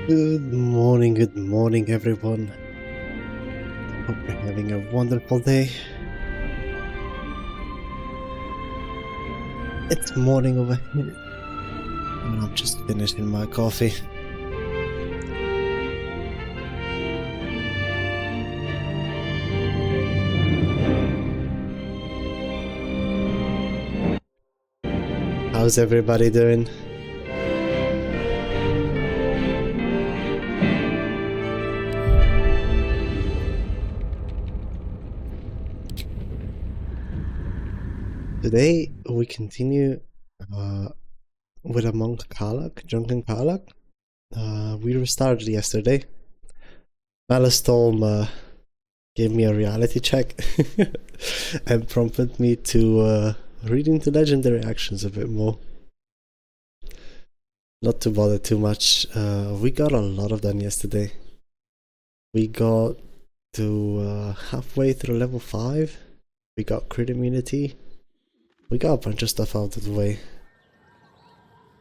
Good morning everyone. Hope you're having a wonderful day. It's morning over here, and I'm just finishing my coffee. How's everybody doing? Today we continue with a monk Karlach, Drunken Karlach. We restarted yesterday. Malestorm gave me a reality check and prompted me to read into legendary actions a bit more. Not to bother too much. We got a lot of done yesterday. We got to halfway through level 5. We got crit immunity. We got a bunch of stuff out of the way.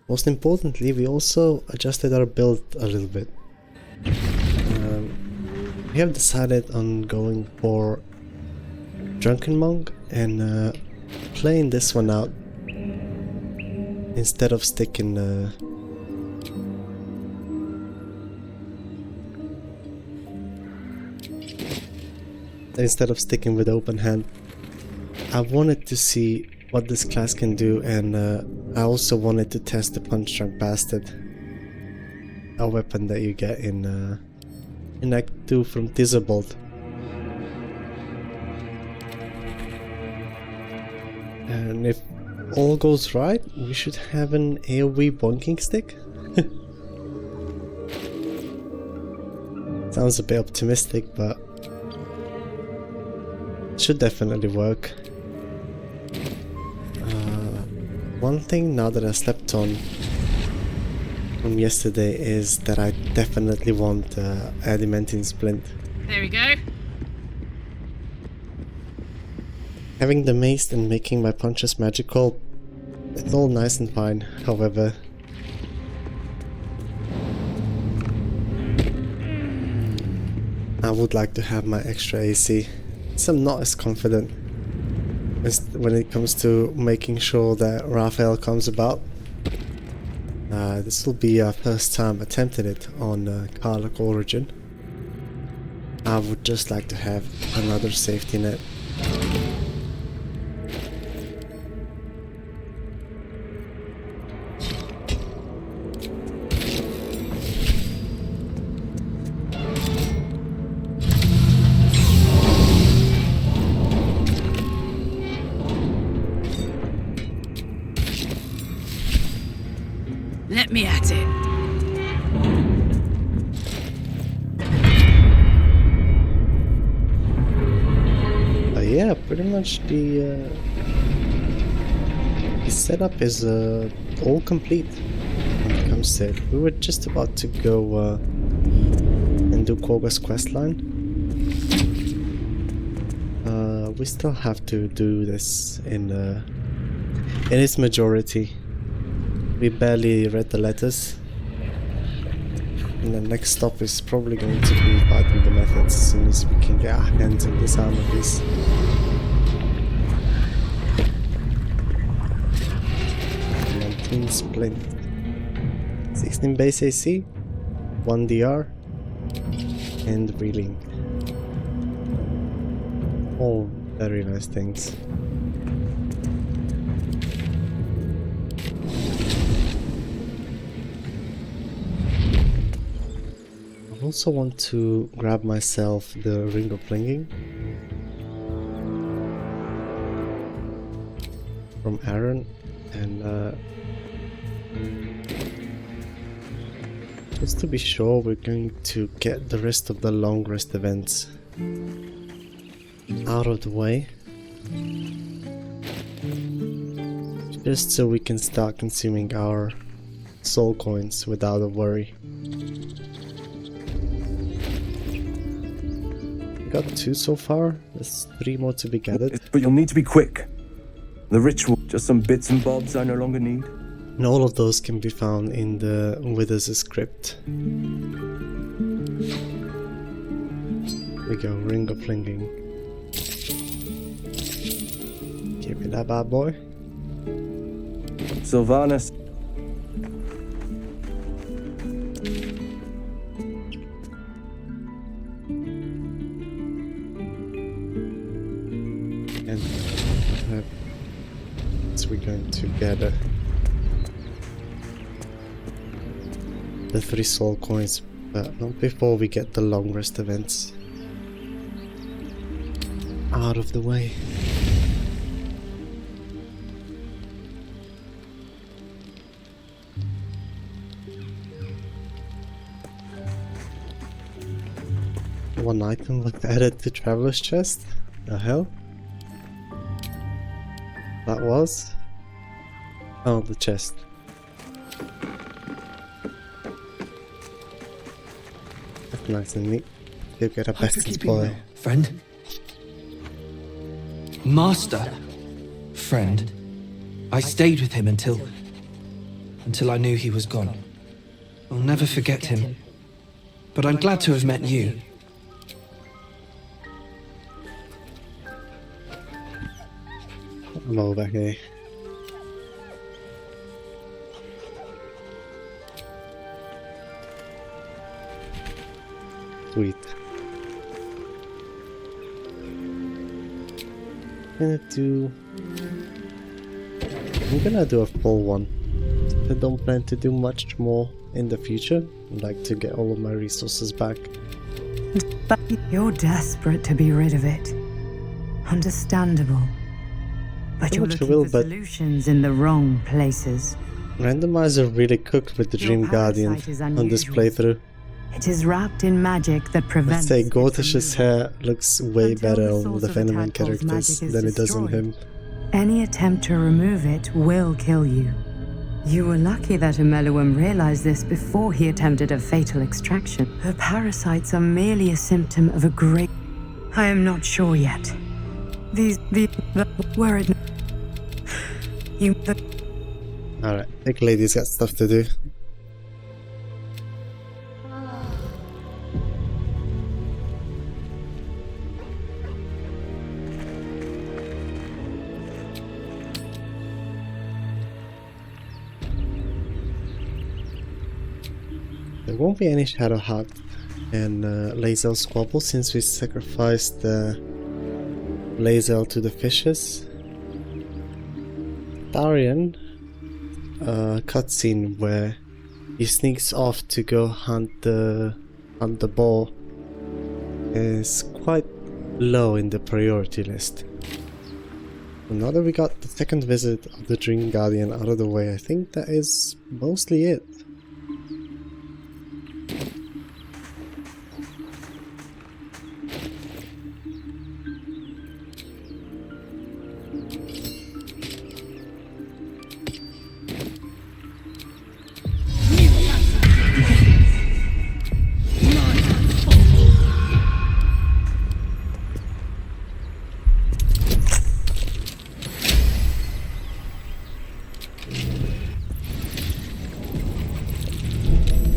Most importantly, we also adjusted our build a little bit. We have decided on going for Drunken Monk and playing this one out instead of sticking with open hand. I wanted to see what this class can do, and I also wanted to test the Punch Drunk Bastard, a weapon that you get in Act 2 from Thizzabolt. And if all goes right, we should have an AoE bonking stick. Sounds a bit optimistic, but it should definitely work. One thing now that I slept on from yesterday is that I definitely want Adamantine Splint. There we go. Having the mace and making my punches magical, it's all nice and fine, however, I would like to have my extra AC, so I'm not as confident when it comes to making sure that Raphael comes about. This will be our first time attempting it on Karlach Origin. I would just like to have another safety net. Let me at it. Yeah, pretty much the setup is all complete when it comes to it. We were just about to go and do Koga's questline. We still have to do this in its majority. We barely read the letters, and the next stop is probably going to be fighting the methods as soon as we can get our hands on this armor piece. Splint. 16 base AC, 1 DR, and reeling. All very nice things. I also want to grab myself the Ring of Flinging from Aaron, and just to be sure, we're going to get the rest of the long rest events out of the way, just so we can start consuming our soul coins without a worry. We got 2 so far, there's 3 more to be gathered. But you'll need to be quick. The ritual, just some bits and bobs I no longer need. And all of those can be found in the Wither's script. We go, Ring of Flinging. Give me that bad boy. Sylvanas. And so we're going together. The 3 soul coins, but not before we get the long rest events out of the way. One item was added to Traveler's Chest? The hell? That was? Oh, the chest. That's nice and neat. You get a best spoil. Friend? Master? Friend? I stayed with him until I knew he was gone. I'll never forget him. But I'm glad to have met you. I'm over here. Sweet. I'm gonna do a full one. I don't plan to do much more in the future. I'd like to get all of my resources back. But you're desperate to be rid of it. Understandable. But you're looking for solutions in the wrong places. Randomizer really cooked with the Dream Guardian on this playthrough. It is wrapped in magic that prevents. Let's say Gortish's hair looks way better on the Fenneman characters than it does on him. Any attempt to remove it will kill you. You were lucky that Ameluum realized this before he attempted a fatal extraction. The parasites are merely a symptom of a great... I am not sure yet. Were it... You... Alright, I think lady's got stuff to do. There won't be any Shadow Heart and Lae'zel squabble since we sacrificed Lae'zel to the fishes. Darian cutscene where he sneaks off to go hunt the ball is quite low in the priority list. And now that we got the second visit of the Dream Guardian out of the way, I think that is mostly it.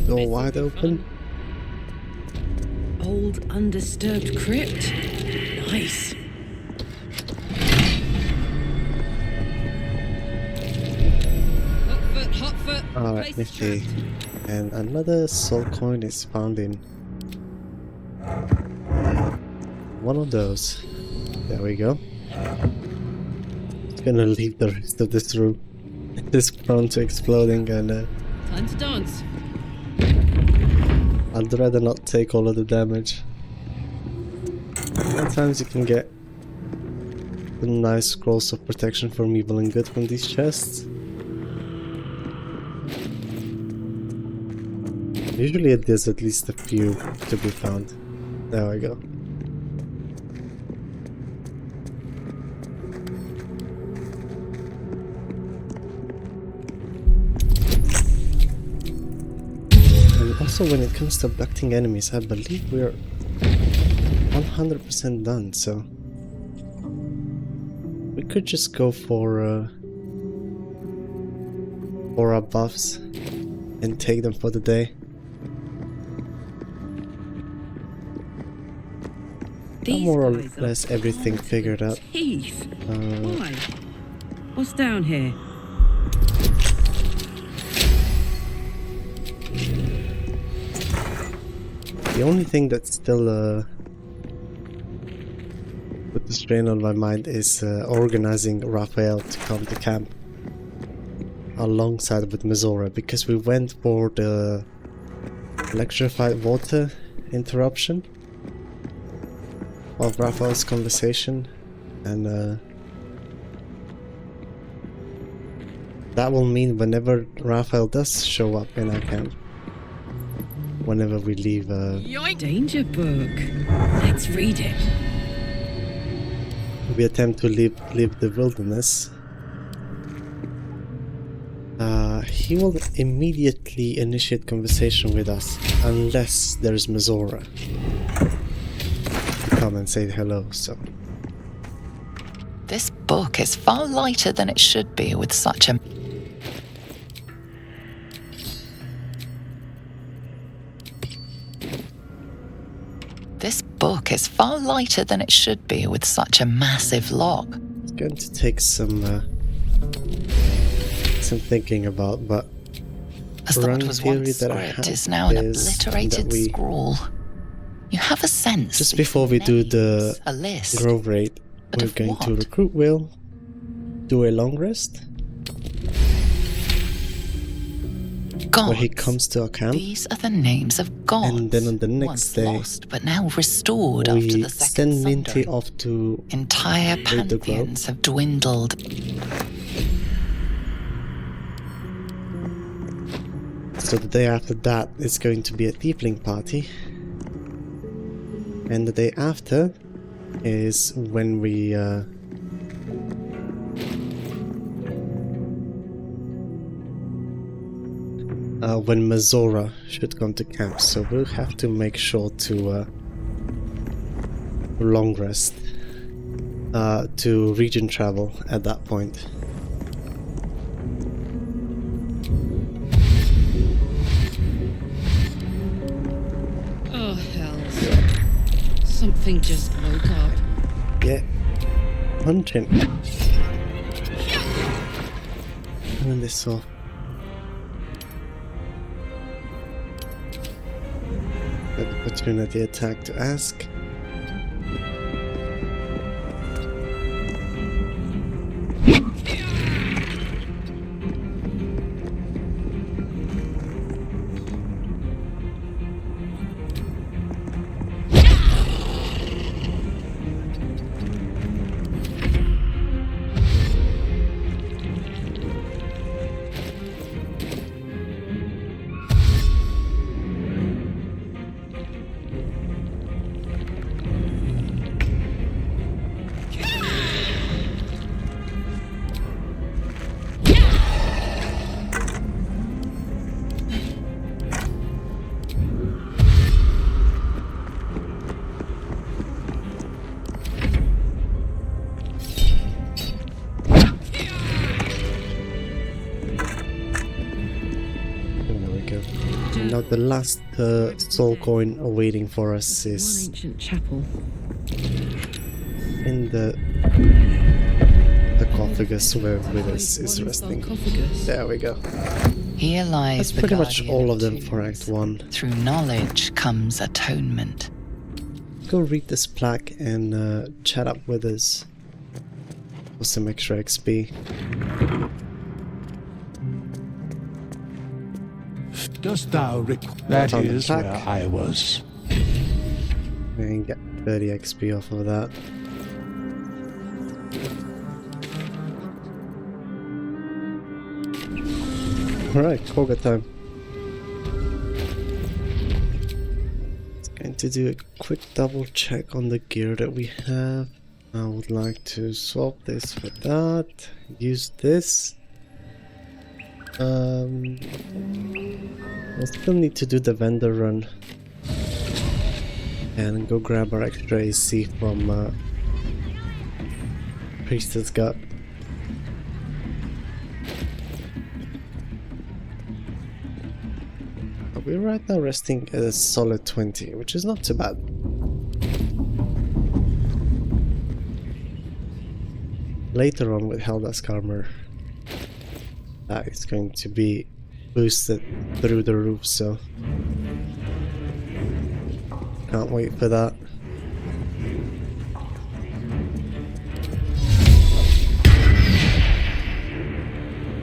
Door wide open. Old undisturbed crypt. Nice. Hot foot. Alright, nifty. And another soul coin is found in one of those. There we go. Just gonna leave the rest of this room. It is prone to exploding and Time to dance. I'd rather not take all of the damage. Sometimes you can get some nice scrolls of protection from evil and good from these chests. Usually there's at least a few to be found. There we go. Also, when it comes to abducting enemies, I believe we're 100% done, so we could just go for aura buffs and take them for the day. Got more or less everything figured out. Teeth. Why? What's down here? The only thing that's still put the strain on my mind is organizing Raphael to come to camp alongside with Mizora, because we went for the electrified water interruption of Raphael's conversation, and that will mean whenever Raphael does show up in our camp, whenever we leave Danger book. Let's read it. we attempt to leave the wilderness, he will immediately initiate conversation with us unless there's Mizora to come and say hello. So This book is far lighter than it should be with such a... This book is far lighter than it should be with such a massive lock. it's going to take some thinking about, but A running thought was theory once that I script have is now an is obliterated that we- scrawl. You have a sense. just before we do the a list. grove raid, But we're of going to what? recruit Will, do a long rest Gods. where he comes to our camp, These are the names of gods. and then on the next once day lost, but now restored after we the second send Minty sundering. off to Entire raid the grove. pantheons have dwindled. So the day after that is going to be a tiefling party, and the day after is when we when Mizora should come to camp. So we'll have to make sure to long rest, to region travel at that point. Oh, hell. Something just woke up. Yeah, hunting. Turn this off. An opportunity attack to ask. Now the last soul coin awaiting for us One is ancient chapel. in the sarcophagus where Willis is One resting. sarcophagus. There we go. Here lies That's the pretty much guardian all of them tombs. for Act 1. Through knowledge comes atonement. Go read this plaque and chat up with us for some extra XP. Dost thou that Found the is where plaque. I was. And get 30 XP off of that. Alright, Koga time. Going to do a quick double check on the gear that we have. I would like to swap this for that. Use this. We'll still need to do the vendor run and go grab our extra AC from Priestess Gut. we're right now resting at a solid 20, which is not too bad. Later on with Helda's armor, that is going to be boosted through the roof, so can't wait for that.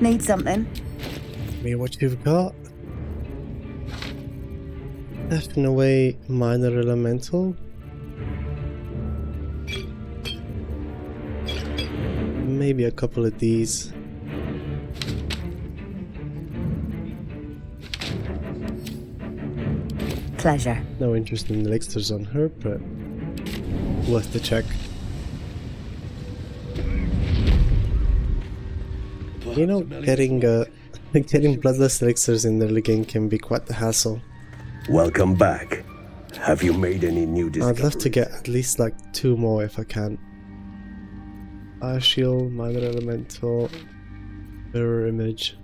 Need something? Me, what you've got? Theft in a way, minor elemental. Maybe a couple of these. Pleasure. No interest in elixirs on her, but worth the check. You know, getting bloodless elixirs in the early game can be quite the hassle. Welcome back. Have you made any new discoveries? I'd love to get at least like 2 more if I can. Fire shield, minor elemental, mirror image.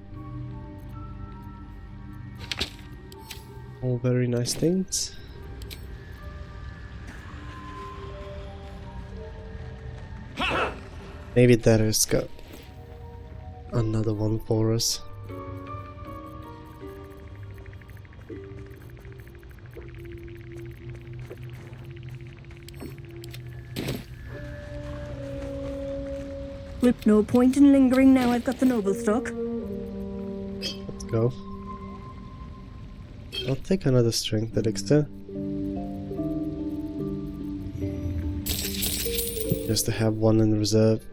All very nice things. Maybe that has got another one for us. No point in lingering now I've got the noble stock. Let's go. I'll take another strength elixir. Just to have one in reserve.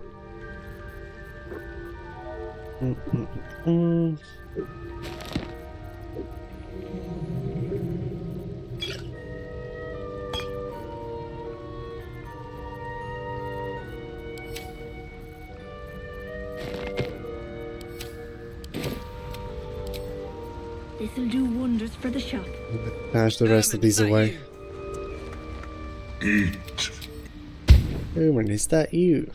This'll do wonders for the shop. Stash the rest of these away. Eat. Human, is that you?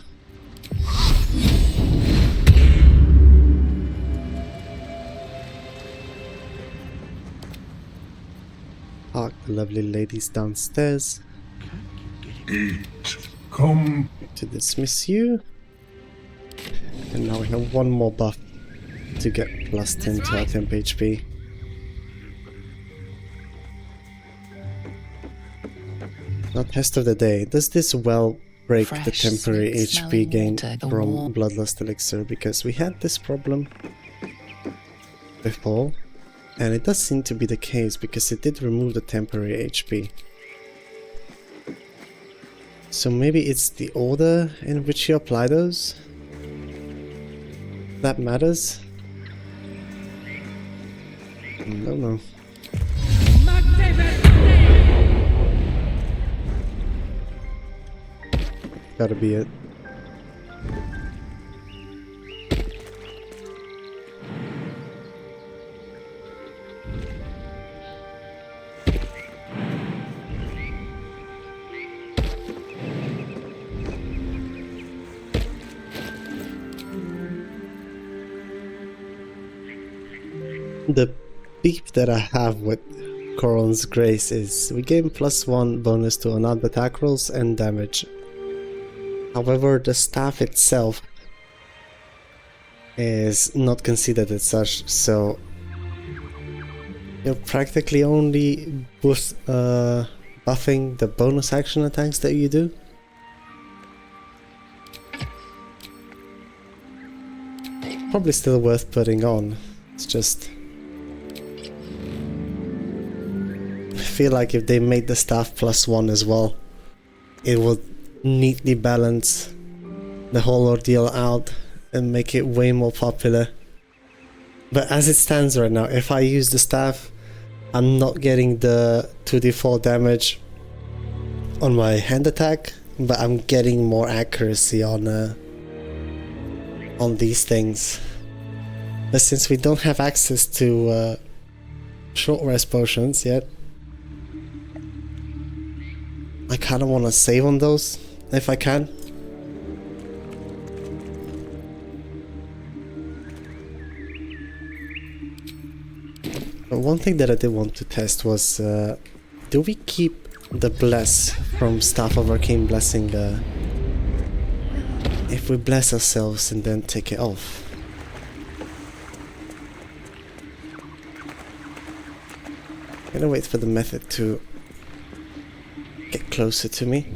Park the lovely ladies downstairs. Eat. Come. To dismiss you. And now we have one more buff to get plus 10 to our temp HP. Now, test of the day. Does this well break the Fresh, temporary sweet-smelling HP gain water, the from warm- Bloodlust Elixir? Because we had this problem before, and it does seem to be the case because it did remove the temporary HP. So maybe it's the order in which you apply those that matters? I don't know. Gotta be it. The beef that I have with Coron's Grace is we gain +1 bonus to unarmed attack rolls and damage. However, the staff itself is not considered as such, so you're practically only buffing the bonus action attacks that you do. Probably still worth putting on. It's just I feel like if they made the staff +1 as well, it would neatly balance the whole ordeal out and make it way more popular. But as it stands right now, if I use the staff, I'm not getting the 2d4 damage on my hand attack, but I'm getting more accuracy on these things. But since we don't have access to short rest potions yet, I kind of want to save on those if I can. But one thing that I did want to test was, do we keep the bless from Staff of Arcane Blessing if we bless ourselves and then take it off? I'm gonna wait for the method to get closer to me.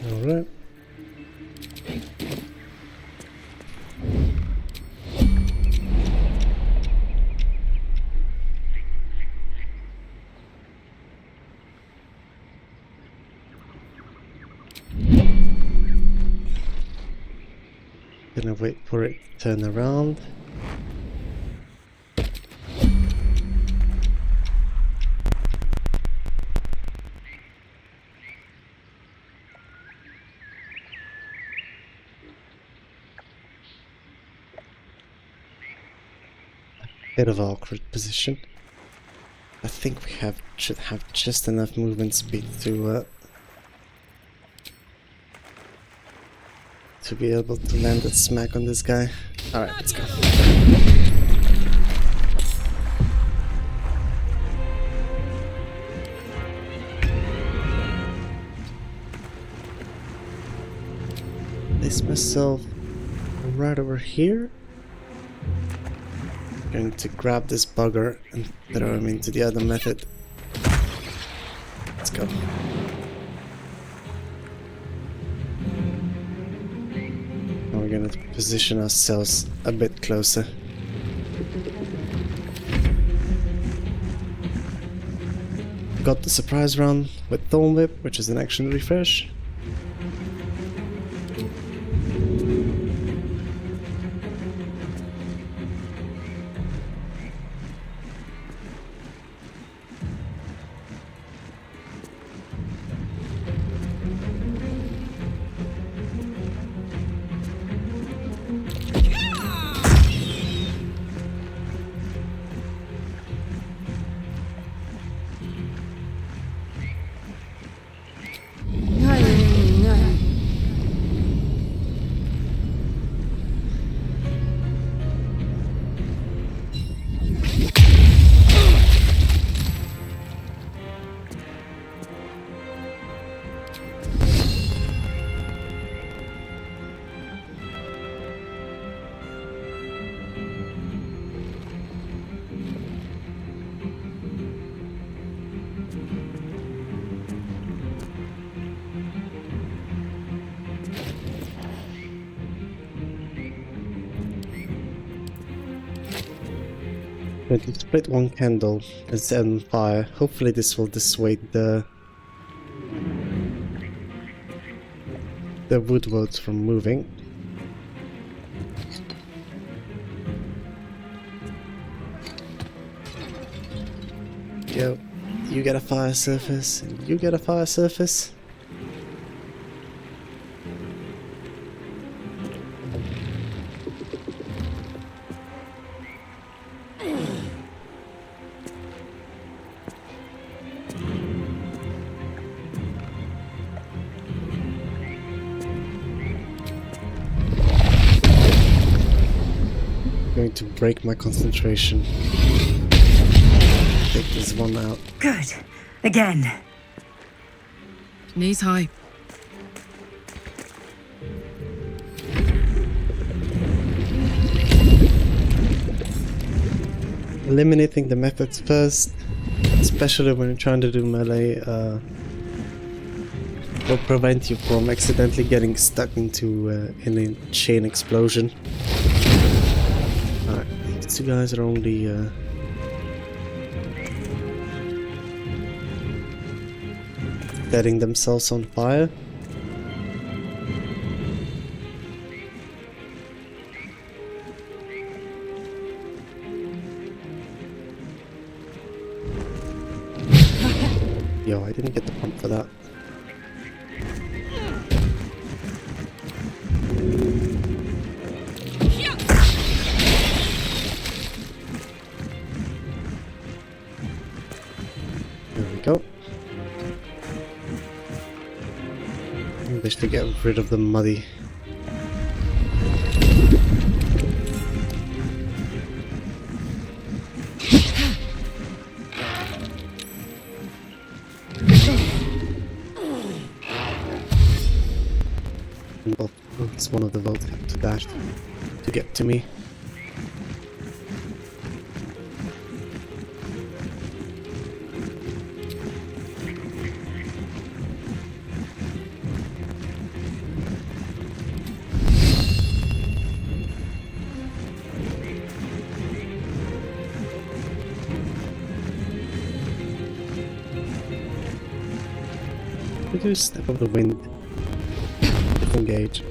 Alright. Gonna wait for it to turn around. Bit of awkward position. I think we should have just enough movement speed to be able to land that smack on this guy. Alright, let's go. Place myself right over here. Going to grab this bugger and throw him into the other method. Let's go. Now we're gonna position ourselves a bit closer. Got the surprise round with Thorn Whip, which is an action refresh. Going to split one candle and set on fire. Hopefully this will dissuade the wood wods from moving. Yo, you get a fire surface, and you get a fire surface. Going to break my concentration. Take this one out. Good. Again. Knees high. Eliminating the methods first, especially when you're trying to do melee, will prevent you from accidentally getting stuck into a chain explosion. Alright, these two guys are only setting themselves on fire. Yo, I didn't get the pump for that. There we go. Wish to get rid of the muddy. Well, it's one of the votes have to dash to get to me. We do step of the wind. Engage.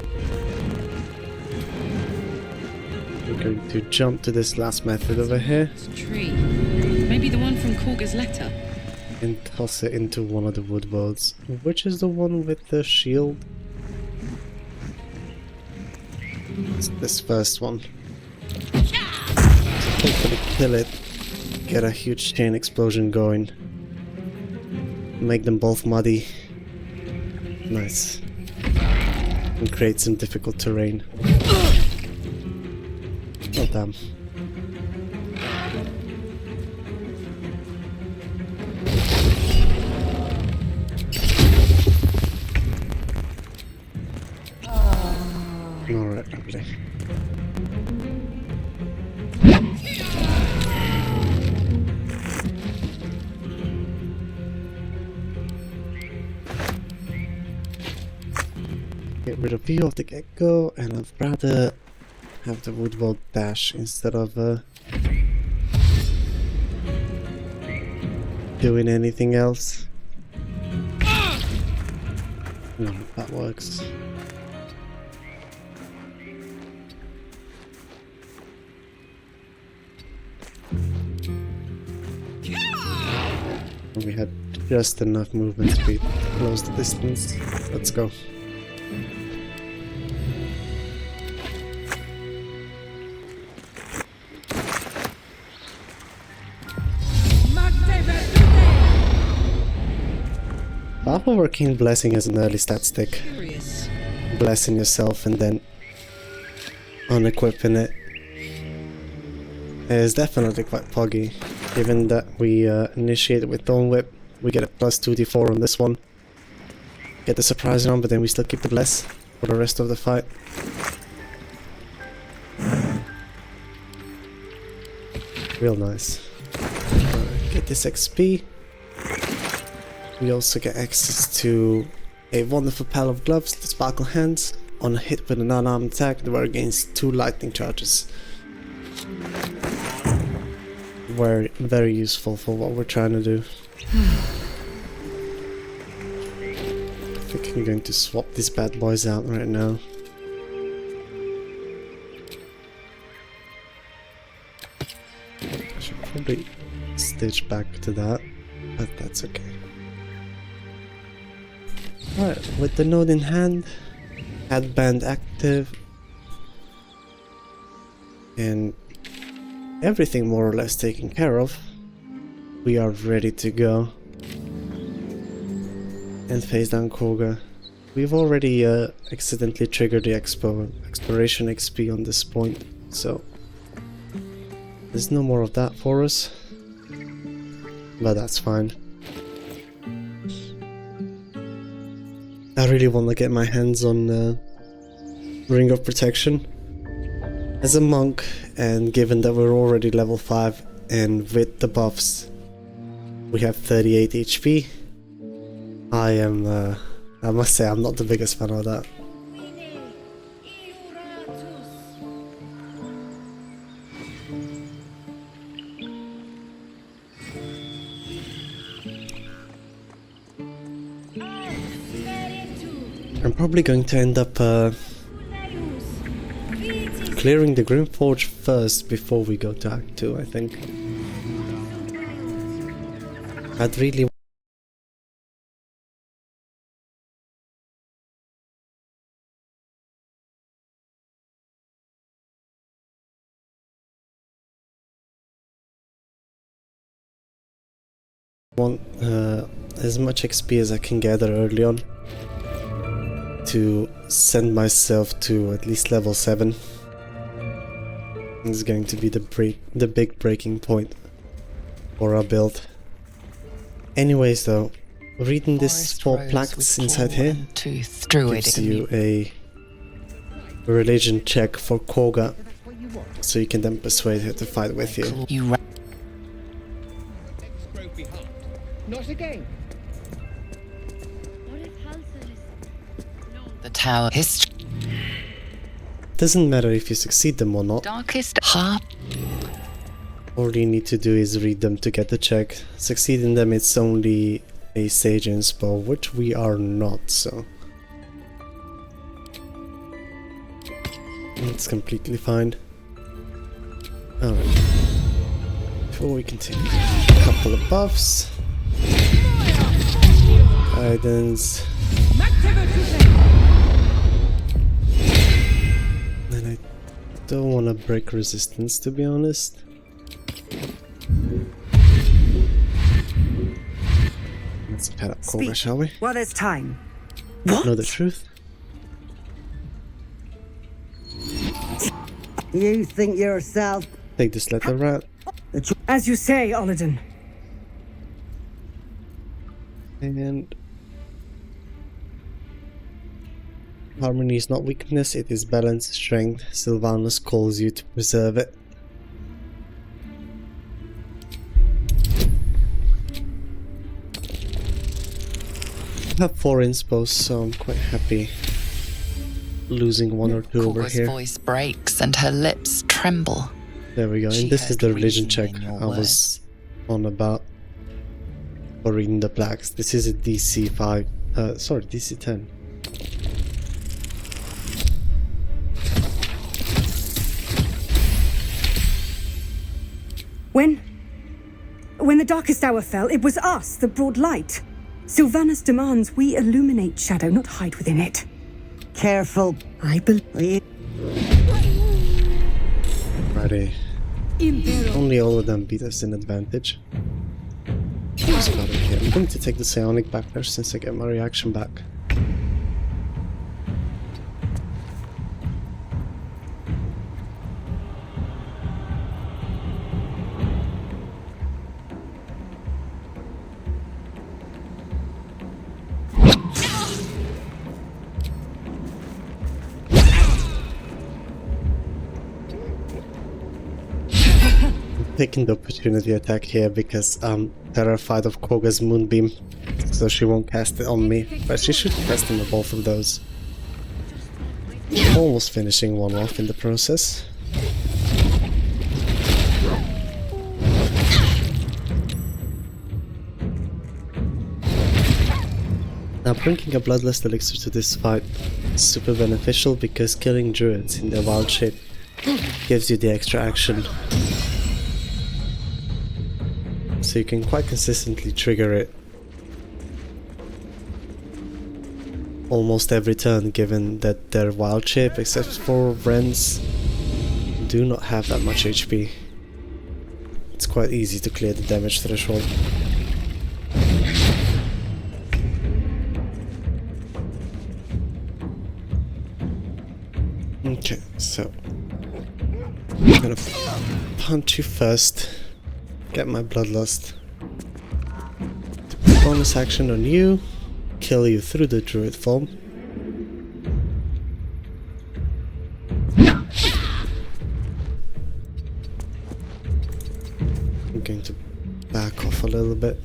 We're going to jump to this last method over here It's a tree. Maybe the one from Korga's letter. and toss it into one of the wood boats. Which is the one with the shield? It's this first one. So hopefully kill it, get a huge chain explosion going, make them both muddy. Nice. And create some difficult terrain. Oh damn. Alright, lovely. Get rid of you off the get-go, and I'd rather have the woodbolt dash instead of doing anything else. No, that works. We had just enough movement speed to close the distance. Let's go. Half of Arcane Blessing as an early stat stick. Curious. Blessing yourself and then unequipping it is definitely quite poggy. Given that we initiate it with Thorn Whip, we get a plus 2d4 on this one. Get the surprise round, but then we still keep the bless for the rest of the fight. Real nice. Get this XP. We also get access to a wonderful pile of gloves, the Sparkle Hands. On a hit with an unarmed attack, they were against 2 lightning charges. Very useful for what we're trying to do. I think I'm going to swap these bad boys out right now. I should probably stitch back to that, but that's okay. Alright, with the node in hand, headband active, and everything more or less taken care of, we are ready to go and face down Koga. We've already accidentally triggered the exploration XP on this point, so there's no more of that for us, but that's fine. I really want to get my hands on Ring of Protection. As a monk, and given that we're already level 5 and with the buffs we have 38 HP, I must say I'm not the biggest fan of that. I'm probably going to end up clearing the Grimforge first before we go to Act 2, I think. I'd really want as much XP as I can gather early on. to send myself to at least level 7. This is going to be the big breaking point for our build. Anyways though, reading this 4 plaques inside here gives you a religion check for Koga, so you can then persuade her to fight with you. Not again. The tower history. Doesn't matter if you succeed them or not. Darkest harp. All you need to do is read them to get the check. Succeeding them, it's only a sage inspo, which we are not, so it's completely fine. Alright, before we continue, a couple of buffs. Guidance. And I don't want to break resistance, to be honest. Let's pad up Koga, shall we? Well, there's time. Know the truth? You think yourself? Take this letter, rat. As you say, Olladin. And harmony is not weakness, it is balance, strength. Sylvanus calls you to preserve it. I have 4 inspos, so I'm quite happy losing 1 or 2 over Koga's here. voice breaks and her lips tremble. There we go, and this is the religion check I was on about for reading the plaques. This is a DC 5, sorry, DC 10. When the darkest hour fell, it was us that brought light. Sylvanus demands we illuminate shadow, not hide within it. Careful. I believe. Righty. Only all of them beat us in advantage. Okay, I'm going to take the psionic back there since I get my reaction back. Taking the opportunity attack here because I'm terrified of Koga's moonbeam, so she won't cast it on me, but she should cast them on both of those. Almost finishing one off in the process. Now bringing a bloodlust elixir to this fight is super beneficial because killing druids in their wild shape gives you the extra action. So you can quite consistently trigger it almost every turn, given that their wild shape, except for Wrens, do not have that much HP. It's quite easy to clear the damage threshold. Okay, so I'm gonna punch you first. Get my bloodlust. Bonus action on you. Kill you through the druid form. I'm going to back off a little bit.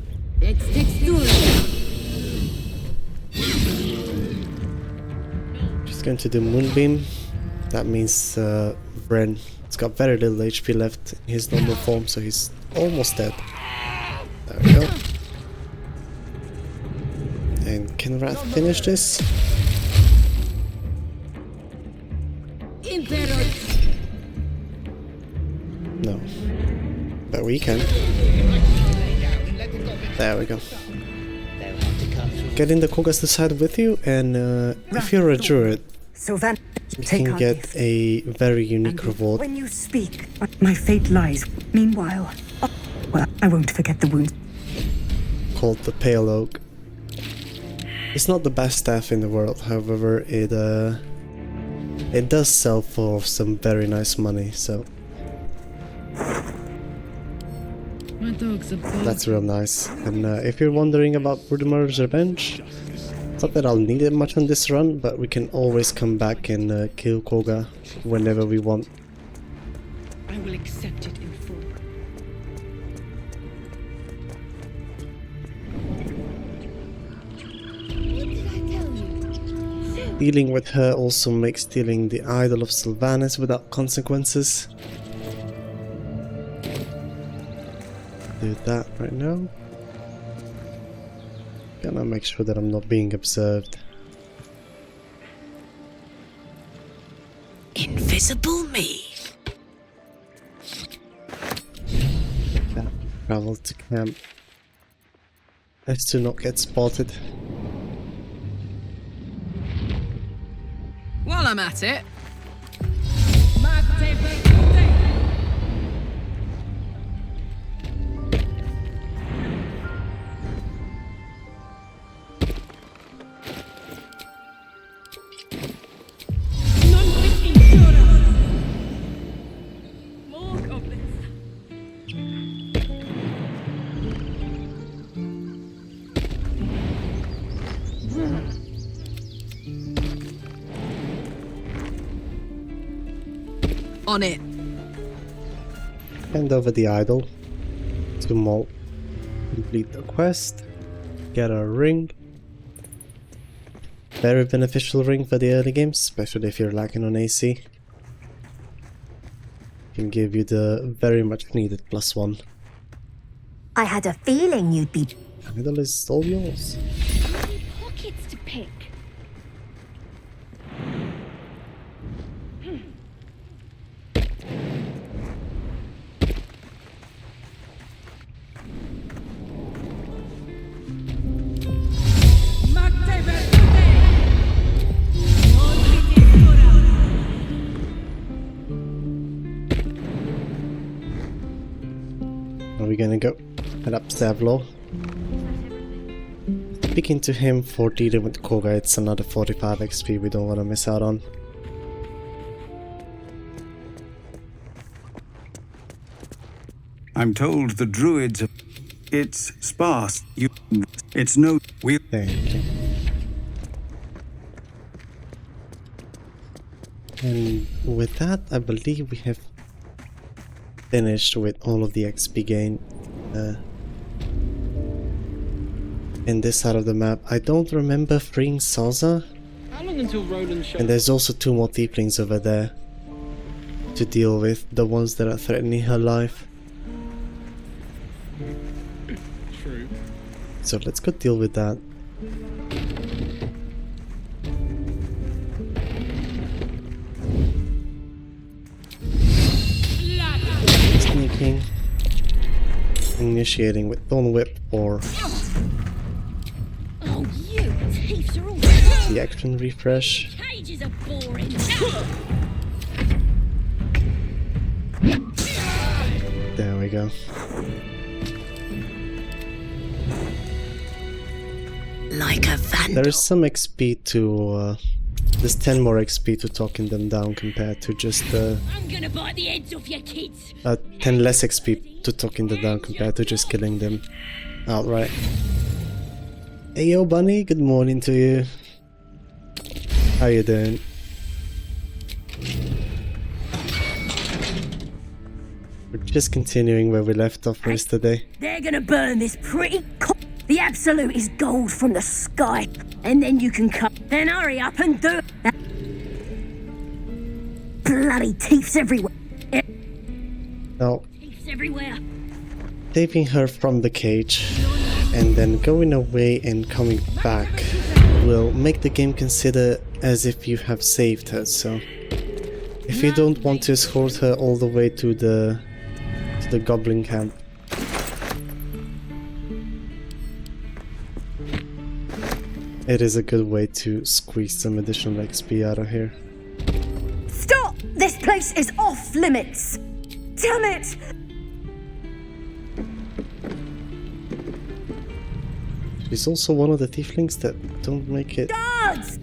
Just going to do moonbeam. That means Bren has got very little HP left in his normal form, so he's almost dead. There we go. And can Wrath finish this? No. But we can. There we go. Get in the Kogas to side with you, and if you're a druid, you can get a very unique reward. When you speak, my fate lies. Meanwhile, well, I won't forget the wound. Called the Pale Oak. It's not the best staff in the world, however, it does sell for some very nice money, so My dog's a bug. that's real nice. And if you're wondering about Brudemar's Revenge, it's not that I'll need it much on this run, but we can always come back and kill Koga whenever we want. I will accept it in full. What did I tell you? Dealing with her also makes stealing the idol of Sylvanas without consequences. Do that right now. Gonna make sure that I'm not being observed. Invisible me. That travel to camp. As to not get spotted. While I'm at it. More goblins. On it. Hand over the idol to Mol. Complete the quest. Get a ring. Very beneficial ring for the early games, especially if you're lacking on AC. Can give you the very much needed +1. I had a feeling you'd be. Idol is all yours. How many pockets to pick? Are we gonna go head up Savlo? Speaking to him for dealing with Koga, it's another 45 XP we don't want to miss out on. I'm told the druids are... It's sparse. It's no... Thank you. And with that, I believe we have finished with all of the XP gain in this side of the map. I don't remember freeing Salza, How long until Roland shows? and there's also 2 more tieflings over there to deal with, the ones that are threatening her life. True. So let's go deal with that. Sneaking. Initiating with Thorn Whip or Oh, you thieves are all. the action refresh. Cages are boring. There we go. Like a vandal. There is some XP to there's 10 more XP to talking them down compared to just I'm gonna bite the heads off your kids. 10 less XP to talking them down compared to just killing them outright. Hey yo bunny, good morning to you. How you doing? We're just continuing where we left off yesterday. They're gonna burn this pretty The absolute is gold from the sky. And then you can cut. Then hurry up and do it. Bloody thieves everywhere. Now, Thieves everywhere. saving her from the cage and then going away and coming back will make the game consider as if you have saved her. So if you don't want to escort her all the way to the goblin camp, it is a good way to squeeze some additional XP out of here. Stop! This place is off limits. Damn it! She's also one of the tieflings that don't make it. Guards!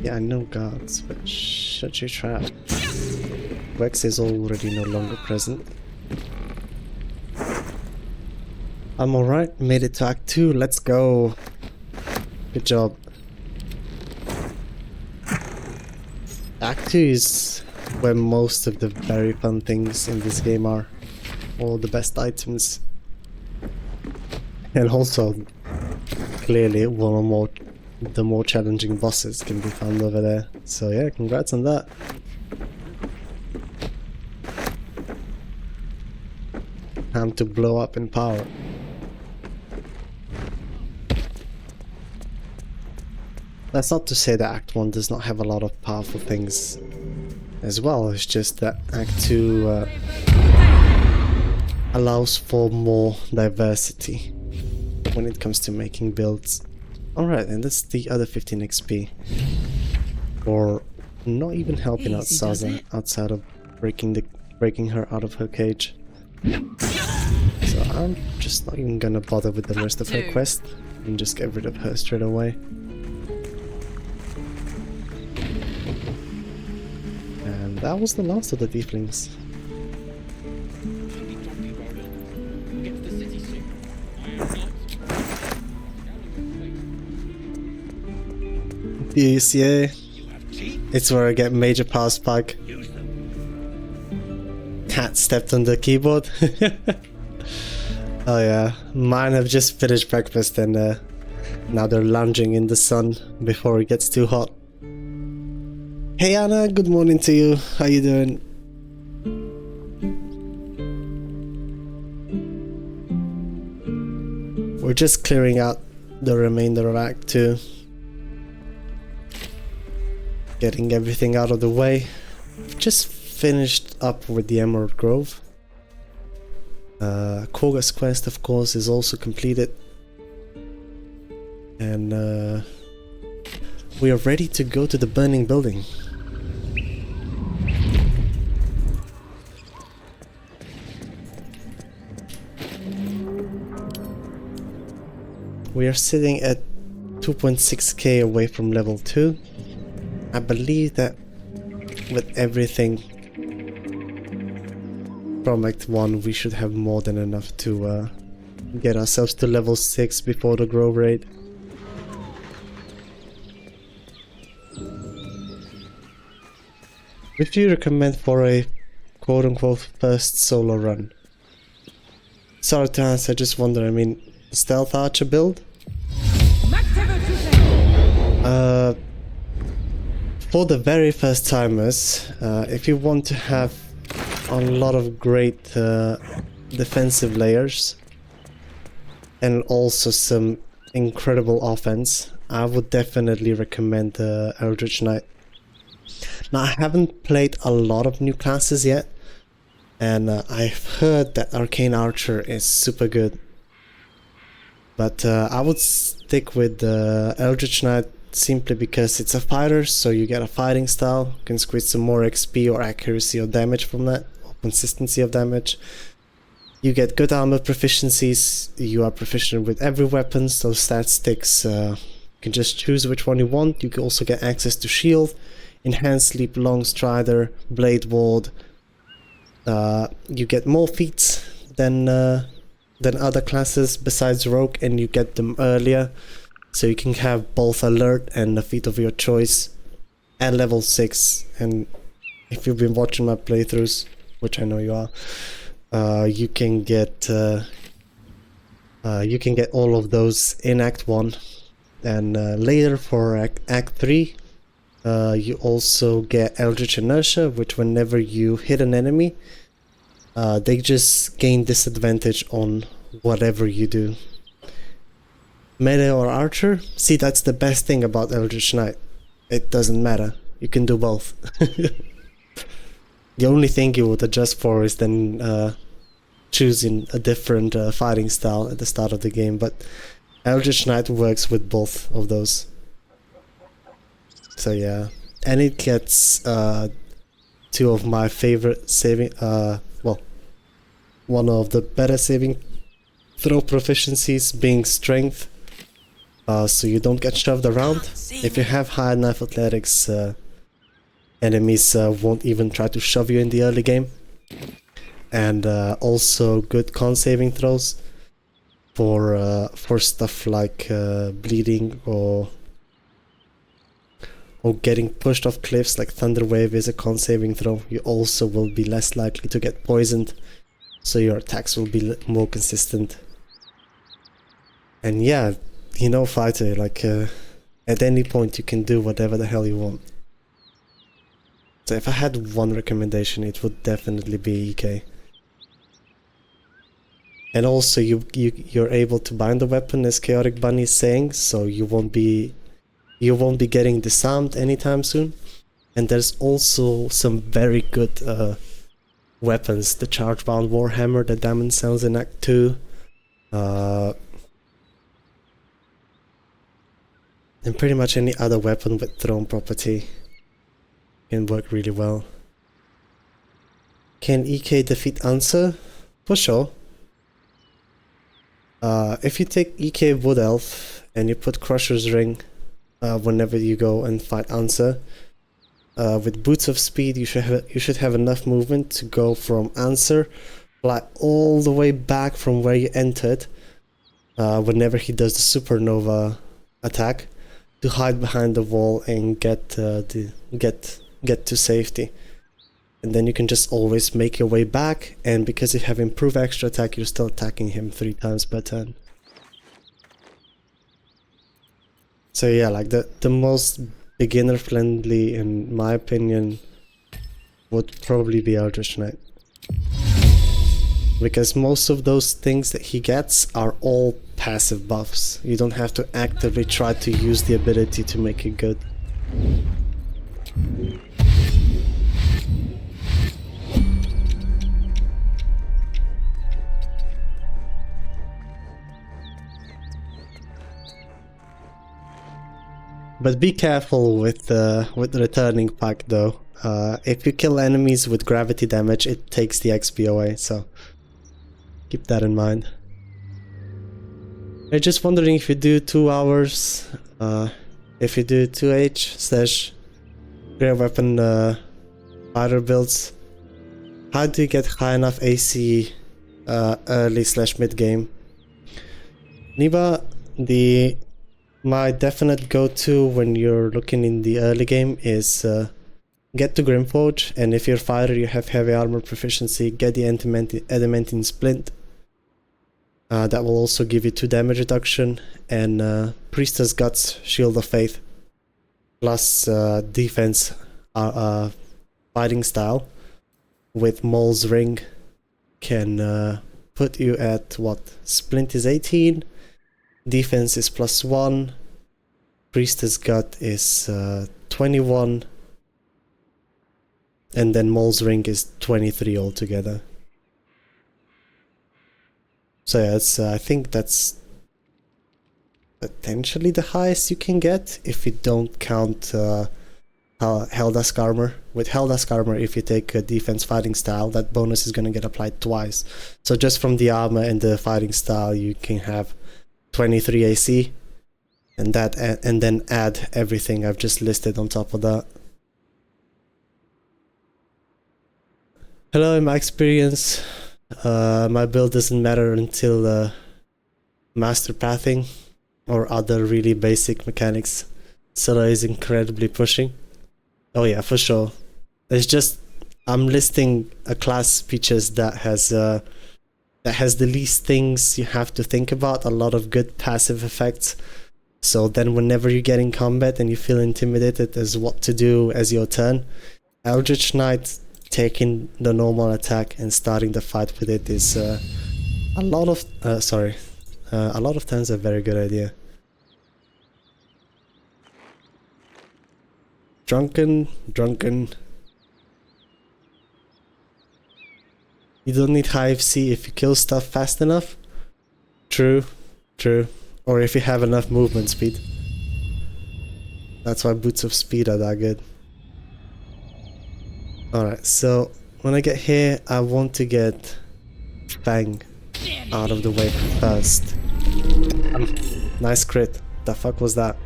Yeah, I know guards, but shut your trap. Wex is already no longer present. I'm alright, made it to Act 2, let's go. Good job. Act 2 is where most of the very fun things in this game are. All the best items. And also, clearly, one or the more challenging bosses can be found over there. So yeah, congrats on that. Time to blow up in power. That's not to say that Act 1 does not have a lot of powerful things as well, it's just that Act 2 allows for more diversity when it comes to making builds. Alright, and that's the other 15 XP for not even helping out Saza outside of breaking her out of her cage. So I'm just not even gonna bother with the rest of her quest and just get rid of her straight away. And that was the last of the tieflings. Yes, yeah. It's where I get major power spike. Cat stepped on the keyboard. Oh yeah, mine have just finished breakfast and now they're lounging in the sun before it gets too hot. Hey Anna, good morning to you. How you doing? We're just clearing out the remainder of Act 2. Getting everything out of the way. Just finished up with the Emerald Grove. Koga's quest, of course, is also completed. And we are ready to go to the burning building. We are sitting at 2.6k away from level 2. I believe that with everything from Act 1 we should have more than enough to get ourselves to level 6 before the Grove raid. What do you recommend for a quote-unquote first solo run? Sorry to answer, I just wonder, I mean, stealth archer build? For the very first timers, if you want to have a lot of great defensive layers and also some incredible offense, I would definitely recommend the Eldritch Knight. Now, I haven't played a lot of new classes yet, and I've heard that Arcane Archer is super good. But I would stick with the Eldritch Knight simply because it's a fighter, so you get a fighting style, you can squeeze some more XP or accuracy or damage from that, or consistency of damage. You get good armor proficiencies, you are proficient with every weapon, so stat sticks, you can just choose which one you want. You can also get access to shield, enhanced leap, long strider, blade ward. You get more feats than other classes besides rogue, and you get them earlier, so you can have both alert and a feat of your choice at level 6. And if you've been watching my playthroughs, which I know you are, you can get all of those in Act 1, and later for Act 3 you also get Eldritch Inertia, which whenever you hit an enemy, they just gain disadvantage on whatever you do. Melee or archer? See, that's the best thing about Eldritch Knight. It doesn't matter. You can do both. The only thing you would adjust for is then choosing a different fighting style at the start of the game, but Eldritch Knight works with both of those. So yeah, and it gets two of my favorite saving, well, one of the better saving throw proficiencies being strength so you don't get shoved around. If you have high enough athletics, enemies won't even try to shove you in the early game. And also good con saving throws for stuff like bleeding or getting pushed off cliffs. Like Thunder Wave is a con saving throw. You also will be less likely to get poisoned, so your attacks will be more consistent. And yeah, you know, fighter, like at any point you can do whatever the hell you want. So if I had one recommendation, it would definitely be EK. And also you're able to bind the weapon, as Chaotic Bunny is saying, so you won't be getting disarmed anytime soon. And there's also some very good weapons. The Chargebound Warhammer that Damon sells in Act 2. And pretty much any other weapon with thrown property can work really well. Can EK defeat Answer? For sure. If you take EK Wood Elf and you put Crusher's Ring whenever you go and fight Answer, with Boots of Speed you should have enough movement to go from Answer, fly all the way back from where you entered whenever he does the Supernova attack, to hide behind the wall and get to safety. And then you can just always make your way back, and because you have improved extra attack, you're still attacking him 3 times per turn. So yeah, like the most beginner friendly, in my opinion, would probably be Eldritch Knight. Because most of those things that he gets are all passive buffs. You don't have to actively try to use the ability to make it good. But be careful with the returning pack though. If you kill enemies with gravity damage, it takes the XP away, so keep that in mind. I'm just wondering, if you do 2 hours, if you do 2H / Great Weapon fighter builds, how do you get high enough AC early / mid game? Niba, my definite go-to when you're looking in the early game is get to Grimforge, and if you're a fighter, you have heavy armor proficiency, get the Adamantine Splint. That will also give you 2 damage reduction, and Priestess Guts, Shield of Faith, plus defense fighting style with Maul's Ring can put you at what? Splint is 18, defense is +1, Priestess Gut is 21, and then Maul's Ring is 23 altogether. So yeah, I think that's potentially the highest you can get if you don't count Helldusk Armor. With Helldusk Armor, if you take a defense fighting style, that bonus is going to get applied twice. So just from the armor and the fighting style, you can have 23 AC, and then add everything I've just listed on top of that. Hello, in my experience, my build doesn't matter until master pathing or other really basic mechanics. Scylla is incredibly pushing. Oh yeah, for sure. It's just, I'm listing a class features that has the least things you have to think about, a lot of good passive effects. So then whenever you get in combat and you feel intimidated as what to do as your turn, Eldritch Knight taking the normal attack and starting the fight with it is a lot of times a very good idea. Drunken. You don't need high FC if you kill stuff fast enough. True. Or if you have enough movement speed. That's why Boots of Speed are that good. Alright, so when I get here, I want to get Fang out of the way first. Nice crit. The fuck was that?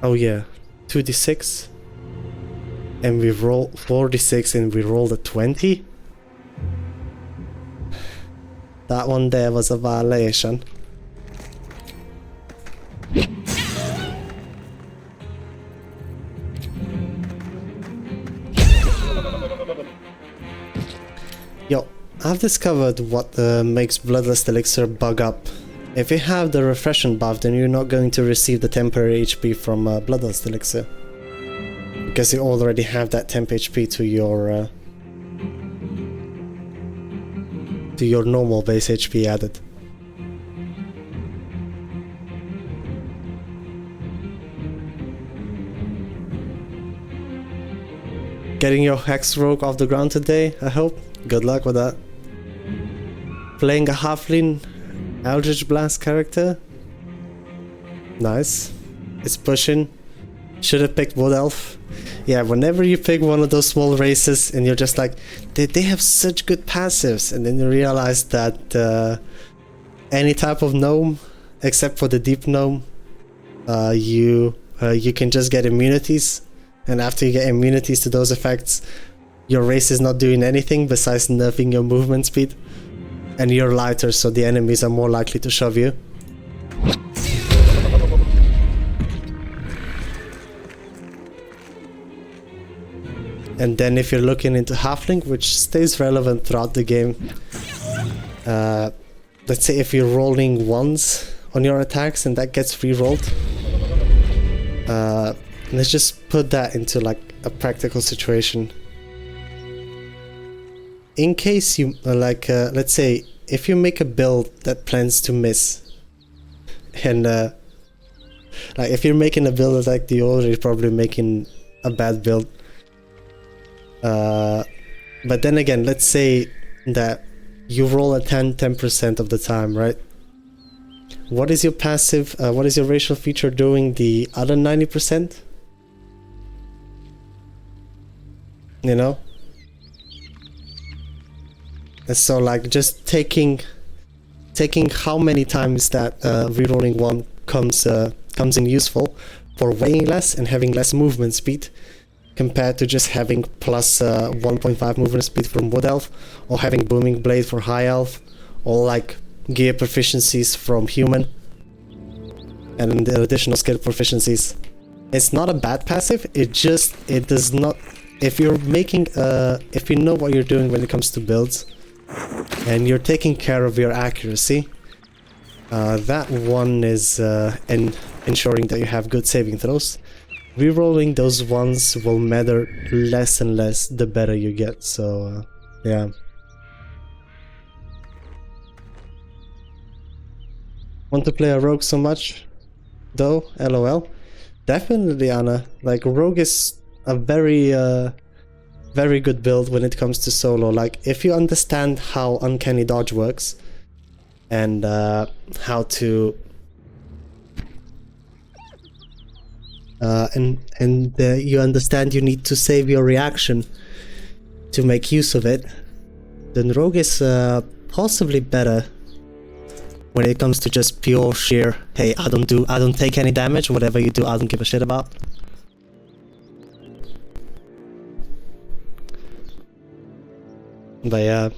Oh yeah, 2d6. And we roll 4d6 and we rolled a 20? That one there was a violation. Yo, I've discovered what makes Bloodlust Elixir bug up. If you have the refreshment buff, then you're not going to receive the temporary HP from Bloodlust Elixir. Because you already have that temp HP to your normal base HP added. Getting your Hex Rogue off the ground today, I hope. Good luck with that. Playing a Halfling Eldritch Blast character. Nice. It's pushing. Should have picked Wood Elf. Yeah, whenever you pick one of those small races and you're just like, they have such good passives, and then you realize that any type of gnome, except for the deep gnome, you can just get immunities, and after you get immunities to those effects, your race is not doing anything besides nerfing your movement speed, and you're lighter, so the enemies are more likely to shove you. And then if you're looking into Halfling, which stays relevant throughout the game, let's say if you're rolling ones on your attacks and that gets re-rolled, let's just put that into like a practical situation. In case you, let's say if you make a build that plans to miss, and like if you're making a build like the order, you're probably making a bad build. But then again, let's say that you roll a 10% of the time, right? What is your passive, what is your racial feature doing the other 90%? You know? And so like just taking how many times that rerolling one comes in useful for weighing less and having less movement speed, compared to just having plus 1.5 movement speed from Wood Elf, or having Booming Blade for High Elf, or like gear proficiencies from Human, and the additional skill proficiencies. It's not a bad passive, it does not, if you're making, if you know what you're doing when it comes to builds, and you're taking care of your accuracy, that one is ensuring that you have good saving throws. Rerolling those ones will matter less and less the better you get, so yeah. Want to play a rogue so much though? LOL. Definitely, Anna. Like, rogue is a very very good build when it comes to solo. Like, if you understand how uncanny dodge works and how to you understand you need to save your reaction to make use of it, then rogue is possibly better when it comes to just pure sheer, hey, I don't take any damage, whatever you do I don't give a shit about. But yeah,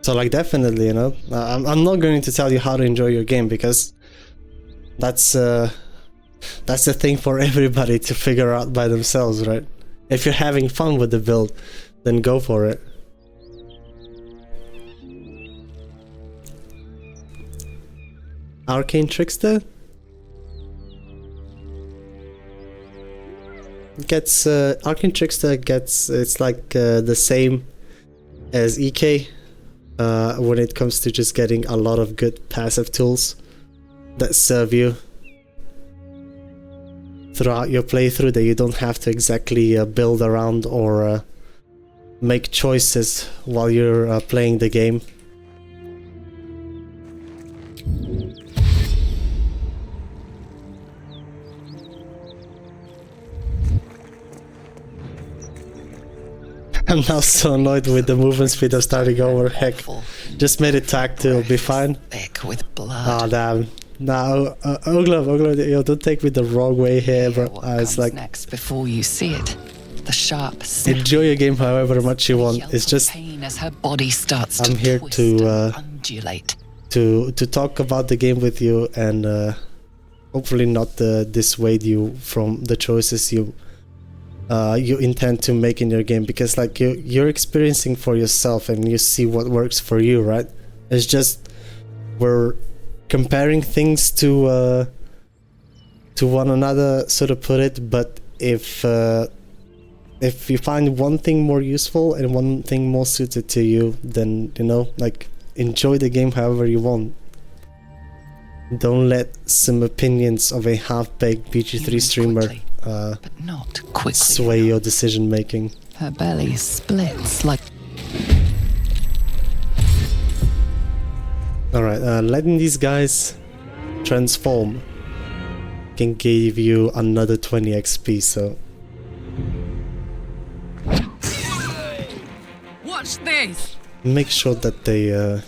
so like definitely, you know, I'm not going to tell you how to enjoy your game, because that's the thing for everybody to figure out by themselves, right? If you're having fun with the build, then go for it. Arcane Trickster gets Arcane Trickster gets, it's like the same as EK when it comes to just getting a lot of good passive tools that serve you throughout your playthrough, that you don't have to exactly build around or make choices while you're playing the game. I'm now so annoyed with the movement speed of starting over. Heck, Awful. just made it tack to be fine. Thick with Oh blood. damn. Now, Oglove, yo, don't take me the wrong way here, Hear bro. what It's comes like, next before you see it. The sharp snap. enjoy your game however much you want. Yelp It's of just, pain as her body starts I'm to here twist to, and undulate. to talk about the game with you and hopefully not dissuade you from the choices you intend to make in your game, because like you're experiencing for yourself and you see what works for you, right? It's just we're comparing things to one another, so to put it. But if you find one thing more useful and one thing more suited to you, then you know, like, enjoy the game however you want. Don't let some opinions of a half-baked BG3 streamer Quickly, but not quickly. sway your decision making. Her belly splits like... Alright, letting these guys transform can give you another 20 XP, so Watch this! make sure that they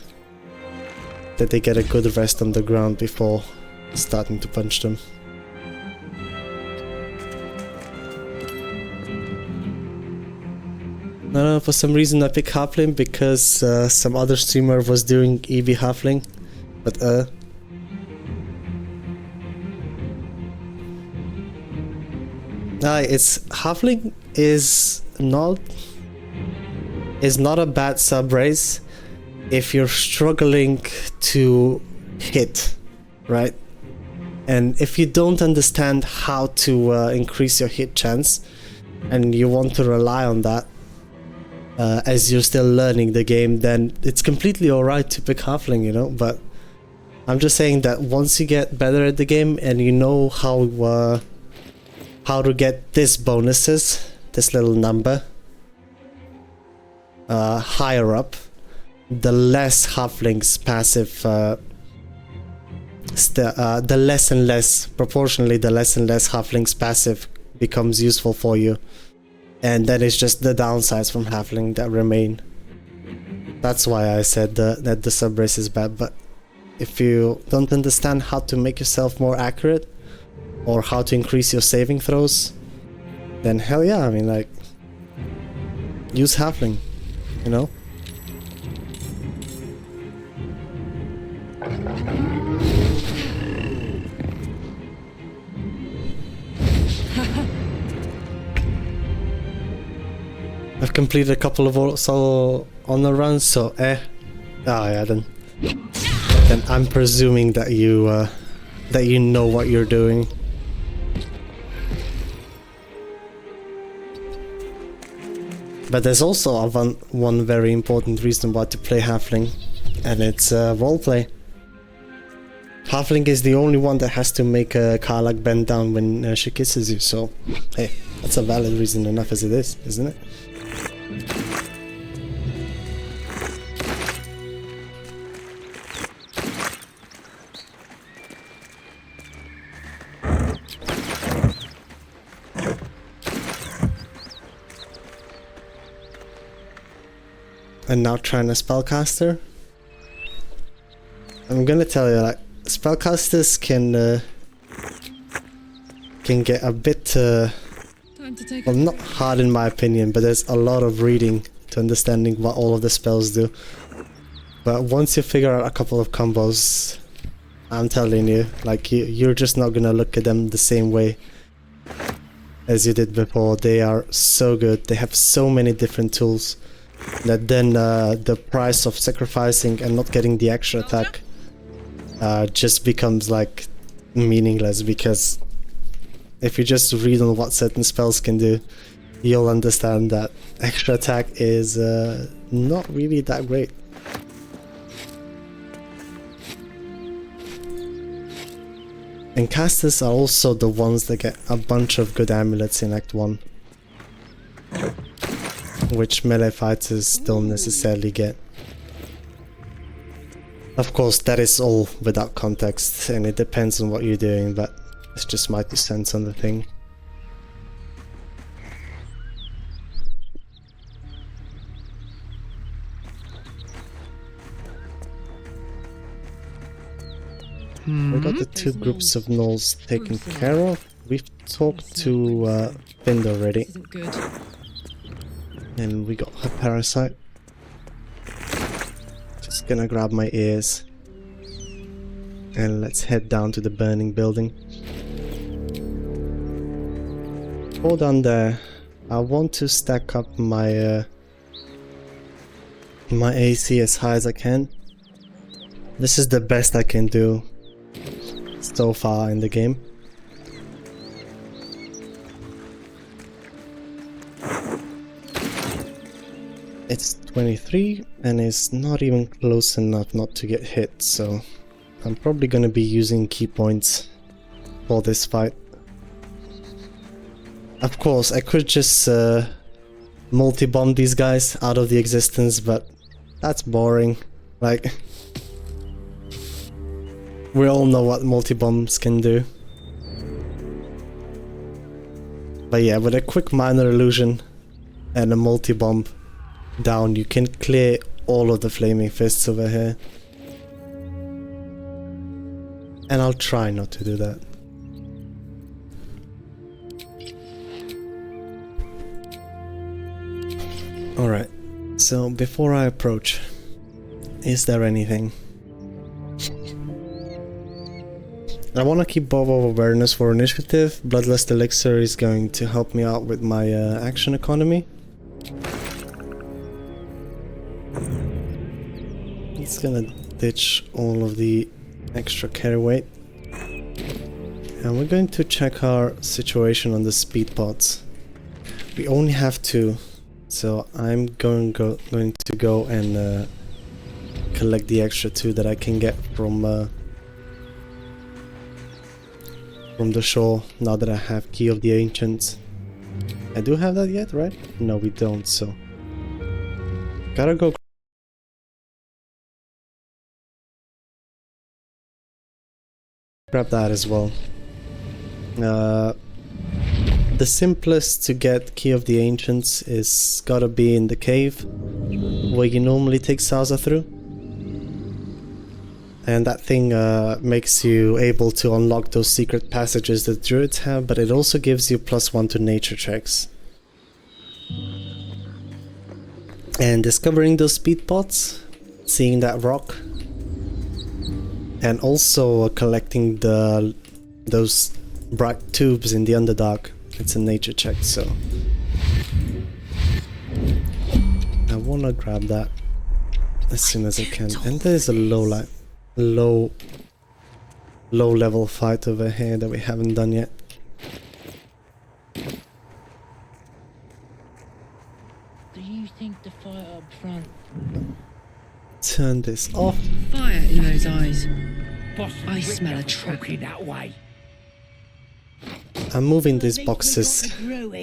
get a good rest on the ground before starting to punch them. No, for some reason I picked Halfling because some other streamer was doing EV Halfling, but it's Halfling is not a bad sub race if you're struggling to hit, right? And if you don't understand how to increase your hit chance and you want to rely on that as you're still learning the game, then it's completely alright to pick Halfling, you know. But I'm just saying that once you get better at the game and you know how to get these bonuses, this little number higher up, the less Halfling's passive, the less and less, proportionally, the less and less Halfling's passive becomes useful for you. And then it's just the downsides from Halfling that remain. That's why I said that the sub race is bad. But if you don't understand how to make yourself more accurate or how to increase your saving throws, then hell yeah, I mean, like, use Halfling, you know? I've completed a couple of solo honor runs, so oh yeah, then I'm presuming that you know what you're doing. But there's also one very important reason why to play Halfling, and it's roleplay. Halfling is the only one that has to make Karlach bend down when she kisses you, so hey, that's a valid reason enough as it is, isn't it? And now trying a spellcaster. I'm gonna tell you, like, spellcasters can get a bit well, not hard in my opinion, but there's a lot of reading to understanding what all of the spells do. But once you figure out a couple of combos, I'm telling you, like, you're just not gonna look at them the same way as you did before. They are so good, they have so many different tools that then the price of sacrificing and not getting the extra attack just becomes like meaningless, because if you just read on what certain spells can do, you'll understand that extra attack is not really that great. And casters are also the ones that get a bunch of good amulets in Act 1, which melee fighters don't necessarily get. Of course, that is all without context, and it depends on what you're doing, but it's just my 2 cents on the thing. We got the two groups of gnolls taken care of. We've talked to Vind already. Isn't good. And we got her parasite. Just gonna grab my ears. And let's head down to the burning building. Hold on there. I want to stack up my my AC as high as I can. This is the best I can do so far in the game. It's 23 and it's not even close enough not to get hit, so I'm probably gonna be using key points for this fight. Of course, I could just multi-bomb these guys out of the existence, but that's boring. Like, we all know what multi-bombs can do. But yeah, with a quick minor illusion and a multi-bomb down, you can clear all of the flaming fists over here. And I'll try not to do that. Alright, so before I approach, is there anything? I want to keep Bob of Awareness for initiative. Bloodlust Elixir is going to help me out with my action economy. It's gonna ditch all of the extra carry weight. And we're going to check our situation on the speed pods. We only have 2. So I'm going to go and collect the extra 2 that I can get from the shore, now that I have Key of the Ancients. I do have that yet, right? No, we don't, so gotta go grab that as well. The simplest to get Key of the Ancients is gotta be in the cave where you normally take Salza through. And that thing makes you able to unlock those secret passages that druids have, but it also gives you +1 to nature checks. And discovering those speed pots, seeing that rock, and also collecting those bright tubes in the Underdark. It's a nature check, so I wanna grab that as soon as I can. And there's a low level fight over here that we haven't done yet. Do you think the fight up front? Turn this off. Fire in those eyes. I smell a trap. that way. I'm moving these boxes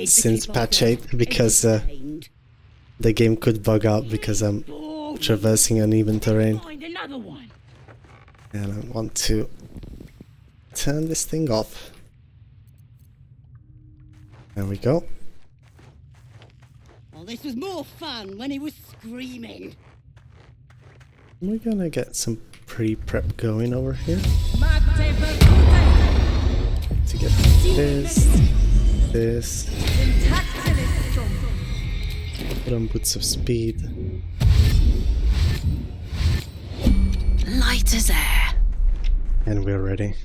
since patch 8 because the game could bug out because I'm traversing uneven terrain. Find another one. And I want to turn this thing off. There we go. Oh, this was more fun when he was screaming. We're gonna get some pre-prep going over here. To get this. Put on boots of speed. Light as air. And we're ready.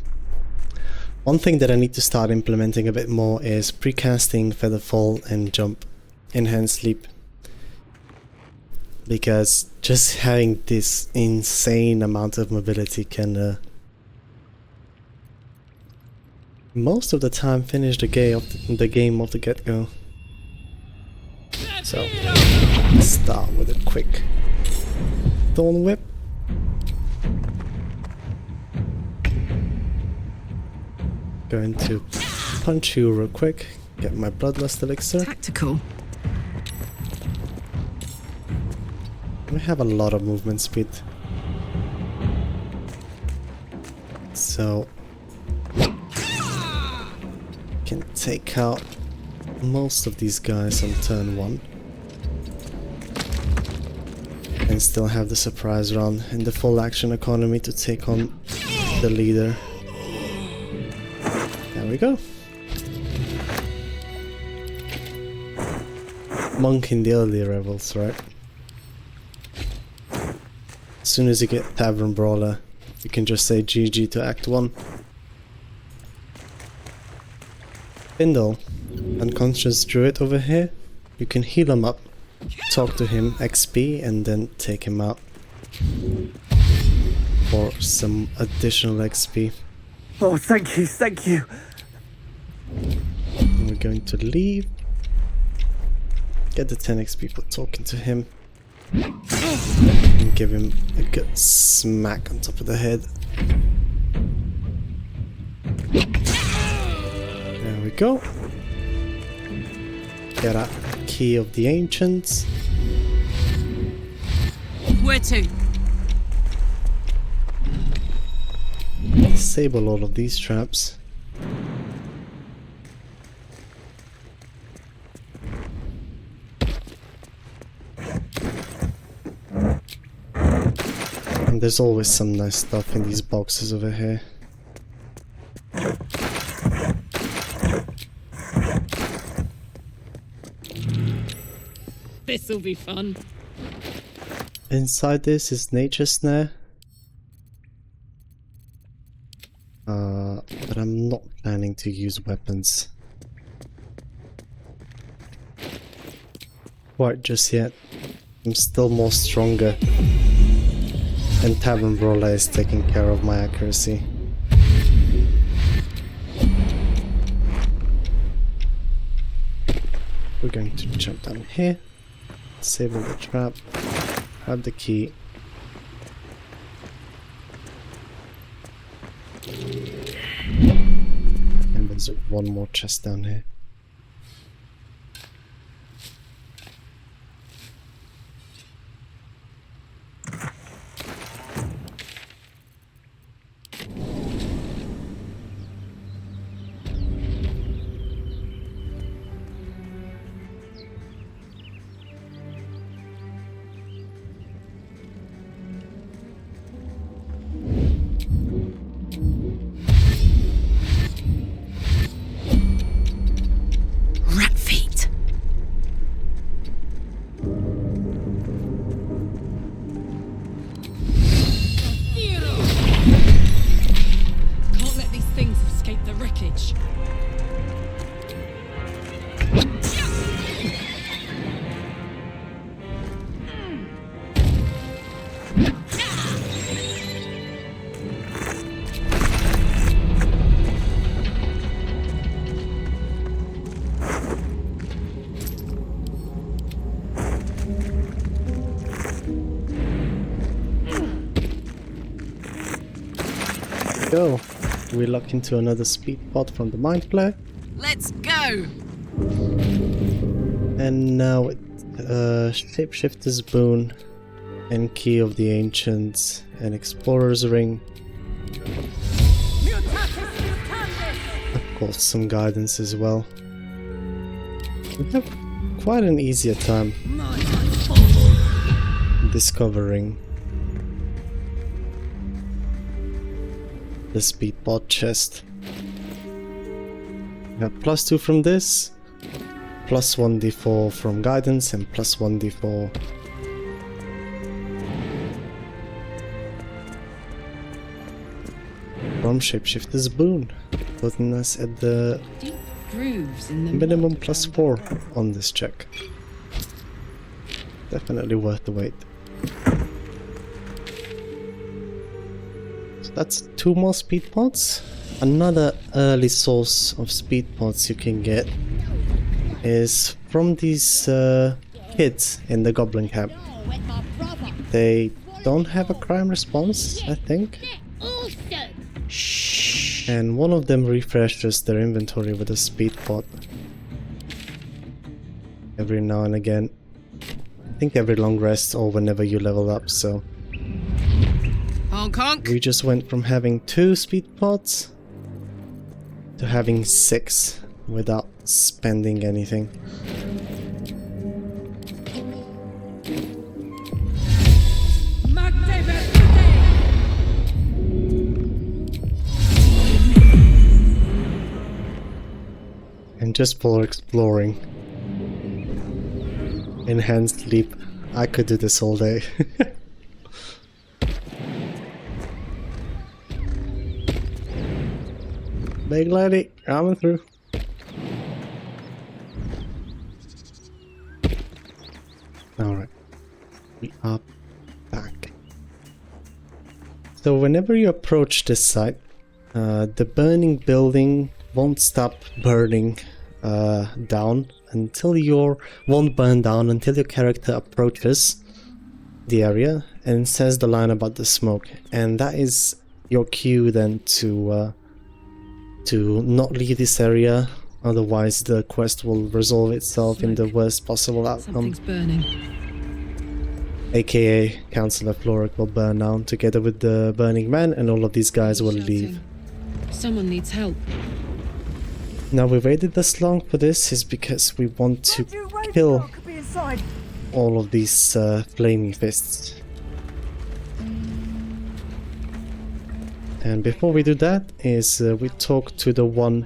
One thing that I need to start implementing a bit more is precasting Featherfall and Jump, Enhanced Sleep. Because just having this insane amount of mobility can most of the time finish the game off the get-go. So let's start with a quick Thorn Whip. Going to punch you real quick, get my Bloodlust Elixir. Tactical. We have a lot of movement speed. So can take out most of these guys on turn 1. And still have the surprise run and the full action economy to take on the leader. There we go. Monk in the early levels, right? As soon as you get Tavern Brawler, you can just say GG to Act 1. Bindle, unconscious druid over here. You can heal him up, talk to him, XP, and then take him out for some additional XP. Oh, thank you, thank you. And we're going to leave. Get the 10 XP for talking to him. And give him a good smack on top of the head. There we go. Get a key of the ancients. Where to? Disable all of these traps. And there's always some nice stuff in these boxes over here. This'll be fun. Inside this is Nature Snare. But I'm not planning to use weapons quite just yet. I'm still more stronger, and Tavern Brawler is taking care of my accuracy. We're going to jump down here, disable the trap, grab the key. And there's one more chest down here. Go. We lock into another speed pot from the Mind Flare. Let's go! And now Shapeshifter's Boon and Key of the Ancients and Explorer's Ring. Of course, some guidance as well. We have quite an easier time discovering the speedbot chest. We have +2 from this, +1d4 from guidance, and +1d4 from Shapeshifter's Boon, putting us at the minimum +4 on this check. Definitely worth the wait. So that's 2 more speed pots. Another early source of speed pots you can get is from these kids in the Goblin Camp. They don't have a crime response, I think. And one of them refreshes their inventory with a speed pot every now and again. I think every long rest or whenever you level up, so Honk honk. we just went from having 2 speed pots to having 6 without spending anything. just for exploring. Enhanced leap. I could do this all day. Big lady, coming through. Alright. We are back. So whenever you approach this site, the burning building won't stop burning down until won't burn down until your character approaches the area and says the line about the smoke, and that is your cue then to not leave this area, otherwise the quest will resolve itself in the worst possible outcome. Something's burning. AKA Councillor Floric will burn down together with the Burning Man, and all of these guys will leave. Someone needs help. Now we waited this long for this is because we want to kill all of these flaming fists. And before we do that is we talk to the one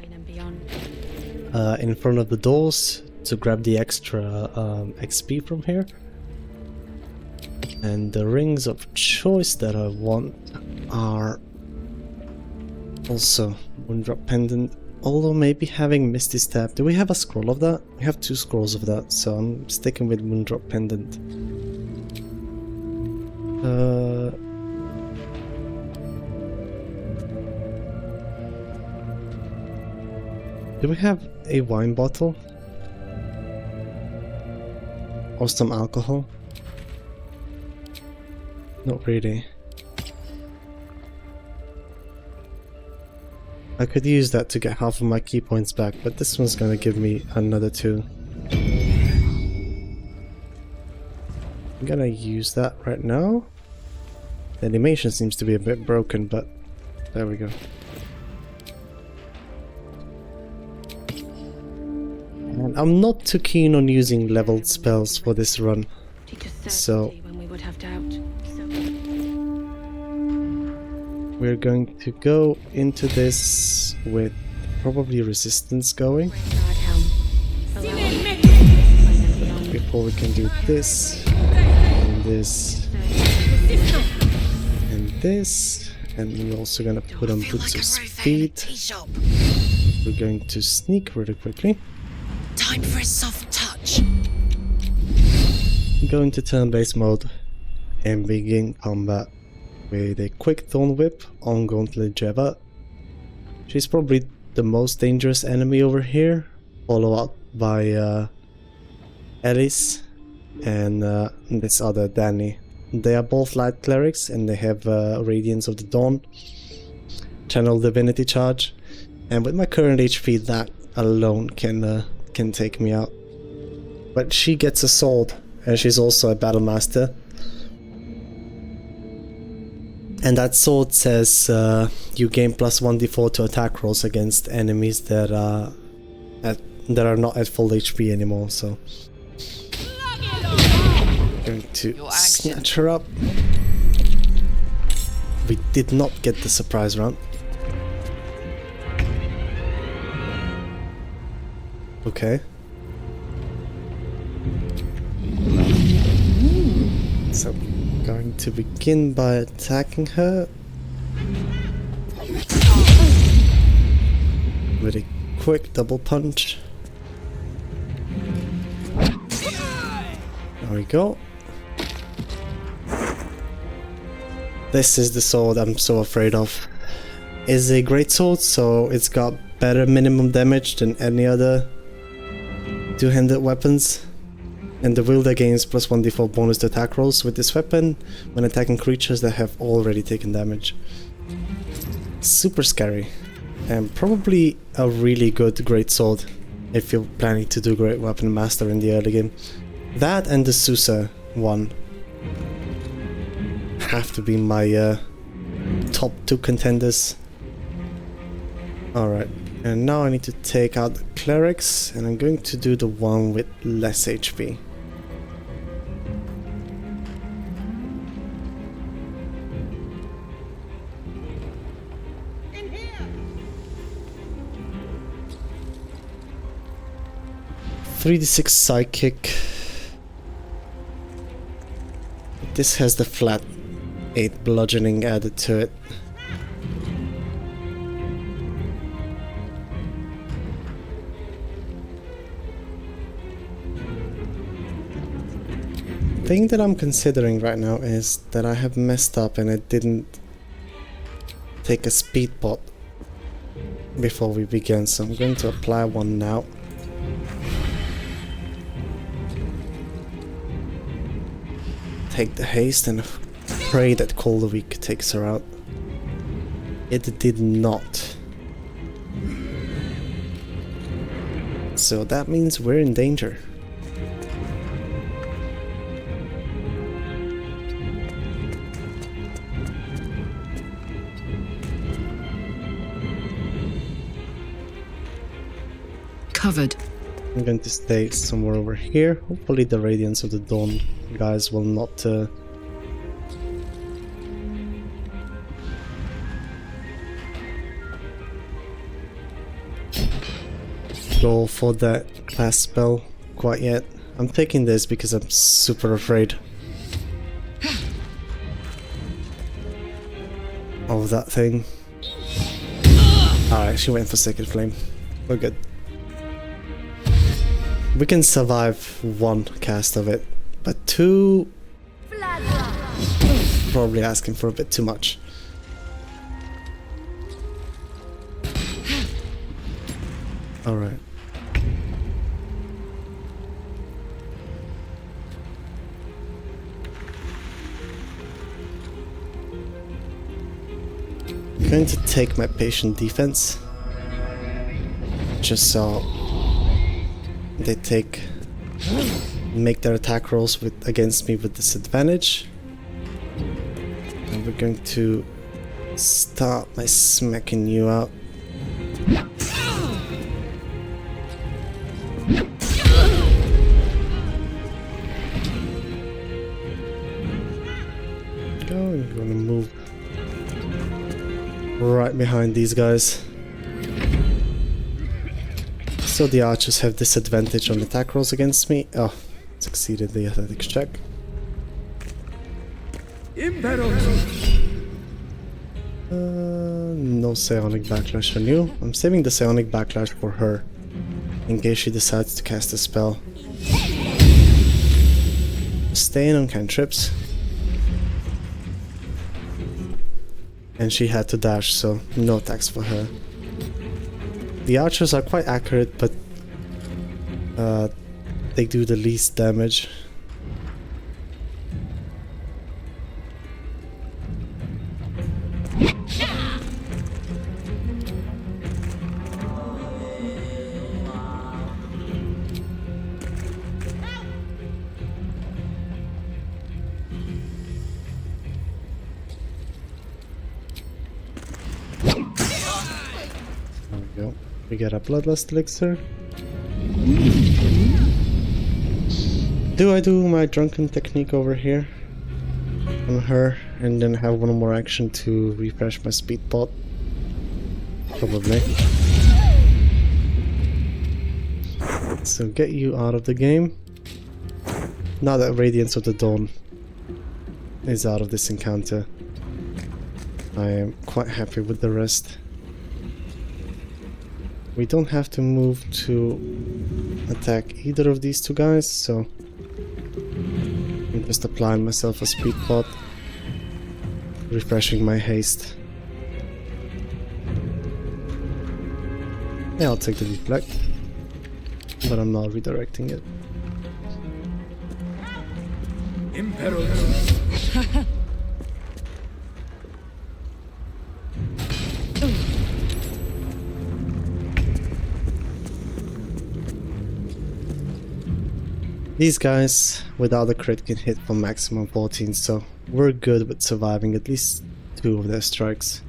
in front of the doors to grab the extra XP from here. And the rings of choice that I want are also Moondrop Pendant, although maybe having Misty Step. Do we have a scroll of that? We have 2 scrolls of that, so I'm sticking with Moondrop Pendant. Do we have a wine bottle? Or some alcohol? Not really. I could use that to get half of my key points back, but this one's gonna give me another 2. I'm gonna use that right now. The animation seems to be a bit broken, but there we go. And I'm not too keen on using leveled spells for this run, so we're going to go into this with probably resistance going before we can do this and this and this, and we're also gonna put on boots of speed. We're going to sneak really quickly. Time for a soft touch. Go into turn-based mode and begin combat with a quick Thorn Whip on Gauntlet Jeva. She's probably the most dangerous enemy over here, followed up by Alice and this other Danny. They are both light clerics and they have Radiance of the Dawn, Channel Divinity Charge, and with my current HP that alone can take me out. But she gets a sword and she's also a battle master. And that sword says you gain plus 1d4 to attack rolls against enemies that are not at full HP anymore. So I'm going to snatch her up. We did not get the surprise round. Okay. So I'm going to begin by attacking her with a quick double punch. There we go. This is the sword I'm so afraid of. It's a great sword, so it's got better minimum damage than any other two-handed weapons. And the wielder gains plus 1d4 bonus to attack rolls with this weapon when attacking creatures that have already taken damage. Super scary. And probably a really good great sword if you're planning to do great weapon master in the early game. That and the Susa one have to be my top 2 contenders. Alright, and now I need to take out the clerics, and I'm going to do the one with less HP. 3d6 psychic. This has the flat 8 bludgeoning added to it. The thing that I'm considering right now is that I have messed up and I didn't take a speed pot before we began, so I'm going to apply one now. Take the haste and pray that Cold Week takes her out. It did not. So that means we're in danger. Covered. I'm going to stay somewhere over here. Hopefully the Radiance of the Dawn guys will not go for that class spell quite yet. I'm taking this because I'm super afraid of that thing. Alright, she went for Sacred Flame. We're good. We can survive one cast of it, but two... probably asking for a bit too much. Alright. I'm going to take my patient defense, just so they make their attack rolls against me with disadvantage. And we're going to start by smacking you out. I'm gonna move right behind these guys. So the archers have disadvantage on attack rolls against me. Oh, succeeded the athletics check. No psionic backlash on you. I'm saving the psionic backlash for her in case she decides to cast a spell. Staying on cantrips. And she had to dash, so no attacks for her. The archers are quite accurate, but they do the least damage. We get a Bloodlust Elixir. Do I do my Drunken technique over here on her and then have one more action to refresh my speed pot? Probably. So get you out of the game. Now that Radiance of the Dawn is out of this encounter, I am quite happy with the rest. We don't have to move to attack either of these two guys, so I'm just applying myself a speed pot, refreshing my haste. Yeah, I'll take the deflect, but I'm not redirecting it. These guys without a crit can hit for maximum 14, so we're good with surviving at least 2 of their strikes.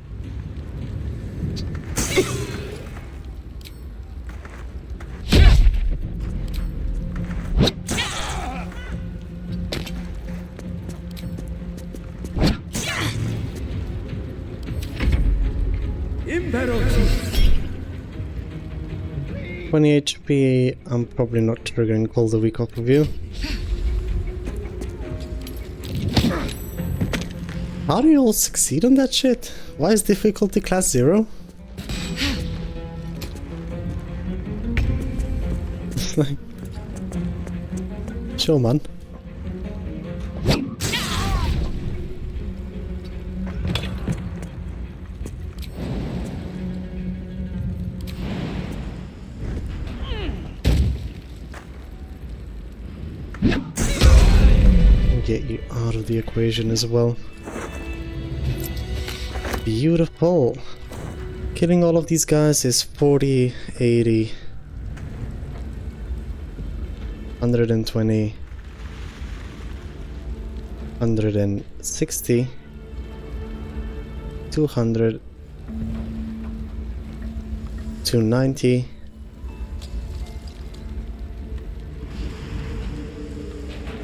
20 HP, I'm probably not triggering Call the Weak off of you. How do you all succeed on that shit? Why is difficulty class 0? It's like... Chill, man. Get you out of the equation as well. Beautiful. Killing all of these guys is 40, 80, 120, 160, 200, 290,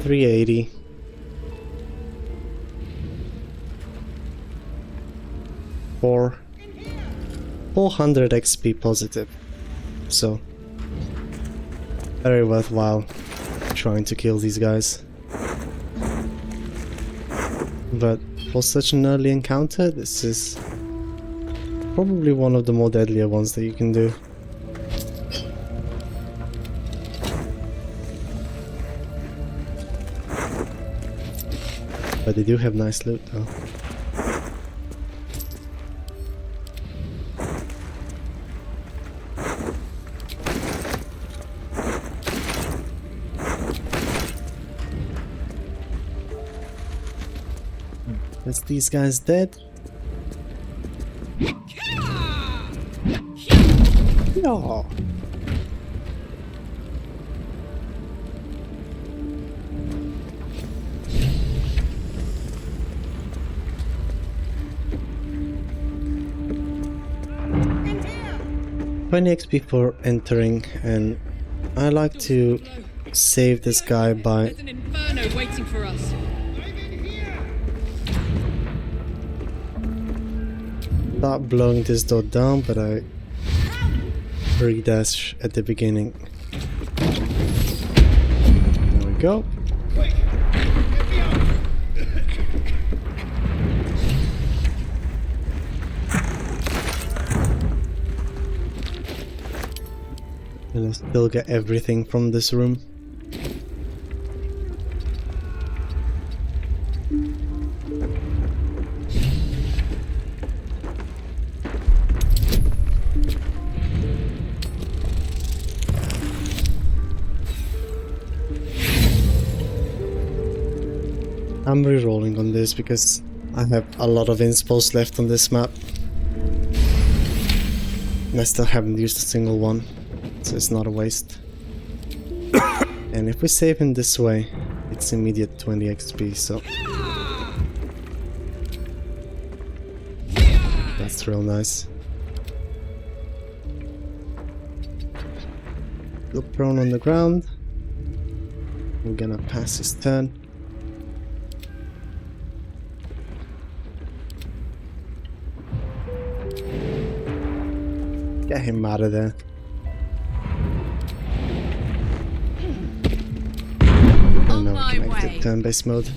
380, 400 XP positive, so very worthwhile trying to kill these guys. But for such an early encounter, this is probably one of the more deadlier ones that you can do. But they do have nice loot though. Is these guys dead? No. $20 XP for entering, and I like to save this guy by There's an inferno waiting for us. start blowing this door down, but I re-dash at the beginning. There we go. And I still get everything from this room. I'm re-rolling on this because I have a lot of inspos left on this map. And I still haven't used a single one, so it's not a waste. And if we save him this way, it's immediate 20 XP, so... That's real nice. Still prone on the ground. We're gonna pass his turn. Get him out of there. Oh no, we can exit turn-based mode.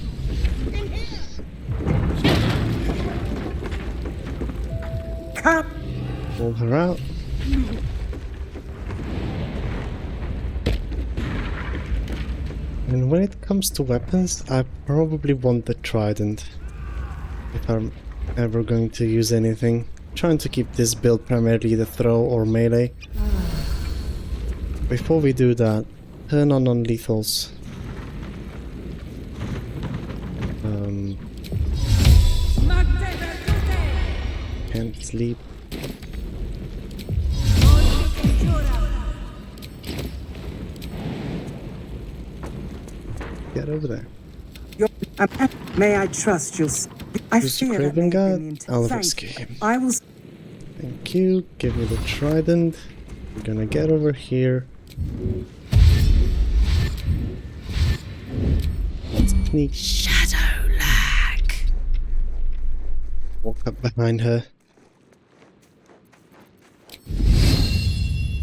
Pull her out. And when it comes to weapons, I probably want the trident if I'm ever going to use anything. Trying to keep this build primarily the throw or melee. Before we do that, turn on non-lethals. Can't sleep. Get over there. May I trust you? I fear that Craven guard. inconvenient. I'll Thank rescue you. him. I will. Thank you. Give me the trident. We're gonna get over here. Let's sneak. Shadow lag. Walk up behind her.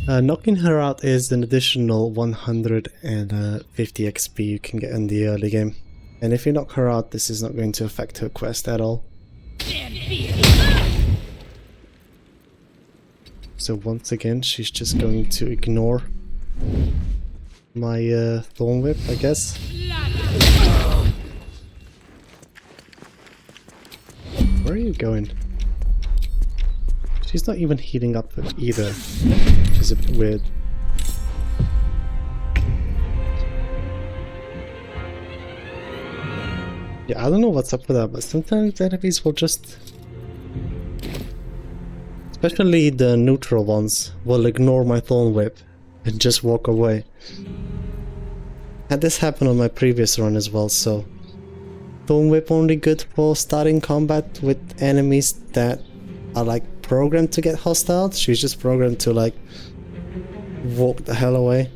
Knocking her out is an additional 150 XP you can get in the early game. And if you knock her out, this is not going to affect her quest at all. So once again, she's just going to ignore my Thorn Whip, I guess. Where are you going? She's not even healing up either, which is a bit weird. Yeah, I don't know what's up with that, but sometimes enemies will just... Especially the neutral ones will ignore my Thorn Whip and just walk away. Had this happen on my previous run as well, so... Thorn Whip only good for starting combat with enemies that are like programmed to get hostile. She's just programmed to like walk the hell away.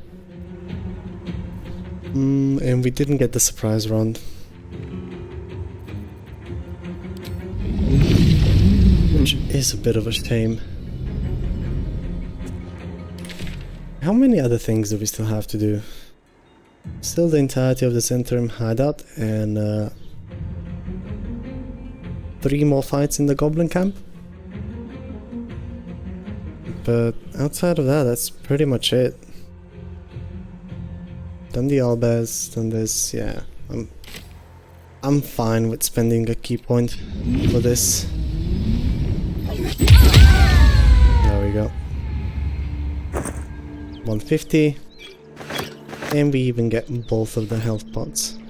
And we didn't get the surprise round. Which is a bit of a shame. How many other things do we still have to do? Still the entirety of the Centrum hideout and 3 more fights in the Goblin camp. But outside of that, that's pretty much it. Done the Albaz, done this, yeah. I'm fine with spending a key point for this. There we go. 150. And we even get both of the health pots.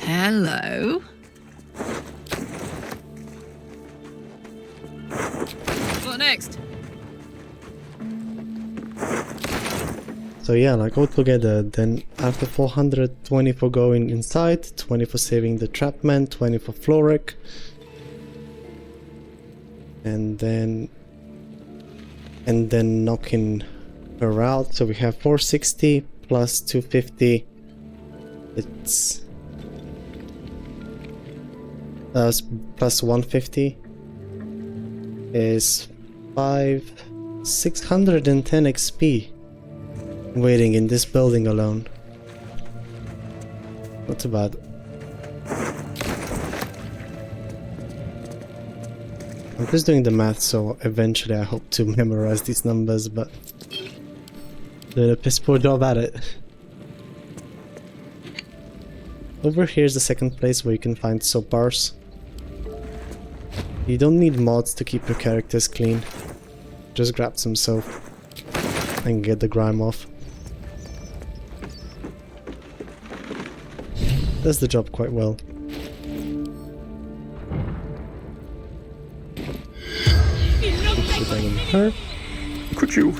Hello. What next? So yeah, like all together, then after 420 for going inside, 20 for saving the Trapman, 20 for Floric, and then knocking her out. So we have 460 plus 250. It's plus 150 is 610 XP waiting in this building alone. Not too bad. I'm just doing the math, so eventually I hope to memorize these numbers, but doing a piss poor job at it. Over here is the second place where you can find soap bars. You don't need mods to keep your characters clean. Just grab some soap and get the grime off. Does the job quite well. Shooting her. Could you?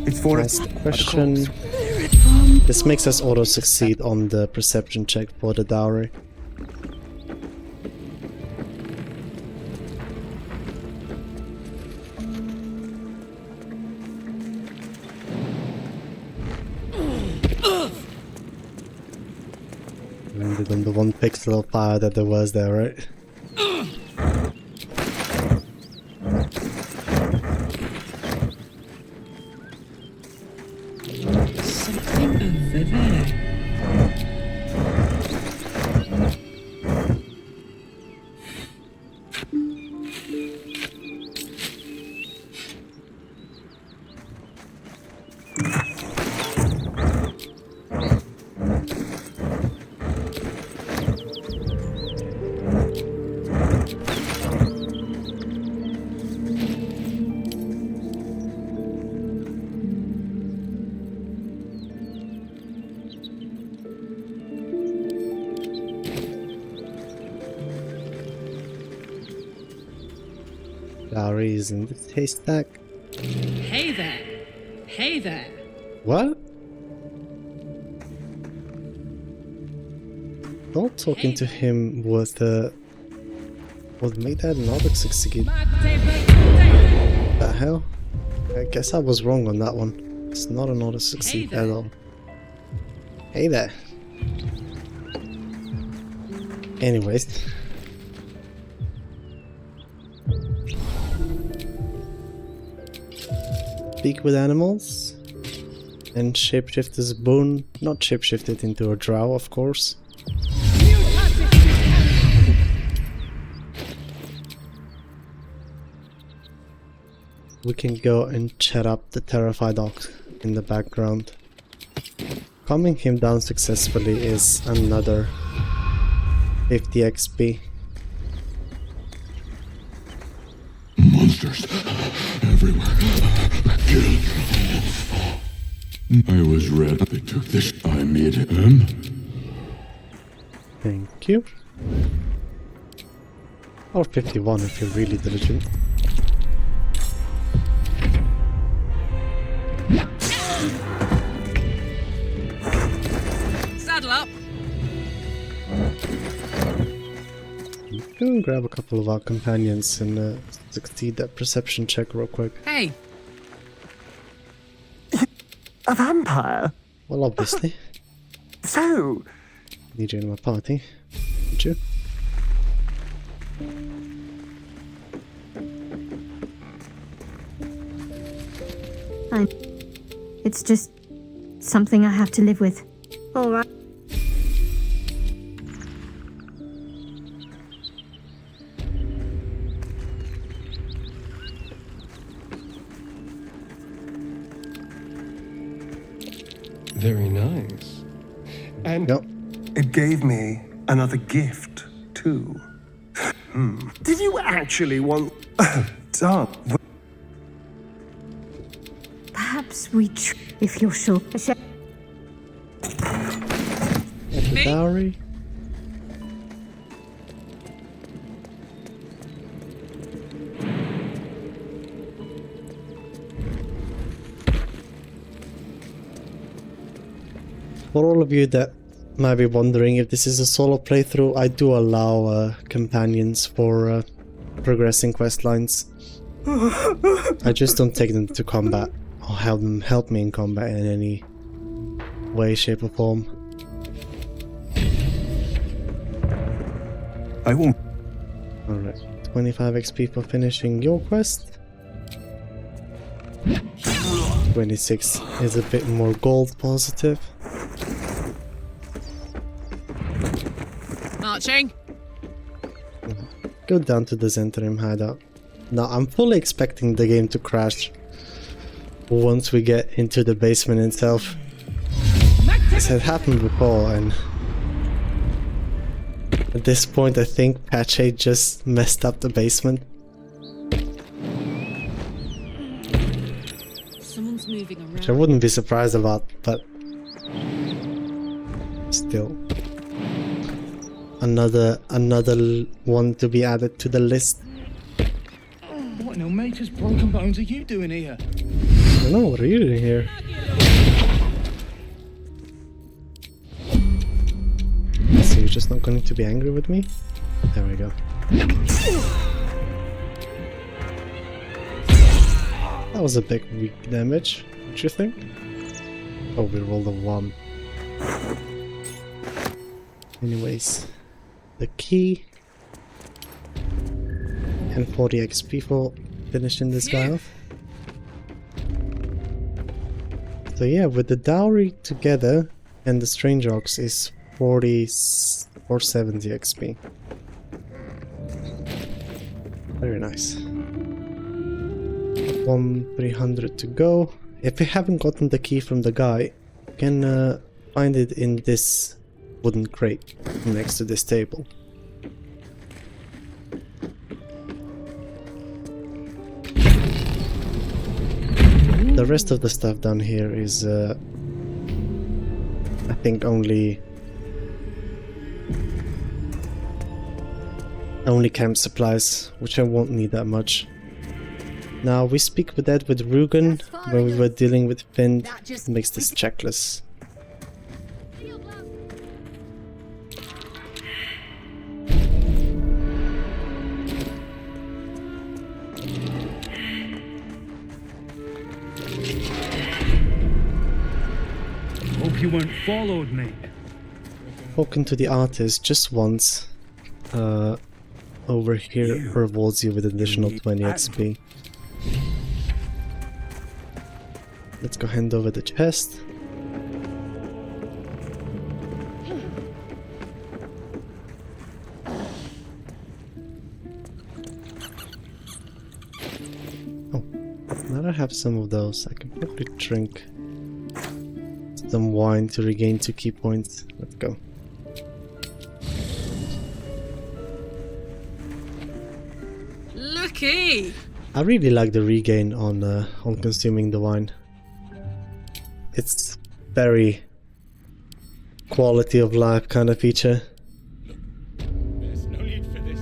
It's for Last question. This makes us auto succeed on the perception check for the dowry. Landed on the 1 pixel of fire that there was there, right? Something over there. Dowry is in this haystack. Hey there. Hey there. What? Not talking to him was would make that not succeed. The hell? I guess I was wrong on that one. It's not an auto succeed at all. Hey there. Anyways. speak with animals, and shapeshift as a boon. Not shapeshifted into a drow, of course. We can go and chat up the terrified ox in the background. Calming him down successfully is another 50 XP. Monsters everywhere. Killed. I was red. They took this. I made him. Thank you. Or 51 if you're really diligent. Saddle up. Go and grab a couple of our companions and succeed that perception check real quick. Hey. A vampire? Well, obviously. So... Need you in my party, would you? It's just something I have to live with. Alright. Very nice. And it gave me another gift, too. Did you actually want... Done. Perhaps we if you're sure. The dowry. For all of you that might be wondering if this is a solo playthrough, I do allow companions for progressing quest lines. I just don't take them to combat or help me in combat in any way, shape or form. I won't. Alright, 25 XP for finishing your quest. 26 is a bit more gold positive. Marching. Go down to the Zentrim hideout. Now I'm fully expecting the game to crash once we get into the basement itself. This had happened before, and at this point I think patch 8 just messed up the basement. Someone's moving around. Which I wouldn't be surprised about, but still. Another one to be added to the list. What in Almata's broken bones are you doing here? I don't know, what are you doing here? So you're just not going to be angry with me? There we go. That was a big weak damage, don't you think? Oh, we rolled a 1. Anyways, the key and 40 XP for finishing this guy off. So yeah, with the dowry together and the strange ox is 40 or 70 XP. Very nice. 300 to go. If we haven't gotten the key from the guy, you can find it in this wooden crate next to this table. The rest of the stuff down here is I think only camp supplies, which I won't need that much. Now we speak with that with Rugen when we were dealing with Finn. Makes this checklist. Hope you weren't followed, mate. Talking to the artist just once over here rewards you with additional 20 XP. Let's go hand over the chest. Oh, now I have some of those. I can probably drink some wine to regain 2 key points. Let's go. Lucky! I really like the regain on consuming the wine. It's very quality of life kind of feature. There's no need for this.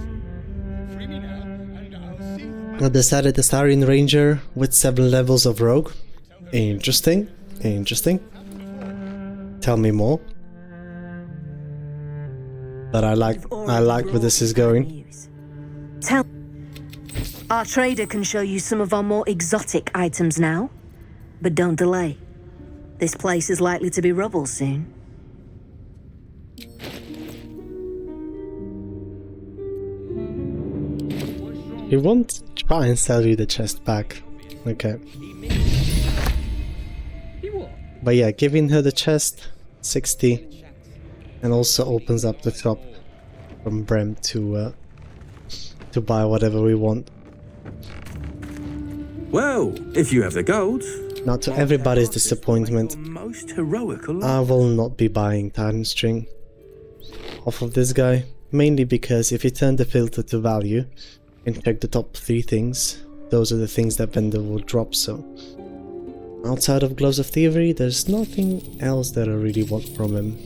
Free me now, and I'll see the I decided the Starian Ranger with 7 levels of rogue. Interesting. Interesting. Tell me more. But I like where this is going. Tell. Our trader can show you some of our more exotic items now. But don't delay. This place is likely to be rubble soon. He won't try and sell you the chest back. Okay. But yeah, giving her the chest, 60. And also opens up the shop from Brem to buy whatever we want. Well, if you have the gold. Now, to everybody's disappointment, Most heroical. I will not be buying Titan String off of this guy. Mainly because if you turn the filter to value and check the top 3 things, those are the things that vendor will drop. So outside of Gloves of Thievery, there's nothing else that I really want from him.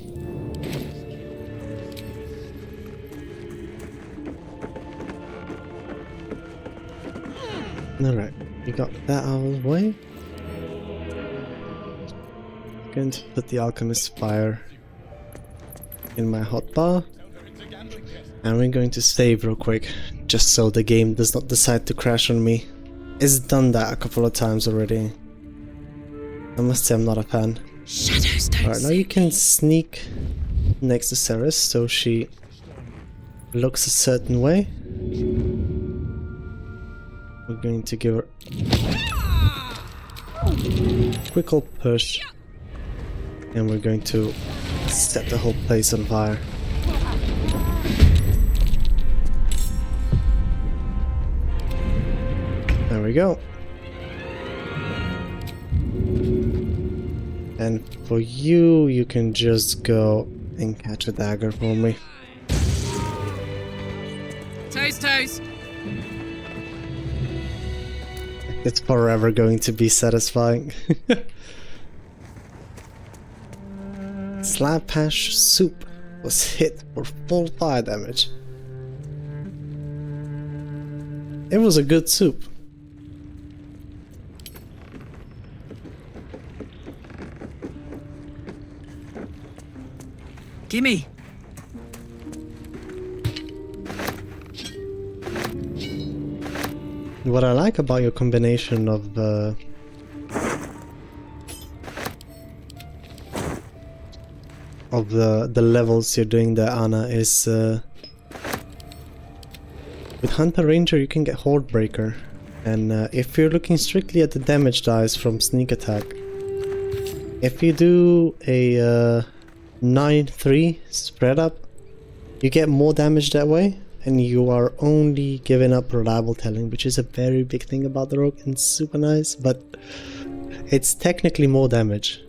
Alright, we got that out of the way. Going to put the Alchemist's Fire in my hotbar. And we're going to save real quick, just so the game does not decide to crash on me. It's done that a couple of times already. I must say I'm not a fan. Alright, now you can sneak next to Ceres, so she looks a certain way. We're going to give her a quick old push. And we're going to set the whole place on fire. There we go. And for you, you can just go and catch a dagger for me. Toast, toast! It's forever going to be satisfying. Slaphash Soup was hit for full fire damage. It was a good soup. Gimme! What I like about your combination of the levels you're doing there, Anna, is with Hunter Ranger you can get Horde Breaker, and if you're looking strictly at the damage dice from sneak attack, if you do a 9-3 spread up, you get more damage that way, and you are only giving up reliable telling, which is a very big thing about the rogue and super nice, but it's technically more damage.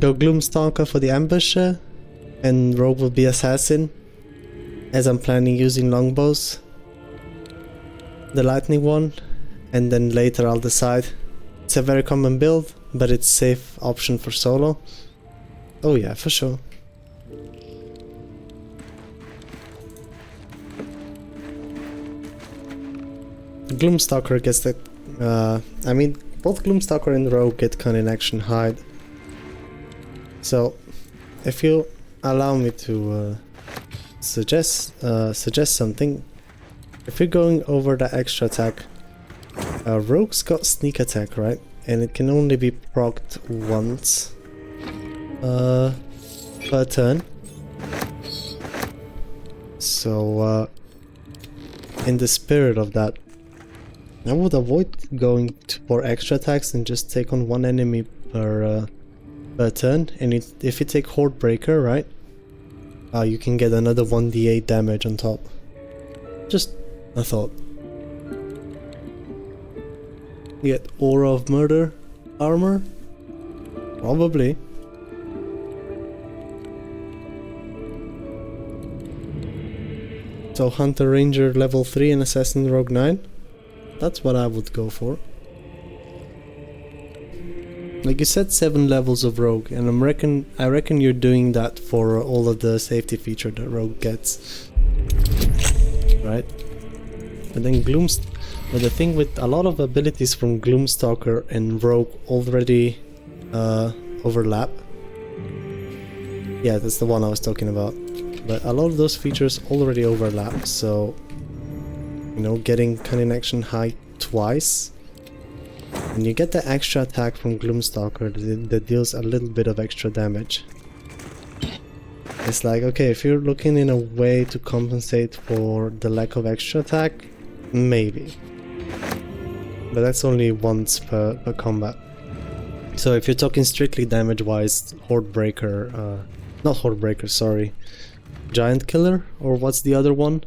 Go Gloomstalker for the ambusher, and rogue will be assassin, as I'm planning using longbows, the lightning one, and then later I'll decide. It's a very common build, but it's a safe option for solo. Oh yeah, for sure. Gloomstalker gets the... I mean, both Gloomstalker and Rogue get Cunning Action Hide. So, if you allow me to suggest something, if you're going over the extra attack, Rogue's got Sneak Attack, right? And it can only be procced once per turn. So, in the spirit of that, I would avoid going for extra attacks and just take on one enemy per turn. And if you take Horde Breaker, right, you can get another 1d8 damage on top. Just a thought. You get Aura of Murder armor? Probably. So Hunter Ranger level 3 and Assassin Rogue 9? That's what I would go for. Like you said, 7 levels of Rogue, and I reckon you're doing that for all of the safety feature that Rogue gets. Right? But then but the thing with a lot of abilities from Gloomstalker and Rogue already overlap. Yeah, that's the one I was talking about. But a lot of those features already overlap, so you know, getting Cunning Action High twice, and you get the extra attack from Gloomstalker that deals a little bit of extra damage. It's like, okay, if you're looking in a way to compensate for the lack of extra attack, maybe. But that's only once per combat. So if you're talking strictly damage-wise, Horde Breaker, not Horde Breaker, sorry, Giant Killer, or what's the other one?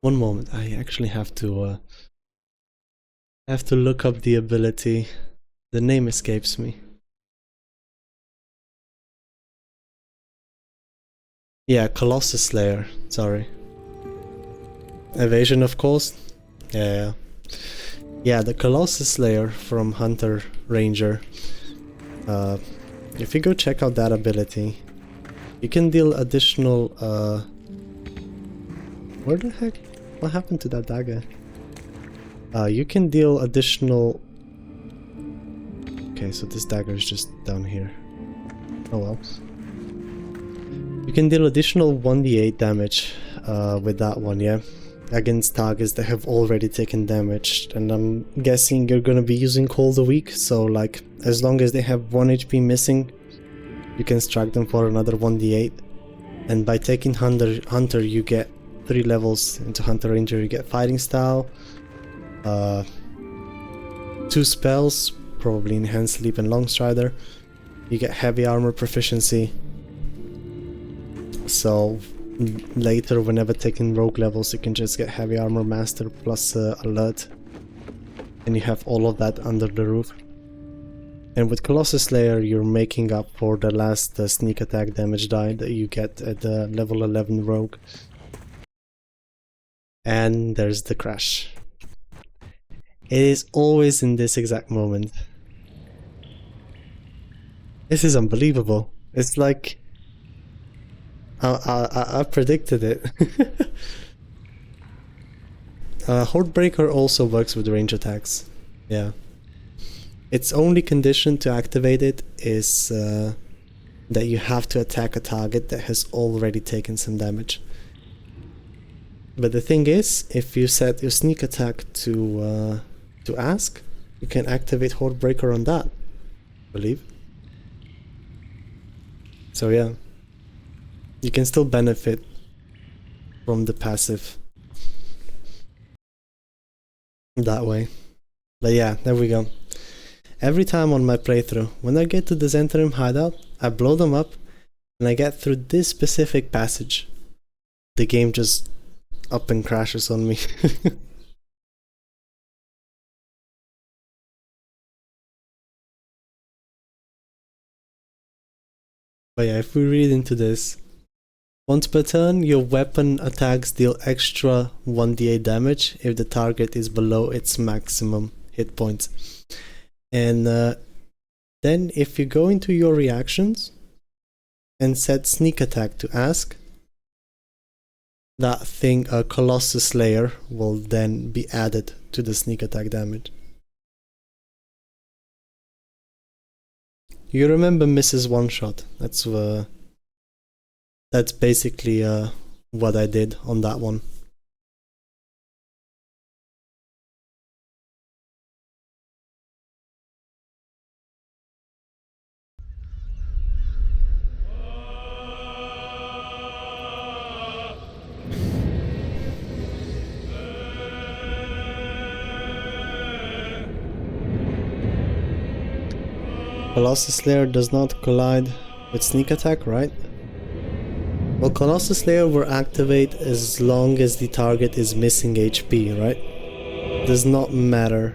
One moment, I actually have to look up the ability. The name escapes me. Yeah, Colossus Slayer, sorry. Evasion, of course. Yeah. Yeah, the Colossus Slayer from Hunter Ranger. If you go check out that ability, you can deal additional, where the heck? What happened to that dagger? You can deal additional... Okay, so this dagger is just down here. Oh well. You can deal additional 1d8 damage with that one, yeah? Against targets that have already taken damage. And I'm guessing you're gonna be using Cold a week, so like, as long as they have 1 HP missing, you can strike them for another 1d8. And by taking Hunter, you get 3 levels into Hunter Ranger. You get Fighting Style, 2 spells, probably Enhanced Sleep and Long Strider. You get Heavy Armor Proficiency. So later, whenever taking Rogue levels, you can just get Heavy Armor Master plus Alert. And you have all of that under the roof. And with Colossus Slayer, you're making up for the last sneak attack damage die that you get at the level 11 Rogue. And there's the crash. It is always in this exact moment. This is unbelievable. It's like... I predicted it. Horde Breaker also works with range attacks. Yeah. Its only condition to activate it is that you have to attack a target that has already taken some damage. But the thing is, if you set your sneak attack to ask, you can activate Horde Breaker on that, I believe. So yeah, you can still benefit from the passive that way. But yeah, there we go. Every time on my playthrough, when I get to the Zentarim hideout, I blow them up and I get through this specific passage. The game just up and crashes on me. But yeah, if we read into this, once per turn, your weapon attacks deal extra 1d8 damage if the target is below its maximum hit points. And then if you go into your reactions and set sneak attack to ask, that thing, a Colossus Slayer, will then be added to the sneak attack damage. You remember Mrs. One Shot? That's basically what I did on that one. Colossus Slayer does not collide with sneak attack, right? Well, Colossus Slayer will activate as long as the target is missing HP, right? Does not matter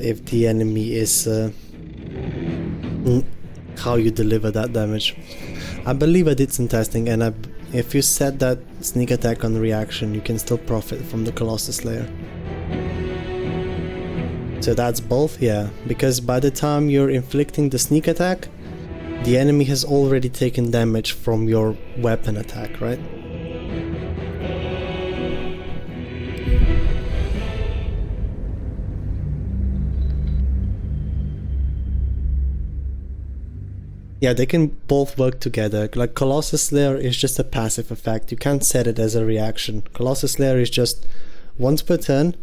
if the enemy is how you deliver that damage. I believe I did some testing, and if you set that sneak attack on reaction, you can still profit from the Colossus Slayer. So that's both, yeah, because by the time you're inflicting the sneak attack, the enemy has already taken damage from your weapon attack, right? Yeah, they can both work together. Like Colossus Slayer is just a passive effect. You can't set it as a reaction. Colossus Slayer is just once per turn.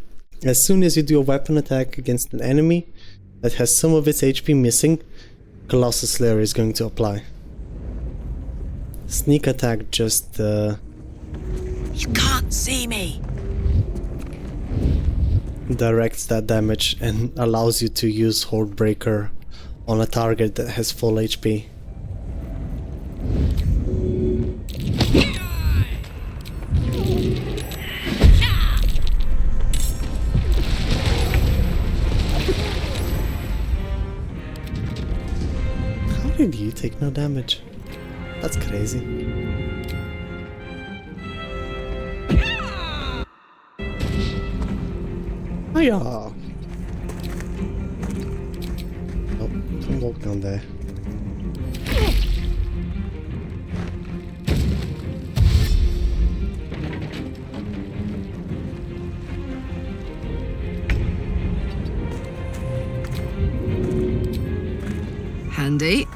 As soon as you do a weapon attack against an enemy that has some of its HP missing, Colossus Slayer is going to apply. Sneak attack just You can't see me. directs that damage and allows you to use Hordebreaker on a target that has full HP. How did you take no damage? That's crazy. Hiya! Oh, don't walk down there. Handy.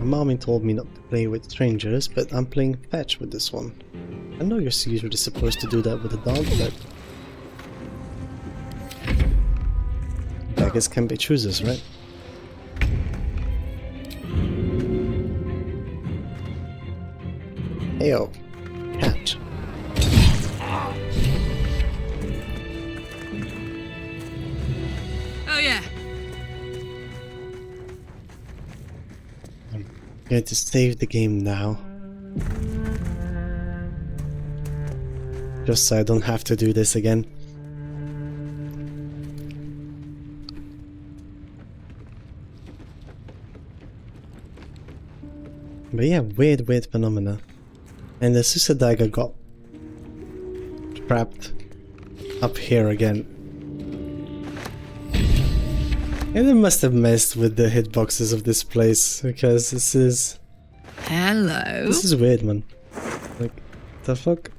Mommy told me not to play with strangers, but I'm playing fetch with this one. I know you're usually supposed to do that with a dog, but beggars can be choosers, right? Heyo, catch. Oh yeah. I'm going to save the game now. Just so I don't have to do this again. But yeah, weird phenomena. And the Susadaiga got trapped up here again. And they must have messed with the hitboxes of this place, because this is... Hello. This is weird, man. Like, the fuck?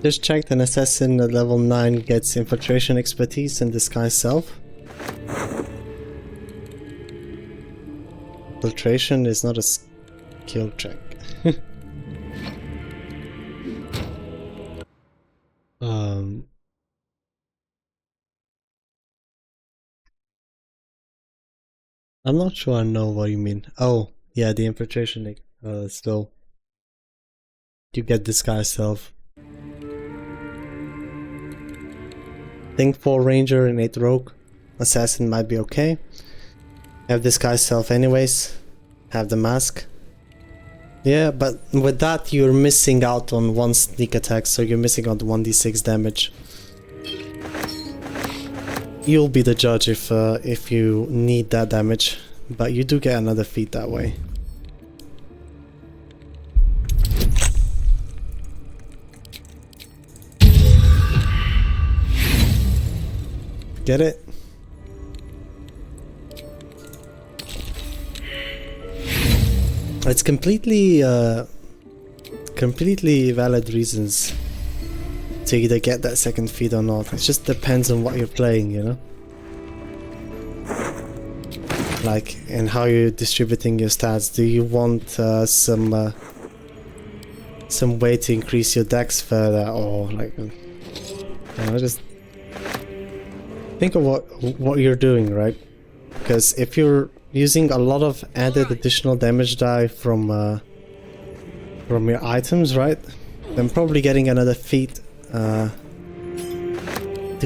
Just checked, an assassin at level 9 gets infiltration expertise and disguise self. Infiltration is not a skill check. I'm not sure I know what you mean. Oh, yeah, the infiltration. Still, you get disguise self. Think 4 ranger and 8 rogue. Assassin might be okay. Have disguise self anyways. Have the mask. Yeah, but with that you're missing out on 1 sneak attack, so you're missing out 1d6 damage. You'll be the judge if you need that damage, but you do get another feat that way. Get it? It's completely completely valid reasons to either get that second feed or not. It just depends on what you're playing, you know? Like, and how you're distributing your stats. Do you want some way to increase your dex further, or like, you know, just think of what you're doing, right? Because if you're using a lot of added additional damage die from your items, right, then probably getting another feat to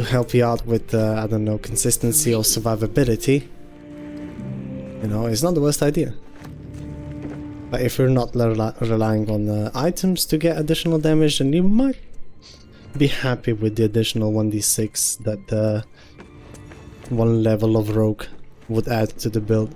help you out with I don't know, consistency or survivability, you know, it's not the worst idea. But if you're not relying on items to get additional damage, then you might be happy with the additional 1d6 that one level of rogue would add to the build.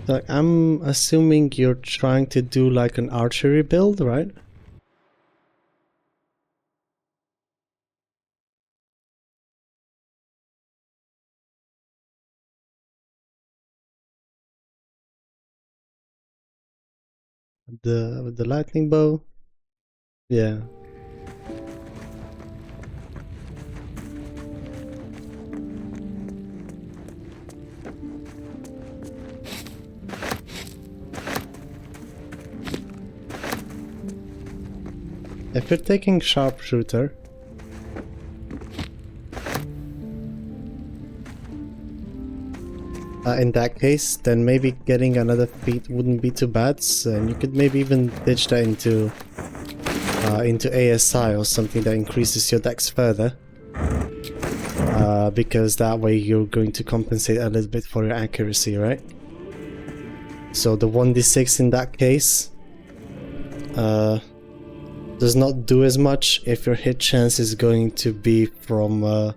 So I'm assuming you're trying to do like an archery build, right? With the lightning bow? Yeah. If you're taking sharpshooter, in that case, then maybe getting another feat wouldn't be too bad, and you could maybe even ditch that into ASI or something that increases your dex further, because that way you're going to compensate a little bit for your accuracy, right? So the 1d6 in that case does not do as much if your hit chance is going to be from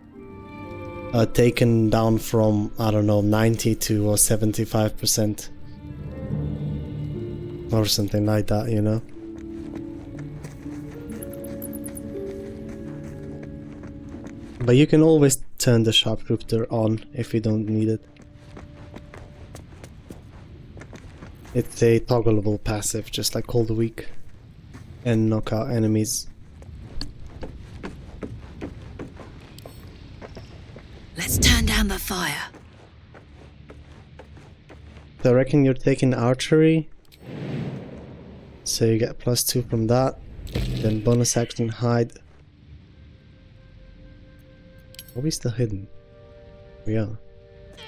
taken down from, I don't know, 90 to 75% or something like that, you know? But you can always turn the sharpshooter on if you don't need it. It's a toggleable passive, just like Hold Weak and knock out enemies. Let's turn down the fire. So I reckon you're taking archery, so you get +2 from that, then bonus action hide. Are we still hidden? We are.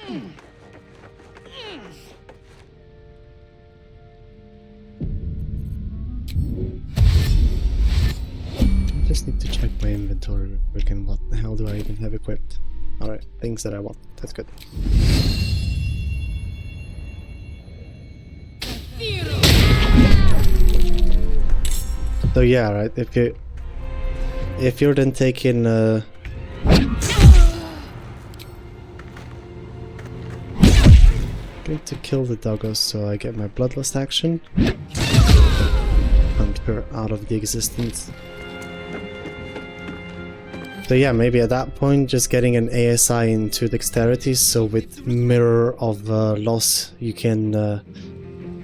I just need to check my inventory real quick, and what the hell do I even have equipped? Alright, things that I want. That's good. So yeah, right, if you're then taking going to kill the doggos, so I get my bloodlust action. Hunt her out of the existence. So yeah, maybe at that point just getting an ASI into dexterity, so with Mirror of Loss you can...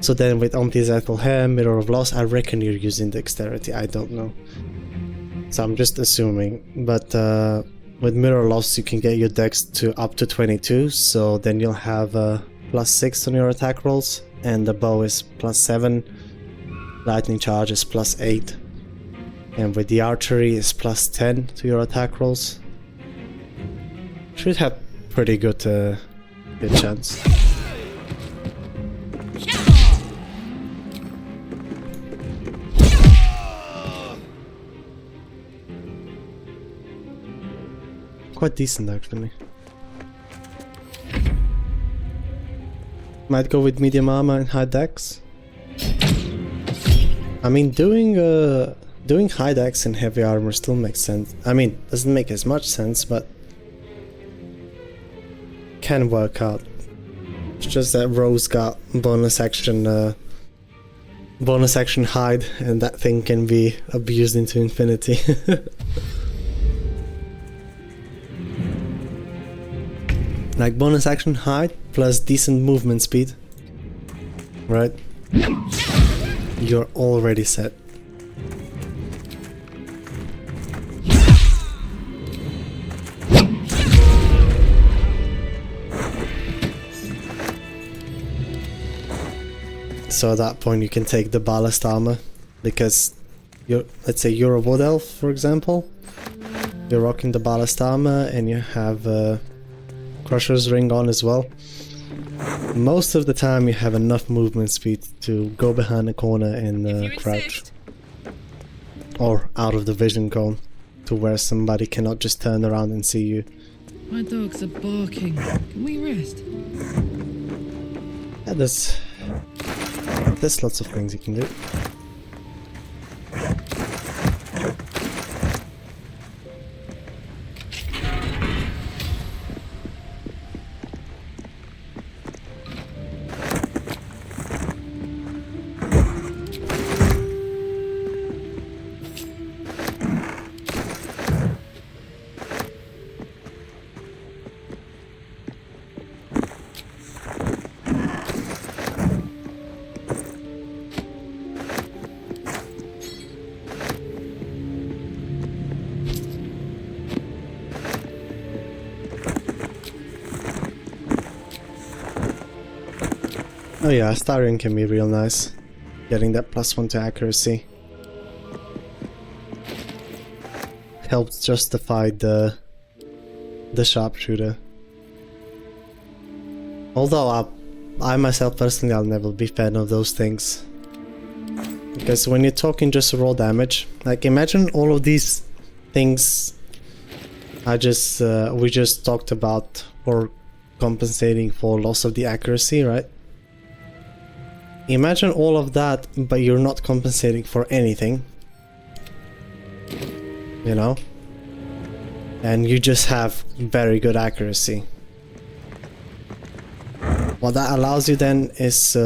so then with Anti-Zethal Hair, Mirror of Loss, I reckon you're using dexterity, I don't know. So I'm just assuming, but with Mirror Loss you can get your dex to up to 22, so then you'll have +6 on your attack rolls, and the bow is +7, lightning charge is +8. And with the archery is +10 to your attack rolls. Should have pretty good chance. Quite decent actually. Might go with medium armor and high dex. I mean, doing high dex and heavy armor still makes sense. I mean, doesn't make as much sense, but can work out. It's just that Rose got bonus action bonus action hide, and that thing can be abused into infinity. Like bonus action hide plus decent movement speed, right? You're already set. So at that point you can take the ballast armor, because let's say you're a wood elf, for example. You're rocking the ballast armor and you have Crusher's ring on as well. Most of the time you have enough movement speed to go behind a corner and crouch. Or out of the vision cone, to where somebody cannot just turn around and see you. My dogs are barking. Can we rest? Yeah, there's lots of things you can do. Oh yeah, Astarion can be real nice. Getting that +1 to accuracy helps justify the sharpshooter. Although I myself personally, I'll never be fan of those things. Because when you're talking just raw damage, like imagine all of these things we just talked about for compensating for loss of the accuracy, right? Imagine all of that, but you're not compensating for anything. You know? And you just have very good accuracy. What that allows you then is,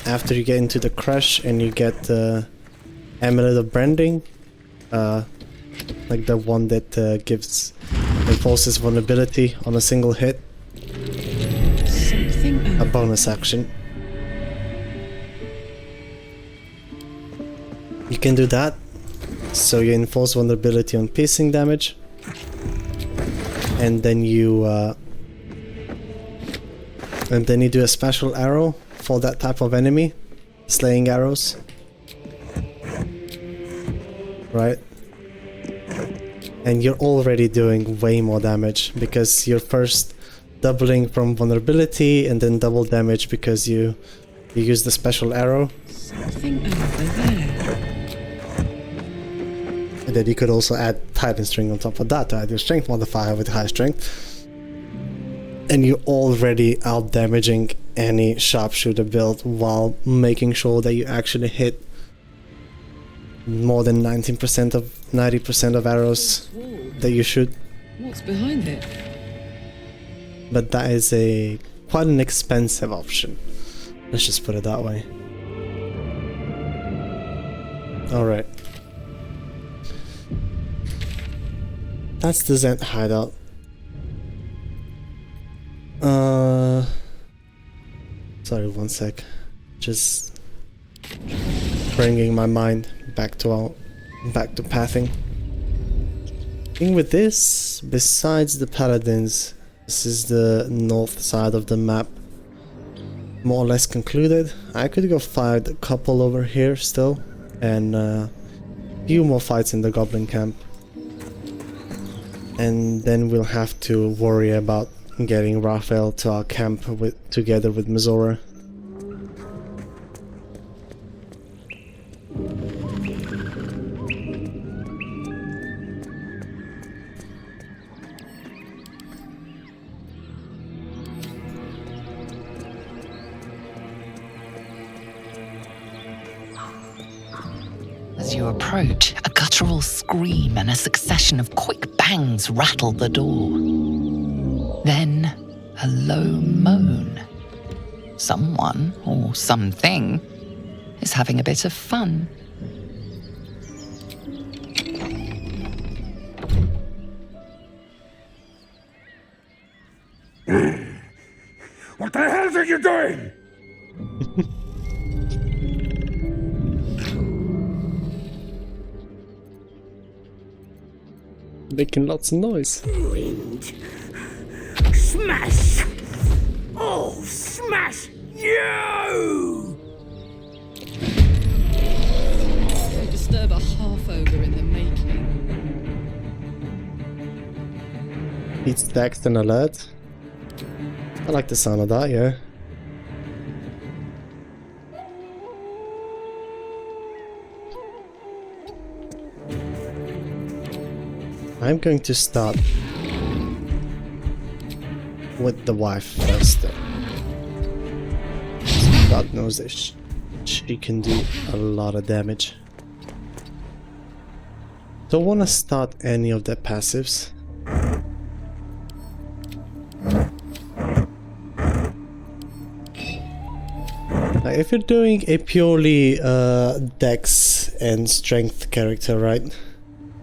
after you get into the crush and you get the Amulet of Branding, like the one that enforces vulnerability on a single hit, a bonus action. You can do that, so you enforce vulnerability on piercing damage, and then you do a special arrow for that type of enemy, slaying arrows, right? And you're already doing way more damage, because you're first doubling from vulnerability and then double damage because you use the special arrow. Something over there. And then you could also add Titan String on top of that to add your strength modifier with high strength. And you're already out damaging any sharpshooter build while making sure that you actually hit more than 90% of arrows that you shoot. What's behind it? But that is quite an expensive option. Let's just put it that way. Alright. That's the Zent hideout. Sorry, one sec. Just bringing my mind back to pathing. Thing with this, besides the paladins, this is the north side of the map. More or less concluded. I could go fight a couple over here still, and a few more fights in the goblin camp. And then we'll have to worry about getting Raphael to our camp together with Mizora. As you approach, a guttural scream and a succession of quick bangs rattle the door. Then, a low moan. Someone, or something, is having a bit of fun. What the hell are you doing? Making lots of noise. Wind. Smash! Oh, smash you! You disturb a half-ogre in the making. It's text and alert. I like the sound of that, yeah. I'm going to start with the wife first. God knows that she can do a lot of damage. Don't want to start any of their passives. Now, if you're doing a purely dex and strength character, right?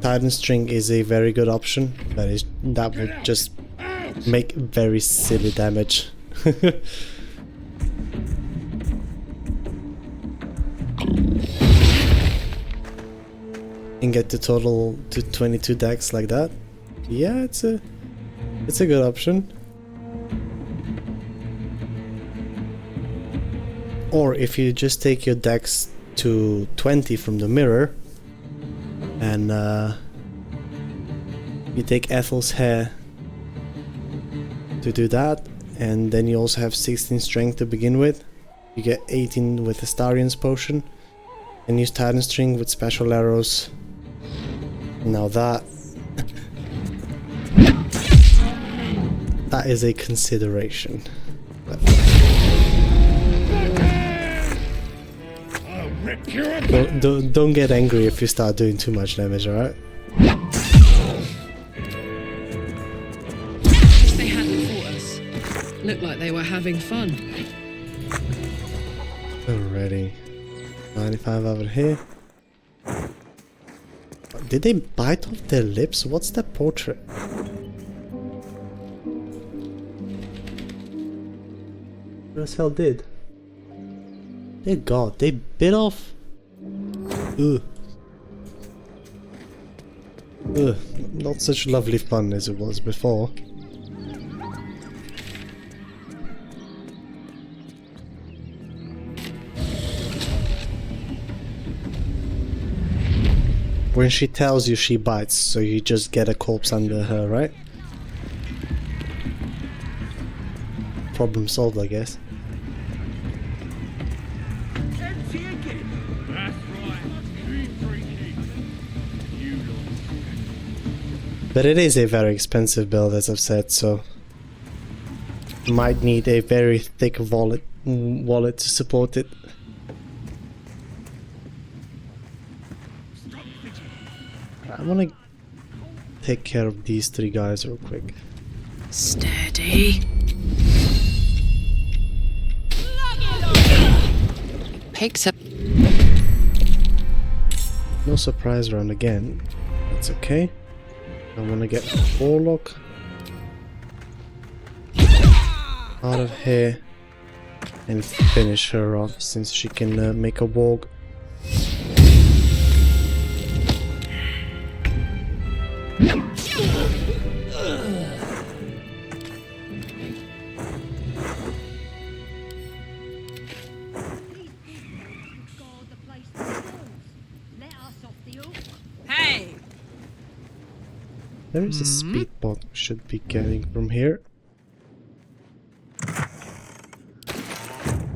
Titan String is a very good option. That would just make very silly damage. And get the total to 22 dex like that. Yeah, it's a good option. Or if you just take your dex to 20 from the mirror, and you take Ethel's hair to do that, and then you also have 16 strength to begin with. You get 18 with Astarion's potion, and use Titan String with special arrows. Now that is a consideration. Don't get angry if you start doing too much damage, alright? They hadn't fought us. Looked like they were having fun. Alrighty. 95 over here. Did they bite off their lips? What's that portrait? What the hell did? Dear God, they bit off. Ugh. Ugh. Not such lovely fun as it was before. When she tells you, she bites, so you just get a corpse under her, right? Problem solved, I guess. But it is a very expensive build, as I've said, so might need a very thick wallet to support it. I want to take care of these three guys real quick. Steady. Picks up. No surprise round again. That's okay. I want to get Warlock out of here and finish her off, since she can make a walk. Hey! There is a speed bot we should be getting from here.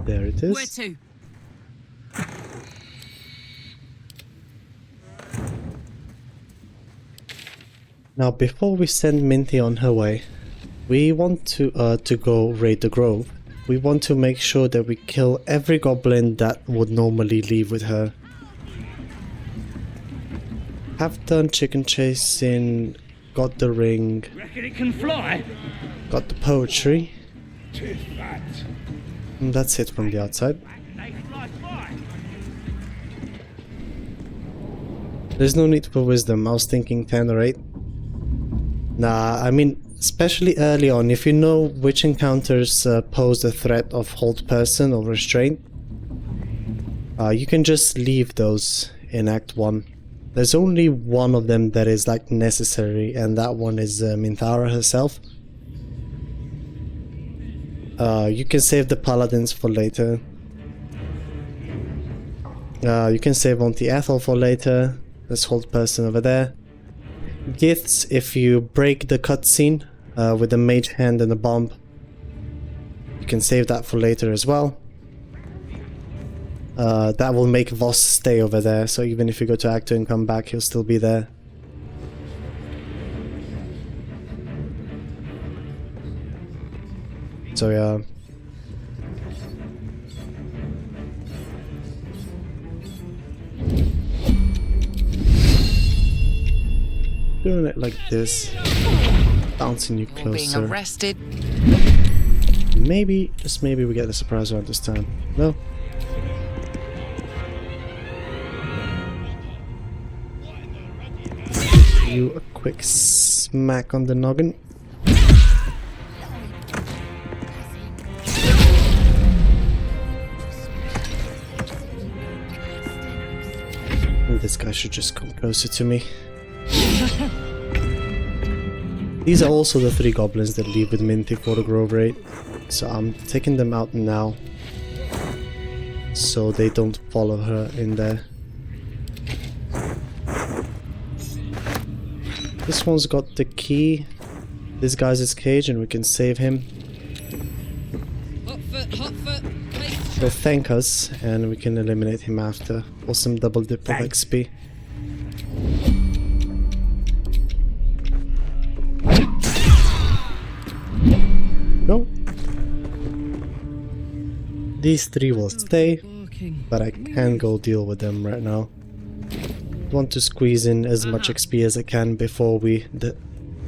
There it is. Where to? Now, before we send Minty on her way, we want to go raid the grove. We want to make sure that we kill every goblin that would normally leave with her. Have done chicken chasing, got the ring, Reckon it can fly? got the poetry, Tis that. and that's it from the outside. They fly. There's no need for wisdom. I was thinking 10 or 8. Nah, I mean, especially early on, if you know which encounters pose a threat of hold person or restraint, you can just leave those in Act 1. There's only one of them that is like necessary, and that one is Minthara herself. You can save the paladins for later. You can save Auntie Ethel for later. This hold person over there. Gifts, if you break the cutscene with a mage hand and a bomb, you can save that for later as well. That will make Voss stay over there, so even if you go to Act 2 and come back, he'll still be there. So yeah. Doing it like this, bouncing you closer. Being arrested. Maybe, just maybe we get the surprise round this time. No? You a quick smack on the noggin. And this guy should just come closer to me. These are also the 3 goblins that leave with Minty for the Grove Raid. So I'm taking them out now, so they don't follow her in there. This one's got the key. This guy's his cage and we can save him. Hot foot. He'll thank us and we can eliminate him after. Awesome double dip of XP. No. These 3 will stay, but I can't go deal with them right now. I want to squeeze in as much XP as I can before we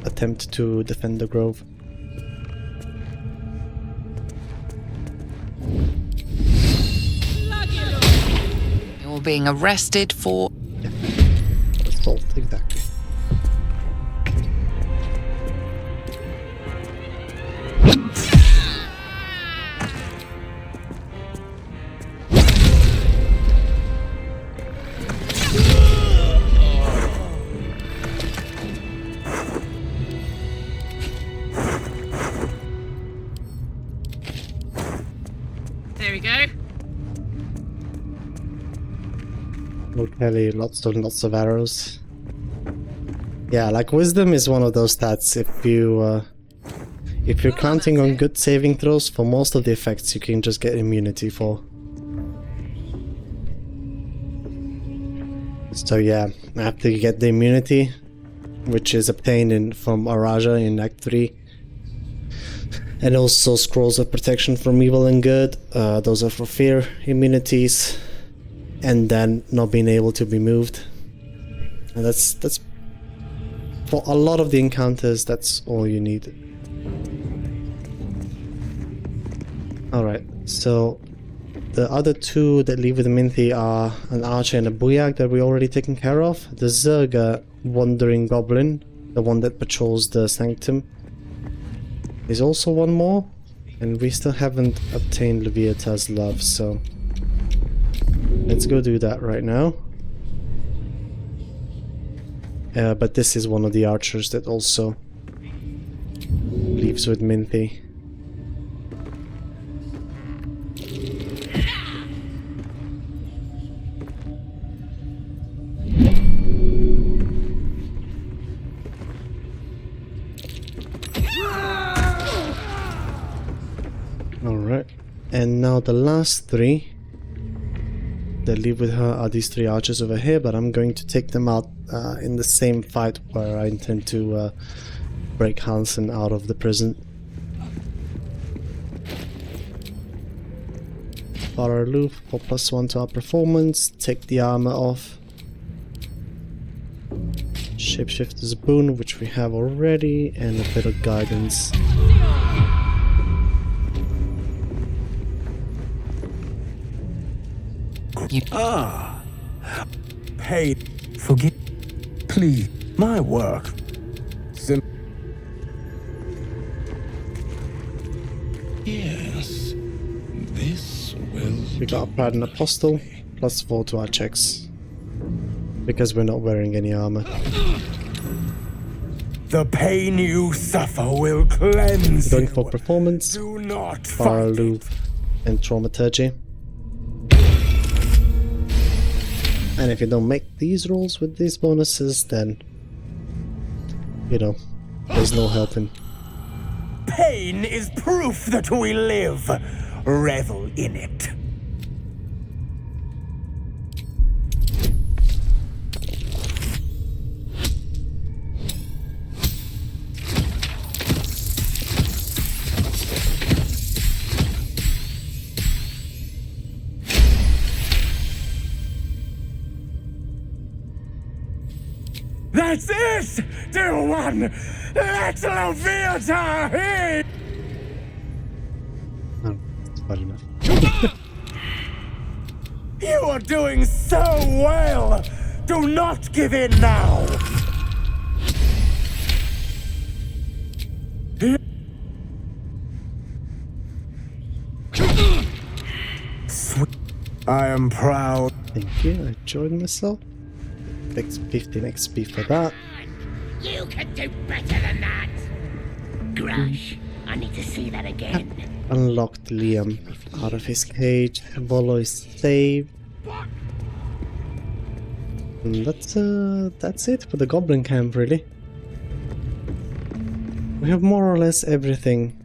attempt to defend the grove. You're being arrested for... Yeah. Assault, exactly. There we go. Okay, lots of arrows. Yeah, like wisdom is one of those stats. If you're counting on good saving throws for most of the effects, you can just get immunity for. So yeah, after you get the immunity, which is obtained from Araja in Act 3, and also scrolls of protection from evil and good, those are for fear immunities, and then not being able to be moved. And that's for a lot of the encounters, that's all you need. Alright, so the other 2 that leave with Minty are an archer and a buyag that we already taken care of. The Zerga wandering goblin, the one that patrols the sanctum. There's also one more, and we still haven't obtained Leviata's love, so let's go do that right now. But this is one of the archers that also leaves with Minty. Alright, and now the last 3 that leave with her are these 3 archers over here, but I'm going to take them out in the same fight where I intend to break Hansen out of the prison. Far aloof for +1 to our performance, take the armor off. Shapeshifter's boon, which we have already, and a bit of guidance. Hey, forgive. Please, my work. Yes, this will. We got a Pride and Apostle, +4 to our checks. Because we're not wearing any armor. The pain you suffer will cleanse Going for performance, Do not Bar fight Loop, and Traumaturgy. And if you don't make these rolls with these bonuses, then, you know, there's no helping. Pain is proof that we live. Revel in it. That's it, dear one! Let Leviathan heed! Oh, that's bad enough. You are doing so well! Do not give in now! I am proud. Thank you, I enjoyed myself. Takes 15 XP for that. You can do better than that! Grush, I need to see that again. Unlocked Liam out of his cage. Volo is saved. And that's it for the Goblin Camp, really. We have more or less everything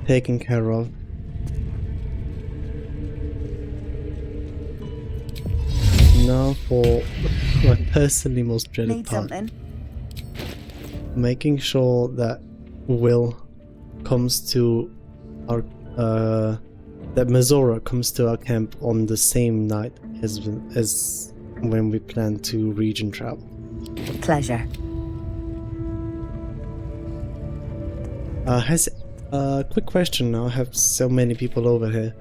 taken care of. Now for my personally most dreaded Need part. something? Making sure that Will comes to our that Mazora comes to our camp on the same night as when we plan to region travel. Pleasure. Quick question now, I have so many people over here.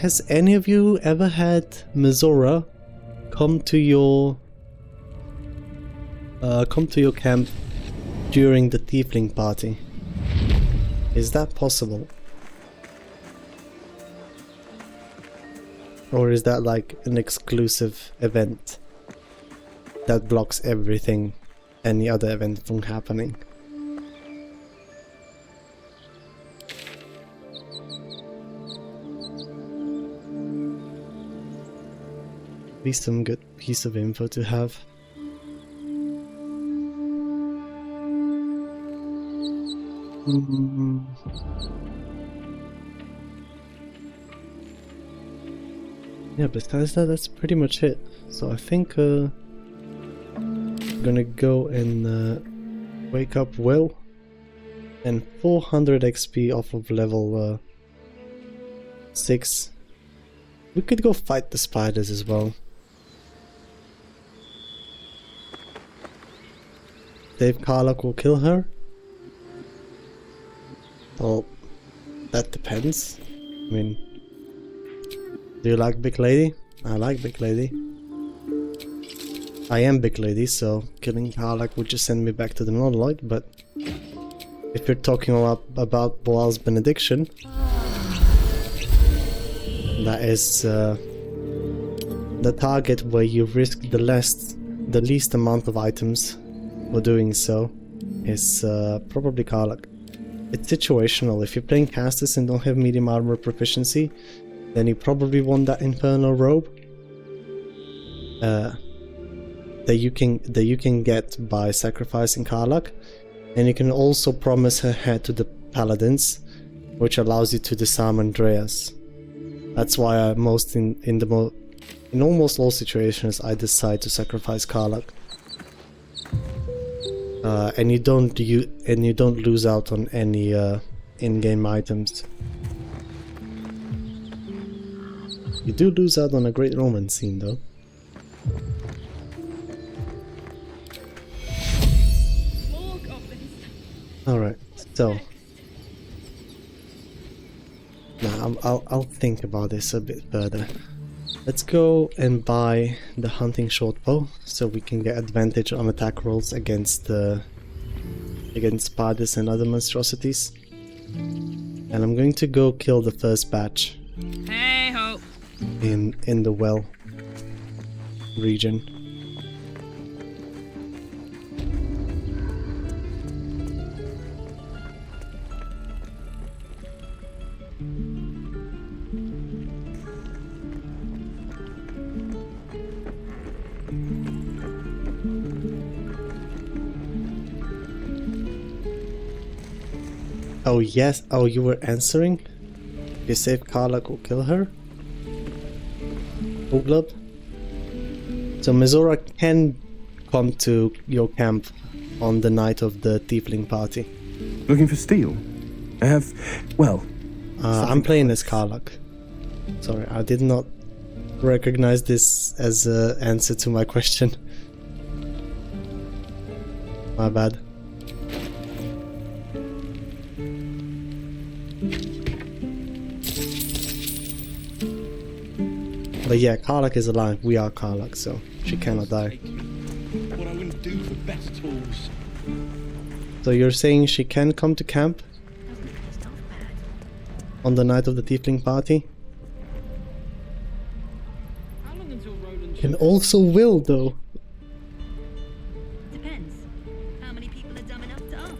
Has any of you ever had Mazora come to your camp during the Tiefling party? Is that possible? Or is that like an exclusive event that blocks everything, any other event from happening? Be some good piece of info to have. Yeah, besides that, that's pretty much it. So I think I'm gonna go and wake up Will, and 400 XP off of level 6. We could go fight the spiders as well. Dave Karlach will kill her? Well, that depends. I mean, do you like Big Lady? I like Big Lady. I am Big Lady, so killing Karlach would just send me back to the Nodaloid, but if you're talking about Boal's benediction, that is the target where you risk the least amount of items for doing so is probably Karlach. It's situational. If you're playing casters and don't have medium armor proficiency, then you probably want that infernal robe that you can get by sacrificing Karlach, and you can also promise her head to the paladins, which allows you to disarm Andreas. That's why I in almost all situations I decide to sacrifice Karlach. And you don't lose out on any in-game items. You do lose out on a great romance scene though. Alright, so now I'll think about this a bit further. Let's go and buy the hunting shortbow so we can get advantage on attack rolls against spiders and other monstrosities. And I'm going to go kill the first batch in the well region. Oh yes, oh you were answering? You saved Karlach will kill her? Oglub? So Mizora can come to your camp on the night of the Tiefling party. Looking for steel? I have... well... I'm playing as Karlach. Sorry, I did not recognize this as an answer to my question. My bad. But yeah, Karlach is alive. We are Karlach, so she cannot die. What I wouldn't do for best tools. So you're saying she can come to camp on the night of the Tiefling party? And also will, though. Depends. How many people are dumb enough to ask?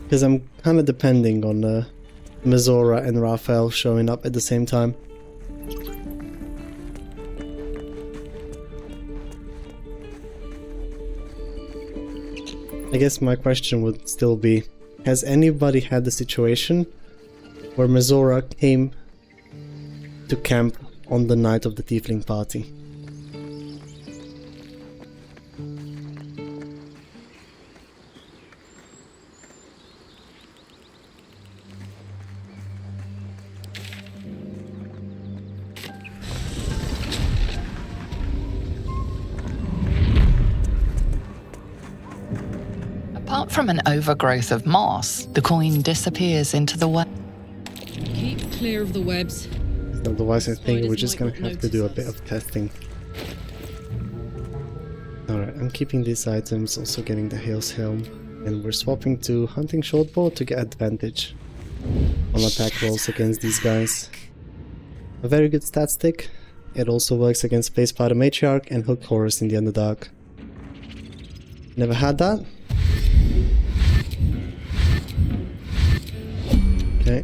Because I'm kind of depending on Mizora and Raphael showing up at the same time. I guess my question would still be, has anybody had the situation where Mizora came to camp on the night of the Tiefling party? Apart from an overgrowth of moss, the coin disappears into the web. Keep clear of the webs. Otherwise I think we're just gonna have to do a bit of testing. Alright, I'm keeping these items, also getting the Hale's Helm, and we're swapping to Hunting Shortbow to get advantage on attack rolls against these guys. A very good stat stick. It also works against Space Spider Matriarch and Hook Horus in the Underdark. Never had that? Okay.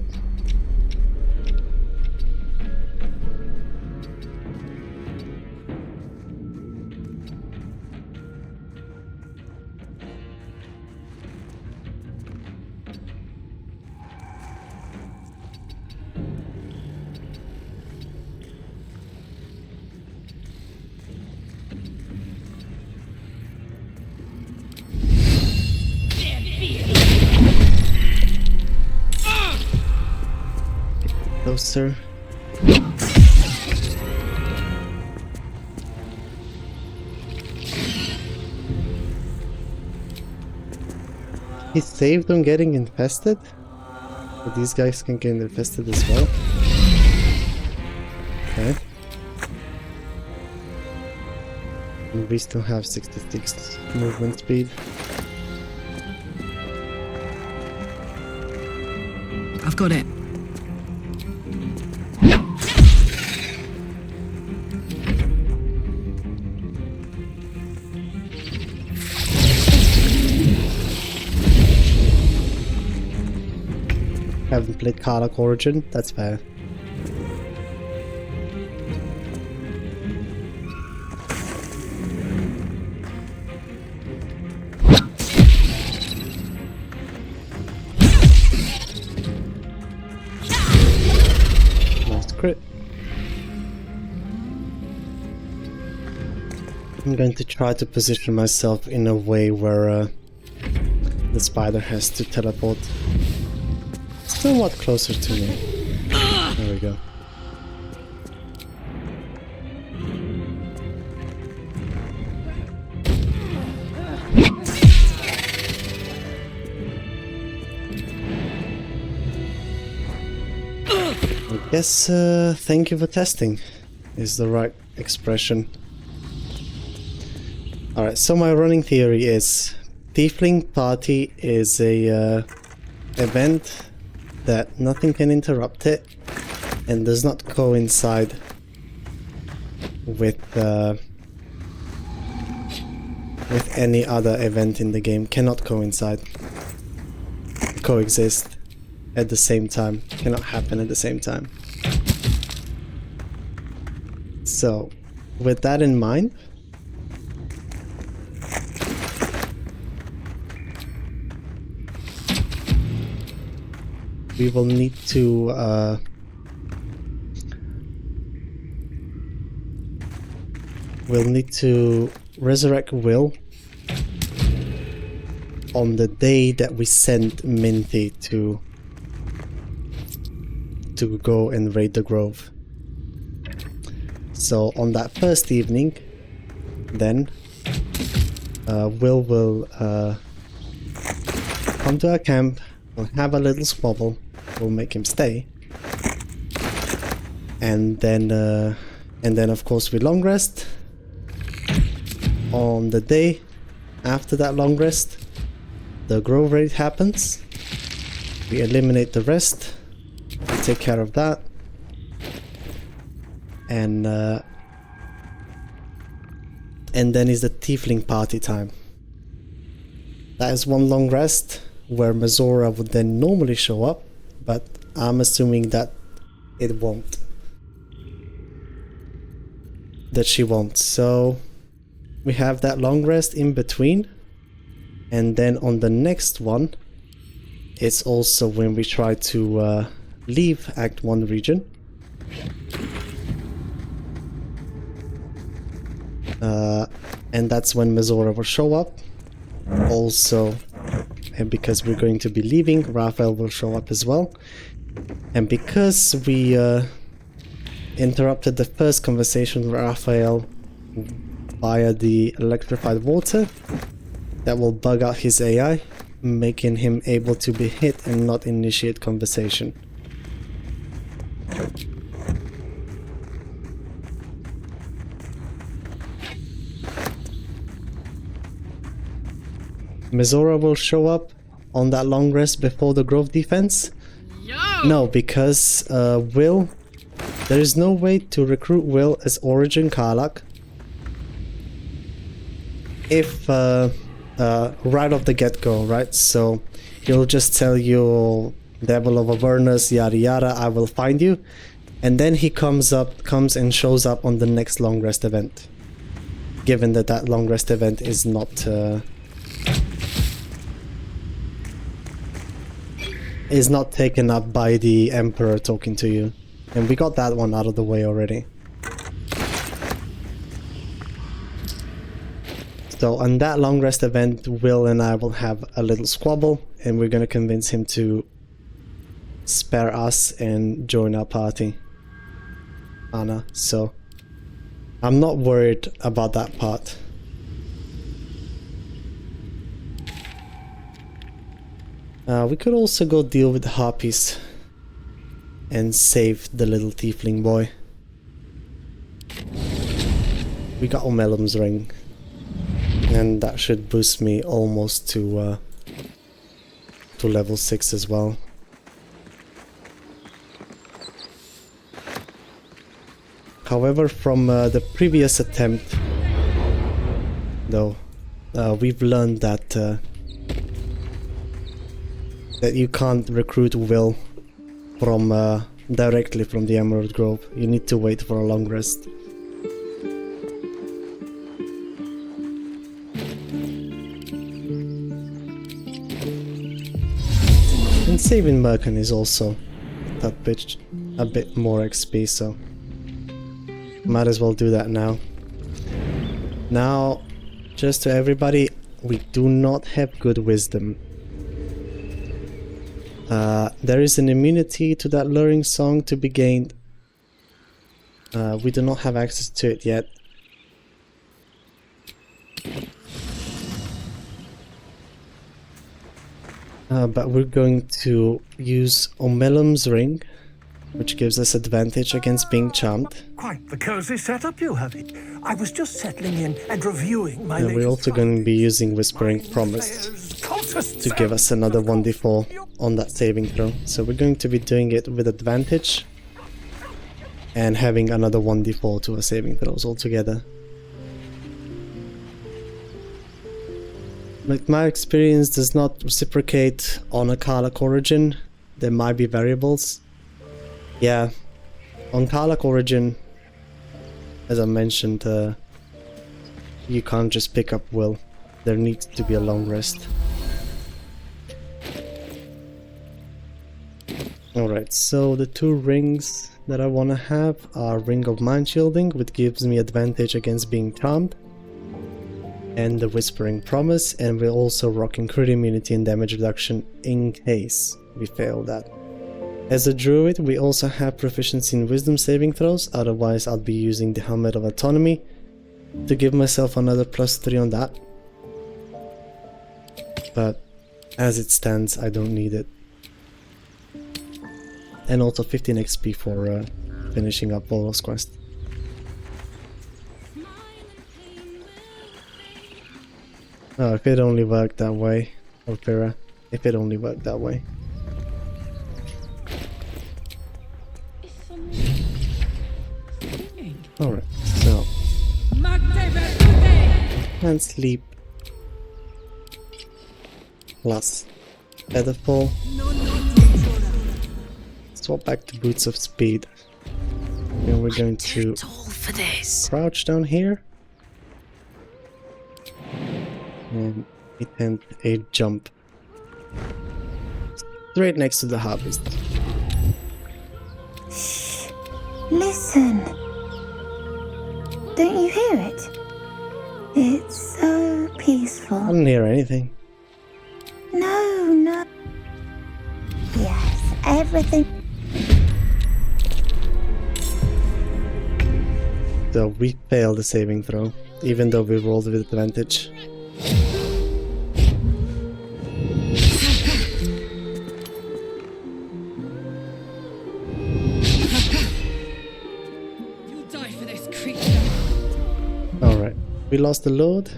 Closer. He saved on getting infested? But these guys can get infested as well. Okay. And we still have 66 movement speed. I've got it. Haven't played Karlach Origin, that's fair. Nice crit. I'm going to try to position myself in a way where the spider has to teleport somewhat closer to me. There we go. I guess, thank you for testing. is the right expression. Alright, so my running theory is Tiefling Party is a event that nothing can interrupt it and does not coincide with any other event in the game. Cannot coincide. Coexist at the same time. Cannot happen at the same time. So, with that in mind, we will need to resurrect Will on the day that we sent Minty to go and raid the grove. So on that first evening, then Will will come to our camp. We'll have a little squabble. We'll make him stay, and then of course we long rest. On the day after that long rest, the grove raid happens. We eliminate the rest. We take care of that, and then is the Tiefling party time. That is one long rest where Mazora would then normally show up, but I'm assuming that it won't. That she won't. So we have that long rest in between, and then on the next one, it's also when we try to leave Act 1 region. And that's when Mazora will show up. Also, and because we're going to be leaving, Raphael will show up as well. And because we interrupted the first conversation with Raphael via the electrified water, that will bug out his AI, making him able to be hit and not initiate conversation. Mazora will show up on that long rest before the grove defense. No, because Will, there is no way to recruit Will as Drunken Karlach if right off the get-go, right? So he'll just tell you, Devil of Avernus, yada yada, I will find you, and then he comes and shows up on the next long rest event, given that that long rest event is not taken up by the Emperor talking to you. And we got that one out of the way already. So on that long rest event, Will and I will have a little squabble, and we're gonna convince him to spare us and join our party. Anna, so I'm not worried about that part. We could also go deal with the harpies and save the little tiefling boy. We got Omelum's ring, and that should boost me almost to level 6 as well. However, from the previous attempt, though, we've learned that you can't recruit Will from directly from the Emerald Grove. You need to wait for a long rest. And saving Merkin is also a bit more XP, so might as well do that now. Now, just to everybody, we do not have good wisdom. There is an immunity to that luring song to be gained. We do not have access to it yet. But we're going to use Omelum's ring which gives us advantage against being charmed. Quite the cozy setup you have. I was just settling in and reviewing my And we're also going to be using Whispering Promise to give us another 1d4 on that saving throw. So we're going to be doing it with advantage and having another 1d4 to our saving throws altogether. But my experience does not reciprocate on a Karlach origin. There might be variables. Yeah, on Karlach origin, as I mentioned, you can't just pick up will. There needs to be a long rest. Alright, so the two rings that I want to have are Ring of Mind Shielding, which gives me advantage against being charmed, and the Whispering Promise, and we're also rocking crit immunity and damage reduction in case we fail that. As a druid, we also have proficiency in wisdom saving throws, otherwise I'll be using the Helmet of Autonomy to give myself another +3 on that. But as it stands, I don't need it. And also 15 XP for finishing up Volvo's quest. Oh, if it only worked that way, Opera. If it only worked that way. Alright, so and sleep plus Featherfall. Swap back to Boots of Speed. And we're going to crouch down here and attempt a jump straight next to the harvest. Shh! Listen! Don't you hear it? It's so peaceful. I don't hear anything. No. Yes, everything. So we failed the saving throw, even though we rolled with advantage. You'll die for this creature. Alright, we lost the load.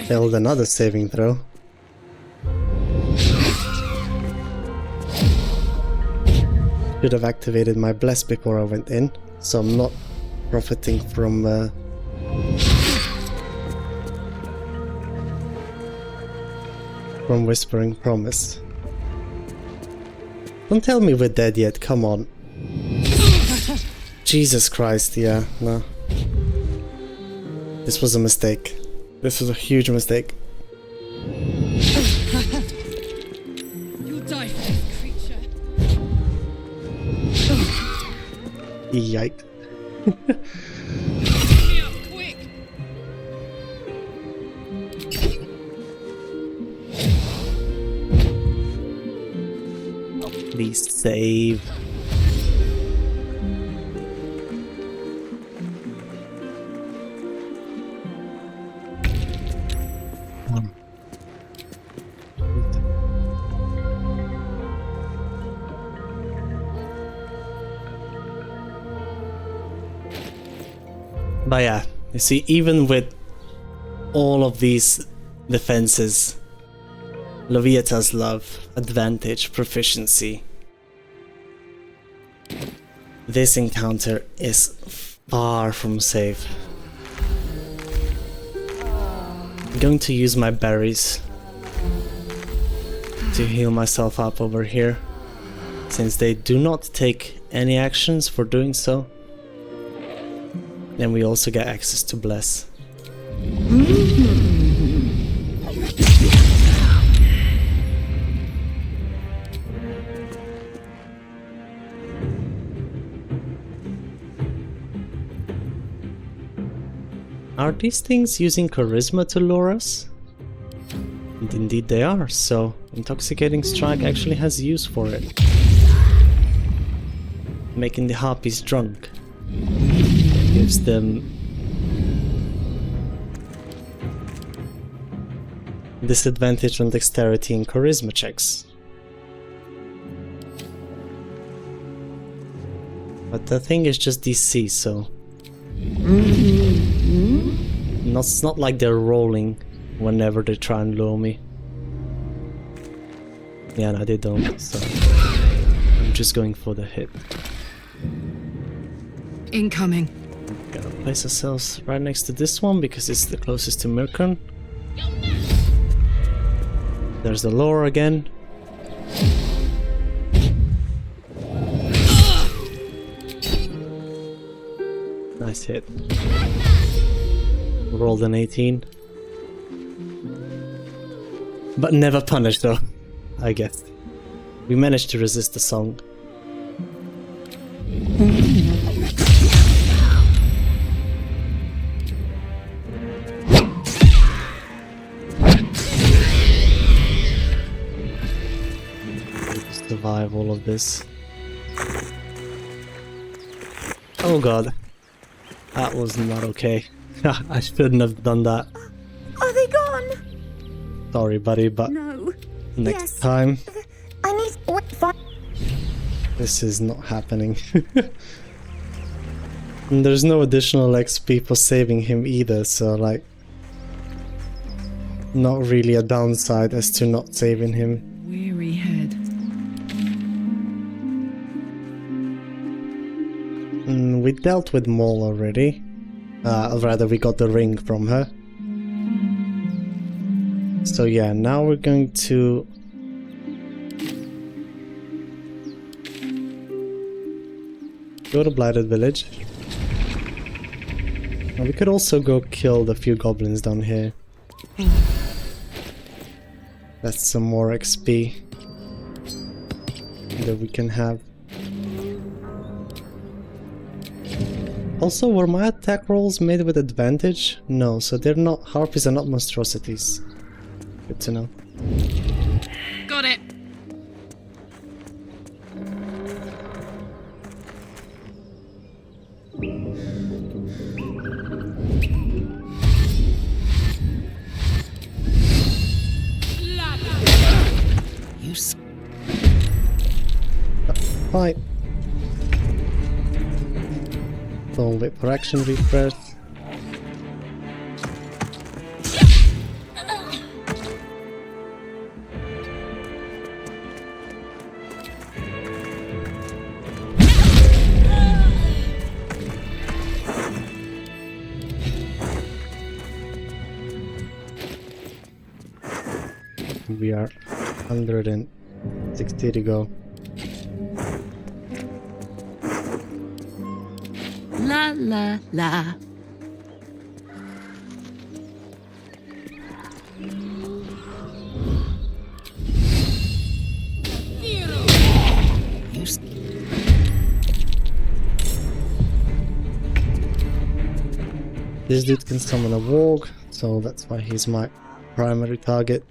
Failed another saving throw. Should have activated my bless before I went in, so I'm not profiting from Whispering Promise. Don't tell me we're dead yet, come on. Jesus Christ, yeah, no. This was a mistake. This was a huge mistake. You'll die for this creature. Yikes. Me up, quick! Oh, please save. But yeah, you see, even with all of these defenses, Lovieta's love, advantage, proficiency, this encounter is far from safe. I'm going to use my berries to heal myself up over here, since they do not take any actions for doing so. And we also get access to Bless. Are these things using charisma to lure us? And indeed they are, so Intoxicating Strike actually has use for it. making the harpies drunk. Gives them disadvantage on dexterity and charisma checks. But the thing is just DC, so it's not like they're rolling whenever they try and lure me. Yeah, no, they don't, so I'm just going for the hit. Incoming. Gotta place ourselves right next to this one because it's the closest to Mirkon. There's the lure again. Nice hit. Rolled an 18. But never punished though, I guess. We managed to resist the song. Survive all of this. Oh god. That was not okay. I shouldn't have done that. Are they gone? Sorry, buddy, but No. next time. I need. This is not happening. And there's no additional XP for saving him either, so like... not really a downside as to not saving him. Weary head. We dealt with Maul already. Rather, we got the ring from her. So yeah, now we're going to... go to Blighted Village. And we could also go kill the few goblins down here. That's some more XP that we can have. Also, were my attack rolls made with advantage? No, so they're not... harpies are not monstrosities. Good to know. Got it. Fight. So wait for action refresh. We are 160 to go. La la la. This dude can summon a warg, so that's why he's my primary target.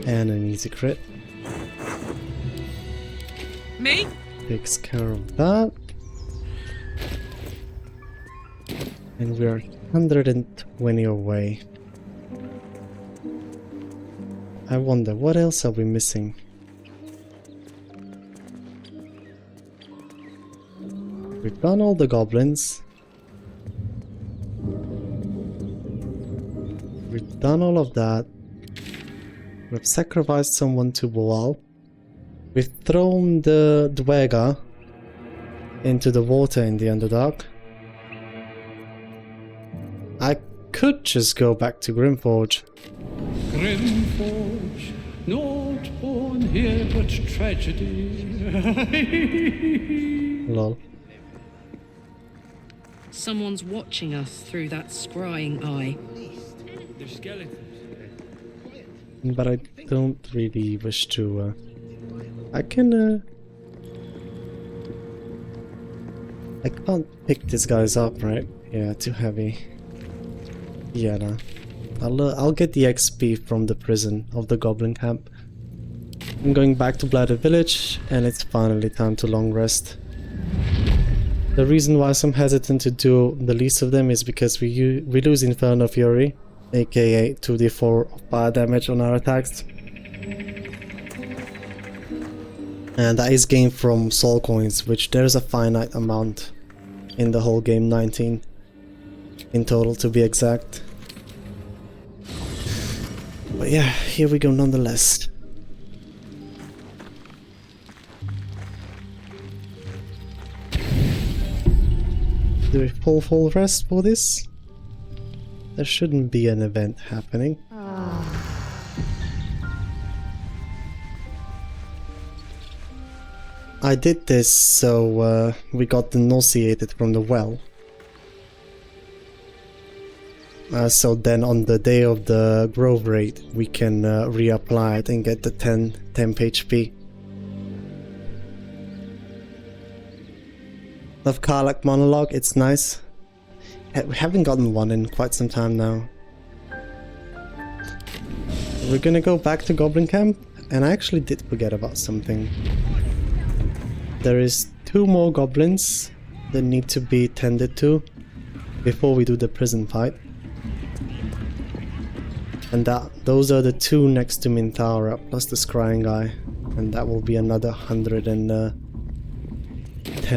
And an easy crit. Me? Takes care of that. And we're 120 away. I wonder, what else are we missing? We've done all the goblins. We've done all of that. We've sacrificed someone to Boal. We've thrown the Dwega into the water in the Underdark. I could just go back to Grimforge. Grimforge, not born here but tragedy. Lol. Someone's watching us through that scrying eye. They're skeletons. But I don't really wish to... I can... I can't pick these guys up, right? Yeah, too heavy. Yeah, no. I'll get the XP from the prison of the goblin camp. I'm going back to Bladder Village, and it's finally time to long rest. The reason why I'm hesitant to do the least of them is because we lose Inferno Fury, aka 2d4 of fire damage on our attacks. And that is gained from soul coins, which there's a finite amount in the whole game, 19 in total to be exact. But yeah, here we go nonetheless. Do we full rest for this? There shouldn't be an event happening. I did this so we got the nauseated from the well. So then on the day of the Grove raid we can reapply it and get the 10 HP. Love Karlach monologue, it's nice. We haven't gotten one in quite some time now. We're gonna go back to Goblin Camp, and I actually did forget about something. There is 2 more goblins that need to be tended to before we do the prison fight. And those are the 2 next to Minthara plus the scrying guy, and that will be another 110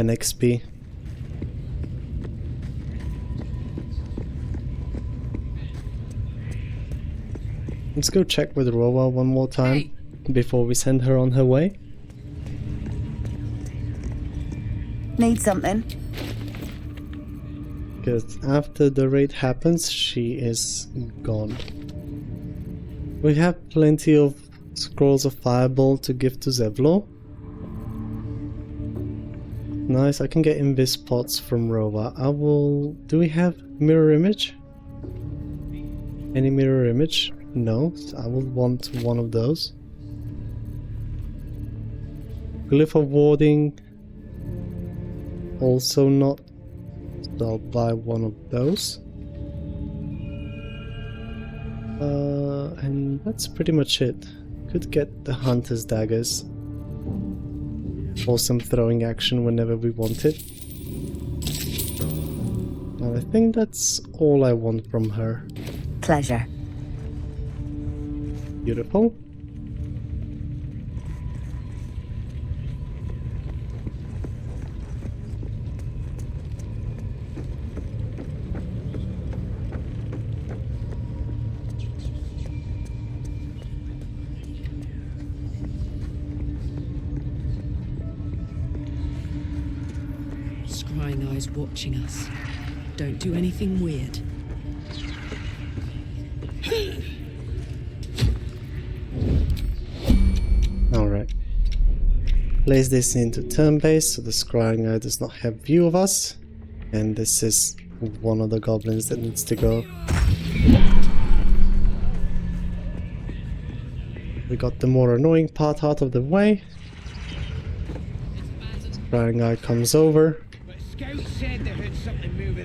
XP. Let's go check with Rova one more time before we send her on her way. Need something? Because after the raid happens, she is gone. We have plenty of scrolls of fireball to give to Zevlor. Nice, I can get invis pots from Rova. Do we have mirror image? Any mirror image? No, so I will want one of those. Glyph of warding. Also not. So I'll buy one of those. And that's pretty much it. Could get the hunter's daggers for some throwing action whenever we want it. And I think that's all I want from her. Pleasure. Beautiful. Scrying eyes watching us. Don't do anything weird. Alright. Place this into turn-based so the scrying eye does not have view of us. And this is one of the goblins that needs to go. We got the more annoying part out of the way. Scrying eye comes over.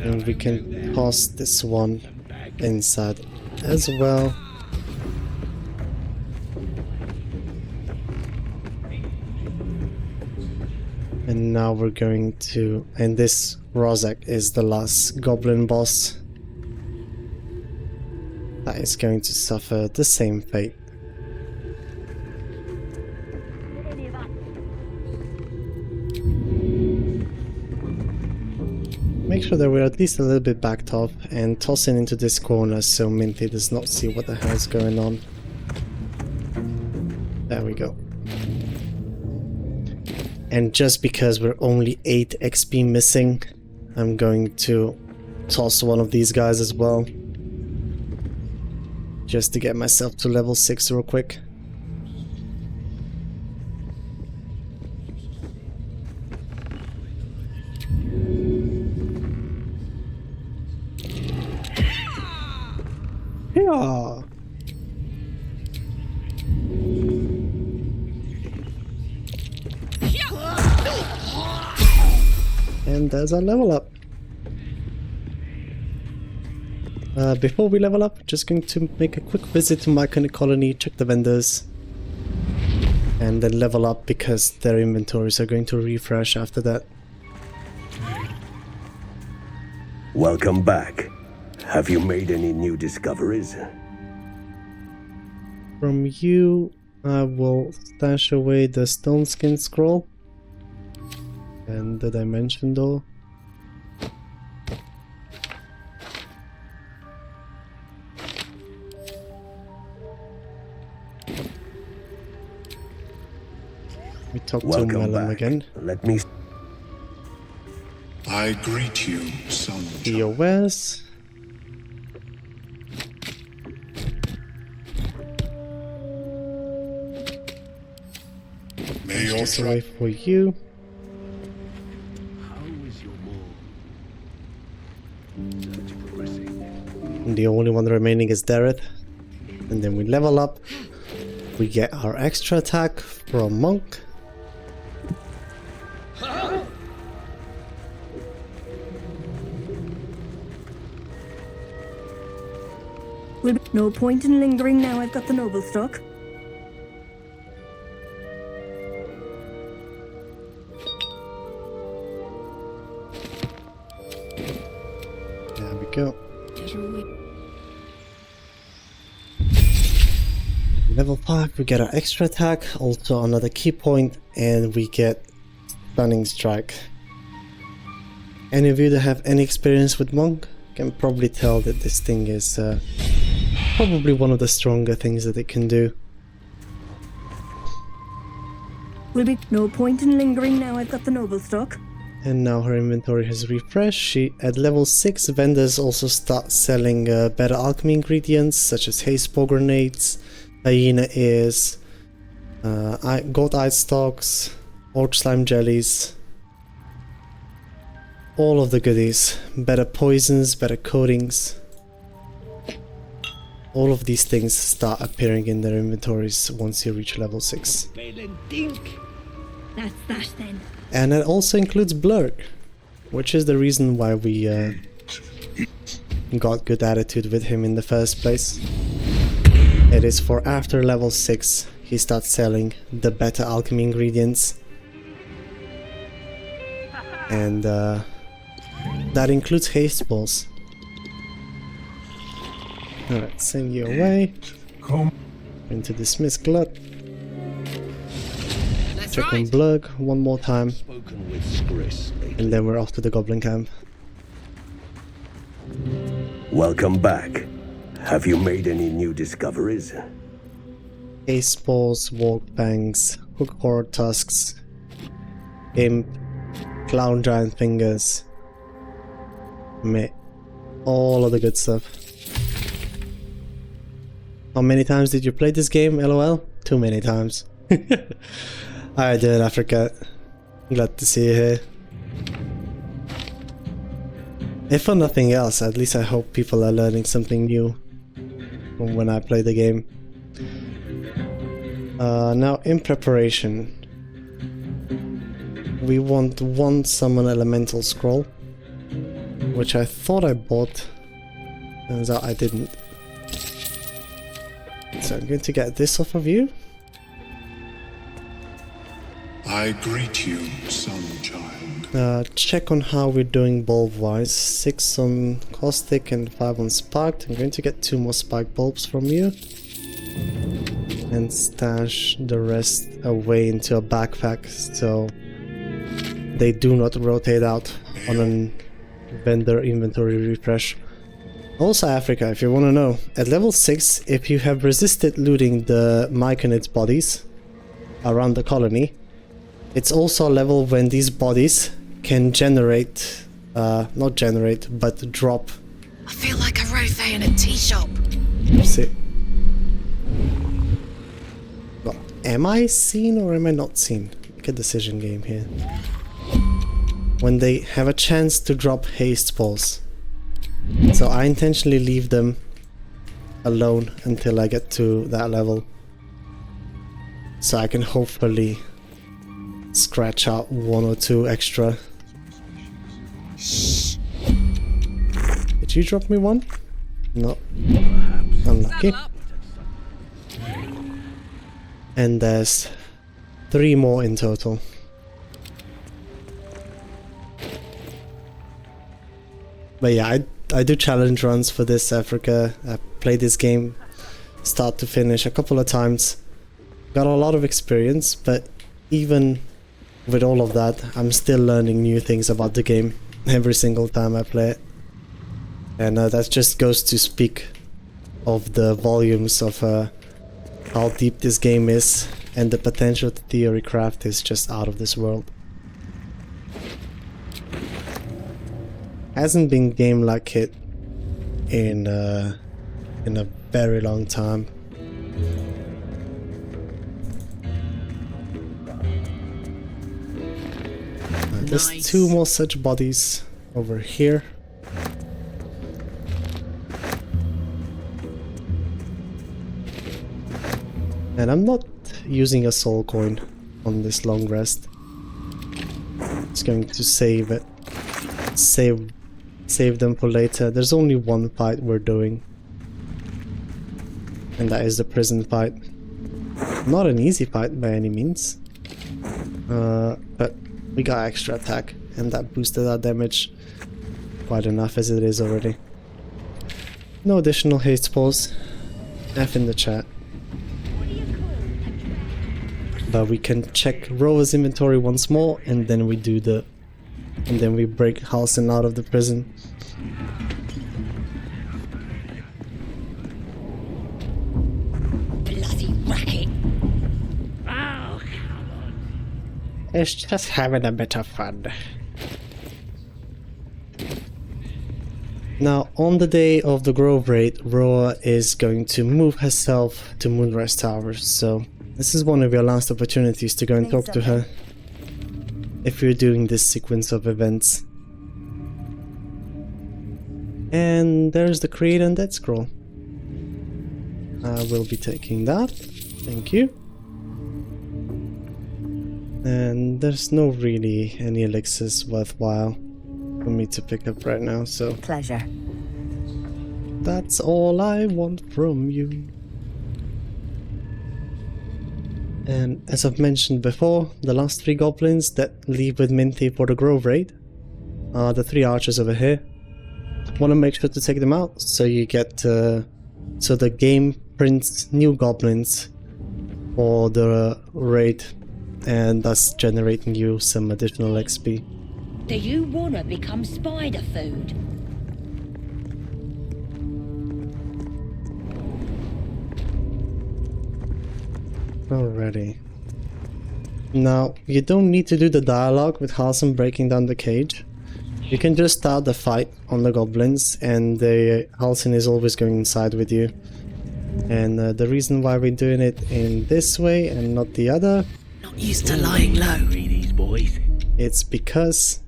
And we can toss this one inside as well. And now we're going to... and this Rozak is the last goblin boss. That is going to suffer the same fate. Make sure that we're at least a little bit backed off and toss it into this corner so Minty does not see what the hell's going on. There we go. And just because we're only 8 XP missing, I'm going to toss one of these guys as well. Just to get myself to level 6 real quick. Yeah. And there's our level up. Before we level up, just going to make a quick visit to my colony, check the vendors. and then level up because their inventories are going to refresh after that. Welcome back. Have you made any new discoveries? From you, I will stash away the stone skin scroll and the dimension door. We talk to Melon again. Let me. I greet you, son. POS. May your away for you. How is your And the only one remaining is Dareth. And then we level up. We get our extra attack from Monk. Will be no point in lingering now I've got the noble stock. There we go. Level 5, we get our extra attack, also another key point, and we get Stunning Strike. Any of you that have any experience with Monk can probably tell that this thing is probably one of the stronger things that it can do. Will be no point in lingering now I've got the noble stock. And now her inventory has refreshed. She, at level 6, vendors also start selling better alchemy ingredients such as haste spore grenades, hyena ears, goat eye stalks, orc slime jellies, all of the goodies, better poisons, better coatings. All of these things start appearing in their inventories once you reach level 6. That's that then. And it also includes Blurg, which is the reason why we got good attitude with him in the first place. It is for after level 6 he starts selling the better alchemy ingredients. And that includes haste balls. Alright, send you away. Into dismiss Glut. Check on Blurg one more time. And then we're off to the goblin camp. Welcome back. Have you made any new discoveries? Ace balls, walk bangs, hook horde tusks, imp, clown giant fingers, meh, all of the good stuff. How many times did you play this game, LOL? Too many times. How you doing, Africa? Glad to see you here. If for nothing else, at least I hope people are learning something new from when I play the game. Now, in preparation, we want one summon elemental scroll, which I thought I bought. Turns out I didn't. So I'm going to get this off of you. I greet you, son child. Check on how we're doing bulb wise. 6 on caustic and 5 on sparked. I'm going to get 2 more spark bulbs from you. And stash the rest away into a backpack so they do not rotate out on a vendor inventory refresh. Also, Africa, if you want to know, at level 6, if you have resisted looting the Myconid bodies around the colony, it's also a level when these bodies can generate, not generate, but drop. I feel like a rothe in a tea shop. See. Well, am I seen or am I not seen? Make a decision game here. When they have a chance to drop haste balls. So I intentionally leave them alone until I get to that level. So I can hopefully scratch out 1 or 2 extra. Shh. Did you drop me 1? No. Unlucky. And there's 3 more in total. But yeah, I do challenge runs for this Africa. I played this game start to finish a couple of times. Got a lot of experience, but even with all of that, I'm still learning new things about the game every single time I play it. And that just goes to speak of the volumes of how deep this game is, and the potential to theory craft is just out of this world. Hasn't been game like it in a very long time. There's 2 more such bodies over here. And I'm not using a soul coin on this long rest. It's going to save it. Save them for later. There's only one fight we're doing. And that is the prison fight. Not an easy fight by any means. But we got extra attack, and that boosted our damage quite enough as it is already. No additional haste spells. F in the chat. But we can check Rova's inventory once more, and then we do the... and then we break Halsin out of the prison. Bloody racket! Oh, come on. It's just having a bit of fun. Now, on the day of the Grove Raid, Roa is going to move herself to Moonrise Tower, so this is one of your last opportunities to go and talk to her if you're doing this sequence of events. And there's the Create Undead scroll. I will be taking that. Thank you. And there's no really any elixirs worthwhile for me to pick up right now, so... Pleasure. That's all I want from you. And as I've mentioned before, the last 3 goblins that leave with Minty for the Grove Raid are the 3 archers over here. Want to make sure to take them out so you get so the game prints new goblins for the raid, and thus generating you some additional XP. Do you wanna become spider food? Alrighty. Now, you don't need to do the dialogue with Halsin breaking down the cage. You can just start the fight on the goblins, and Halsin is always going inside with you. And the reason why we're doing it in this way and not the other... Not used to lying low. These boys. It's because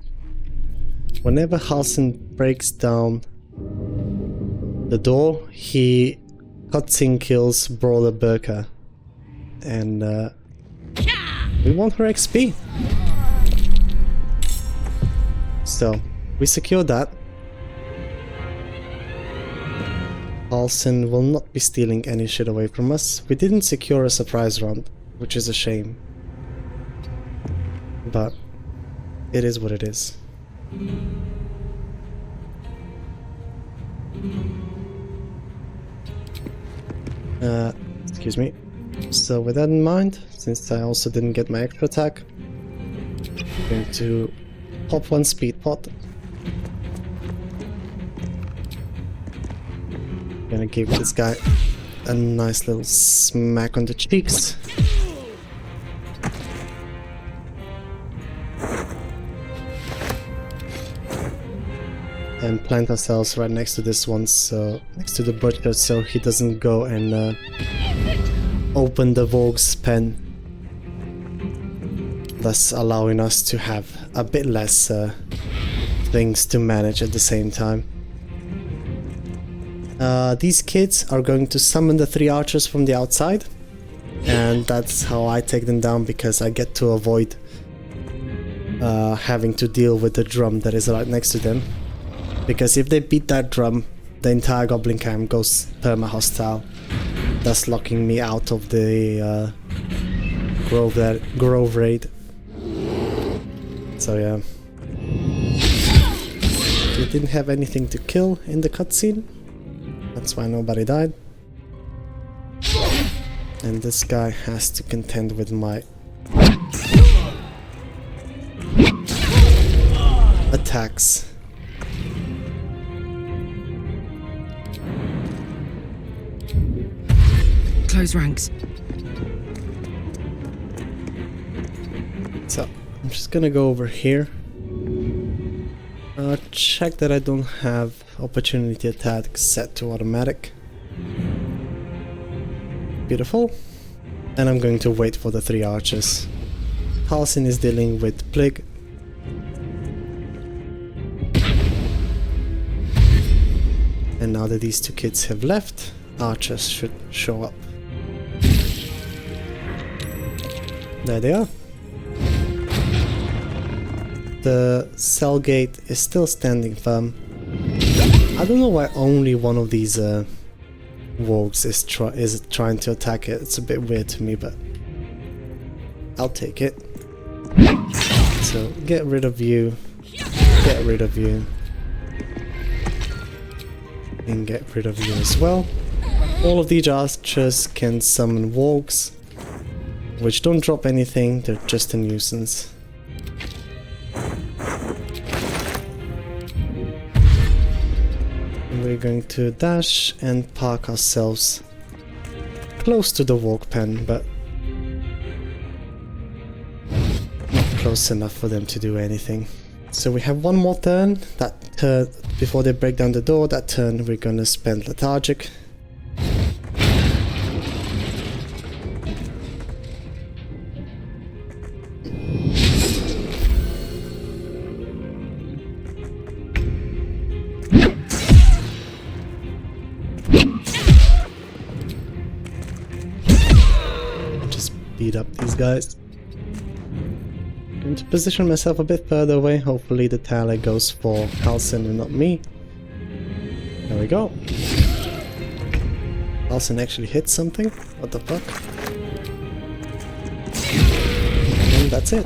whenever Halsin breaks down the door, he cutscene kills Brawler Burka. And we want her XP. So, we secure that. Halsin will not be stealing any shit away from us. We didn't secure a surprise round, which is a shame. But it is what it is. Excuse me. So with that in mind, since I also didn't get my extra attack, I'm going to pop 1 speed pot. Gonna give this guy a nice little smack on the cheeks. And plant ourselves right next to this one, so next to the butcher, so he doesn't go and open the Vogue's pen, thus allowing us to have a bit less things to manage at the same time. These kids are going to summon the 3 archers from the outside, and that's how I take them down, because I get to avoid having to deal with the drum that is right next to them. Because if they beat that drum, the entire goblin camp goes perma-hostile, thus locking me out of the grove raid. So yeah. You didn't have anything to kill in the cutscene. That's why nobody died. And this guy has to contend with my attacks. Close ranks. So, I'm just gonna go over here. Check that I don't have opportunity attack set to automatic. Beautiful. And I'm going to wait for the 3 archers. Halsin is dealing with Plig. And now that these 2 kids have left, archers should show up. There they are. The cell gate is still standing firm. I don't know why only one of these wargs is trying to attack it. It's a bit weird to me, but I'll take it. So get rid of you, get rid of you, and get rid of you as well. All of these archers can summon wargs, which don't drop anything, they're just a nuisance. We're going to dash and park ourselves close to the walk pen, but not close enough for them to do anything. So we have one more turn. That turn, before they break down the door, that turn we're gonna spend lethargic. Beat up these guys. Going to position myself a bit further away. Hopefully the tally goes for Halsin and not me. There we go. Halsin actually hit something. What the fuck? And that's it.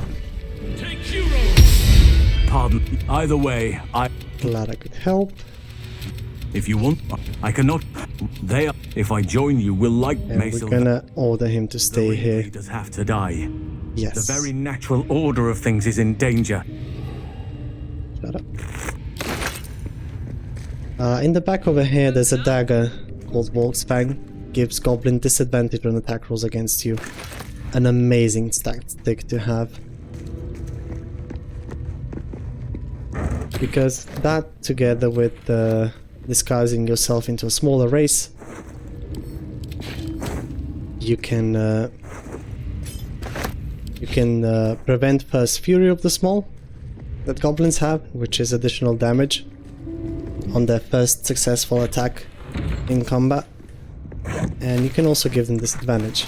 Pardon. Either way, glad I could help. If you want, I cannot. They are. If I join you, will like and we're gonna order him to stay here. Does have to die. Yes. The very natural order of things is in danger. Shut up. In the back over here, there's a dagger called Wolf's Fang. Gives Goblin disadvantage on attack rolls against you. An amazing tactic to have. Because that, together with disguising yourself into a smaller race, you can prevent first Fury of the Small that goblins have, which is additional damage on their first successful attack in combat, and you can also give them disadvantage.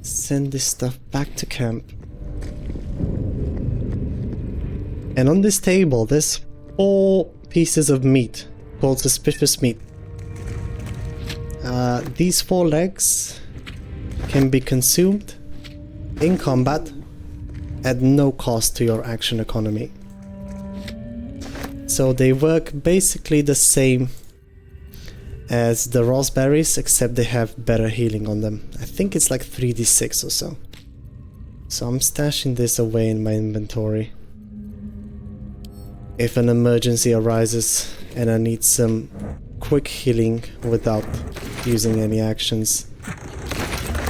Send this stuff back to camp. And on this table there's 4 pieces of meat called suspicious meat. These 4 legs can be consumed in combat at no cost to your action economy. So they work basically the same as the raspberries, except they have better healing on them. I think it's like 3d6 or so. So I'm stashing this away in my inventory. If an emergency arises and I need some quick healing without using any actions,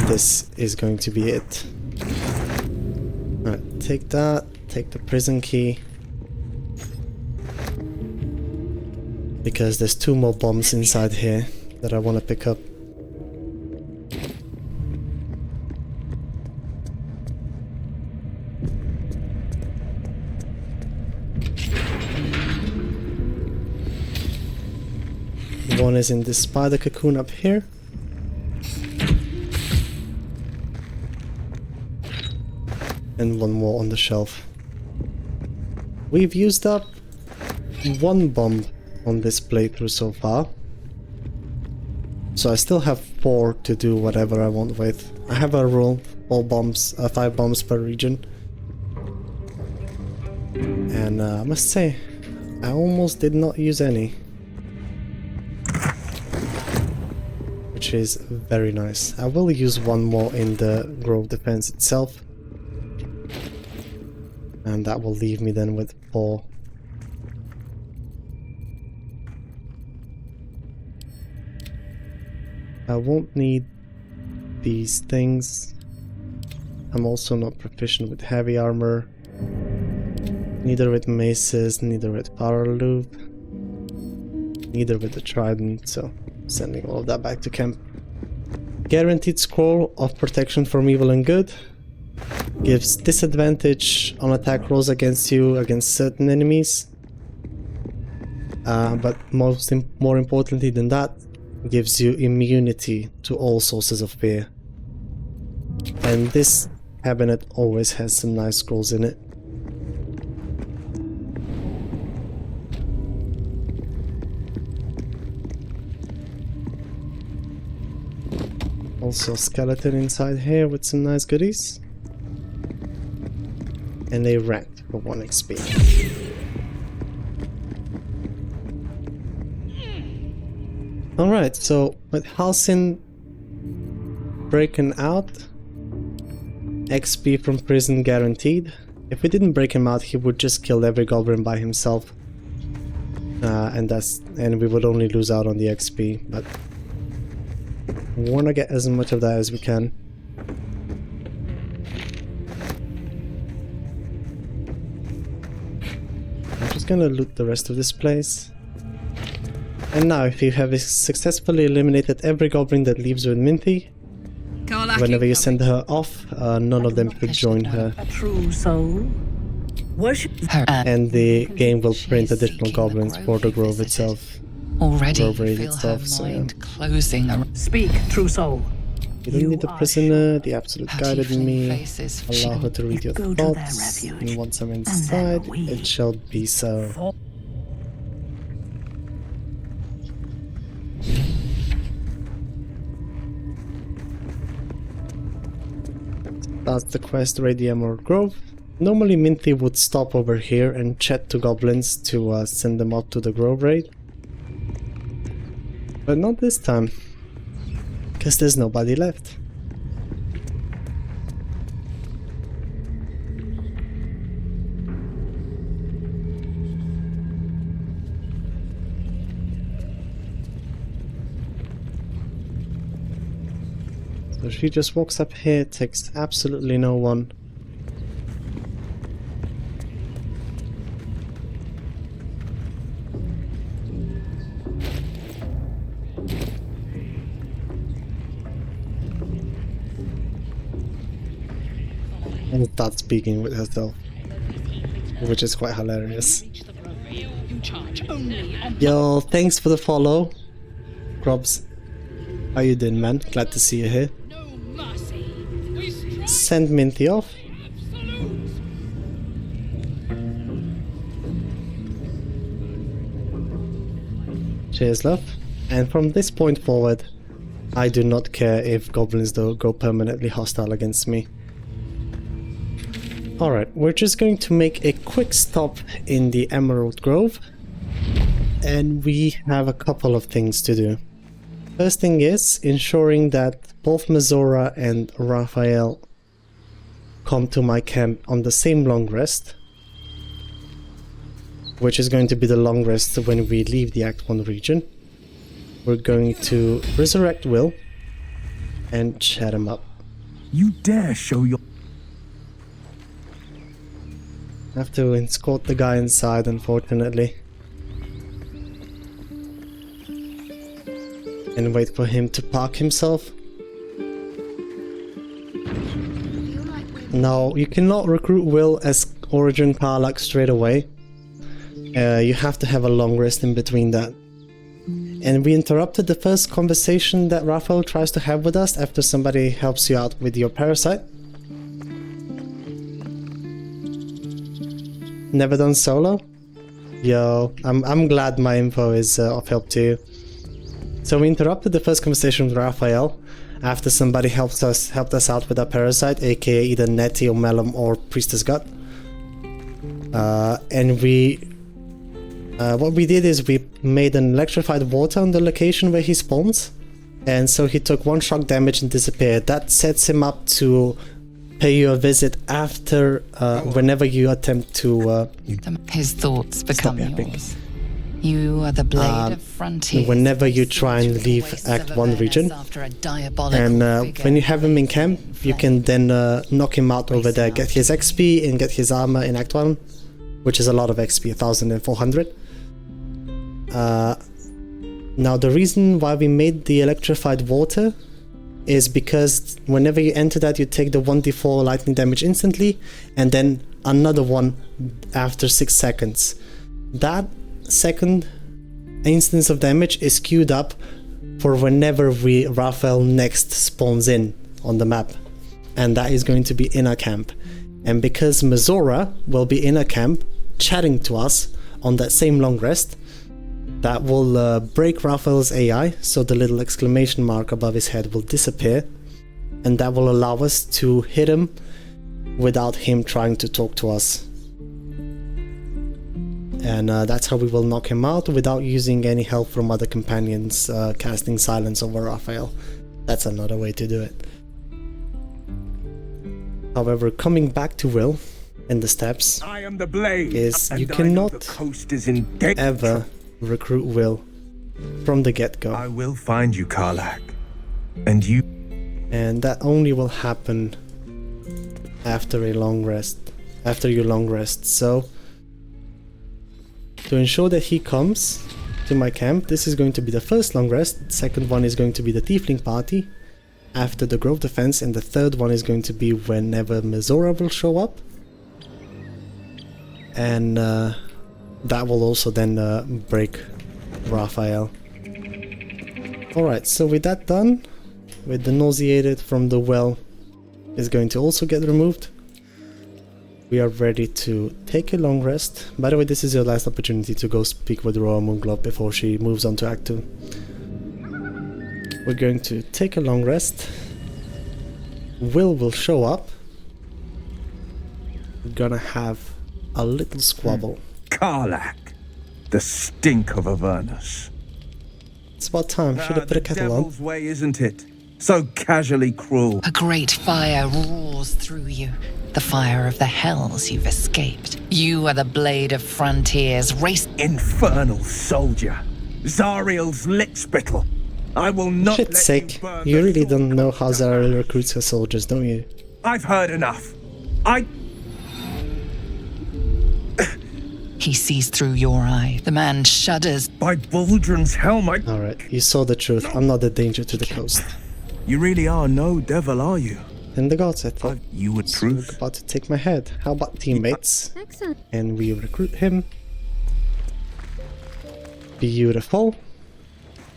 this is going to be it. Alright, take that, take the prison key. Because there's 2 more bombs inside here that I want to pick up. One is in this spider cocoon up here. And 1 more on the shelf. We've used up 1 bomb on this playthrough so far. So I still have 4 to do whatever I want with. I have a rule, 5 bombs per region. And I must say, I almost did not use any. Which is very nice. I will use 1 more in the grove defense itself. And that will leave me then with 4. I won't need these things. I'm also not proficient with heavy armor. Neither with maces, neither with power loop. Neither with the trident, so sending all of that back to camp. Guaranteed scroll of protection from evil and good. Gives disadvantage on attack rolls against you against certain enemies. But more importantly than that, gives you immunity to all sources of fear. And this cabinet always has some nice scrolls in it. Also a skeleton inside here with some nice goodies. And a rat for 1 XP. Alright, so with Halsin breaking out, XP from prison guaranteed. If we didn't break him out, he would just kill every goblin by himself. And we would only lose out on the XP, but we want to get as much of that as we can. I'm just gonna loot the rest of this place. And now, if you have successfully eliminated every goblin that leaves with Minty, whenever you send her off, none of them could join her. A true soul. Worship her. And the game will print additional goblins for the grove itself. Already Grove raid feel itself, her so mind closing. Speak, true soul. You don't need the prisoner, the absolute Her guided tiefling me. faces Allow her to read your Go to their thoughts, refuge, and once I'm inside, we it shall be so. That's the quest, Raid the Emerald Grove. Normally Minty would stop over here and chat to goblins to send them up to the Grove raid. But not this time, because there's nobody left. So she just walks up here, takes absolutely no one. And starts speaking with herself, which is quite hilarious. Yo, thanks for the follow, Grobs. How you doing, man? Glad to see you here. Send Minty off. Cheers, love. And from this point forward, I do not care if goblins go permanently hostile against me. Alright, we're just going to make a quick stop in the Emerald Grove, and we have a couple of things to do. First thing is ensuring that both Mizora and Raphael come to my camp on the same long rest, which is going to be the long rest when we leave the Act 1 region. We're going to resurrect Will and chat him up. You dare show your... I have to escort the guy inside, unfortunately. And wait for him to park himself. No, you cannot recruit Will as Drunken Karlach straight away. You have to have a long rest in between that. And we interrupted the first conversation that Raphael tries to have with us after somebody helps you out with your parasite. Never done solo? Yo, I'm glad my info is of help to you. So we interrupted the first conversation with Raphael after somebody helped us out with our parasite, aka either Nettie or Mellum or Priestess Gut. And what we did is we made an electrified water on the location where he spawns, and so he took 1 shock damage and disappeared. That sets him up to pay you a visit after whenever you attempt to his thoughts become yours. You are the blade of frontiers. Whenever you try and leave Act 1 region, and when you have him in camp, you can then knock him out over there, get his XP and get his armor in Act 1, which is a lot of XP, 1,400. Now the reason why we made the electrified water is because whenever you enter that, you take the 1d4 lightning damage instantly, and then another one after 6 seconds. That second instance of damage is queued up for whenever Raphael next spawns in on the map, and that is going to be in our camp. And because Mazora will be in a camp chatting to us on that same long rest, that will break Raphael's AI, so the little exclamation mark above his head will disappear, and that will allow us to hit him without him trying to talk to us. And that's how we will knock him out without using any help from other companions casting silence over Raphael. That's another way to do it. However, coming back to Will and the steps I am the blade, is you and cannot the coast is in danger. ever recruit Will from the get-go. I will find you, Karlach. And you... And that only will happen after a long rest. After your long rest. So, to ensure that he comes to my camp, this is going to be the first long rest. The second one is going to be the Tiefling party after the Grove Defense, and the third one is going to be whenever Mazora will show up. And that will also then break Raphael. Alright, so with that done, with the nauseated from the well is going to also get removed, we are ready to take a long rest. By the way, this is your last opportunity to go speak with Roa Moonglobe before she moves on to Act 2. We're going to take a long rest. Will show up. We're gonna have a little squabble. Karlach, the stink of Avernus. It's about time. Should have put a kettle on. Devil's way, isn't it? So casually cruel. A great fire roars through you. The fire of the hells you've escaped. You are the blade of frontiers, race... Infernal soldier. Zariel's lickspittle. I will not Shit's sake, you really don't know how Zariel recruits her soldiers, don't you? I've heard enough. He sees through your eye. The man shudders. By Baldrin's helm, Alright, you saw the truth. I'm not a danger to the coast. You really are no devil, are you? In the gods, I thought. You were truth. About to take my head. How about teammates? Excellent. And we recruit him. Beautiful.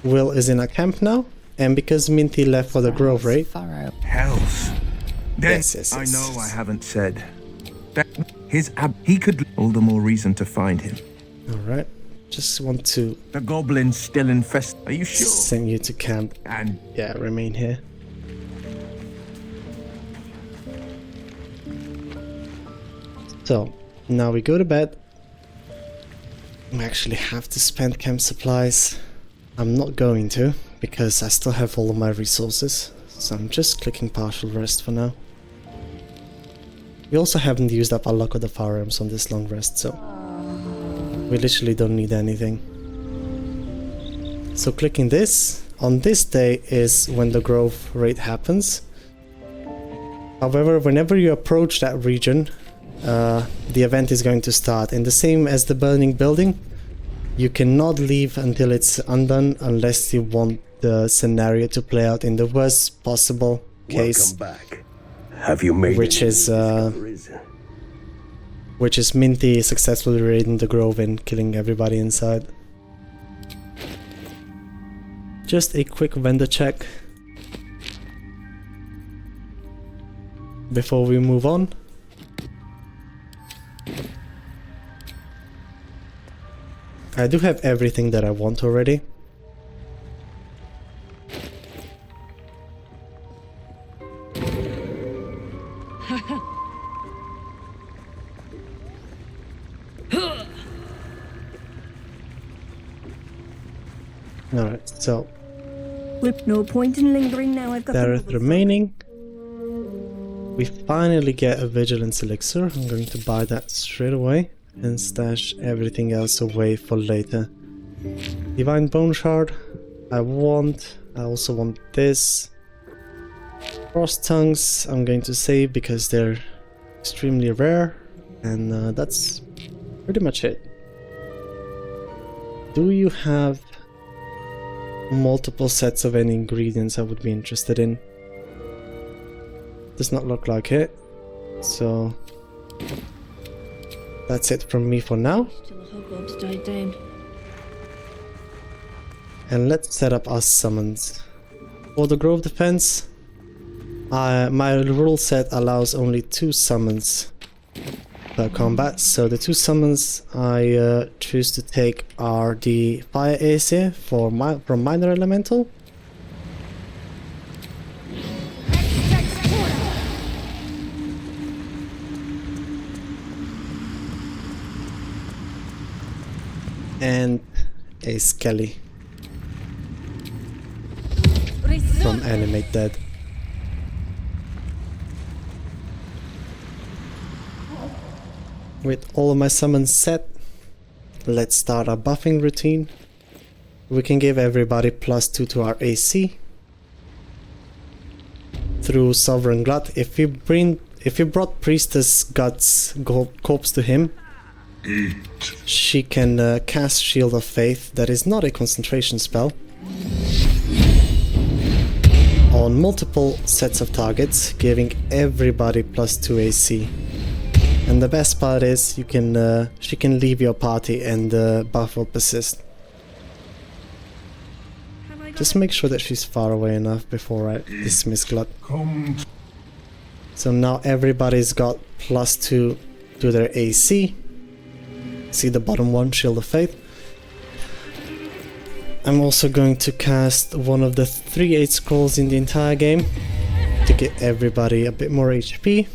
Will is in a camp now, and because Minty left for the Grove raid. Hells. Yes. I know I haven't said that he could. All the more reason to find him. Alright. Just want to... The goblins still infest. Are you sure? Send you to camp. And... yeah, remain here. So, now we go to bed. We actually have to spend camp supplies. I'm not going to, because I still have all of my resources. So I'm just clicking partial rest for now. We also haven't used up our luck of the firearms on this long rest, so we literally don't need anything. So clicking this, on this day is when the Grove raid happens. However, whenever you approach that region, the event is going to start. And the same as the burning building, you cannot leave until it's undone unless you want the scenario to play out in the worst possible case. Welcome back. Have you made which is Minty successfully raiding the Grove and killing everybody inside. Just a quick vendor check before we move on. I do have everything that I want already. Alright, so No point in lingering now. I've got there the are remaining. We finally get a vigilance elixir. I'm going to buy that straight away and stash everything else away for later. Divine Bone Shard. I also want this. Frost Tongues I'm going to save because they're extremely rare, and that's pretty much it. Do you have multiple sets of any ingredients I would be interested in? Does not look like it, so that's it from me for now. Till the hubbub's died down. And let's set up our summons. For the Grove Defense, my rule set allows only 2 summons per combat, so the 2 summons I choose to take are the Fire Aesir from Minor Elemental, and a Skelly from Animate Dead. With all of my summons set, let's start our buffing routine. We can give everybody +2 to our AC through Sovereign Glut. If you brought Priestess Guts corpse to him, she can cast Shield of Faith, that is not a concentration spell, on multiple sets of targets, giving everybody +2 AC. And the best part is she can leave your party and the buff will persist. Just make sure that she's far away enough before I dismiss Glut. So now everybody's got +2 to their AC. See the bottom one, Shield of Faith. I'm also going to cast one of the 3 8 scrolls in the entire game to get everybody a bit more HP.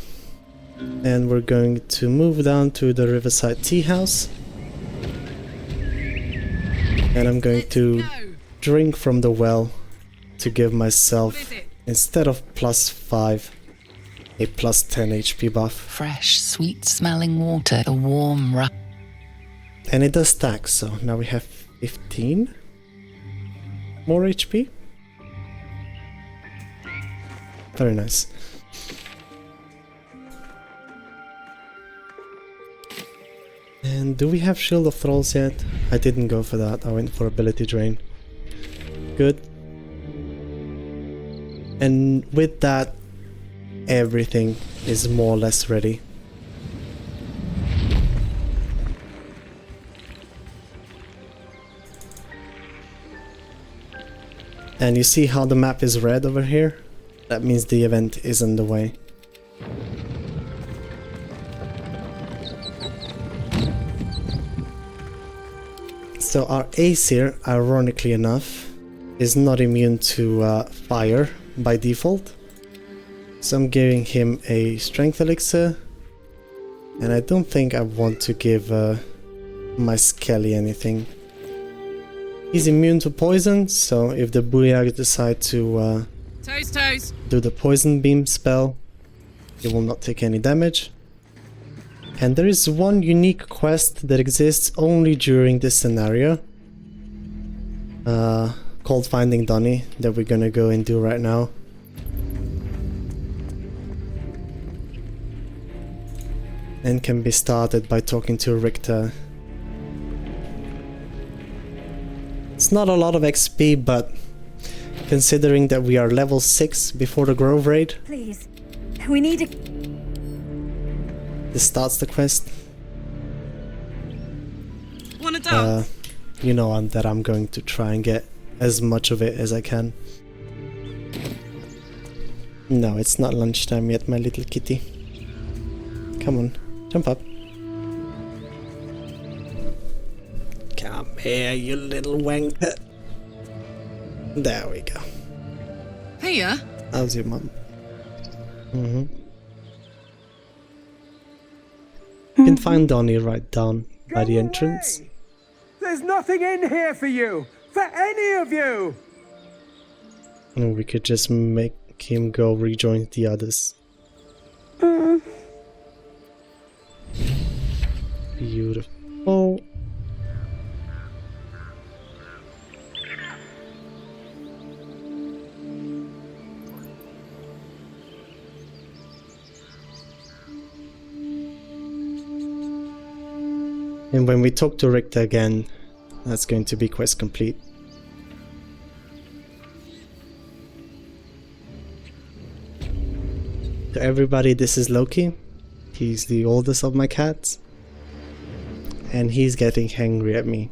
And we're going to move down to the Riverside Tea House. And I'm going to drink from the well to give myself, instead of +5, a +10 HP buff. Fresh, sweet-smelling water, a warm rush. And it does stack, so now we have 15 more HP. Very nice. And do we have Shield of Thralls yet? I didn't go for that, I went for Ability Drain. Good. And with that, everything is more or less ready. And you see how the map is red over here? That means the event is underway. So our Aesir, ironically enough, is not immune to fire by default. So I'm giving him a Strength Elixir. And I don't think I want to give my Skelly anything. He's immune to poison, so if the Booyah decide to do the Poison Beam spell, he will not take any damage. And there is one unique quest that exists only during this scenario, called Finding Donnie, that we're gonna go and do right now. And can be started by talking to Richter. It's not a lot of XP, but considering that we are level 6 before the Grove raid, Please, we need a... this starts the quest. Wanna dance? You know that I'm going to try and get as much of it as I can. No, it's not lunchtime yet, my little kitty. Come on, jump up. Come here, you little wanker. There we go. Hiya. How's your mum? You can find Donnie right down by the entrance. There's nothing in here for you! For any of you! And we could just make him go rejoin the others. Beautiful. And when we talk to Richter again, that's going to be quest complete. To everybody, this is Loki. He's the oldest of my cats. And he's getting hangry at me.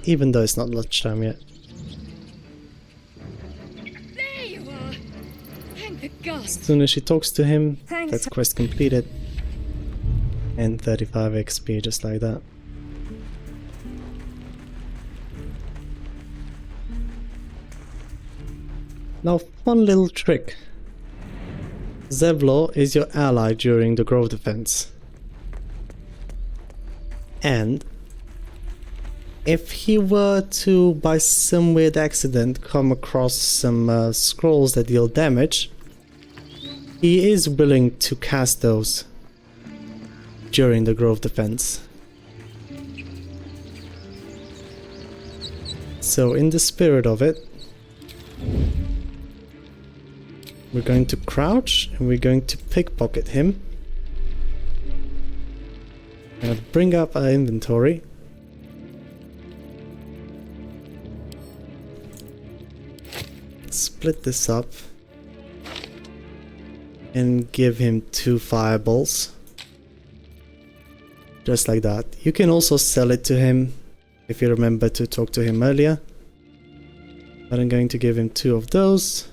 Even though it's not lunchtime yet. There you are. Thank the gods. As soon as she talks to him, Thanks. that's quest completed. And 35 XP just like that. Now, fun little trick. Zevlor is your ally during the grove defense. And if he were to, by some weird accident, come across some scrolls that deal damage, he is willing to cast those during the grove defense. So in the spirit of it, we're going to crouch and we're going to pickpocket him. I'm gonna bring up our inventory. Split this up. And give him 2 fireballs. Just like that. You can also sell it to him if you remember to talk to him earlier. But I'm going to give him 2 of those.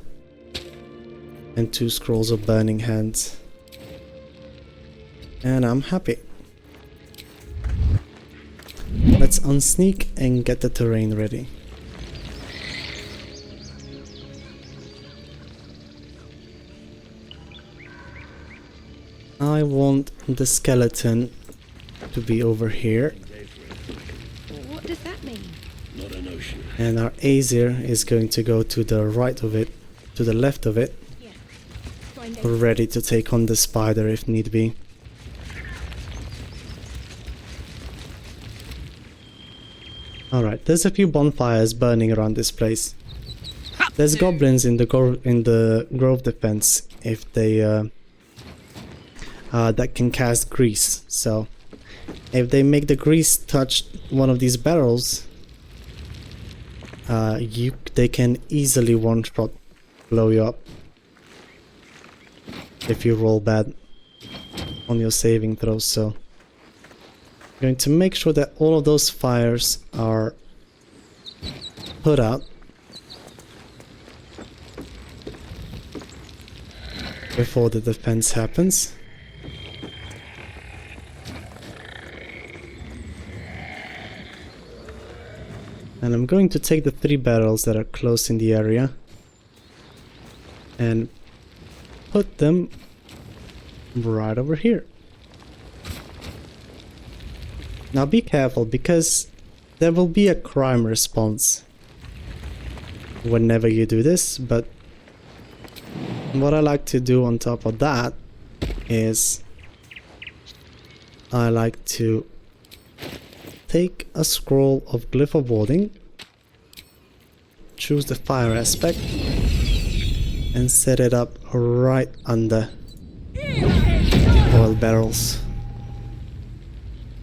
And 2 scrolls of burning hands. And I'm happy. Let's unsneak and get the terrain ready. I want the skeleton to be over here. What does that mean? Not a notion. And our Aesir is going to go to the right of it, to the left of it. Ready to take on the spider if need be. Alright, there's a few bonfires burning around this place. There's goblins in the grove defense if they that can cast grease. So if they make the grease touch one of these barrels, they can easily one-shot blow you up if you roll bad on your saving throws. So I'm going to make sure that all of those fires are put out before the defense happens. And I'm going to take the 3 barrels that are close in the area and put them right over here. Now be careful, because there will be a crime response whenever you do this, but what I like to do on top of that is I like to take a scroll of Glyph of Warding, choose the fire aspect, and set it up right under the oil barrels.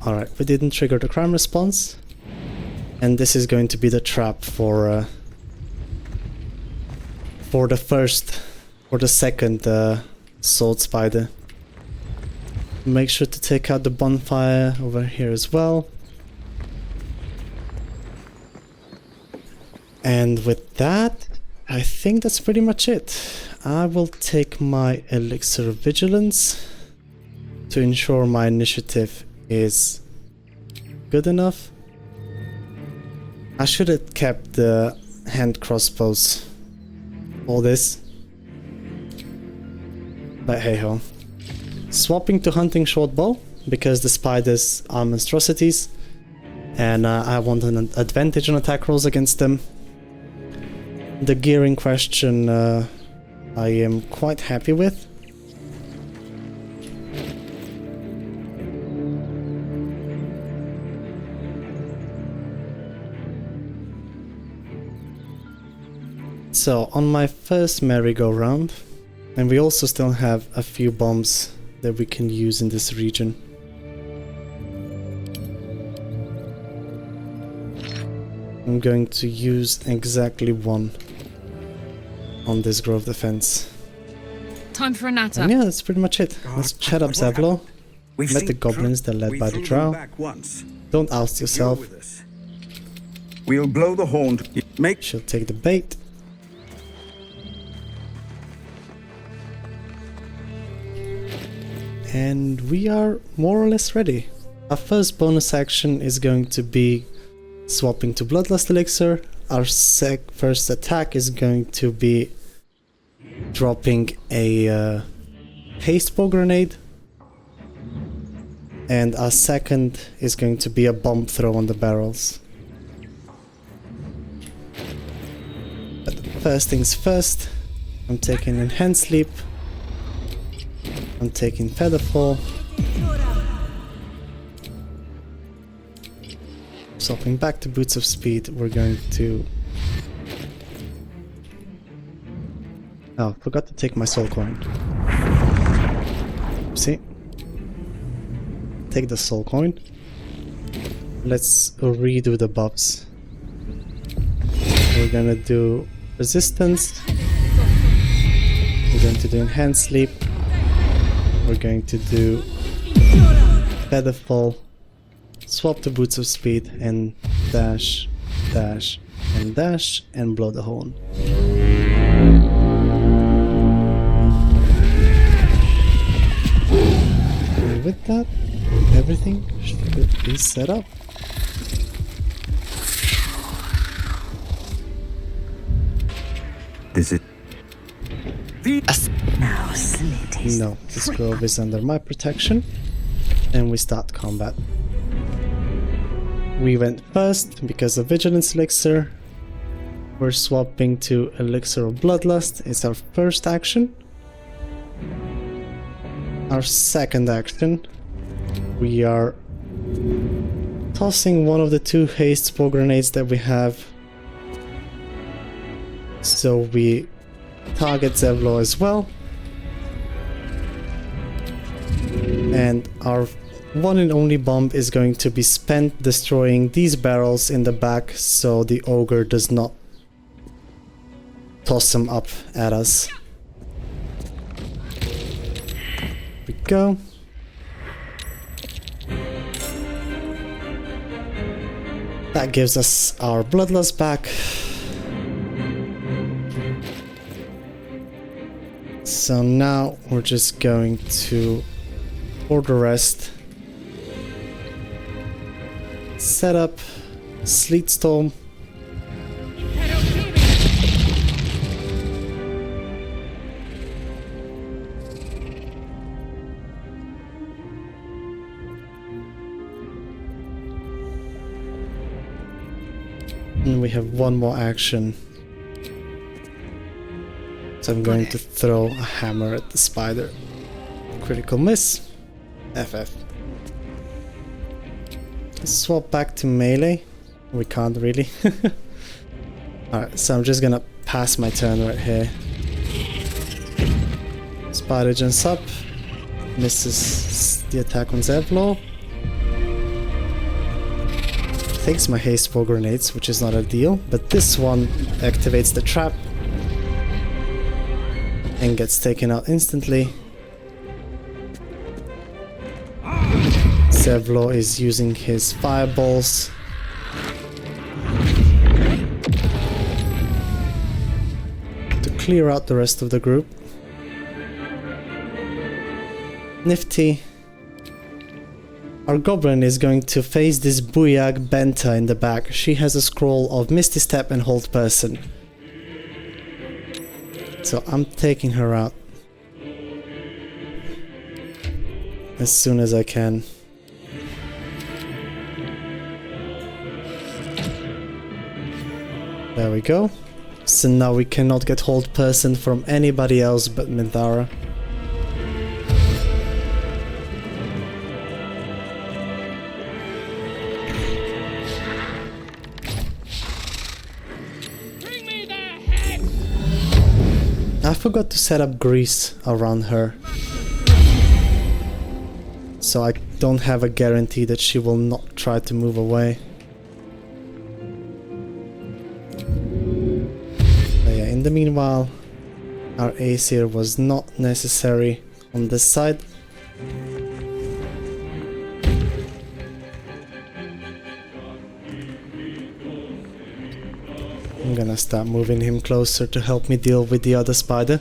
Alright, we didn't trigger the crime response, and this is going to be the trap for the second sword spider. Make sure to take out the bonfire over here as well. And with that, I think that's pretty much it. I will take my elixir of vigilance to ensure my initiative is good enough. I should have kept the hand crossbows for this. But hey ho. Swapping to hunting short bow because the spiders are monstrosities and I want an advantage on attack rolls against them. The gear in question I am quite happy with. So on my first merry-go-round, and we also still have a few bombs that we can use in this region. I'm going to use exactly one on this grove defense. Time for a natter. And yeah, that's pretty much it. Let's chat up Zevlo. Met the goblins that led by the drow. Don't oust yourself. We'll blow the horn. She'll take the bait. And we are more or less ready. Our first bonus action is going to be swapping to Bloodlust Elixir. Our first attack is going to be dropping a haste bow grenade. And our second is going to be a bomb throw on the barrels. But first things first, I'm taking Enhanced Sleep. I'm taking Featherfall. Swapping back to Boots of Speed, we're going to... Oh, forgot to take my soul coin. See? Take the soul coin. Let's redo the buffs. We're gonna do Resistance. We're going to do Enhanced Sleep. We're going to do Featherfall, swap to Boots of Speed, and dash, dash, and dash, and blow the horn. And with that, everything should be set up. Is it? No, this grove is under my protection, and we start combat. We went first because of Vigilance Elixir. We're swapping to Elixir of Bloodlust. It's our first action. Our second action, we are tossing one of the two haste spore grenades that we have. So we target Zevlo as well. And our one and only bomb is going to be spent destroying these barrels in the back so the ogre does not toss them up at us. Here we go. That gives us our Bloodlust back. So now we're just going to order rest, set up Sleet Storm, and we have one more action. So I'm going to throw a hammer at the spider. Critical miss. FF. Let's swap back to melee. We can't really. Alright, so I'm just gonna pass my turn right here. Spider jumps up. Misses the attack on Zevlo. Takes my haste for grenades, which is not ideal. But this one activates the trap. And gets taken out instantly. Zevlo is using his fireballs to clear out the rest of the group. Our goblin is going to face this Buyag Benta in the back. She has a scroll of Misty Step and Hold Person. So I'm taking her out as soon as I can. There we go. So now we cannot get Hold Person from anybody else but Minthara. I forgot to set up grease around her, so I don't have a guarantee that she will not try to move away. But yeah, in the meanwhile, our Aesir was not necessary on this side. I'm gonna start moving him closer to help me deal with the other spider.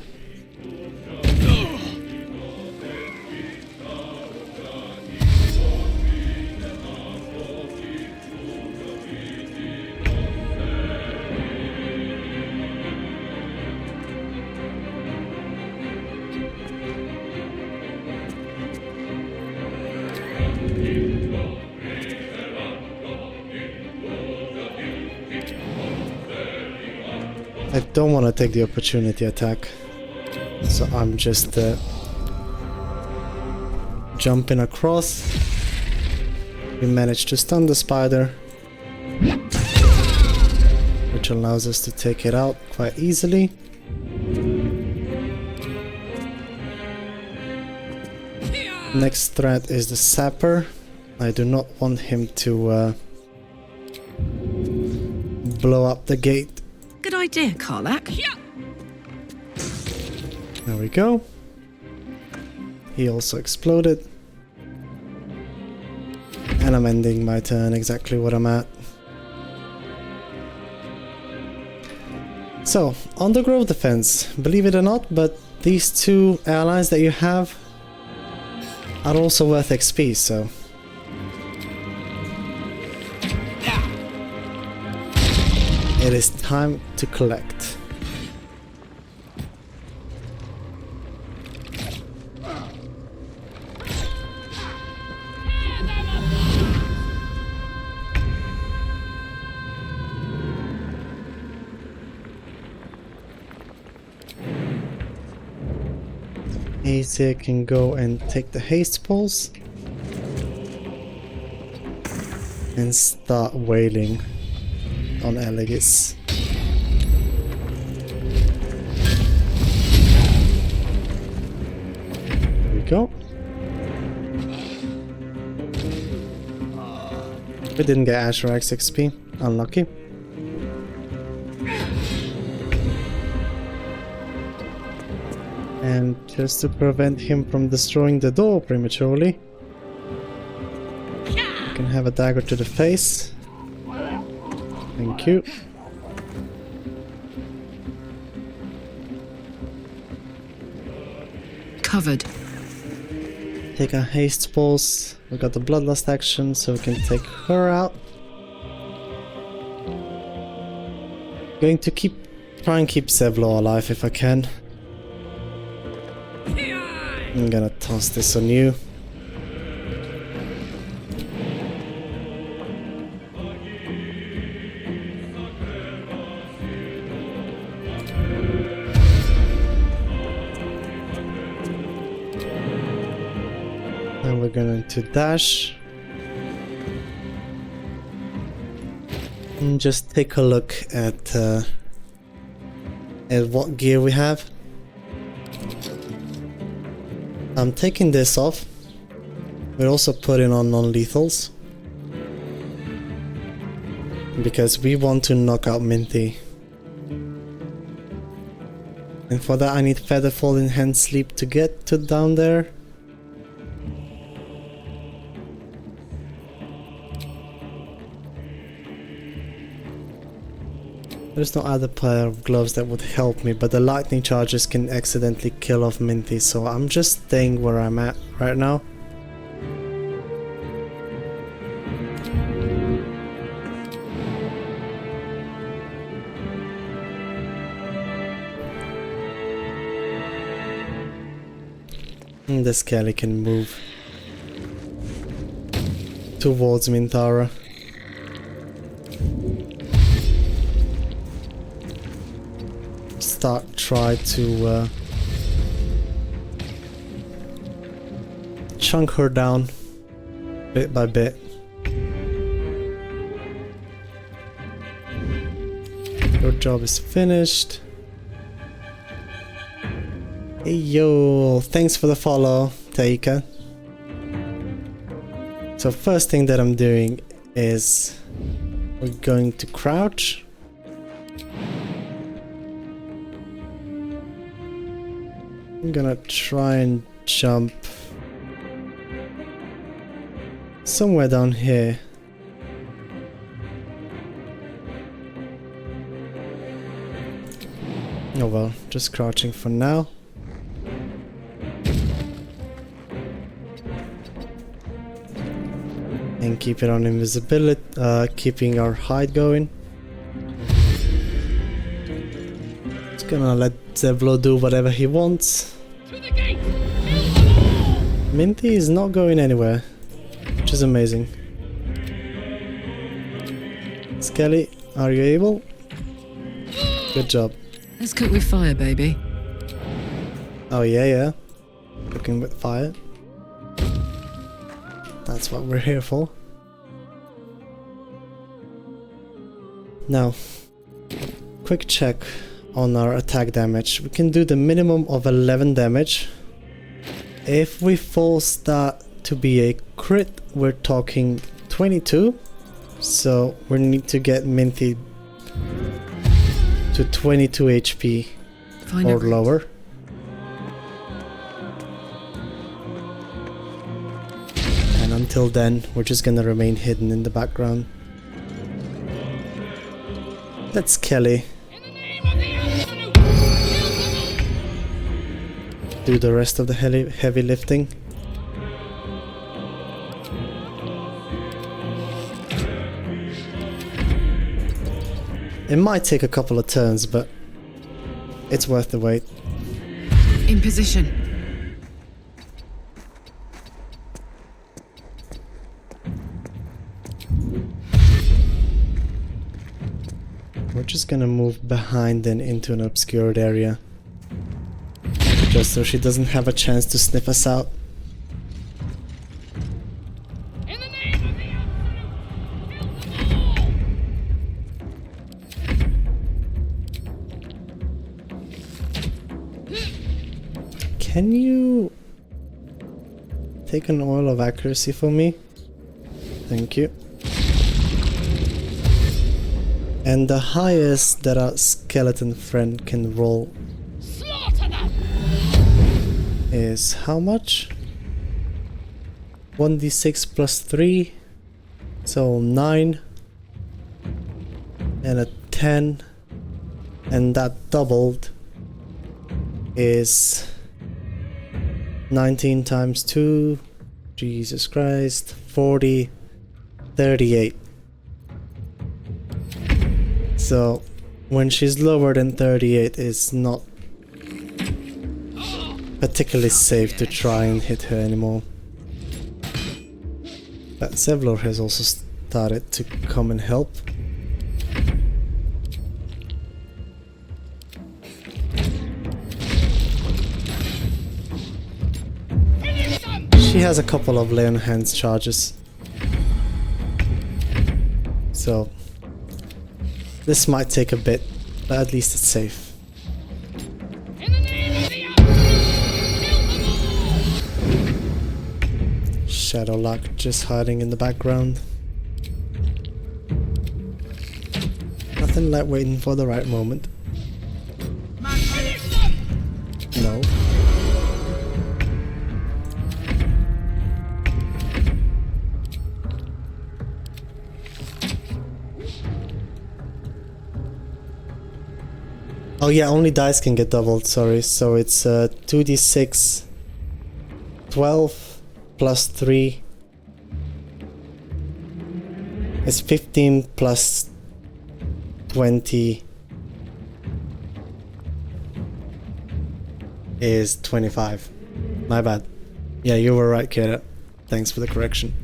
I don't want to take the opportunity attack, so I'm just jumping across. We managed to stun the spider, which allows us to take it out quite easily. Next threat is the sapper. I do not want him to blow up the gate. Good idea, Karlach. There we go. He also exploded. And I'm ending my turn exactly what I'm at. So, on the grove defense, believe it or not, but these two allies that you have are also worth XP, so... It is time to collect. Aesir can go and take the haste pulse and start wailing on Elegis. There we go. We didn't get Ashrax XP. Unlucky. And just to prevent him from destroying the door prematurely, you can have a dagger to the face. Thank you. Covered. Take a haste pulse. We got the bloodlust action, so we can take her out. Going to try and keep Zevlor alive if I can. I'm gonna toss this on you. Then we're going to dash. And just take a look at what gear we have. I'm taking this off. We're also putting on non-lethals, because we want to knock out Minty. And for that I need Featherfall and Hand Sleep to get to down there. There's no other pair of gloves that would help me, but the lightning charges can accidentally kill off Minty, so I'm just staying where I'm at right now. And the Skelly can move towards Mintara. Try to chunk her down bit by bit. Your job is finished. Hey yo, thanks for the follow, Taika. So first thing that I'm doing is we're going to crouch. I'm gonna try and jump somewhere down here. Oh well, just crouching for now. And keep it on invisibility, keeping our height going. Just gonna let Zevlo do whatever he wants. Minty is not going anywhere, which is amazing. Skelly, are you able? Good job. Let's cook with fire, baby. Oh yeah. Cooking with fire. That's what we're here for. Now, quick check on our attack damage. We can do the minimum of 11 damage. If we force that to be a crit, we're talking 22. So we need to get Minty to 22 HP or lower. And until then, we're just gonna remain hidden in the background. That's Kelly. Do the rest of the heavy lifting. It might take a couple of turns, but it's worth the wait. In position. We're just gonna move behind and into an obscured area. Just so she doesn't have a chance to sniff us out. Can you take an oil of accuracy for me? Thank you. And the highest that our skeleton friend can roll is how much? 1d6 plus 3, so 9, and a 10, and that doubled is 19 times 2, Jesus Christ, 40, 38. So when she's lower than 38, it's not particularly safe to try and hit her anymore. But Zevlor has also started to come and help. She has a couple of lay on hands charges. So this might take a bit, but at least it's safe. Shadowlark just hiding in the background. Nothing like waiting for the right moment. No. Oh yeah, only dice can get doubled, sorry. So it's 2d6, 12 plus 3. It's 15 plus 20 is 25. My bad. Yeah, you were right, Kira. Thanks for the correction.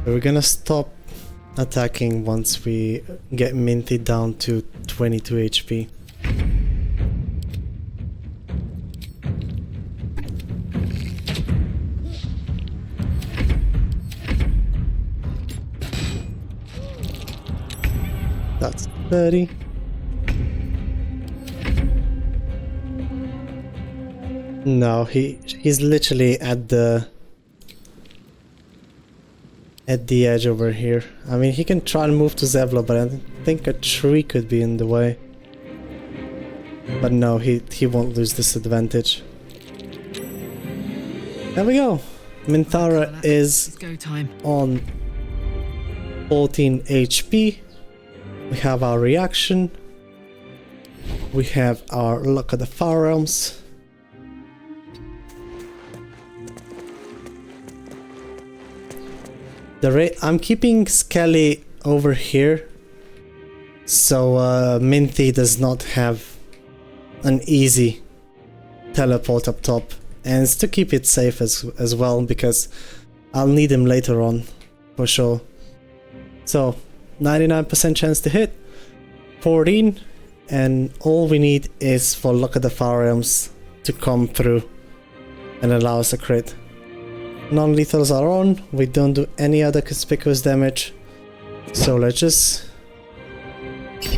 We're gonna stop attacking once we get Minty down to 22 HP. That's 30. No, he's literally at the edge over here. I mean, he can try and move to Zevla, but I think a tree could be in the way. But no, he won't lose this advantage. There we go. Minthara is on 14 HP. We have our reaction. We have our Luck of the Far Realms. I'm keeping Skelly over here, so Minty does not have an easy teleport up top, and it's to keep it safe as well, because I'll need him later on for sure. So 99% chance to hit, 14, and all we need is for Luck of the Far Realms to come through and allow us a crit. Non-lethals are on, we don't do any other conspicuous damage, so let's just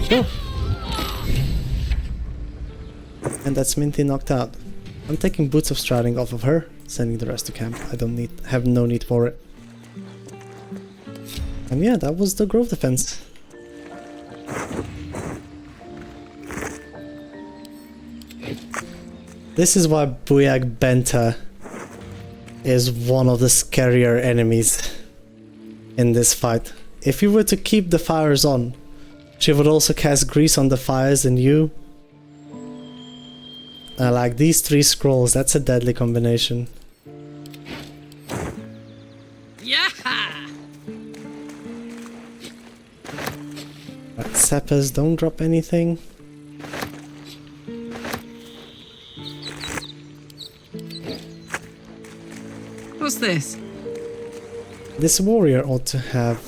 go. And that's Minty knocked out. I'm taking Boots of Striding off of her, sending the rest to camp. I don't have no need for it. And yeah, that was the Grove Defense. This is why Buyag Benta is one of the scarier enemies in this fight. If you were to keep the fires on, she would also cast grease on the fires and you. Like these 3 scrolls, that's a deadly combination. Yeah. Right, Sappers, don't drop anything. What's this? This warrior ought to have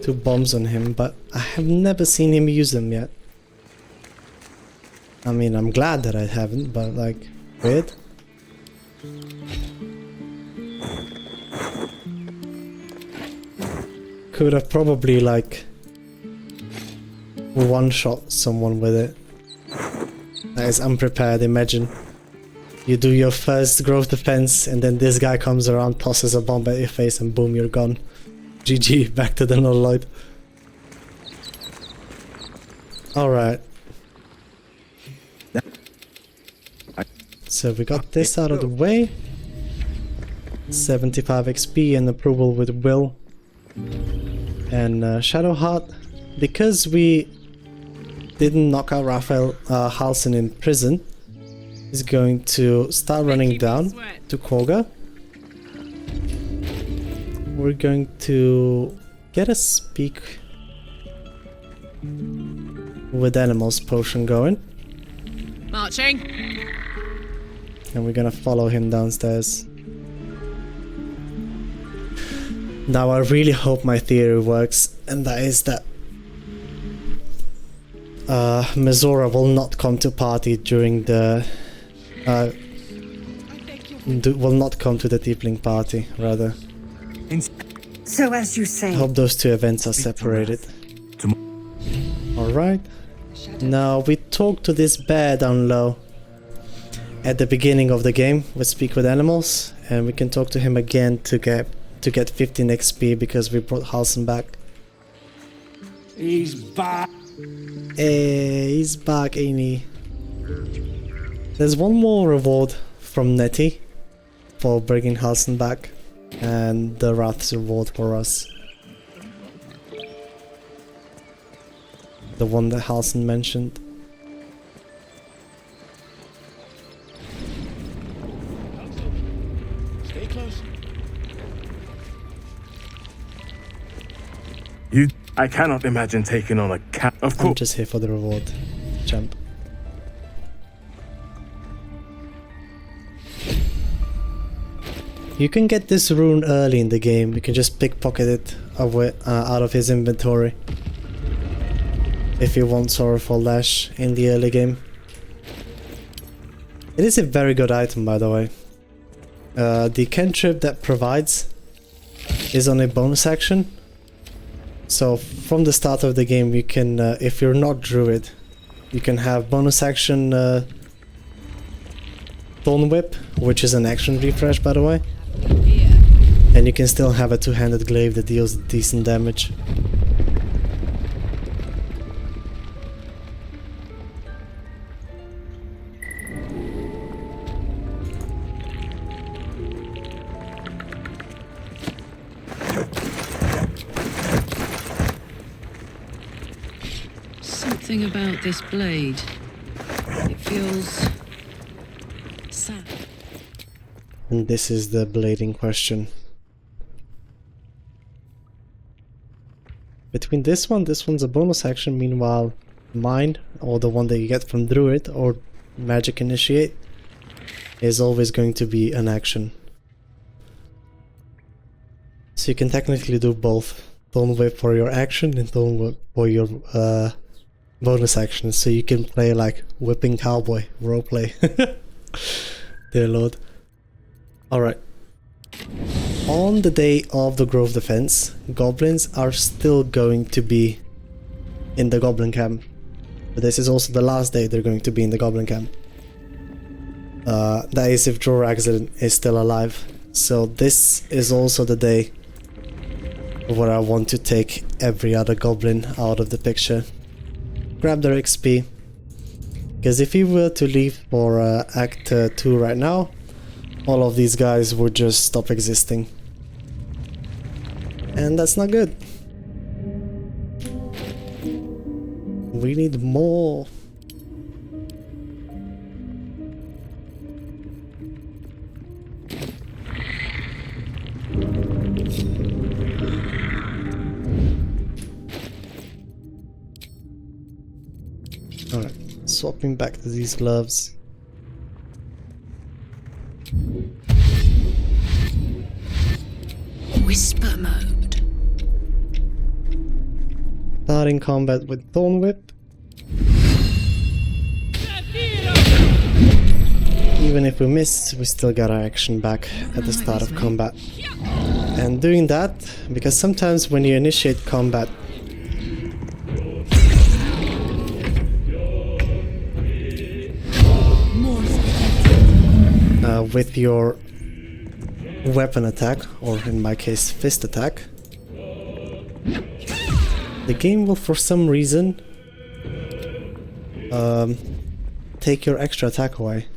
2 bombs on him, but I have never seen him use them yet. I mean, I'm glad that I haven't, but like, weird. Could have probably like one-shot someone with it. That is unprepared, imagine. You do your first growth defense and then this guy comes around, tosses a bomb at your face and boom, you're gone. GG, back to the Nulloid. Alright. So we got this out of the way. 75 XP and approval with Will. And Shadowheart, because we didn't knock out Raphael Halsin in prison, is going to start running down to Koga. We're going to get a speak with animals potion going. Marching. And we're gonna follow him downstairs. Now I really hope my theory works, and that is that Mizora will not come to party during the will not come to the Tiefling party, rather. So as you say, I hope those 2 events are separated. Alright. Now we talk to this bear down low at the beginning of the game with Speak with Animals, and we can talk to him again to get 15 XP because we brought Halsin back. He's back. Hey, he's back, ain't he? There's one more reward from Nettie for bringing Halsin back, and the Wrath's reward for us. The one that Halsin mentioned. Stay close. I cannot imagine taking on a cat. Of course. I'm just here for the reward, champ. You can get this rune early in the game. You can just pickpocket it away, out of his inventory. If you want Sorrowful Lash in the early game. It is a very good item, by the way. The cantrip that provides is on a bonus action. So from the start of the game you can, if you're not druid, you can have bonus action Thorn Whip, which is an action refresh by the way. And you can still have a two-handed glaive that deals decent damage. Something about this blade. It feels sad. And this is the blade in question. Between this one's a bonus action, meanwhile mine, or the one that you get from Druid or Magic Initiate, is always going to be an action. So you can technically do both. Thorn Whip for your action and Thorn Whip for your bonus action, so you can play like whipping cowboy roleplay. Dear lord. Alright. On the day of the Grove Defense, goblins are still going to be in the goblin camp. But this is also the last day they're going to be in the goblin camp. That is if Drawer Accident is still alive. So this is also the day where I want to take every other goblin out of the picture. Grab their XP. Because if you were to leave for Act 2 right now, all of these guys would just stop existing. And that's not good. We need more. Alright, swapping back to these gloves. Whisper mode. Starting combat with Thorn Whip. Even if we miss, we still got our action back at the start of combat. And doing that, because sometimes when you initiate combat, with your weapon attack, or in my case fist attack, the game will for some reason take your extra attack away,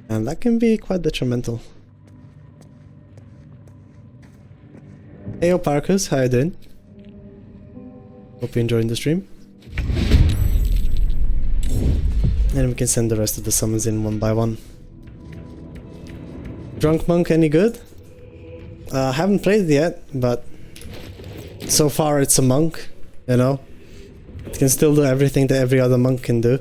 and that can be quite detrimental. Heyo Parkus, how you doing? Hope you're enjoying the stream. And we can send the rest of the summons in one by one. Drunk Monk any good? Haven't played it yet, but so far it's a monk, you know? It can still do everything that every other monk can do.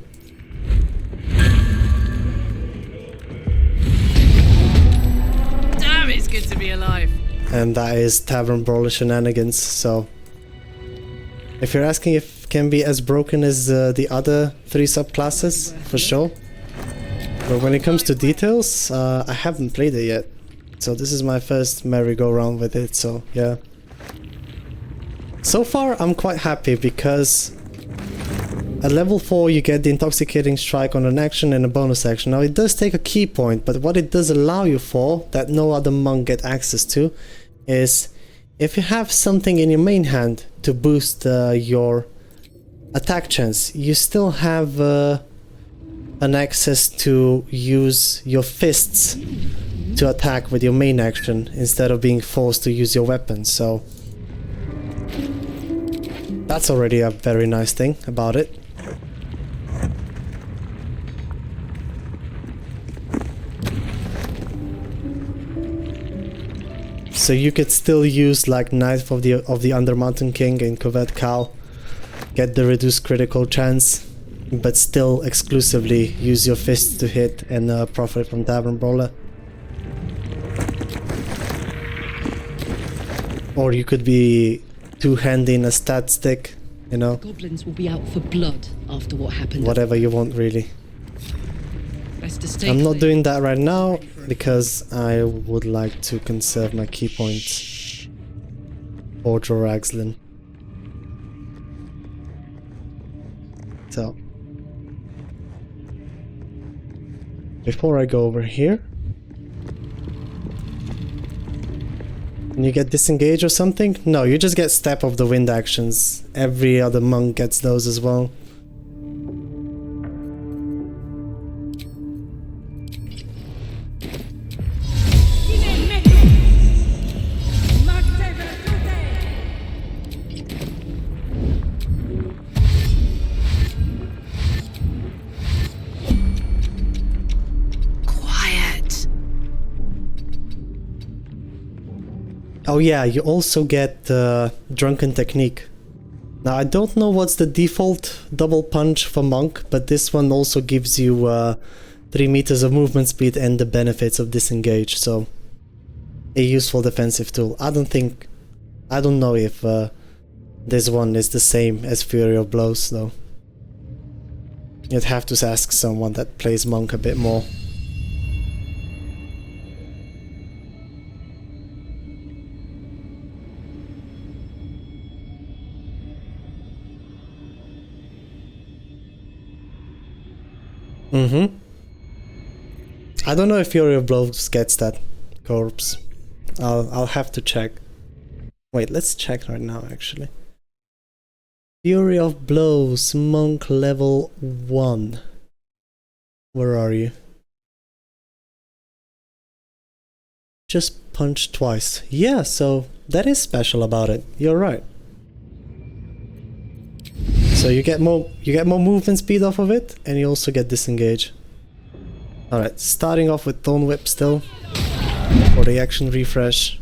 Damn, it's good to be alive. And that is Tavern Brawler shenanigans, so... If you're asking if it can be as broken as the other 3 subclasses, for sure. But when it comes to details, I haven't played it yet. So this is my first merry-go-round with it, so yeah. So far I'm quite happy because at level 4 you get the Intoxicating Strike on an action and a bonus action. Now it does take a key point, but what it does allow you for, that no other monk get access to, is if you have something in your main hand to boost your attack chance, you still have an access to use your fists to attack with your main action instead of being forced to use your weapon, so that's already a very nice thing about it. So you could still use like Knife of the Undermountain King and Covert Cow, get the reduced critical chance, but still exclusively use your fists to hit and profit from Tavern Brawler. Or you could be two-handing a stat stick, you know. Goblins will be out for blood after what happened. Whatever you want, really. Best to stay I'm not clear. doing that right now because I would like to conserve my key points for Joraxlin. So, before I go over here, can you get disengage or something? No, you just get Step of the Wind actions. Every other monk gets those as well. Oh yeah, you also get Drunken Technique. Now I don't know what's the default double punch for Monk, but this one also gives you 3 meters of movement speed and the benefits of disengage, so a useful defensive tool. I don't know if this one is the same as Fury of Blows though. You'd have to ask someone that plays Monk a bit more. I don't know if Fury of Blows gets that corpse. I'll have to check. Wait, let's check right now actually. Fury of Blows, Monk level 1. Where are you? Just punch twice. Yeah, so that is special about it. You're right. So you get more movement speed off of it, and you also get disengage. Alright, starting off with Thorn Whip still for the action refresh.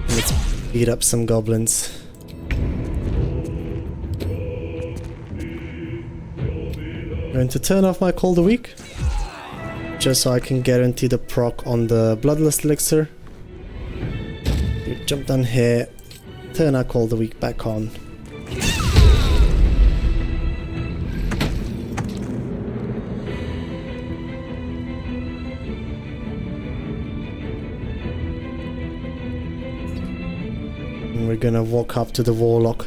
Let's beat up some goblins. Going to turn off my Call the Weak, just so I can guarantee the proc on the Bloodlust Elixir. You jump down here, turn our Call the Weak back on. And we're gonna walk up to the Warlock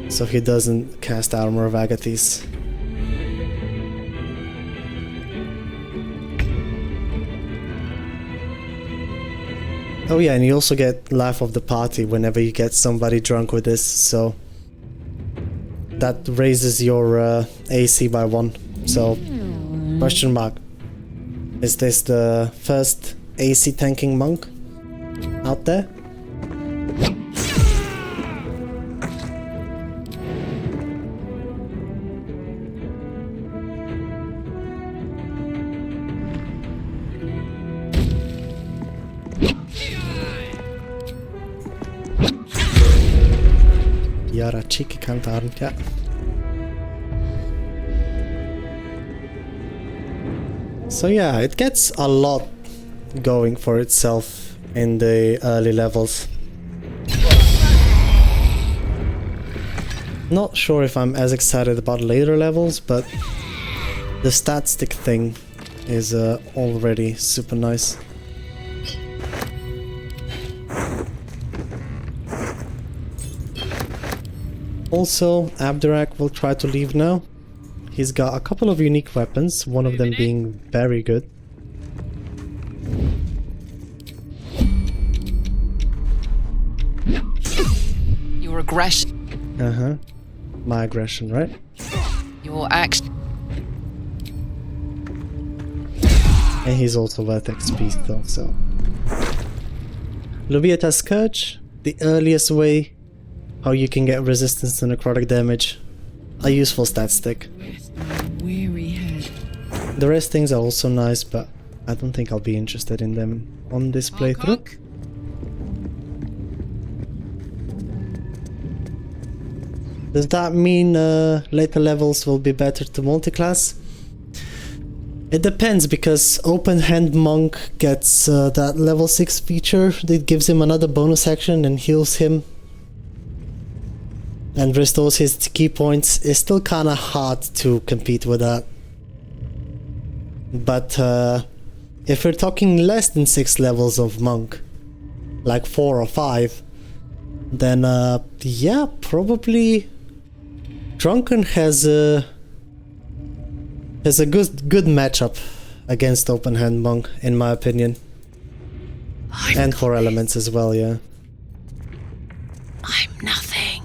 so he doesn't cast Armor of Agathis. Oh yeah, and you also get Life of the Party whenever you get somebody drunk with this, so that raises your AC by 1. So, question mark. Is this the first AC tanking monk out there? Göra chickkantarn, ja. So yeah, it gets a lot going for itself in the early levels. Not sure if I'm as excited about later levels, but the stat stick thing is already super nice. Also, Abdurak will try to leave now. He's got a couple of unique weapons, one of them being very good. Your aggression. Uh-huh. My aggression, right? Your action. And he's also worth XP still, so... Lubieta Scourge, the earliest way how you can get resistance to necrotic damage. A useful stat stick. Weary head. The rest things are also nice, but I don't think I'll be interested in them on this playthrough. Does that mean later levels will be better to multiclass? It depends, because Open Hand Monk gets that level 6 feature that gives him another bonus action and heals him and restores his key points. It's still kinda hard to compete with that. But if we're talking less than 6 levels of Monk, like 4 or 5, then yeah, probably Drunken has a good matchup against Open Hand Monk, in my opinion. And 4 elements as well, yeah. I'm nothing.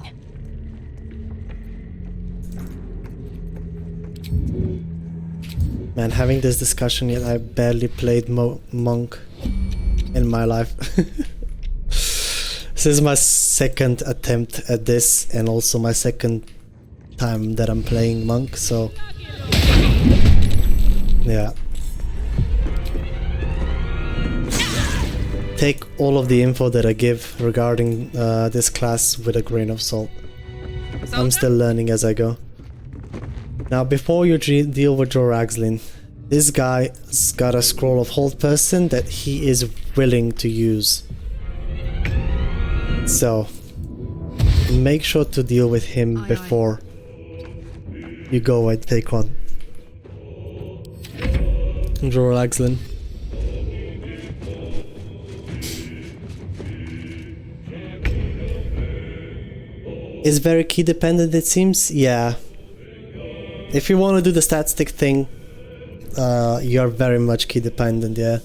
Man, having this discussion yet I barely played Monk in my life. This is my second attempt at this, and also my second time that I'm playing Monk, so yeah. Take all of the info that I give regarding this class with a grain of salt. I'm still learning as I go. Now, before you deal with Joraxlin, this guy's got a scroll of hold person that he is willing to use. So, make sure to deal with him before you go and take one. Joraxlin. Is very key dependent, it seems? Yeah. If you want to do the stat stick thing, you're very much key dependent, yeah.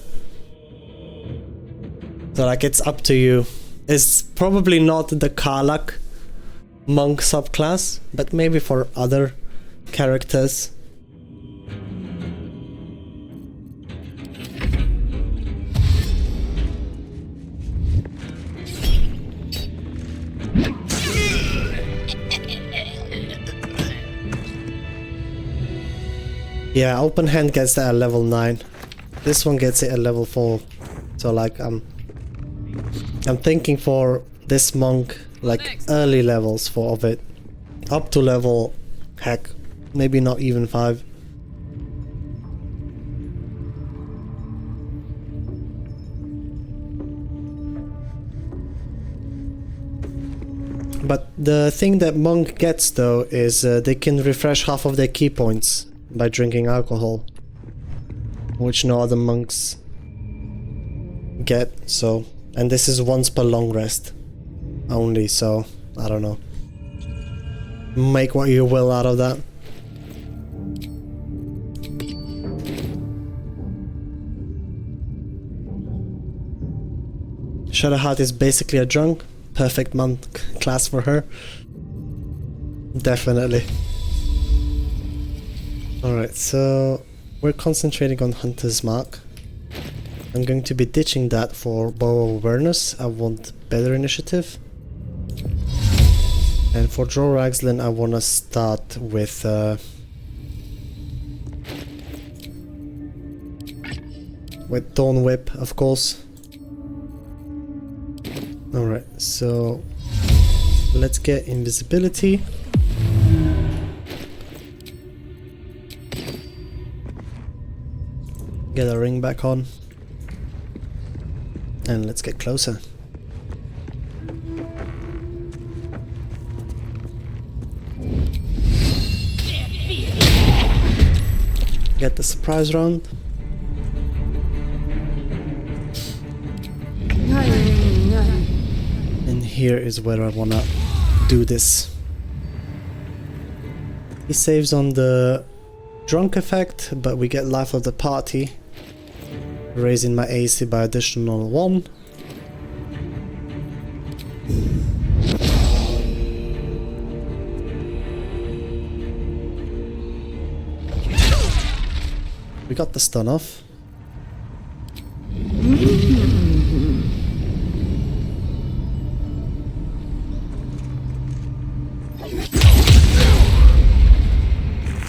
So like, it's up to you. It's probably not the Karlach monk subclass, but maybe for other characters. Yeah, Open Hand gets that at level 9. This one gets it at level 4. So like, I'm thinking for this monk, like early levels of it. Up to level, heck, maybe not even 5. But the thing that monk gets though is they can refresh half of their key points by drinking alcohol, which no other monks get. So, and this is once per long rest only, so I don't know, make what you will out of that. Shadowheart is basically a drunk, perfect monk class for her, definitely. Alright, so we're concentrating on Hunter's Mark. I'm going to be ditching that for Bow of Awareness. I want better initiative. And for Joraxlin, I want to start with Dawn Whip, of course. Alright, so let's get invisibility. Get a ring back on. And let's get closer. Get the surprise round. And here is where I wanna do this. He saves on the drunk effect, but we get life of the party, raising my AC by additional 1. We got the stun off.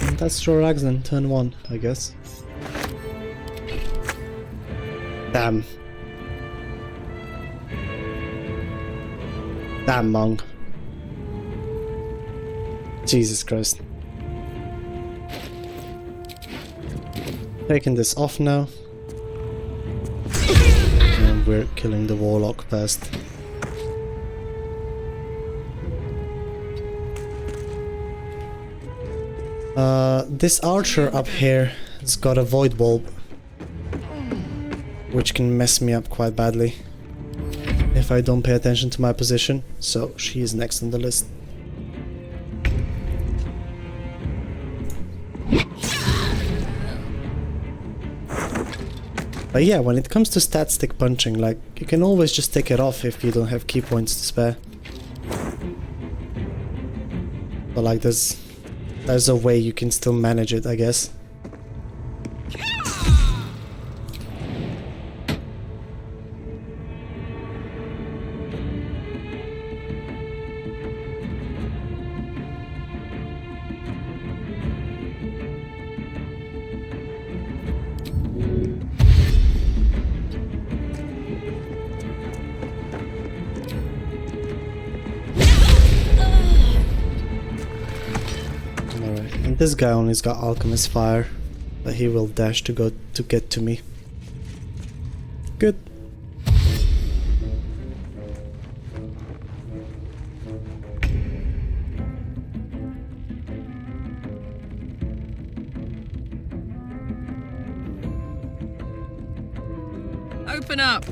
And that's Joraxlin, turn 1, I guess. Damn. Damn, monk. Jesus Christ. Taking this off now. And we're killing the warlock first. This archer up here has got a void bulb, which can mess me up quite badly if I don't pay attention to my position, so she is next on the list. But yeah, when it comes to stat stick punching, like, you can always just take it off if you don't have key points to spare. But like, there's a way you can still manage it, I guess. This guy only's got Alchemist Fire, but he will dash to get to me. Good. Open up.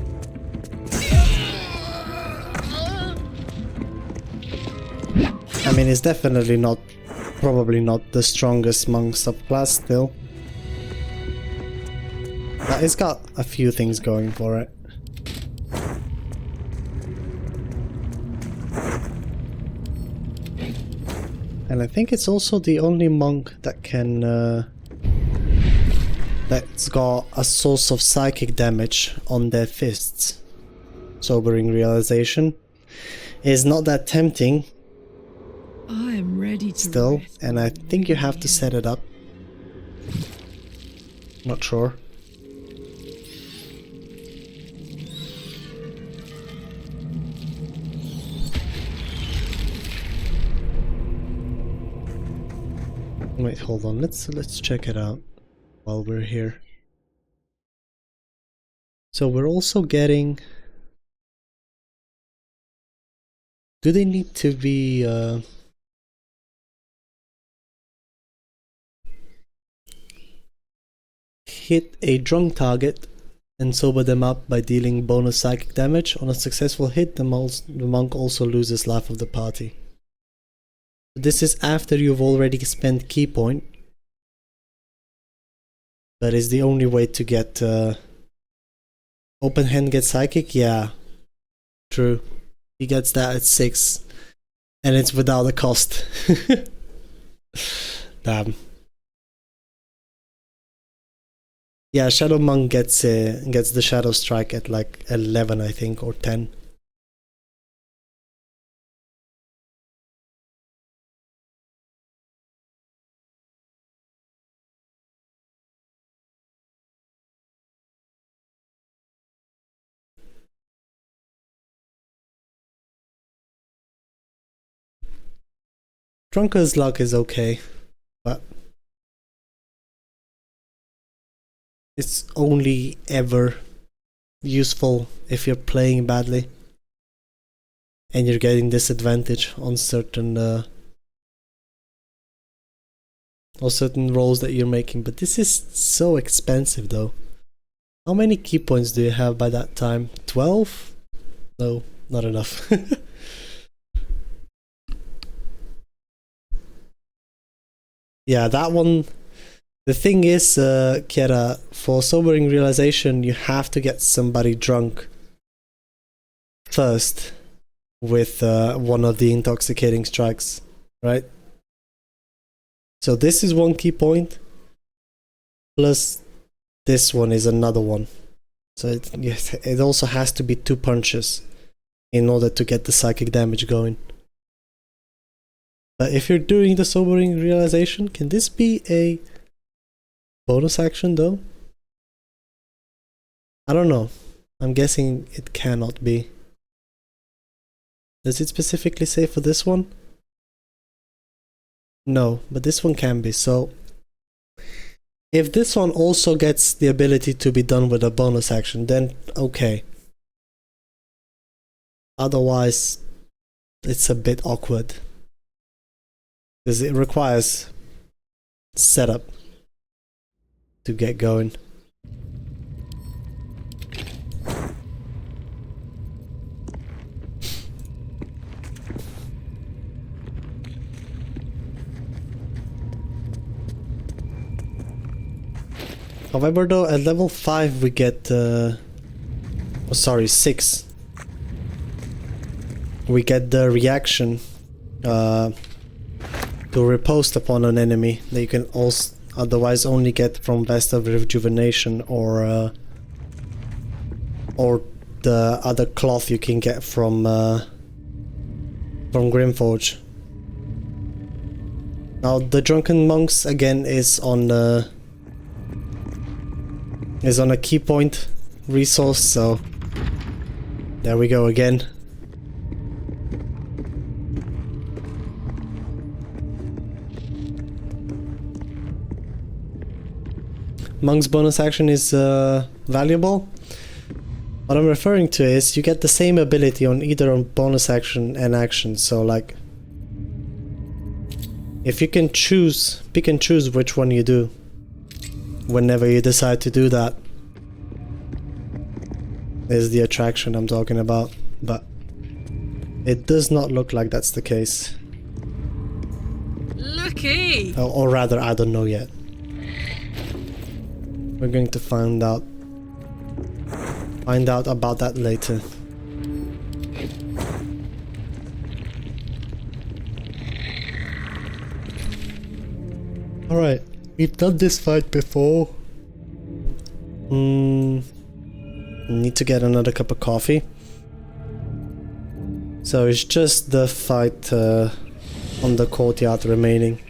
I mean, it's definitely not. Probably not the strongest monk subclass still. But it's got a few things going for it. And I think it's also the only monk that can that's got a source of psychic damage on their fists. Sobering realization is not that tempting. I am ready to still, rest. And I think you have to set it up. Not sure. Wait, hold on. Let's check it out while we're here. So we're also getting. Do they need to be hit a drunk target and sober them up by dealing bonus psychic damage? On a successful hit, the monk also loses life of the party. This is after you've already spent key point. That is the only way to get open hand get psychic? Yeah, true. He gets that at 6 and it's without a cost. Damn. Yeah, Shadow Monk gets the Shadow Strike at like 11, I think, or 10. Drunker's Luck is okay, but it's only ever useful if you're playing badly and you're getting disadvantage on certain roles that you're making. But this is so expensive though. How many key points do you have by that time? 12? No, not enough. Yeah, that one. The thing is, Kiera, for sobering realization, you have to get somebody drunk first with one of the intoxicating strikes, right? So this is one key point, plus this one is another one. So it also has to be 2 punches in order to get the psychic damage going. But if you're doing the sobering realization, can this be a bonus action though? I don't know. I'm guessing it cannot be. Does it specifically say for this one? No, but this one can be. So if this one also gets the ability to be done with a bonus action, then okay. Otherwise, it's a bit awkward. Because it requires setup to get going. However, though, at level 5 we get, oh, sorry, 6. We get the reaction to riposte upon an enemy that you can also otherwise only get from Vest of Rejuvenation or the other cloth you can get from Grimforge. Now the Drunken Monks again is on a key point resource, so there we go again. Monk's bonus action is valuable. What I'm referring to is you get the same ability on either on bonus action and action, so like if you can choose, pick and choose which one you do whenever you decide to do that is the attraction I'm talking about, but it does not look like that's the case. Lucky! Or rather, I don't know yet. We're going to find out about that later. Alright, we've done this fight before. Need to get another cup of coffee. So it's just the fight on the courtyard remaining.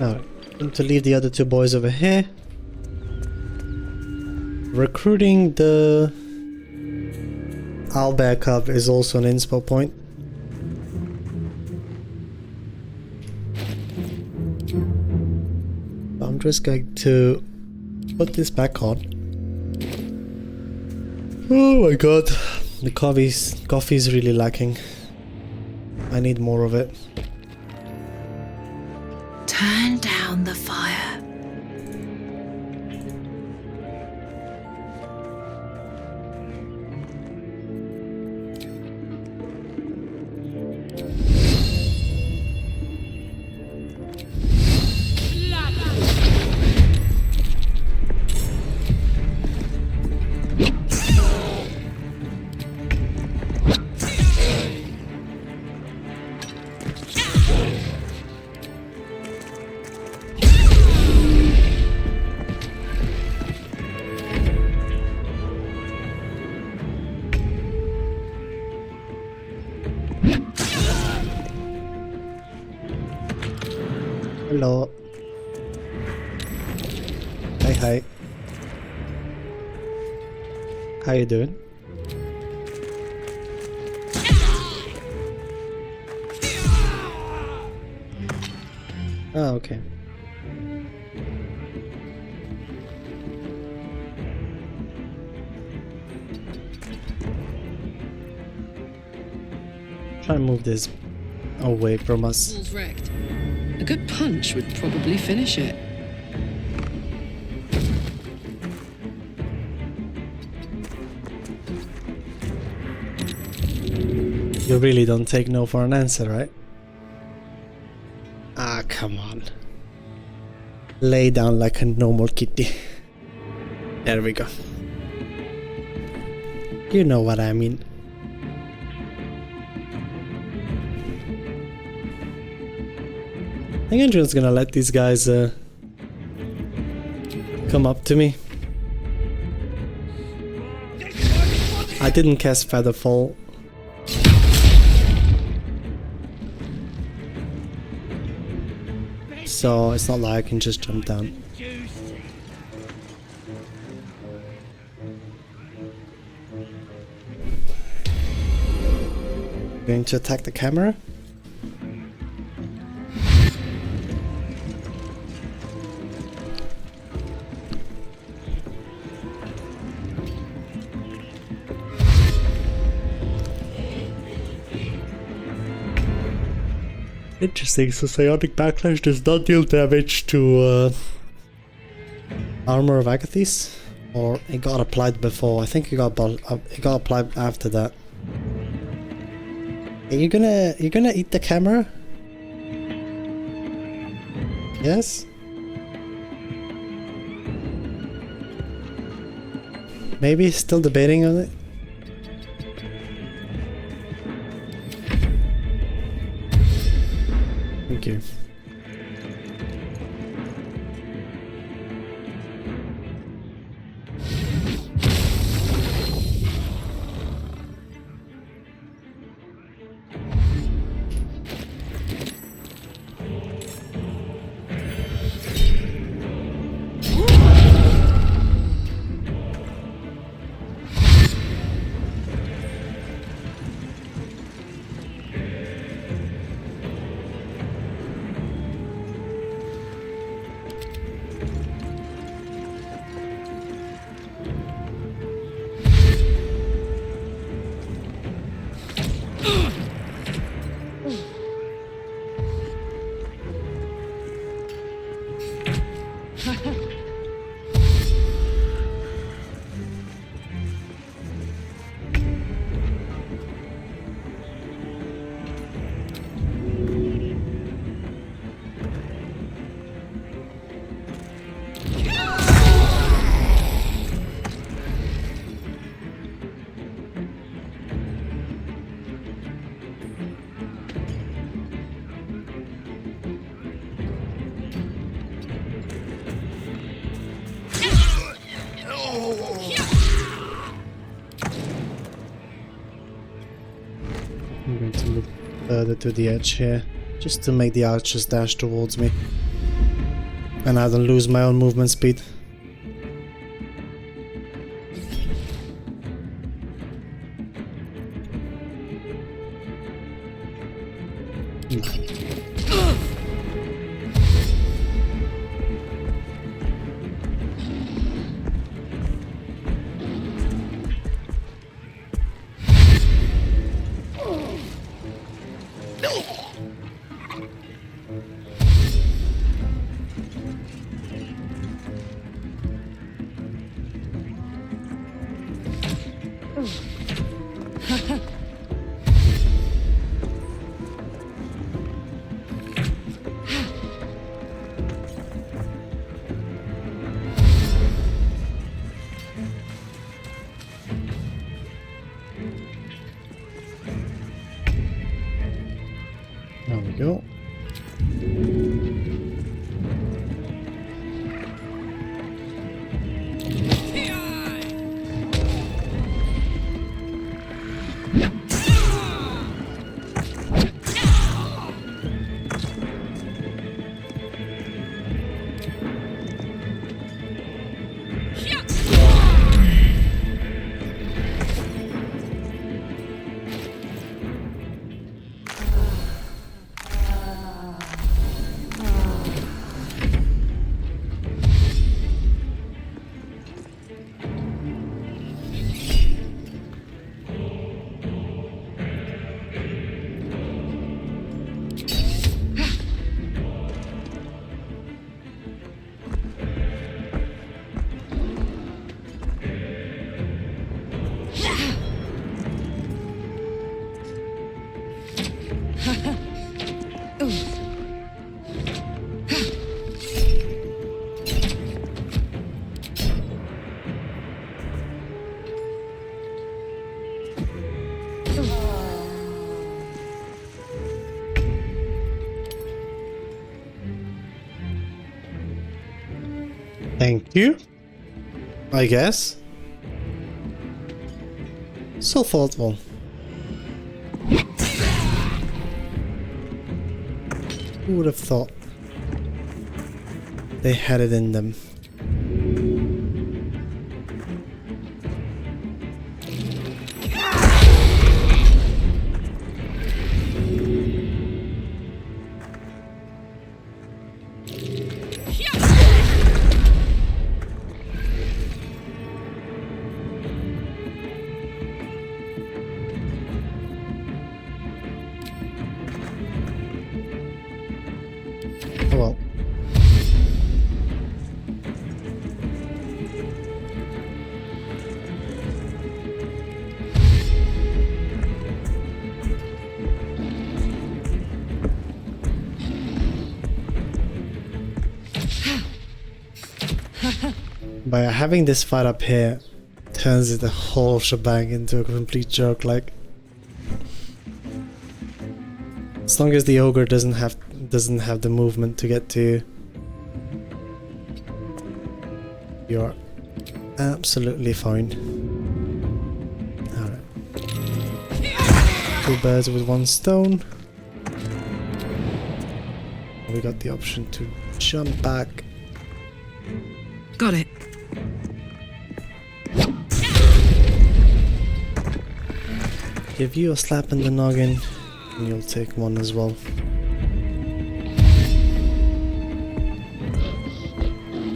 Alright, going to leave the other two boys over here. Recruiting the owlbear cub is also an inspo point. I'm just going to put this back on. Oh my god, the coffee's really lacking. I need more of it. Turn down the fire. Hello. Hi. How you doing? Oh, okay. Try and move this away from us. Wrecked. A good punch would probably finish it. You really don't take no for an answer, right? Ah, come on. Lay down like a normal kitty. There we go. You know what I mean. I think I'm just gonna let these guys come up to me. I didn't cast Featherfall. So it's not like I can just jump down. Going to attack the camera. Interesting, so Psionic Backlash does not deal damage to Armor of Agathis, or it got applied before. I think it got applied after that. Are you gonna eat the camera? Yes? Maybe still debating on it? Thank you. I'm going to move further to the edge here, just to make the archers dash towards me. And I don't lose my own movement speed. There we go. Thank you, I guess. So thoughtful. Who would have thought they had it in them? Oh well. By having this fight up here turns the whole shebang into a complete joke, like as long as the ogre doesn't have the movement to get to you, you're absolutely fine. Alright. 2 birds with 1 stone. We got the option to jump back. Got it. Give you a slap in the noggin, and you'll take 1 as well.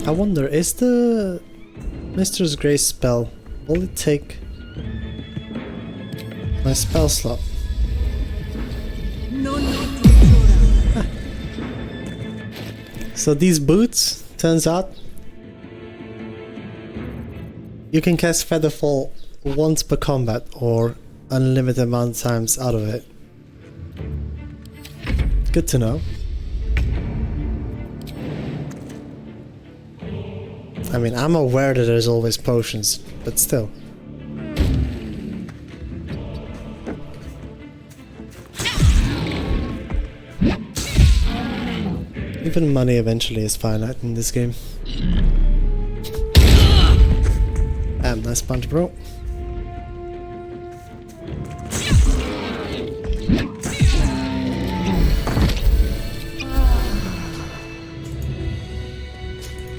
I wonder, is the Mistress Grace spell, will it take my spell slot? So these boots, turns out, you can cast Featherfall once per combat or unlimited amount of times out of it. Good to know. I mean, I'm aware that there's always potions, but still. Even money eventually is finite in this game. Damn, nice punch, bro.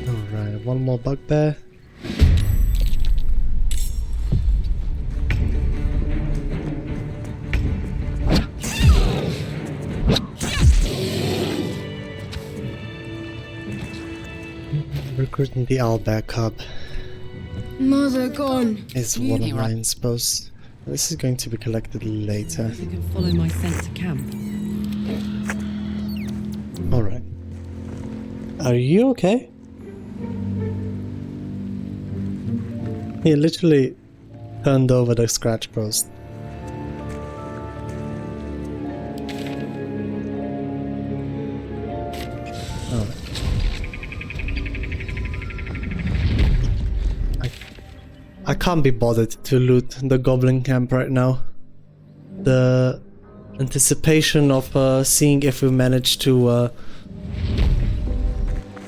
Alright, 1 more bugbear. Recruiting the owlbear cub Mother gone. is one of mine, suppose. This is going to be collected later. You can follow my scent to camp. Alright. Are you okay? He literally turned over the scratch post. Alright. I can't be bothered to loot the goblin camp right now. The anticipation of seeing if we manage to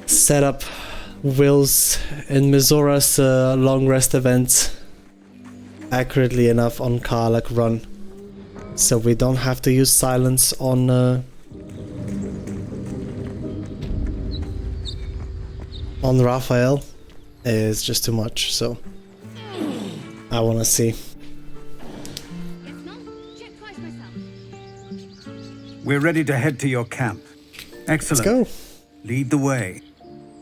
set up Will's and Mizora's long rest events accurately enough on Karlach run, so we don't have to use silence on Raphael is just too much, so I wanna see. We're ready to head to your camp. Excellent. Let's go. Lead the way.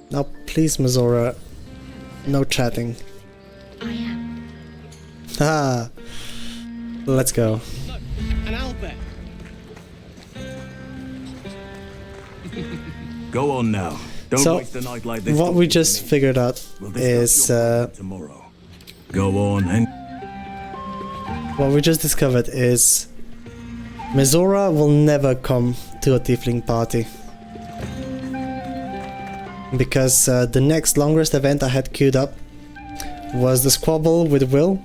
Now, please, Mizora, no chatting. I am. Ah, let's go. Look, an owlbear. Go on now. Don't So, waste the night like this. what we just figured out We'll discuss is your plan tomorrow. Go on and what we just discovered is Mizora will never come to a tiefling party. Because the next long rest event I had queued up was the squabble with Will.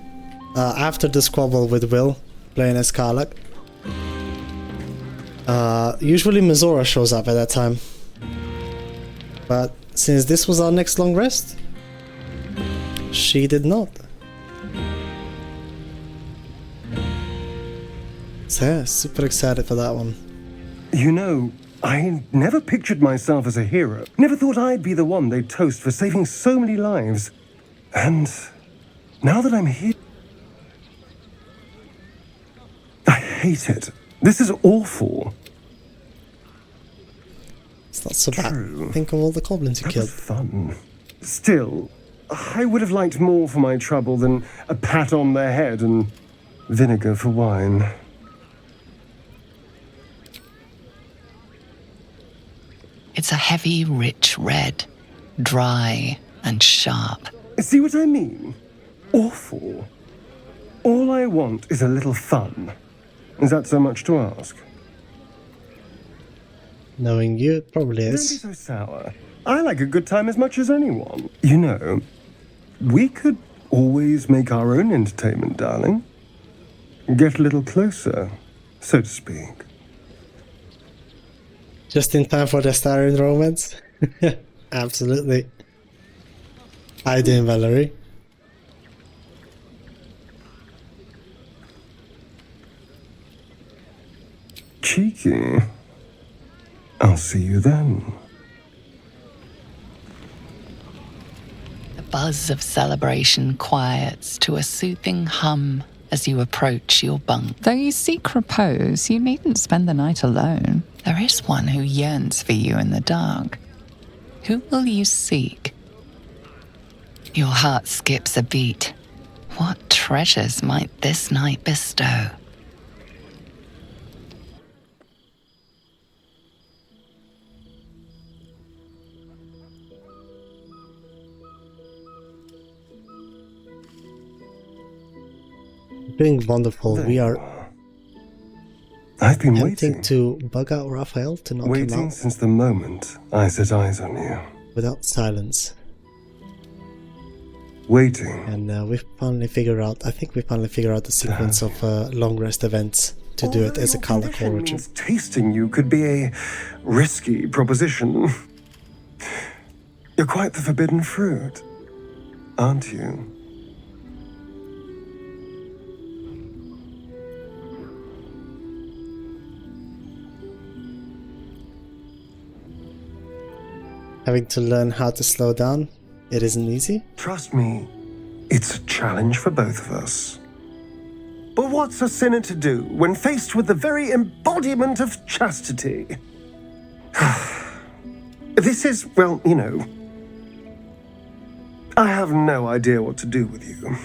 After the squabble with Will, playing as Karlach. Usually Mizora shows up at that time. But since this was our next long rest, she did not. So yeah, super excited for that one. You know, I never pictured myself as a hero. Never thought I'd be the one they'd toast for saving so many lives. And now that I'm here, I hate it. This is awful. It's not so bad. Think of all the goblins you killed. Was fun. Still, I would have liked more for my trouble than a pat on the head and vinegar for wine. It's a heavy, rich red, dry and sharp. See what I mean? Awful. All I want is a little fun. Is that so much to ask? Knowing you, it probably is. Don't be so sour. I like a good time as much as anyone. You know, we could always make our own entertainment, darling. Get a little closer, so to speak. Just in time for the Starian romance? Absolutely. How you doing, Valerie? Cheeky. I'll see you then. The buzz of celebration quiets to a soothing hum as you approach your bunk. Though you seek repose, you needn't spend the night alone. There is one who yearns for you in the dark. Who will you seek? Your heart skips a beat. What treasures might this night bestow? Doing wonderful. We are I've been attempting waiting. to bug out Raphael to knock him Waiting out since the moment I set eyes on you. without silence. Waiting. And we've finally figured out, I think we finally figured out the sequence of long rest events to do it as a Karlach origin. Tasting you could be a risky proposition. You're quite the forbidden fruit, aren't you? Having to learn how to slow down, it isn't easy. Trust me, it's a challenge for both of us. But what's a sinner to do when faced with the very embodiment of chastity? This is, well, you know, I have no idea what to do with you.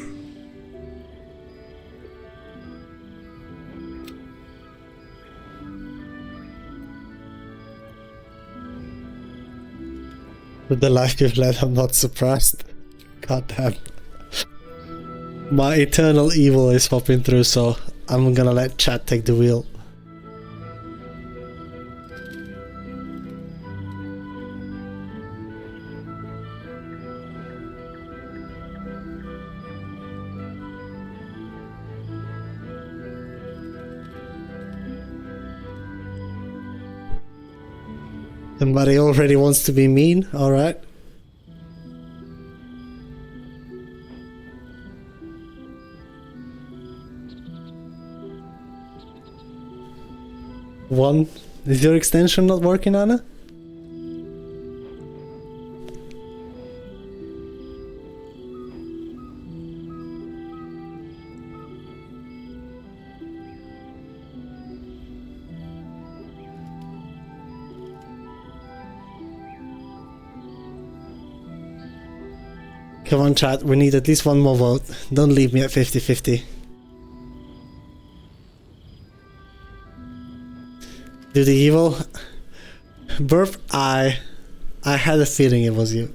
With the life you've led, I'm not surprised. God damn. My eternal evil is popping through, so I'm gonna let chat take the wheel. Somebody already wants to be mean, alright. One, is your extension not working, Anna? Come on, chat, we need at least one more vote. Don't leave me at 50-50. Do the evil? Burp, I had a feeling it was you.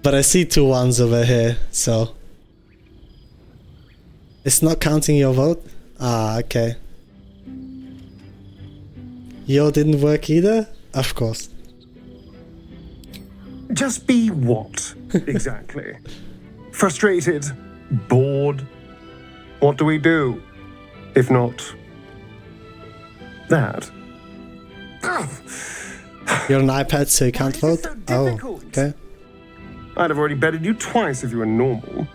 But I see 2 ones over here, so... It's not counting your vote? Ah, okay. Yo didn't work either? Of course. Just be what, exactly? Frustrated? Bored? What do we do? If not... that? You're on iPad, so you can't vote? So oh, okay. I'd have already betted you twice if you were normal.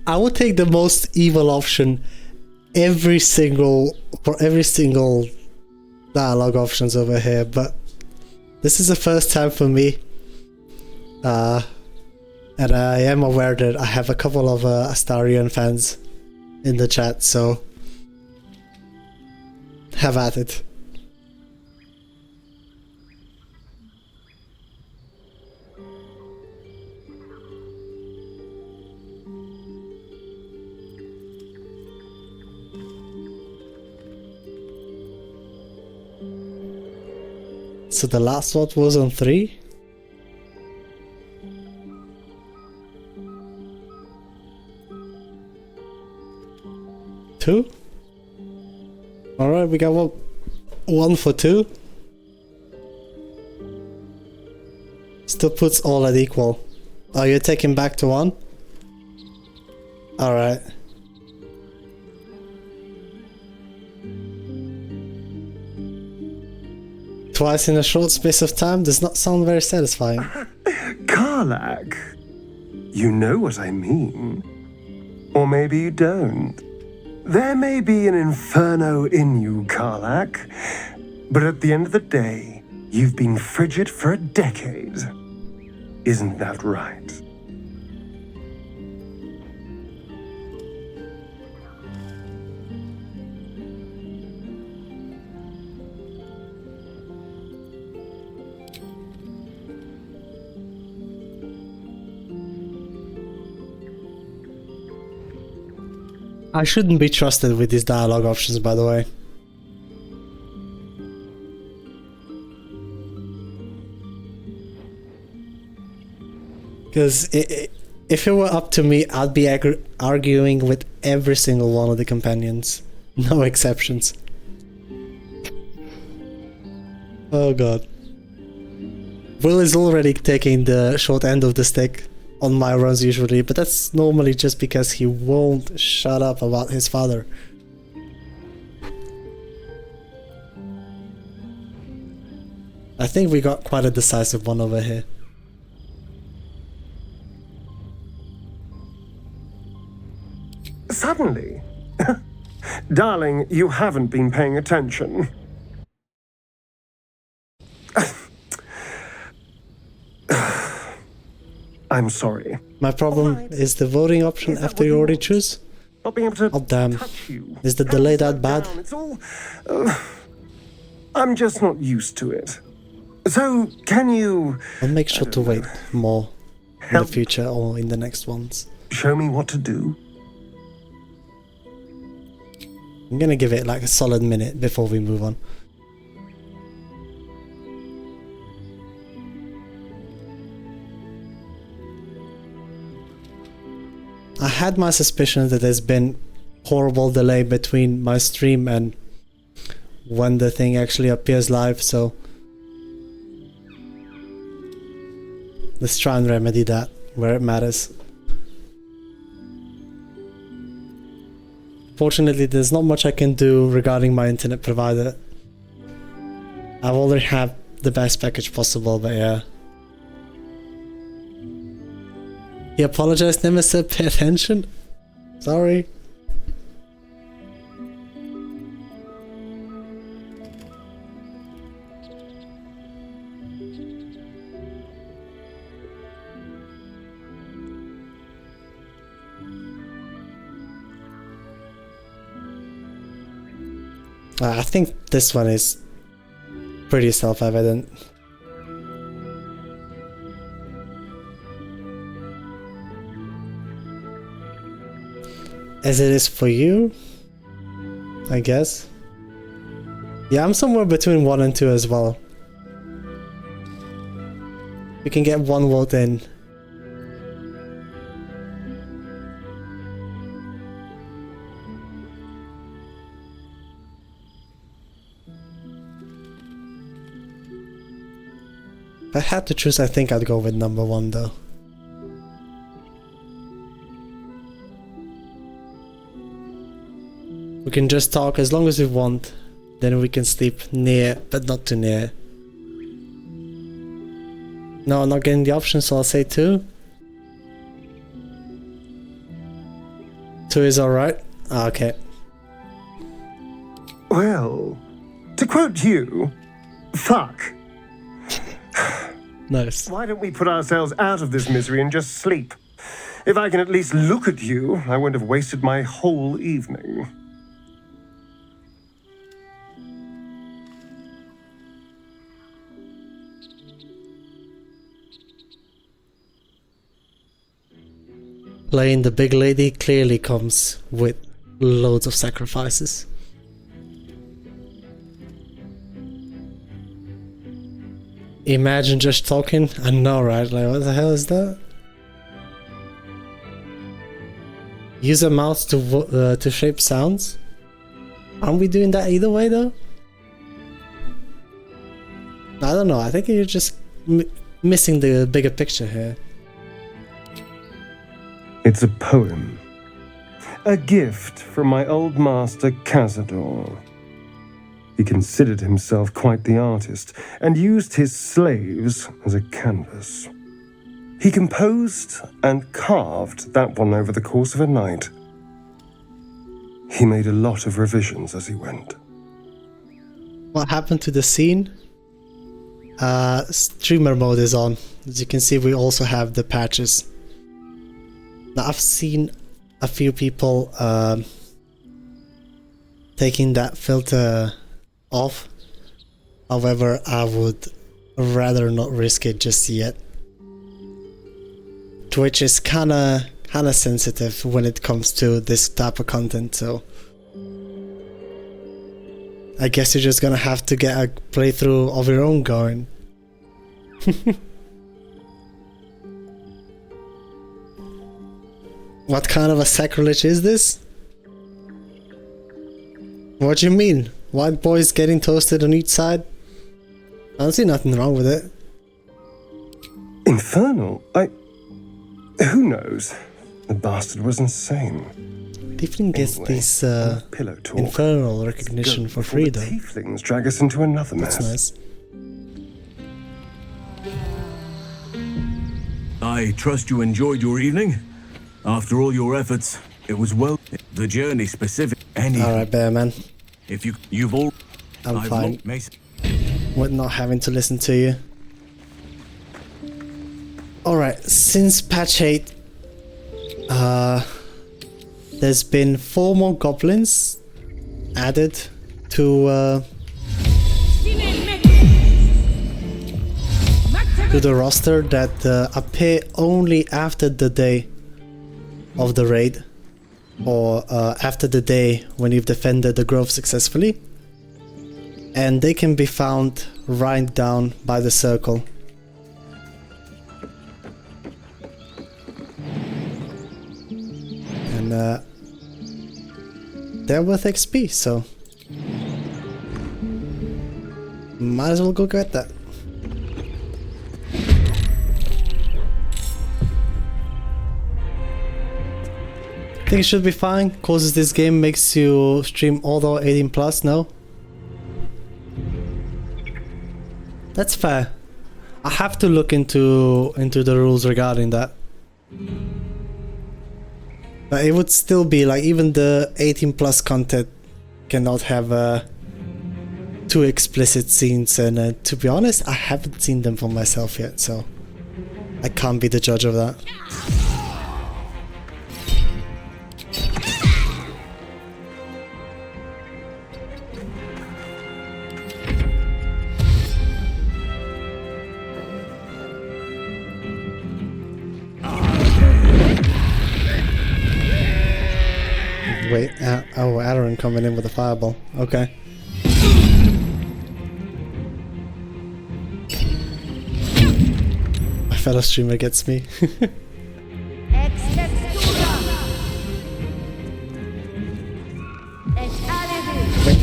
I would take the most evil option for every single dialogue options over here, but this is the first time for me. And I am aware that I have a couple of Astarion fans in the chat, so have at it. So the last vote was on 3? Two? Alright, we got one for 2. Still puts all at equal. Oh, you're taking back to 1? Alright. Twice in a short space of time does not sound very satisfying. Karlach, you know what I mean. Or maybe you don't. There may be an inferno in you, Karlach, but at the end of the day, you've been frigid for a decade. Isn't that right? I shouldn't be trusted with these dialogue options, by the way. Because if it were up to me, I'd be arguing with every single one of the companions. No exceptions. Oh god. Will is already taking the short end of the stick on my runs usually, but that's normally just because he won't shut up about his father. I think we got quite a decisive one over here. Suddenly? Darling, you haven't been paying attention. I'm sorry. My problem is the voting option after you already choose. Not being able to Oh damn. touch you. Is the delay that bad? It's all... I'm just not used to it. So, can you... I'll make sure to wait more in the future or in the next ones. Show me what to do? I'm gonna give it like a solid minute before we move on. I had my suspicions that there's been horrible delay between my stream and when the thing actually appears live, so let's try and remedy that where it matters. Fortunately, there's not much I can do regarding my internet provider. I've already had the best package possible, but yeah. He apologized, never said pay attention. Sorry. I think this one is pretty self-evident. As it is for you, I guess. Yeah, I'm somewhere between 1 and 2 as well. We can get 1 vote in. If I had to choose, I think I'd go with number 1 though. We can just talk as long as we want, then we can sleep near, but not too near. No, I'm not getting the option, so I'll say 2. 2 is alright? Okay. Well, to quote you, fuck. Nice. Why don't we put ourselves out of this misery and just sleep? If I can at least look at you, I won't have wasted my whole evening. Playing the big lady clearly comes with loads of sacrifices. Imagine just talking. I know, right? Like, what the hell is that? Use a mouse to shape sounds. Aren't we doing that either way, though? I don't know. I think you're just missing the bigger picture here. It's a poem. A gift from my old master Cazador. He considered himself quite the artist and used his slaves as a canvas. He composed and carved that one over the course of a night. He made a lot of revisions as he went. What happened to the scene? Streamer mode is on. As you can see, we also have the patches. Now, I've seen a few people taking that filter off. However, I would rather not risk it just yet. Twitch is kinda sensitive when it comes to this type of content, so I guess you're just gonna have to get a playthrough of your own going. What kind of a sacrilege is this? What do you mean? White boys getting toasted on each side? I don't see nothing wrong with it. Infernal? Who knows? The bastard was insane. Tiefling gets this infernal recognition for free, though. Tieflings drag us into another mess. That's nice. I trust you enjoyed your evening. After all your efforts, it was well. The journey specific. Alright, bear man. If you've all. I'm fine with not having to listen to you. Alright, since patch 8, there's been 4 more goblins added to the roster that appear only after the day of the raid, or after the day when you've defended the grove successfully, and they can be found right down by the circle. And they're worth XP, so might as well go get that. I think it should be fine. Causes this game makes you stream although 18+, no? That's fair. I have to look into the rules regarding that. But it would still be like, even the 18+ content cannot have too explicit scenes, and to be honest, I haven't seen them for myself yet, so I can't be the judge of that. Wait, oh, Aaron coming in with a fireball. Okay. fellow streamer gets me. Wait,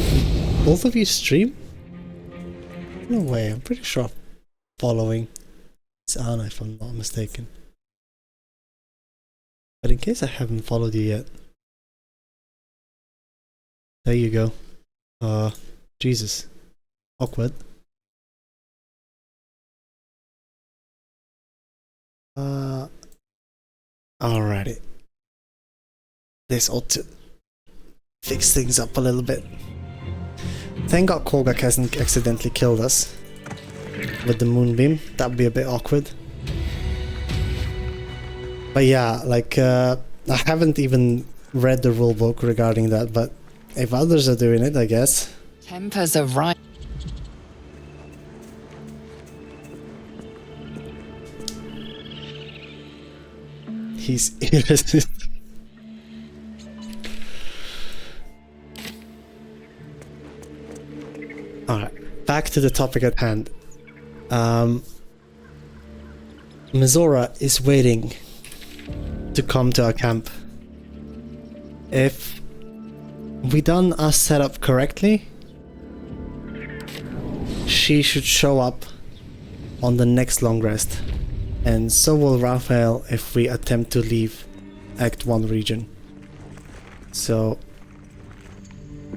both of you stream? No way, I'm pretty sure I'm following. It's Anna if I'm not mistaken. But in case I haven't followed you yet. There you go. Jesus. Awkward. Alrighty. This ought to fix things up a little bit. Thank God Karlach hasn't accidentally killed us with the moonbeam. That'd be a bit awkward. But yeah, like, I haven't even read the rulebook regarding that, but if others are doing it, I guess. Tempers are right. He's irresistible. Alright, back to the topic at hand. Mizora is waiting to come to our camp. If we done our setup correctly, she should show up on the next long rest. And so will Raphael if we attempt to leave Act 1 region. So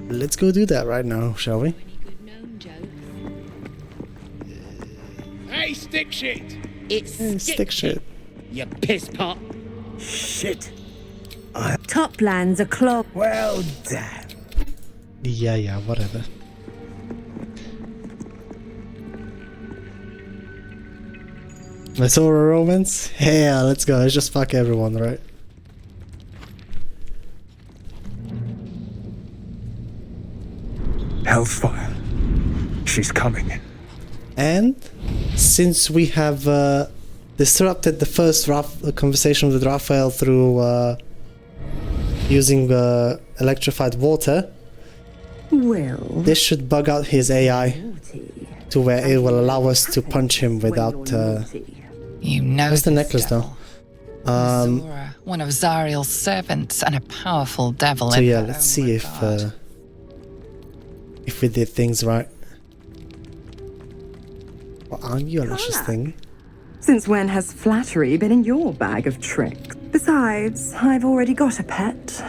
let's go do that right now, shall we? Hey, stick shit! It's stick shit. You piss pot. Shit. Toplands are closed. Well, damn. Yeah, whatever. Mizora romance? Yeah, let's go. Let's just fuck everyone, right? Hellfire. She's coming. And since we have disrupted the first conversation with Raphael through using electrified water, this should bug out his AI to where it will allow us to punch him without... You know, where's the necklace though? Mizora, one of Zariel's servants and a powerful devil. So in yeah, her let's own see regard. if we did things right. Well, aren't you a luscious thing? Since when has flattery been in your bag of tricks? Besides, I've already got a pet.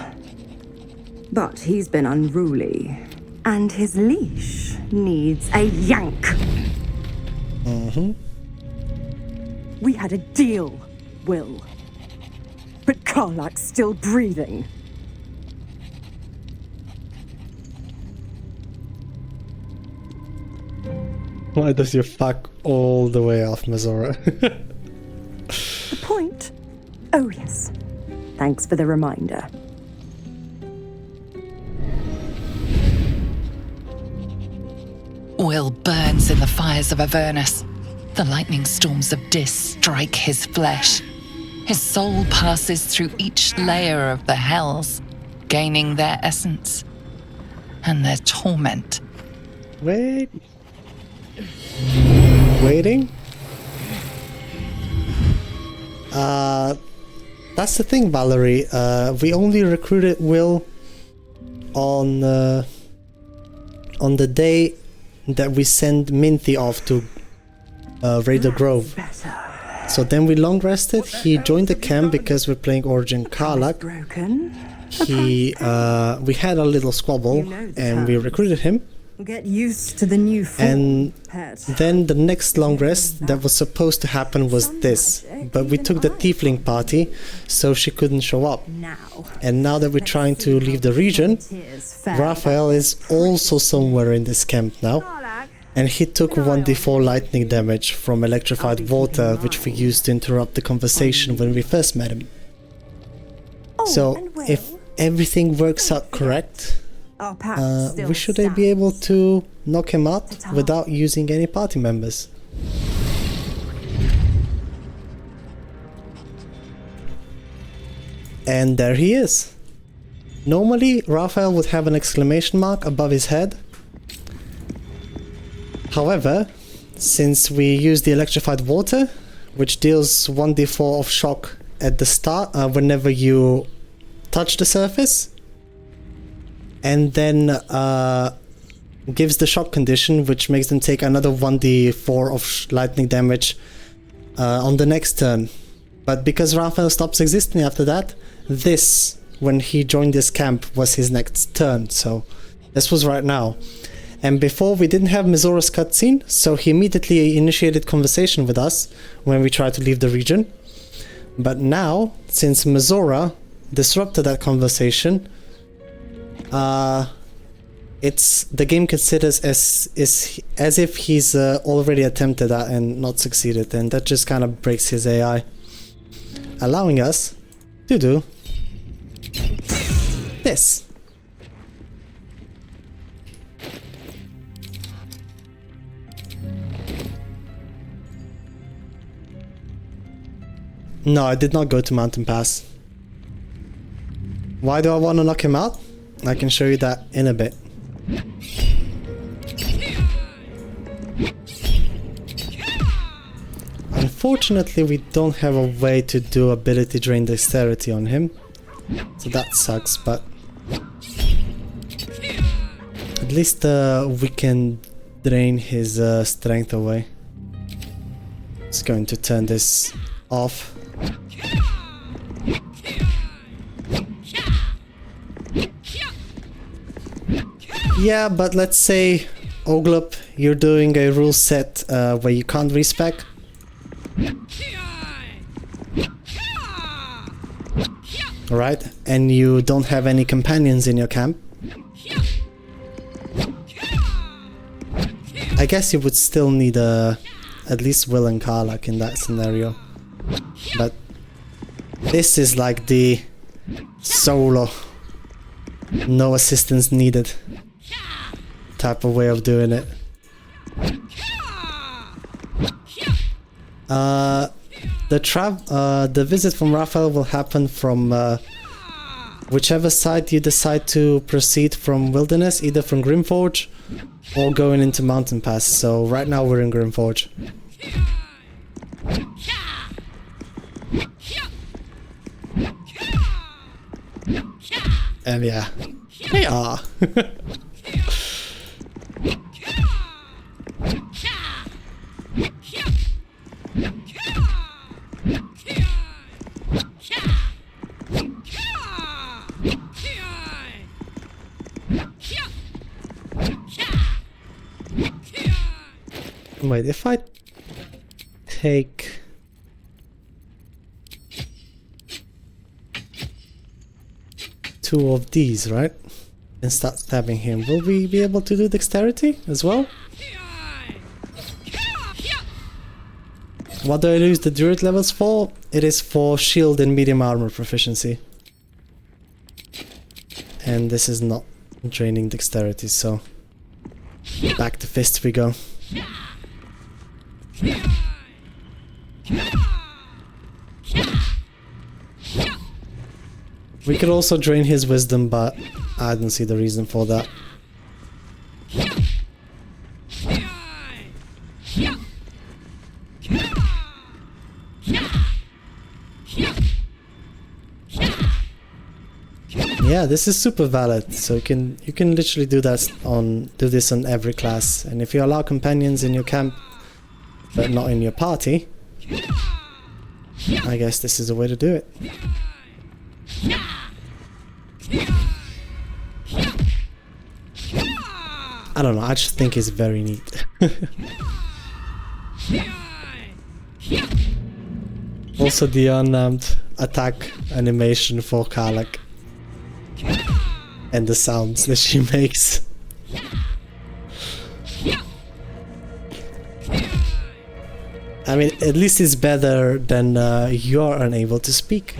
But he's been unruly, and his leash needs a yank. We had a deal, Will. But Karlach's still breathing. Why does your fuck all the way off, Mizora? The point? Oh yes. Thanks for the reminder. Will burns in the fires of Avernus. The lightning storms of Dis strike his flesh. His soul passes through each layer of the hells, gaining their essence and their torment. Waiting? That's the thing, Valerie. We only recruited Will on the day that we send Minthy off to Raider Grove. So then we long rested. He joined the camp because we're playing Drunken Karlach. We had a little squabble and we recruited him. Get used to the new form, And pet. then the next long rest that was supposed to happen was this, but we took the tiefling party, so she couldn't show up. And now that we're trying to leave the region, Raphael is also somewhere in this camp now, and he took 1d4 lightning damage from electrified water, which we used to interrupt the conversation when we first met him. So if everything works out correct, we should be able to knock him out without using any party members. And there he is. Normally, Raphael would have an exclamation mark above his head. However, since we used the electrified water, which deals 1d4 of shock at the start whenever you touch the surface, and then gives the shock condition, which makes them take another 1d4 of lightning damage on the next turn. But because Raphael stops existing after that, this, when he joined this camp, was his next turn, so this was right now. And before, we didn't have Mizora's cutscene, so he immediately initiated conversation with us when we tried to leave the region. But now, since Mizora disrupted that conversation, it's the game considers as if he's already attempted that and not succeeded, and that just kind of breaks his AI, allowing us to do this. No, I did not go to Mountain Pass. Why do I want to knock him out? I can show you that in a bit. Unfortunately, we don't have a way to do ability drain dexterity on him, so that sucks, but at least we can drain his strength away. Just going to turn this off. Yeah, but let's say, Oglup, you're doing a rule set where you can't respec. Alright, and you don't have any companions in your camp. I guess you would still need at least Will and Karlach in that scenario. But this is like the solo, no assistance needed type of way of doing it. The visit from Raphael will happen from whichever side you decide to proceed from Wilderness, either from Grimforge or going into Mountain Pass. So right now we're in Grimforge. And yeah, they are. Wait, if I take two of these, right, and start stabbing him, will we be able to do dexterity as well? What do I lose the druid levels for? It is for shield and medium armor proficiency. And this is not draining dexterity, so back to fists we go. We could also drain his wisdom, but I don't see the reason for that. Yeah, this is super valid. So you can literally do this on every class, and if you allow companions in your camp but not in your party, I guess this is a way to do it. I don't know, I just think it's very neat. Also the unarmed attack animation for Karlach. And the sounds that she makes. I mean, at least it's better than you're unable to speak.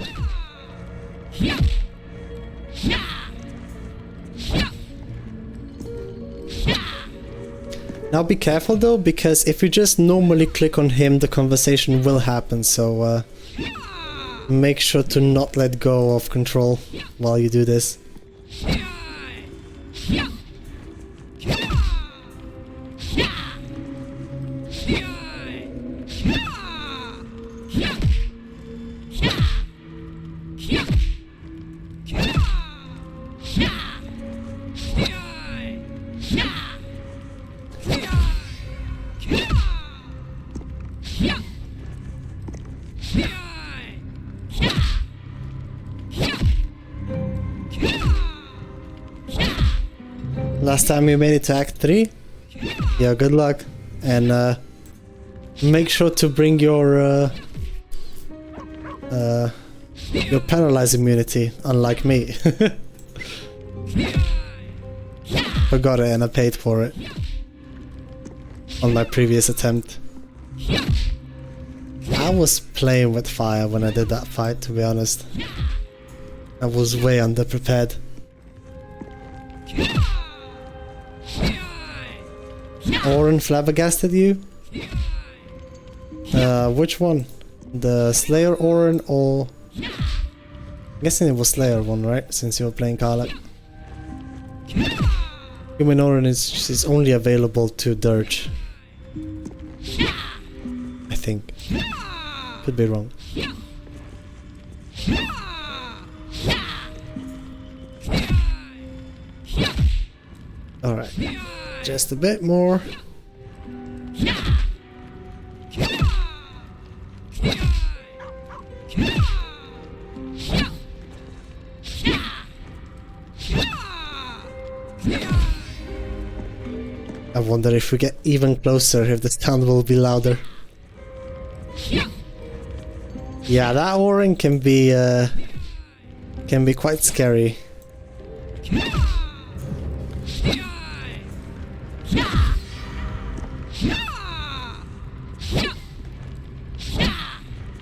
Now be careful though, because if you just normally click on him, the conversation will happen, so make sure to not let go of control while you do this. Last time you made it to Act 3? Yeah, good luck. And make sure to bring your paralyzed immunity, unlike me. Forgot it and I paid for it on my previous attempt. I was playing with fire when I did that fight, to be honest. I was way underprepared. Orin flabbergasted you? Which one? The Slayer Orin or... I'm guessing it was Slayer one, right? Since you were playing Karlach. Human Orin is only available to Dirge. I think. Could be wrong. Alright. Just a bit more. I wonder if we get even closer, if the sound will be louder. Yeah, that Orin can be quite scary.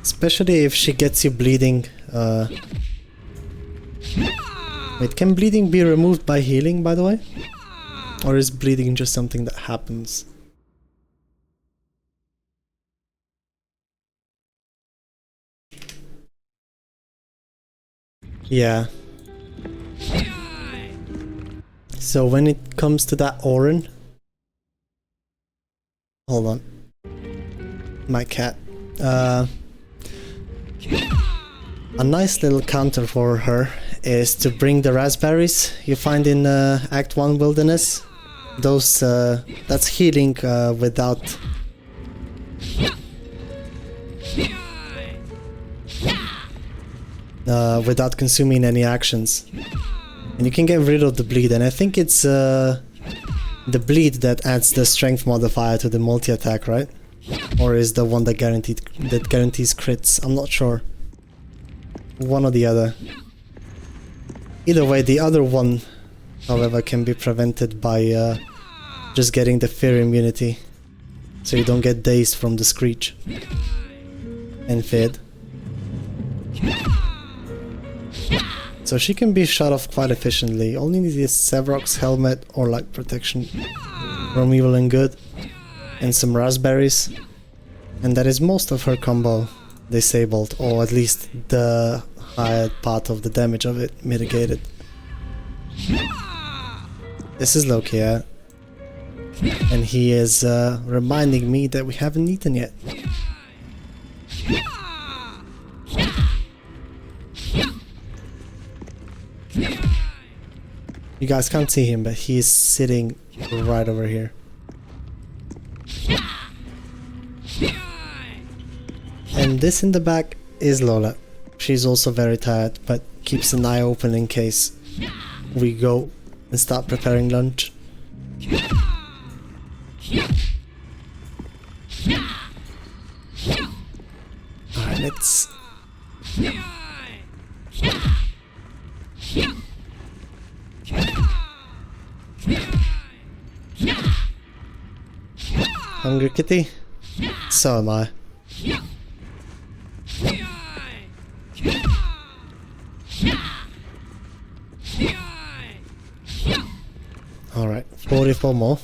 Especially if she gets you bleeding. Wait, can bleeding be removed by healing, by the way? Or is bleeding just something that happens? Yeah. So when it comes to that Orin... Hold on. My cat. A nice little counter for her is to bring the raspberries you find in Act 1 Wilderness. Those, that's healing without... without consuming any actions. And you can get rid of the bleed, and I think it's the bleed that adds the strength modifier to the multi-attack, right? Or is the one that guarantees crits? I'm not sure. One or the other. Either way, the other one, however, can be prevented by just getting the fear immunity, so you don't get dazed from the screech and feared. So she can be shut off quite efficiently. Only needs a Severox helmet or like protection from evil and good, and some raspberries, and that is most of her combo disabled, or at least the higher part of the damage of it mitigated. This is Loki, yeah? And he is reminding me that we haven't eaten yet. You guys can't see him, but he is sitting right over here. And this in the back is Lola. She's also very tired, but keeps an eye open in case we go and start preparing lunch. Alright, let's... Hungry kitty? So am I. Alright, 44 more.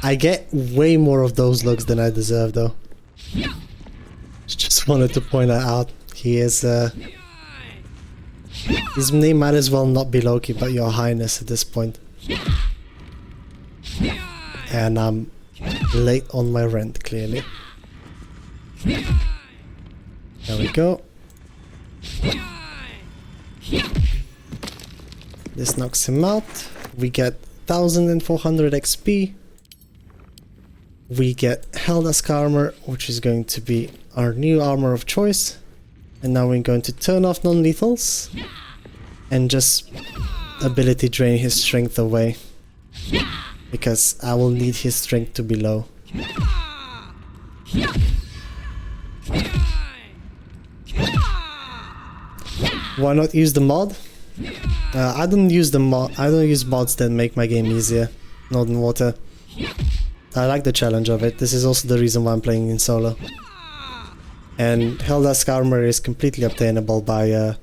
I get way more of those looks than I deserve, though. Just wanted to point that out. He is, his name might as well not be Loki, but Your Highness at this point. And I'm late on my rent, clearly. There we go. This knocks him out. We get 1400 XP. We get Helda's armor, which is going to be our new armor of choice. And now we're going to turn off non-lethals. and just ability drain his strength away, because I will need his strength to be low. Why not use the mod? I don't use the mod. I don't use mods that make my game easier. Not in water. I like the challenge of it. This is also the reason why I'm playing in solo. And Helldusk armor is completely obtainable by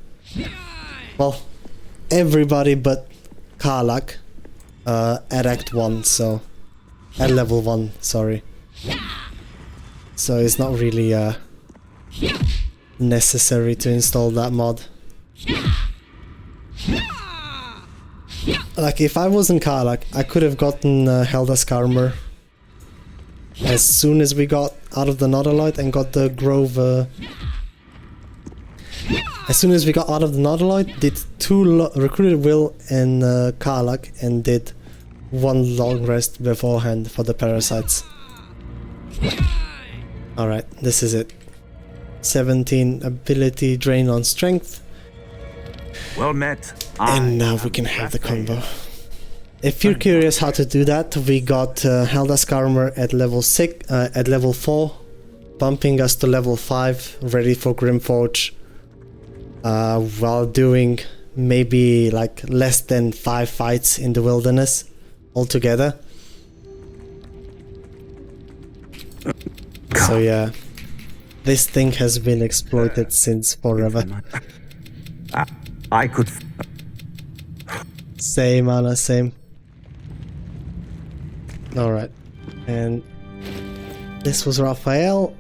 well, everybody but Karlach at Act 1, so at level 1, sorry. So it's not really necessary to install that mod. Like, if I wasn't Karlach, I could have gotten Helldusk armor as soon as we got out of the Nautilite and got the Grove. As soon as we got out of the Nautilite, did 2 recruited Will and Karlach, and did 1 long rest beforehand for the parasites. Alright, this is it. 17 ability drain on strength. Well met. And now we can have the combo. If you're curious how to do that, we got Helldusk armor at level 4, bumping us to level 5, ready for Grimforge, while doing maybe like less than 5 fights in the wilderness altogether. So yeah, this thing has been exploited since forever. I could... Same, Anna, same. Alright, and this was Raphael.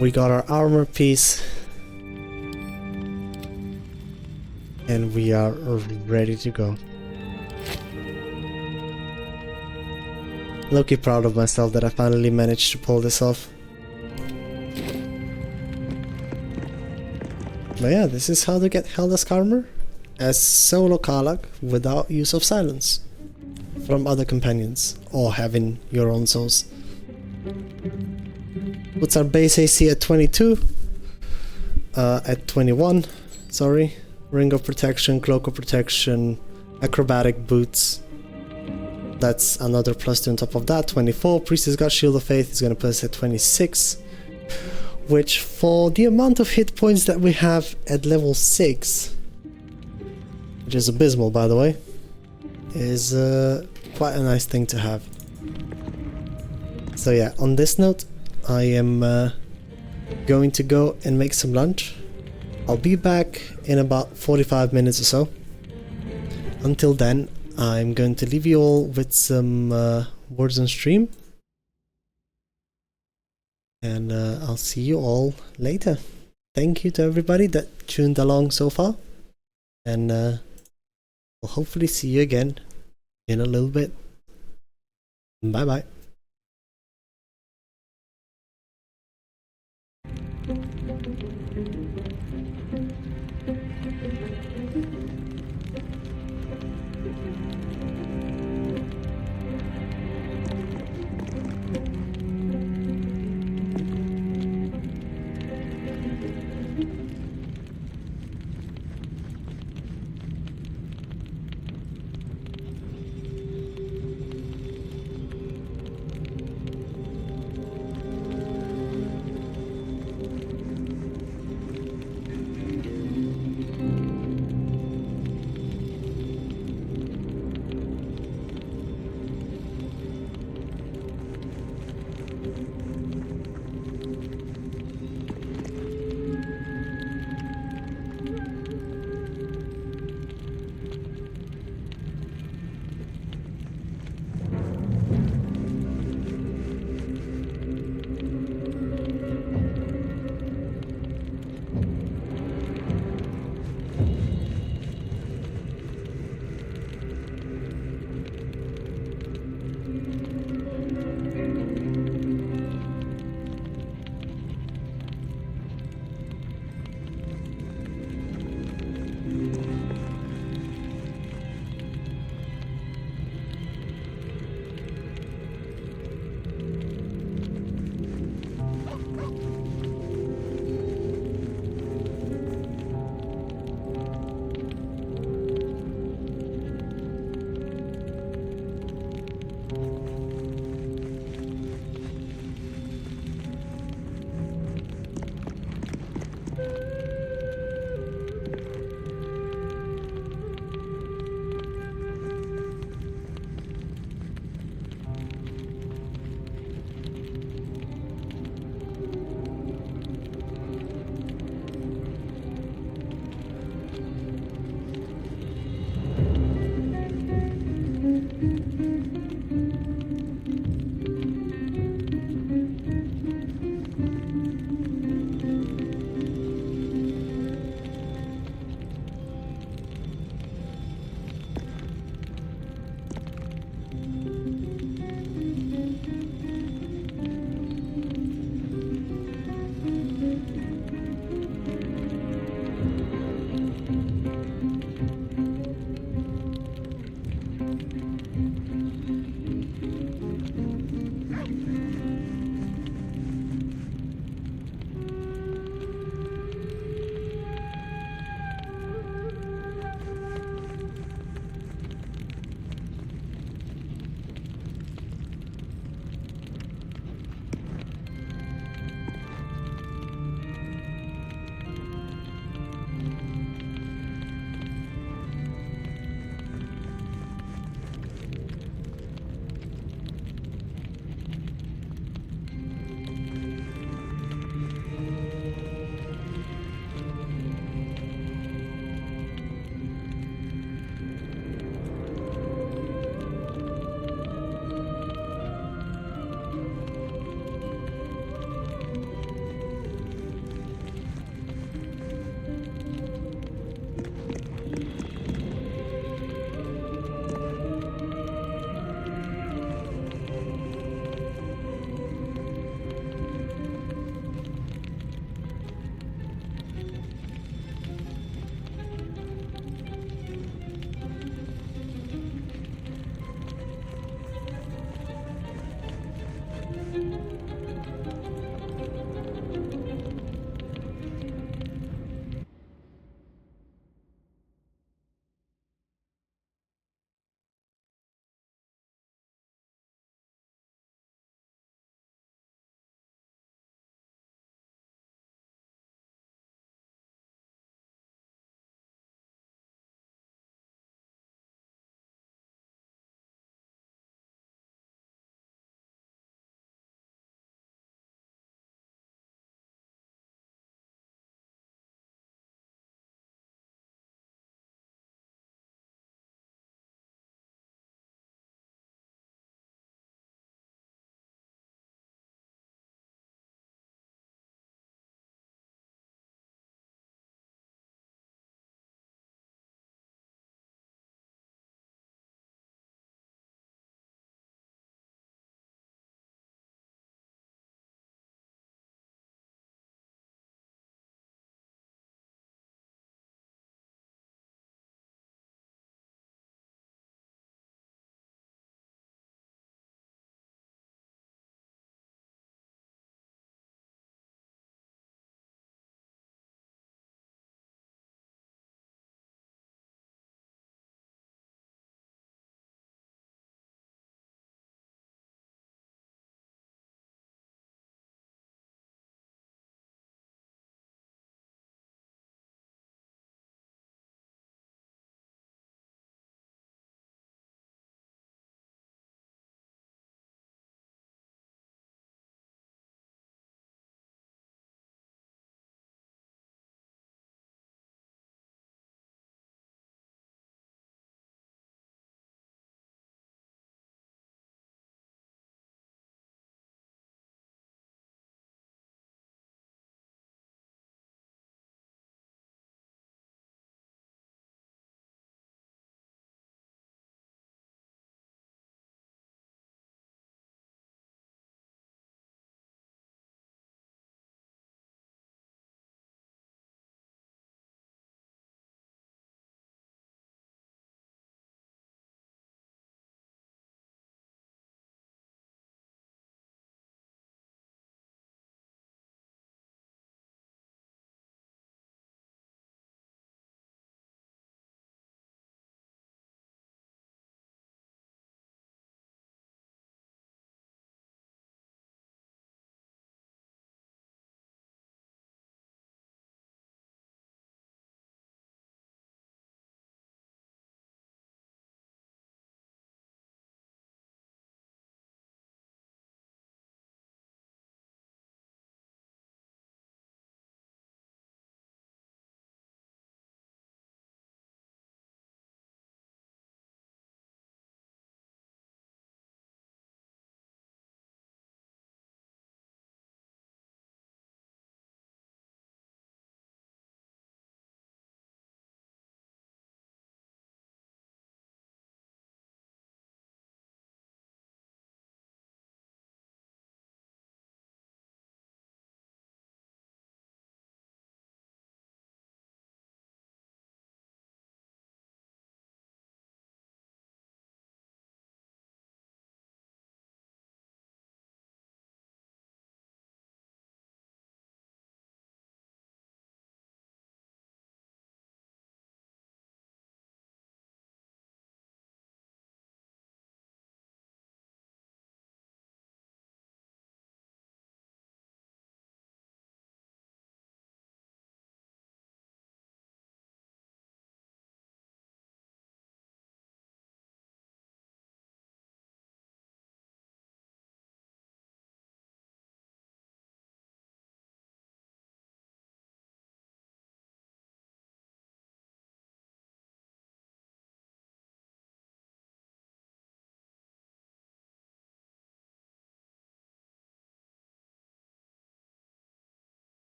We got our armor piece. And we are ready to go. Low-key proud of myself that I finally managed to pull this off. But yeah, this is how to get Helldusk armor as solo Karlach without use of silence from other companions or having your own souls. Puts our base AC at 22, at 21, sorry. Ring of protection, cloak of protection, acrobatic boots. That's another +2 on top of that, 24. Priest has got Shield of Faith, is going to put us at 26. Which, for the amount of hit points that we have at level 6, which is abysmal by the way, is quite a nice thing to have. So yeah, on this note, I am going to go and make some lunch. I'll be back in about 45 minutes or so. Until then, I'm going to leave you all with some words on stream. And I'll see you all later. Thank you to everybody that tuned along so far. And we'll hopefully see you again in a little bit. Bye bye.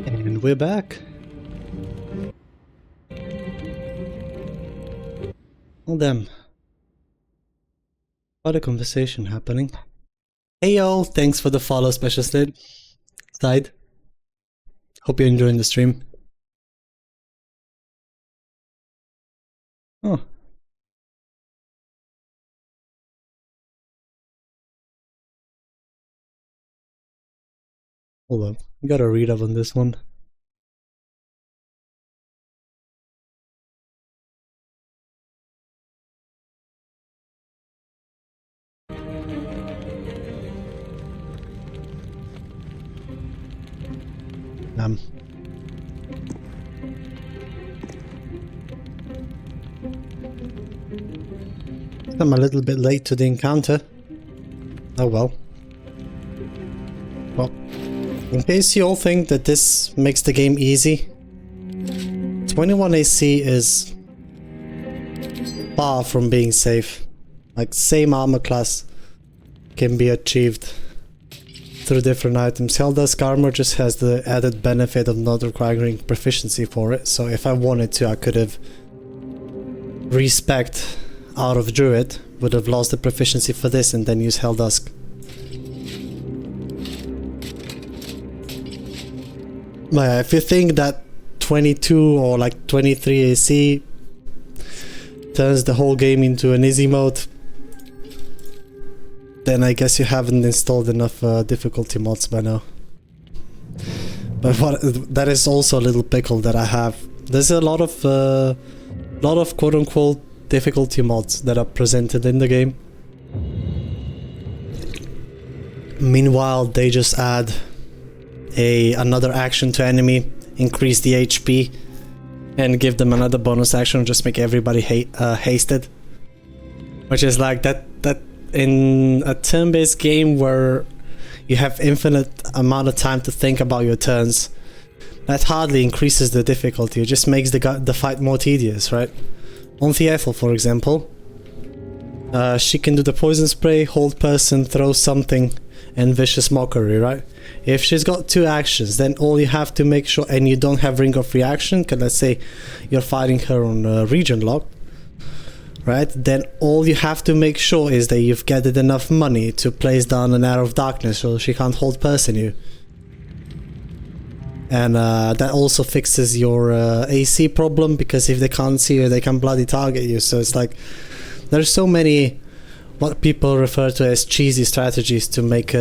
And we're back. Oh damn. What a conversation happening. Hey yo, thanks for the follow, Special Side. Hope you're enjoying the stream. Oh. Hold on, I gotta read up on this one. I'm a little bit late to the encounter. Oh well. Well, in case you all think that this makes the game easy, 21 AC is far from being safe. Like, same armor class can be achieved through different items. Helldusk armor just has the added benefit of not requiring proficiency for it, so if I wanted to, I could have respect out of Druid, would have lost the proficiency for this and then use Helldusk. But if you think that 22 or like 23 AC turns the whole game into an easy mode, then I guess you haven't installed enough difficulty mods by now. But that is also a little pickle that I have. There's a lot of quote-unquote difficulty mods that are presented in the game. Meanwhile, they just add another action to enemy, increase the HP, and give them another bonus action, just make everybody hasted. Which is like that in a turn-based game where you have infinite amount of time to think about your turns, that hardly increases the difficulty. It just makes the fight more tedious, right? On the Ethel, for example, she can do the poison spray, hold person, throw something, and vicious mockery, right? If she's got 2 actions, then all you have to make sure, and you don't have ring of reaction, because let's say you're fighting her on region lock, right? Then all you have to make sure is that you've gathered enough money to place down an arrow of darkness so she can't hold person you. And that also fixes your AC problem, because if they can't see you, they can bloody target you. So it's like, there's so many what people refer to as cheesy strategies to make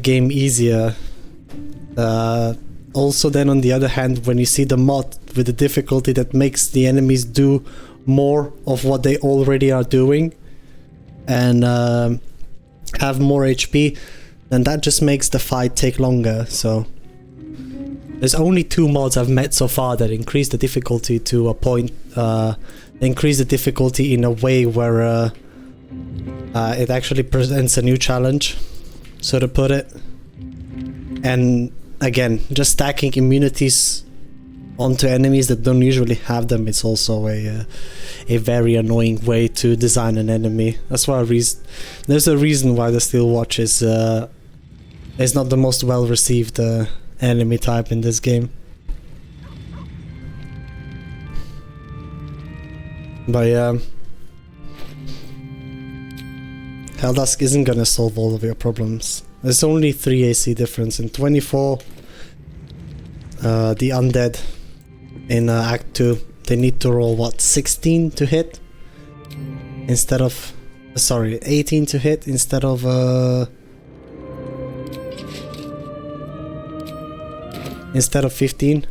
game easier. Also then on the other hand, when you see the mod with the difficulty that makes the enemies do more of what they already are doing and have more HP, then that just makes the fight take longer. So there's only 2 mods I've met so far that increase the difficulty to a point, increase the difficulty in a way where it actually presents a new challenge, so to put it. And again, just stacking immunities onto enemies that don't usually have them, it's also a very annoying way to design an enemy. That's why there's a reason why the Steel Watch is not the most well received enemy type in this game. But yeah, Helldusk isn't gonna solve all of your problems. There's only 3 AC difference. In 24, the undead in Act 2, they need to roll what, 16 to hit instead of, sorry, 18 to hit instead of instead of 15.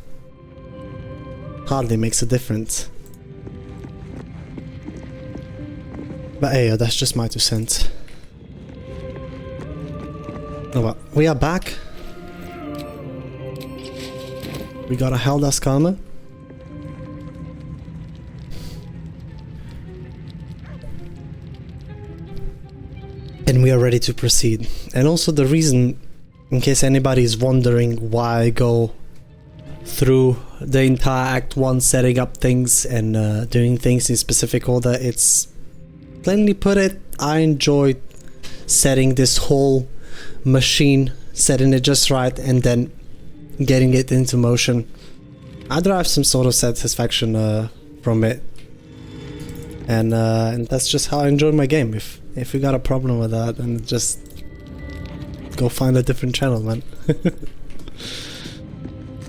Hardly makes a difference. But hey, that's just my 2 cents. Oh well, we are back. We got a Helldusk armor. And we are ready to proceed. And also the reason, in case anybody is wondering why I go through the entire Act 1 setting up things and doing things in specific order, it's plainly put it, I enjoyed setting this whole machine, setting it just right, and then getting it into motion. I derive some sort of satisfaction from it, and that's just how I enjoy my game. If you got a problem with that, then just go find a different channel, man.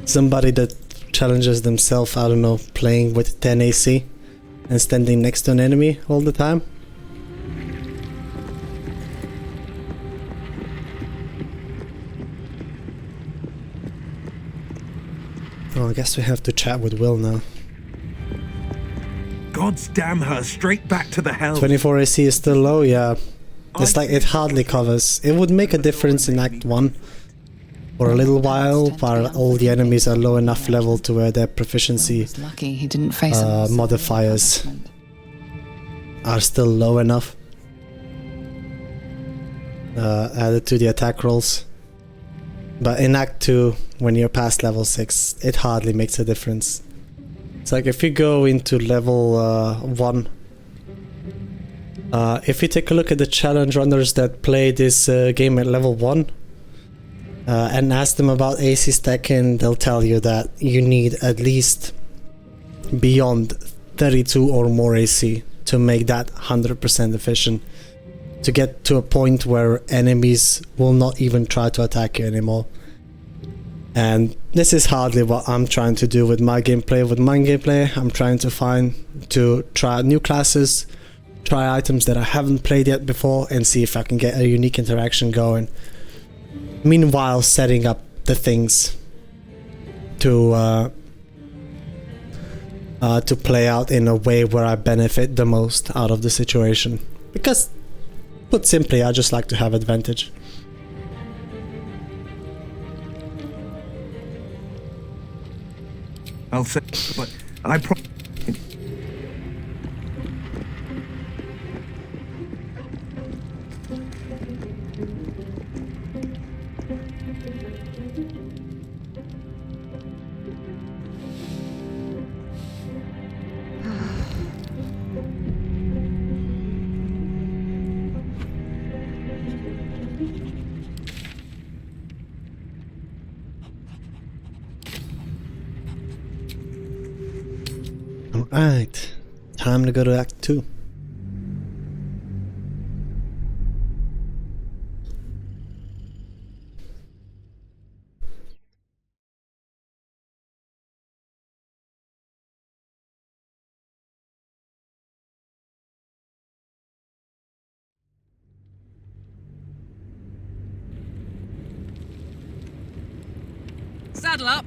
Somebody that challenges themselves, I don't know, playing with 10 AC and standing next to an enemy all the time. Oh, I guess we have to chat with Will now. God's damn her, straight back to the hell. 24 AC is still low, yeah. It's like it hardly covers. It would make a difference in Act 1 for a little while, while all the enemies are low enough level to where their proficiency Lucky he didn't face modifiers are still low enough added to the attack rolls. But in Act 2, when you're past level 6, it hardly makes a difference. It's like if you go into level 1, if you take a look at the challenge runners that play this game at level 1 and ask them about AC stacking, they'll tell you that you need at least beyond 32 or more AC to make that 100% efficient, to get to a point where enemies will not even try to attack you anymore. And this is hardly what I'm trying to do with my gameplay. With my gameplay, I'm trying to try new classes, try items that I haven't played yet before, and see if I can get a unique interaction going. Meanwhile, setting up the things to play out in a way where I benefit the most out of the situation. Because, put simply, I just like to have advantage. I'll say, but Alright, time to go to Act 2. Saddle up.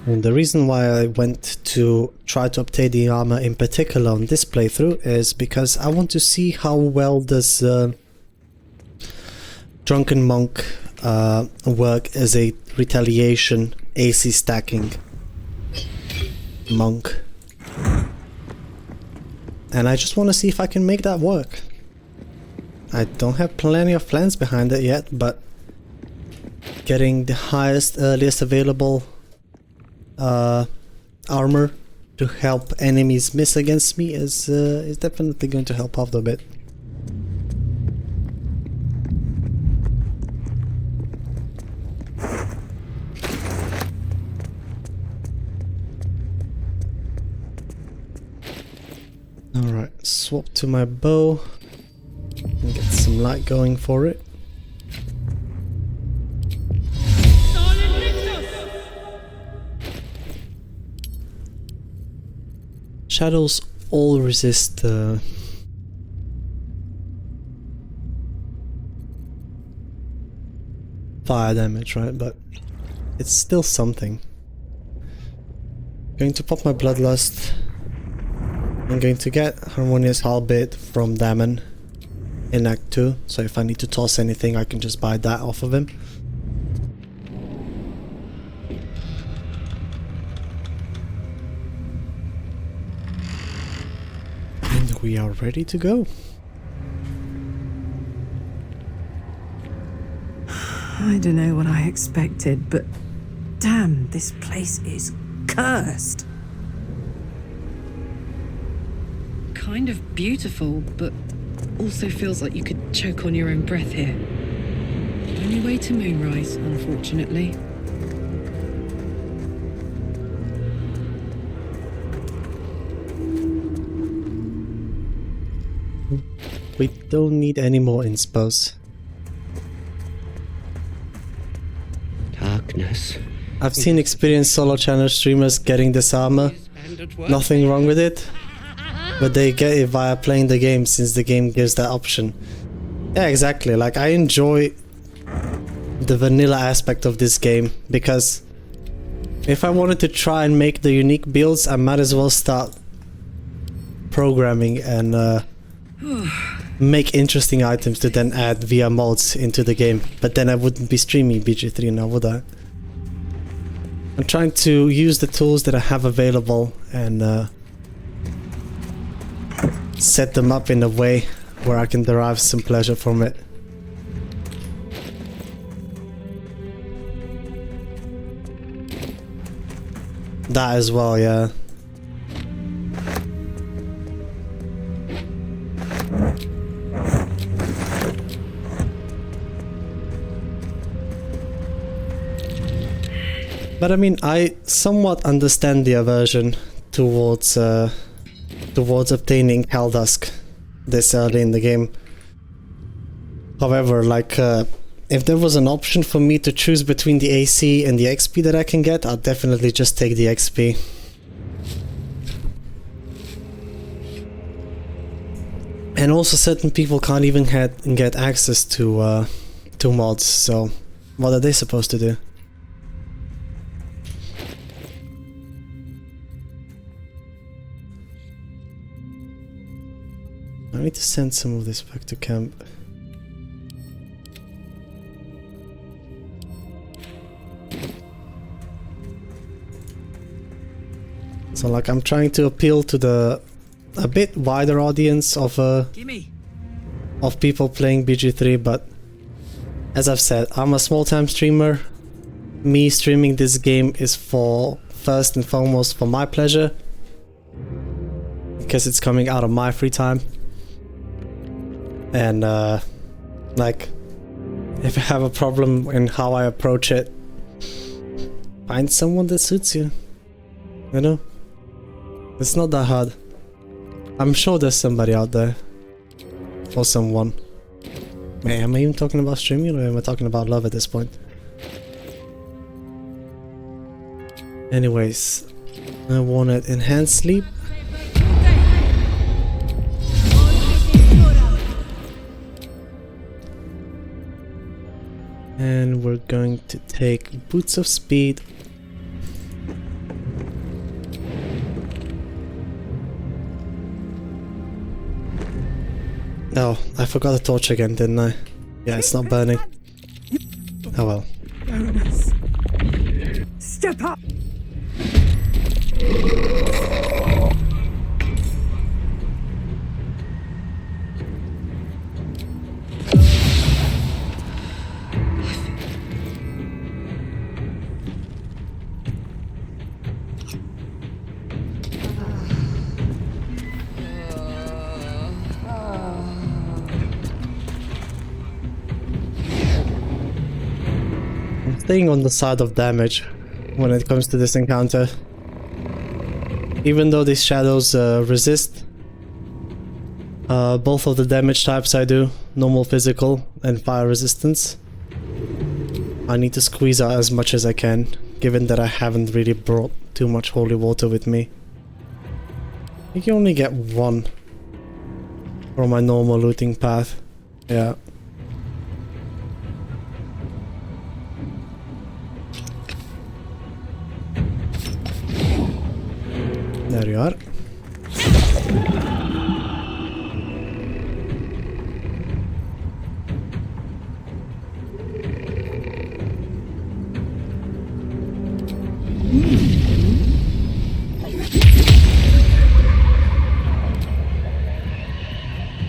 And the reason why I went to try to update the armor in particular on this playthrough is because I want to see how well does Drunken Monk work as a retaliation AC stacking monk. And I just want to see if I can make that work. I don't have plenty of plans behind it yet, but getting the highest, earliest available armor to help enemies miss against me is definitely going to help out a bit. Alright, swap to my bow and get some light going for it. Shadows all resist fire damage, right? But it's still something. Going to pop my Bloodlust. I'm going to get Harmonious Halberd from Damon in Act 2, so if I need to toss anything I can just buy that off of him. We are ready to go. I don't know what I expected, but damn, this place is cursed. Kind of beautiful, but Also feels like you could choke on your own breath here. Only way to Moonrise, unfortunately. We don't need any more inspos. Darkness. I've seen experienced solo channel streamers getting this armor. Nothing wrong with it. But they get it via playing the game, since the game gives that option. Yeah, exactly. Like, I enjoy the vanilla aspect of this game, because if I wanted to try and make the unique builds, I might as well start programming and make interesting items to then add via mods into the game. But then I wouldn't be streaming BG3 now, would I? I'm trying to use the tools that I have available and set them up in a way where I can derive some pleasure from it. That as well, yeah. But I mean, I somewhat understand the aversion towards obtaining Helldusk this early in the game. However, like, if there was an option for me to choose between the AC and the XP that I can get, I'd definitely just take the XP. And also, certain people can't even get access to mods, so what are they supposed to do? I need to send some of this back to camp. So like, I'm trying to appeal to a bit wider audience of people playing BG3, but as I've said, I'm a small-time streamer. Me streaming this game is first and foremost for my pleasure, because it's coming out of my free time. And like, if I have a problem in how I approach it, find someone that suits you. You know? It's not that hard. I'm sure there's somebody out there. For someone. Man, am I even talking about streaming, or am I talking about love at this point? Anyways, I wanted enhanced sleep. And we're going to take Boots of Speed. Oh, I forgot a torch again, didn't I? Yeah, it's not burning. Oh well. Step up! Staying on the side of damage when it comes to this encounter. Even though these shadows resist both of the damage types I do, normal physical and fire resistance, I need to squeeze out as much as I can, given that I haven't really brought too much holy water with me. You can only get one from my normal looting path. Yeah. There you are.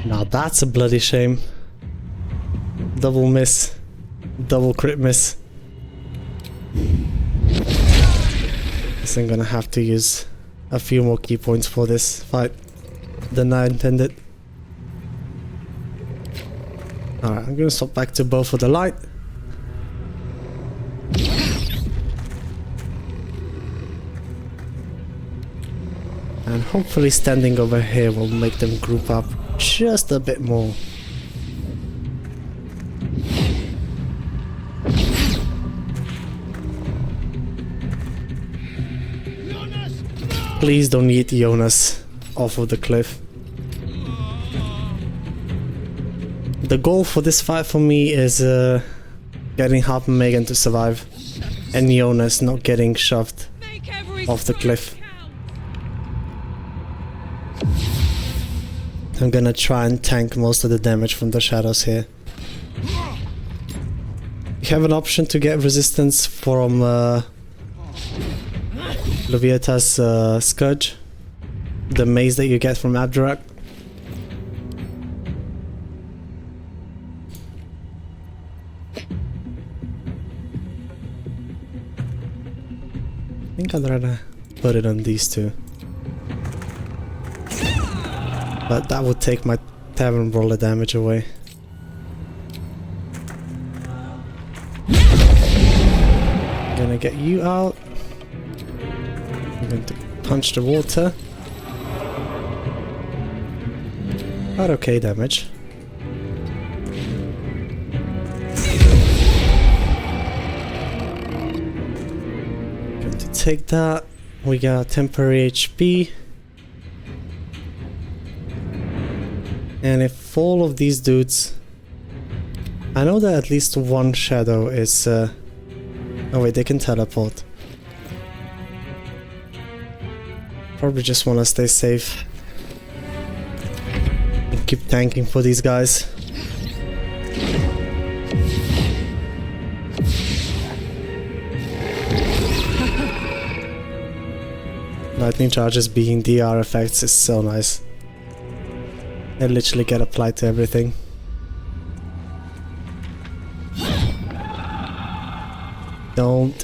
Now that's a bloody shame. Double miss. Double crit miss. Guess I'm gonna have to use a few more key points for this fight than I intended. Alright, I'm gonna swap back to bow for the light. And hopefully standing over here will make them group up just a bit more. Please don't eat Jonas off of the cliff. The goal for this fight for me is getting Harp and Megan to survive and Jonas not getting shoved off the cliff. I'm gonna try and tank most of the damage from the shadows here. You have an option to get resistance from Leviata's Scourge, the maze that you get from Abjurak. I think I'd rather put it on these two. But that would take my Tavern Brawler damage away. I'm gonna get you out. I'm going to punch the water. But okay damage. Going to take that. We got temporary HP. And if all of these dudes... I know that at least one shadow is... Oh wait, they can teleport. Probably just want to stay safe. And keep tanking for these guys. Lightning charges being DR effects is so nice. They literally get applied to everything. Don't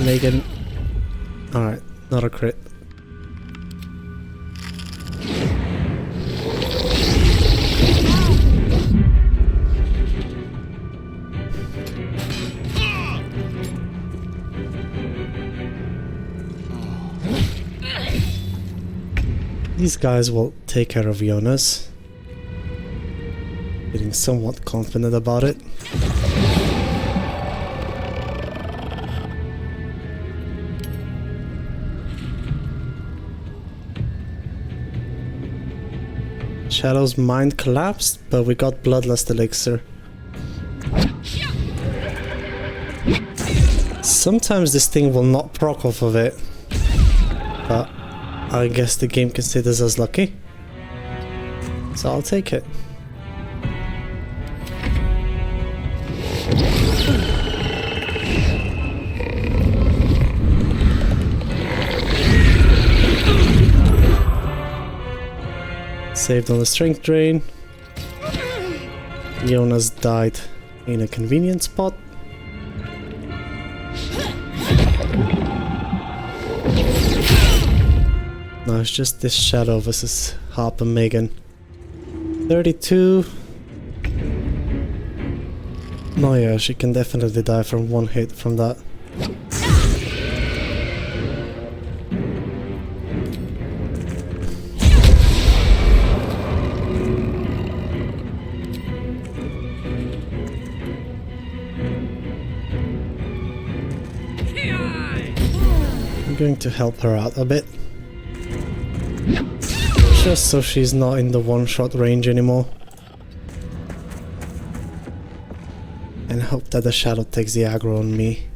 make it... Alright, not a crit. These guys will take care of Jonas. Feeling somewhat confident about it. Shadow's mind collapsed, but we got Bloodlust Elixir. Sometimes this thing will not proc off of it, but I guess the game considers us lucky, so I'll take it. Saved on the strength drain. Jonas died in a convenient spot. Now it's just this shadow versus Harp and Megan. 32. No, yeah, she can definitely die from one hit from that. I'm going to help her out a bit. Just so she's not in the one-shot range anymore. And hope that the shadow takes the aggro on me.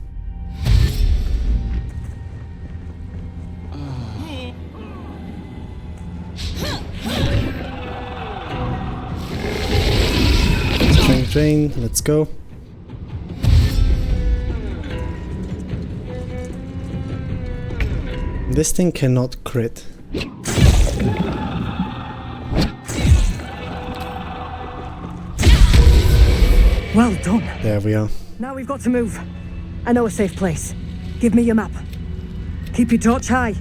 Strength drain, let's go. This thing cannot crit. Well done. There we are. Now we've got to move. I know a safe place. Give me your map. Keep your torch high.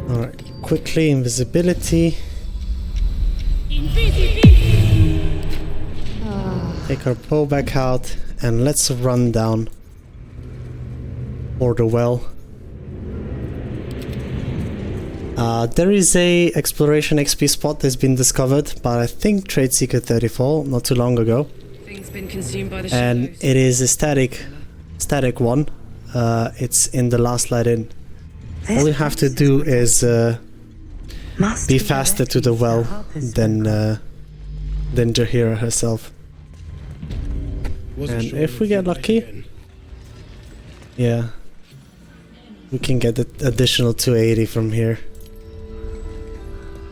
Alright, quickly invisibility. Take our bow back out and let's run down for the well. There is a exploration XP spot that's been discovered, but I think Trade Secret 34 not too long ago. Things been consumed by the And shadows. it is a static one. It's in the last light in. All you have to do is be faster to the well than Jaheira herself. And if we get lucky, yeah, we can get the additional 280 from here.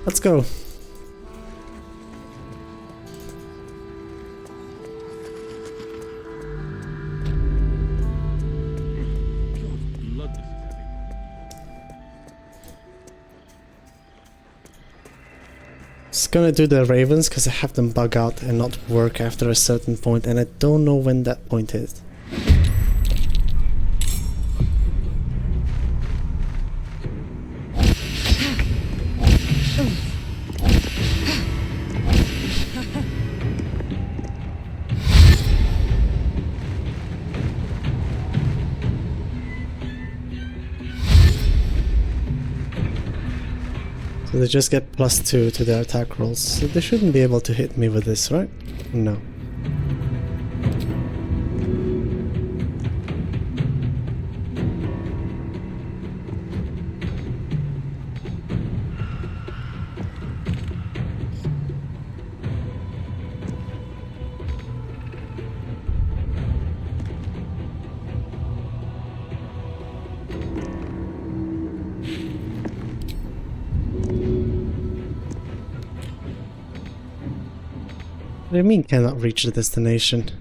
Let's go. Just gonna do the ravens because I have them bug out and not work after a certain point, and I don't know when that point is. So they just get +2 to their attack rolls, so they shouldn't be able to hit me with this, right? No. What do you mean cannot reach the destination?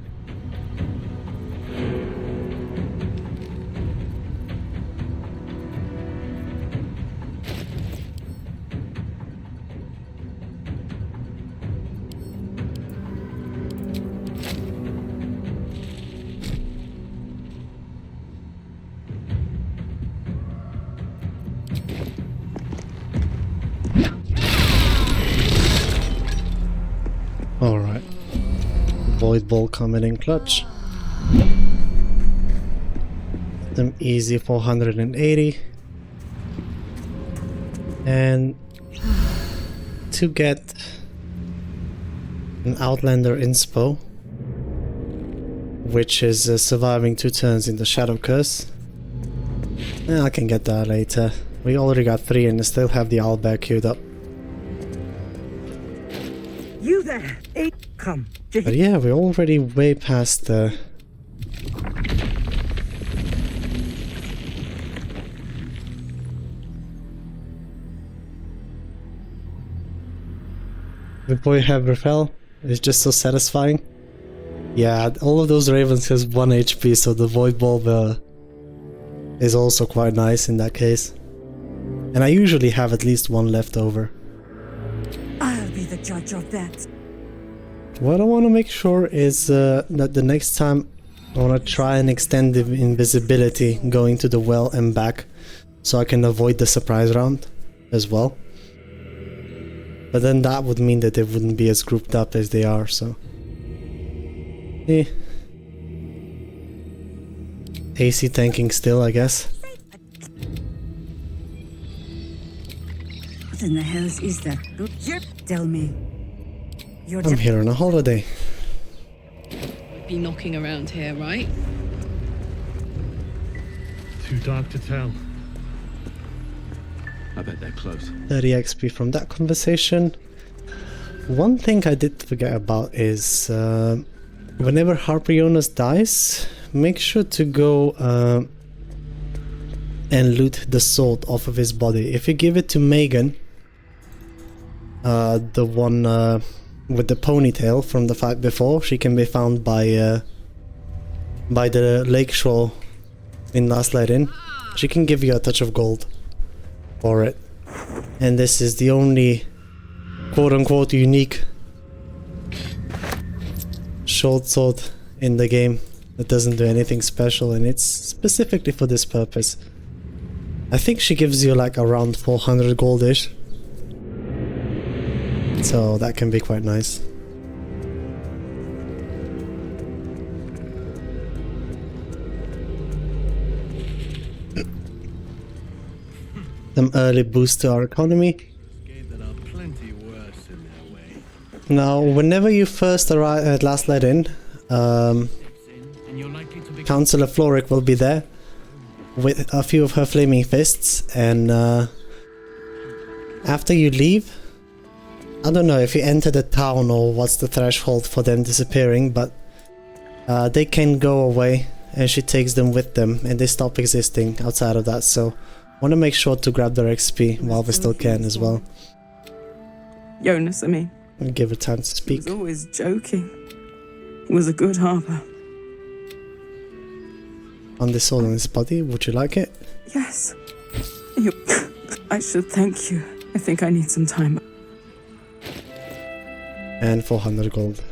Alright. Void Ball coming in clutch. Them easy 480. And to get an Outlander inspo, which is surviving 2 turns in the Shadow Curse. I can get that later. We already got 3 and still have the owlbear queued up. You there! Hey, come. But yeah, we're already way past the... Before you have Rafael, it's just so satisfying. Yeah, all of those ravens has 1 HP, so the Void Ball is also quite nice in that case. And I usually have at least 1 left over. I'll be the judge of that. What I want to make sure is that the next time I want to try and extend the invisibility going to the well and back, so I can avoid the surprise round as well. But then that would mean that they wouldn't be as grouped up as they are, so... Eh. AC tanking still, I guess. What in the hell is that? Tell me. I'm here on a holiday. We'd be knocking around here, right? Too dark to tell. I bet they're close. 30 XP from that conversation. One thing I did forget about is whenever Harpionas dies, make sure to go and loot the sword off of his body. If you give it to Megan, the one with the ponytail from the fight before, she can be found by the lakeshore in Last Light Inn. She can give you a touch of gold for it. And this is the only quote-unquote unique short sword in the game that doesn't do anything special, and it's specifically for this purpose. I think she gives you like around 400 goldish. So that can be quite nice. Some early boost to our economy. Now, whenever you first arrive at Last Let In, Councillor Floric will be there with a few of her flaming fists, and after you leave, I don't know if you enter the town or what's the threshold for them disappearing, but they can go away and she takes them with them and they stop existing outside of that, so want to make sure to grab their XP while we still can as well. Jonas, I mean. And give her time to speak. He was always joking. He was a good harper. On this sword on his body, would you like it? Yes. I should thank you. I think I need some time. And 400 gold.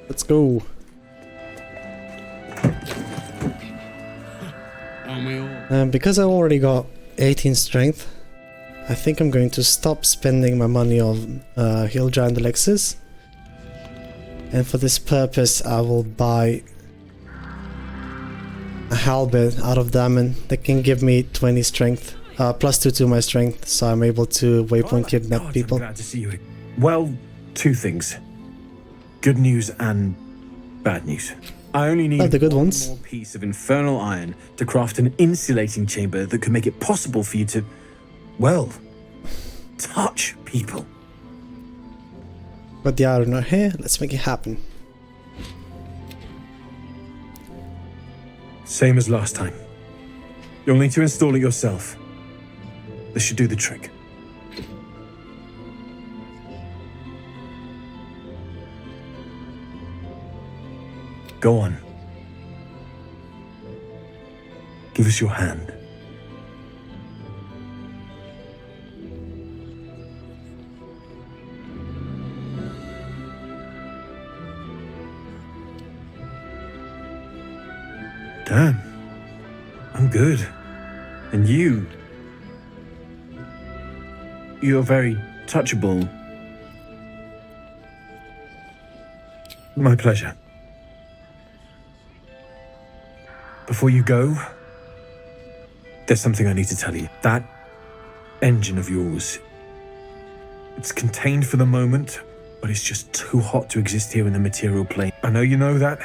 Let's go. Because I already got 18 strength, I think I'm going to stop spending my money on Hill Giant elixirs. And for this purpose I will buy a halberd out of diamond that can give me 20 strength, plus 2 to my strength, so I'm able to waypoint kidnap people. I'm glad to see you. Well, two things. Good news and bad news. I only need the good one ones. more piece of infernal iron to craft an insulating chamber that could make it possible for you to, well, touch people. But the iron are here, let's make it happen. Same as last time. You'll need to install it yourself. This should do the trick. Go on. Give us your hand. Damn. I'm good. And you? You're very touchable. My pleasure. Before you go, there's something I need to tell you. That engine of yours, it's contained for the moment, but it's just too hot to exist here in the material plane. I know you know that.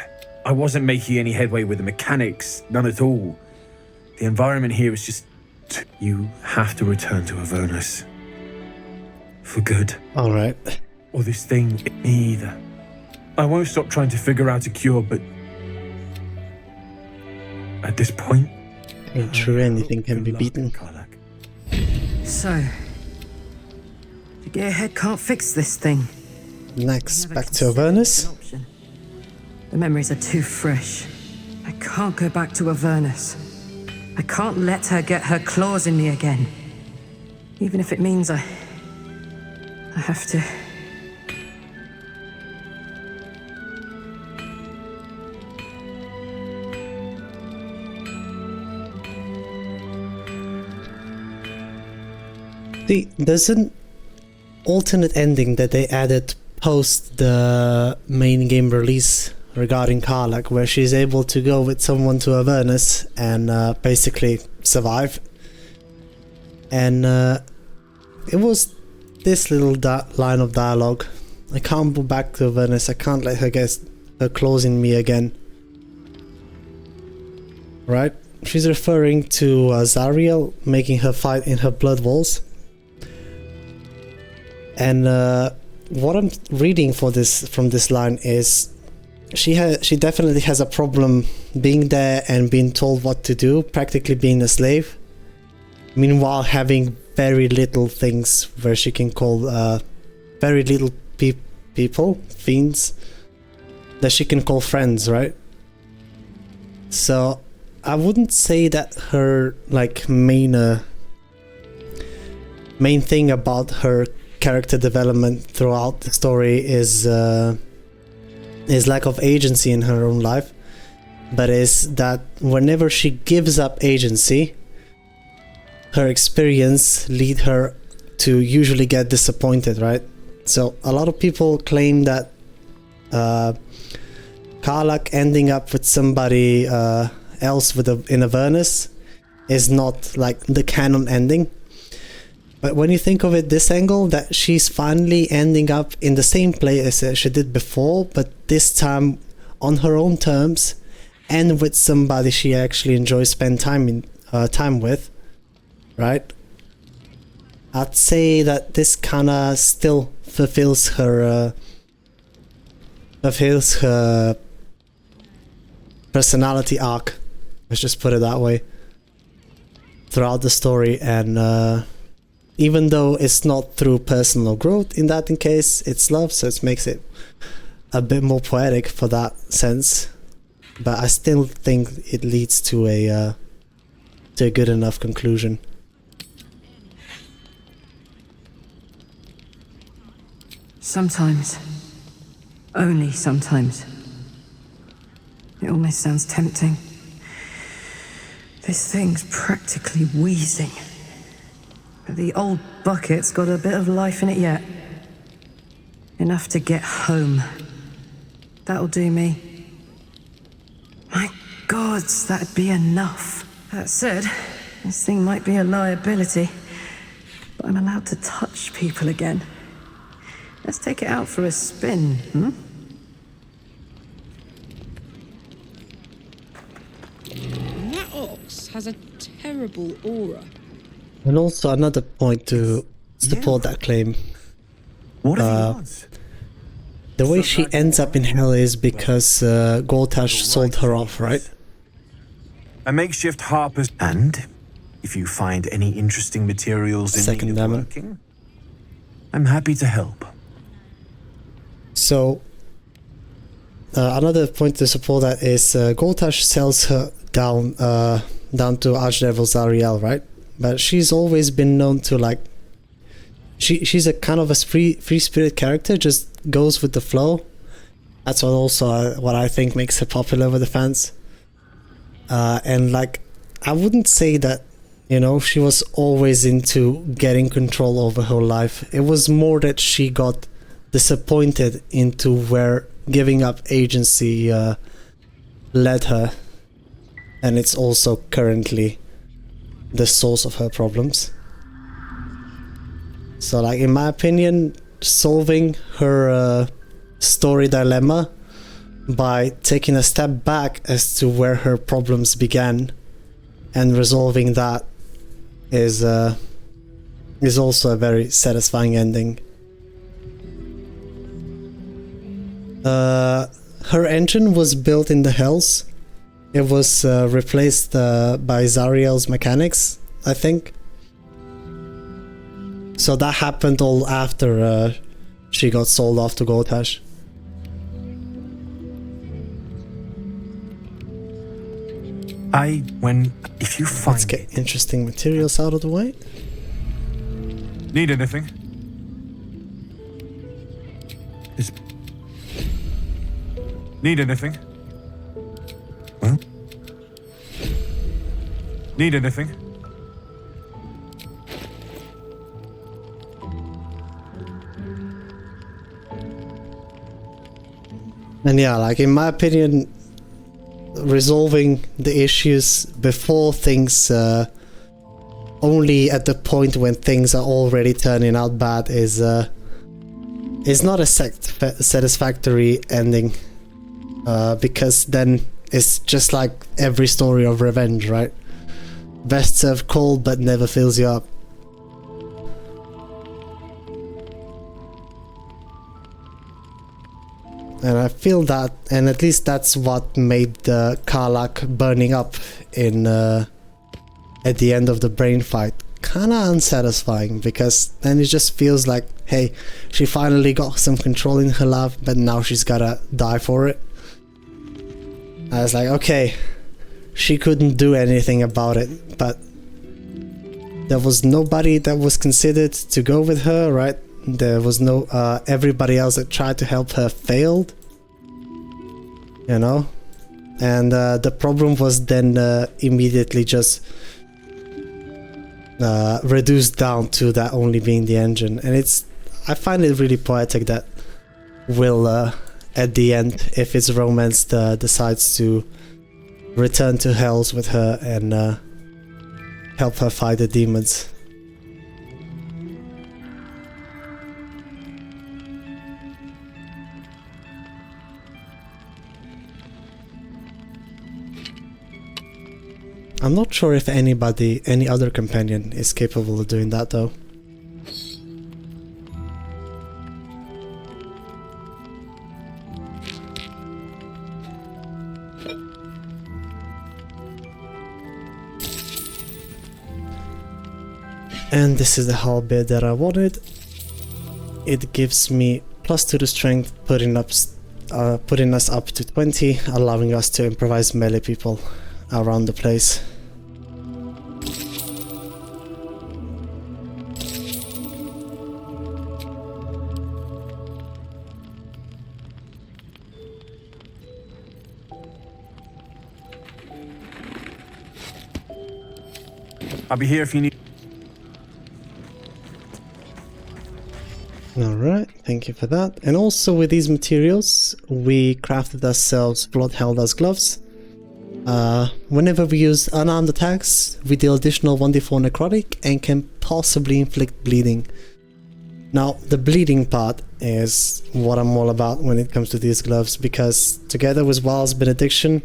I wasn't making any headway with the mechanics, none at all. The environment here is just... You have to return to Avernus. For good. Alright. Or this thing, me either. I won't stop trying to figure out a cure, but... At this point... Ain't true, anything can be beaten. So... The gearhead can't fix this thing. Next, back to Avernus. The memories are too fresh. I can't go back to Avernus. I can't let her get her claws in me again. Even if it means I have to... See, there's an alternate ending that they added post the main game release regarding Karlach, where she's able to go with someone to Avernus and basically survive. And it was this little line of dialogue: I can't go back to Avernus, I can't let her get her claws in me again. Right? She's referring to Zariel making her fight in her blood walls. And what I'm reading from this line is she definitely has a problem being there and being told what to do, practically being a slave. Meanwhile, having very little things where she can call very little people, fiends, that she can call friends, right? So I wouldn't say that her like main thing about her character development throughout the story is lack of agency in her own life, but is that whenever she gives up agency, her experience lead her to usually get disappointed, right? So a lot of people claim that Karlach ending up with somebody else in Avernus is not like the canon ending. But when you think of it this angle, that she's finally ending up in the same place as she did before, but this time on her own terms and with somebody she actually enjoys spend time with, right? I'd say that this kinda still fulfills her personality arc, let's just put it that way, throughout the story. And even though it's not through personal growth in that case, it's love, so it makes it a bit more poetic for that sense. But I still think it leads to a good enough conclusion. Sometimes, only sometimes, it almost sounds tempting. This thing's practically wheezing. The old bucket's got a bit of life in it yet. Enough to get home. That'll do me. My gods, that'd be enough. That said, this thing might be a liability, but I'm allowed to touch people again. Let's take it out for a spin, hmm? That ox has a terrible aura. And also another point to support that claim. What are the odds? The way she ends up in hell is because Gortash sold her off, right? A makeshift harper's. And if you find any interesting materials in Second need of demon. working, I'm happy to help. So another point to support that is Gortash sells her down to Archdevil Zariel, right? But she's always been known to like she's a kind of a free spirit character, just goes with the flow. That's what I think makes her popular with the fans. And like I wouldn't say that, you know, she was always into getting control over her life. It was more that she got disappointed into where giving up agency led her, and it's also currently the source of her problems. So like in my opinion, solving her story dilemma by taking a step back as to where her problems began and resolving that is also a very satisfying ending. Her engine was built in the Hells. It was replaced by Zariel's mechanics, I think. So that happened all after she got sold off to Gortash. If you find... Let's get interesting materials out of the way. Need anything? Need anything? Well? Need anything? And yeah, like in my opinion, resolving the issues before things only at the point when things are already turning out bad is not a satisfactory ending, because then it's just like every story of revenge, right? Best served cold but never fills you up. And I feel that, and at least that's what made the Karlach burning up in at the end of the brain fight kinda unsatisfying, because then it just feels like, hey, she finally got some control in her life, but now she's gotta die for it. I was like, okay, she couldn't do anything about it, but there was nobody that was considered to go with her, right? There was no everybody else that tried to help her failed, you know, and the problem was then immediately just reduced down to that only being the engine. And I find it really poetic that Will, at the end, if his romance decides to return to Hells with her and help her fight the demons. I'm not sure if any other companion is capable of doing that though. And this is the whole bit that I wanted. It gives me +2 to strength, putting us up to 20, allowing us to improvise melee people around the place. I'll be here if you need. Alright, thank you for that. And also with these materials, we crafted ourselves Bloodhelder's gloves. Whenever we use unarmed attacks, we deal additional 1d4 necrotic and can possibly inflict bleeding. Now, the bleeding part is what I'm all about when it comes to these gloves, because together with Wild's Benediction,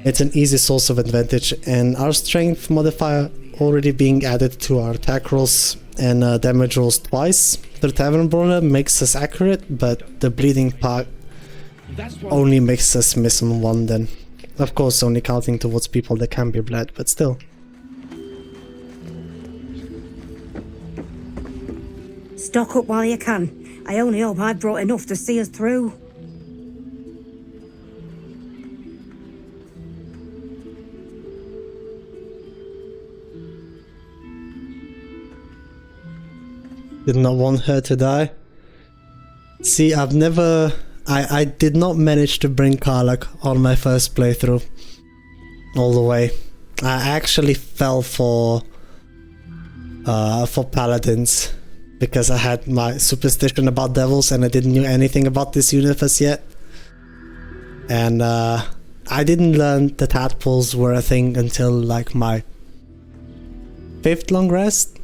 it's an easy source of advantage, and our strength modifier already being added to our attack rolls and damage rolls twice. The Tavern Brawler makes us accurate, but the bleeding part only makes us miss on one then. Of course, only counting towards people that can be bled, but still. Stock up while you can. I only hope I brought enough to see us through. Did not want her to die. See, I did not manage to bring Karlach on my first playthrough all the way. I actually fell for Paladins because I had my superstition about devils and I didn't know anything about this universe yet. And I didn't learn the tadpoles were a thing until like my 5th long rest.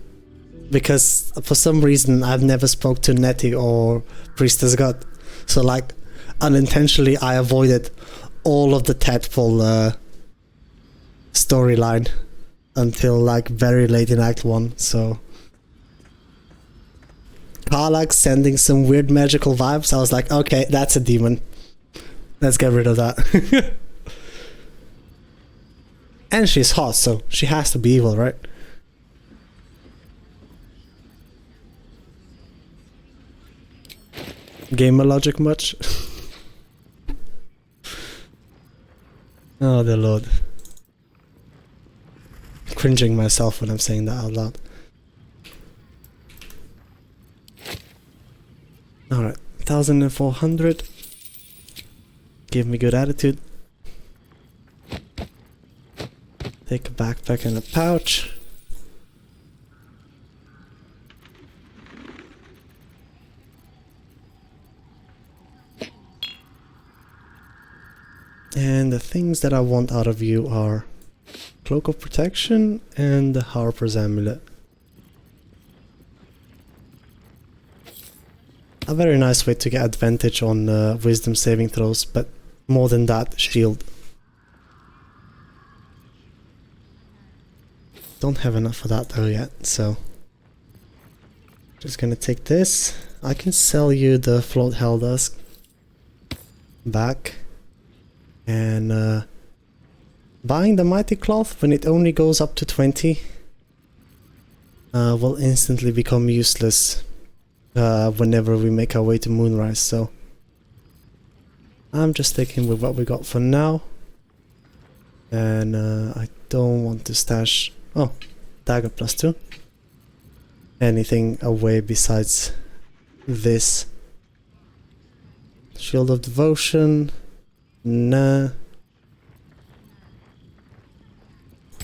Because for some reason I've never spoke to Nettie or Priestess God. So like unintentionally I avoided all of the tadpole storyline until like very late in Act 1. So Karlach sending some weird magical vibes, I was like, okay, that's a demon. Let's get rid of that. And she's hot, so she has to be evil, right? Gamer logic much? Oh, the Lord. Cringing myself when I'm saying that out loud. Alright, 1,400. Give me good attitude. Take a backpack and a pouch. And the things that I want out of you are Cloak of Protection and the Harper's Amulet. A very nice way to get advantage on wisdom saving throws, but more than that, shield. Don't have enough for that though yet, so just gonna take this. I can sell you the Float Heldas back. And buying the Mighty Cloth when it only goes up to 20 will instantly become useless whenever we make our way to Moonrise, so I'm just sticking with what we got for now. And I don't want to stash... oh, dagger +2. Anything away besides this. Shield of Devotion... nah.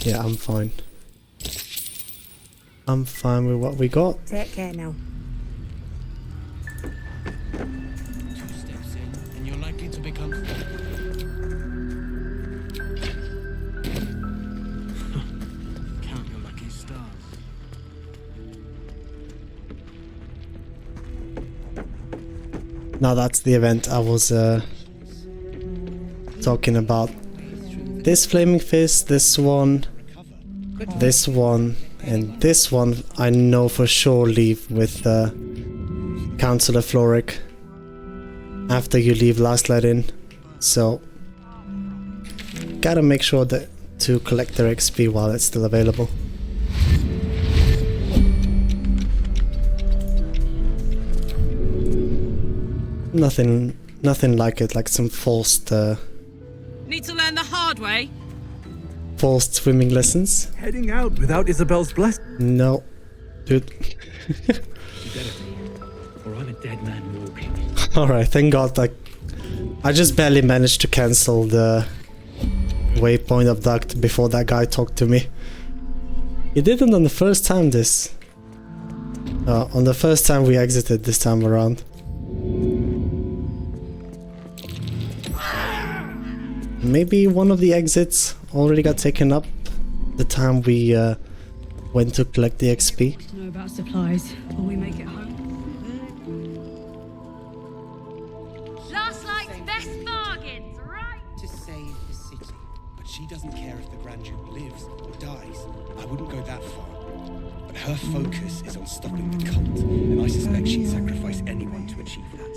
Yeah, I'm fine. I'm fine with what we got. Take care now. Now that's the event I was talking about. This Flaming Fist, this one, and this one I know for sure leave with Councillor Floric after you leave Last Light In. So gotta make sure that to collect their XP while it's still available. Nothing like it, like some forced Need to learn the hard way? forced swimming lessons. Heading out without Isabel's blessing? No, dude. Or I'm a dead man walking. Alright, thank God, like, I just barely managed to cancel the waypoint abduct before that guy talked to me. He didn't on the first time on the first time we exited this time around. Maybe one of the exits already got taken up the time we went to collect the XP. Know about supplies. Will we make it home? Last night's best bargains, right? To save the city. But she doesn't care if the Grand Duke lives or dies. I wouldn't go that far. But her focus is on stopping the cult, and I suspect she'd sacrifice anyone to achieve that.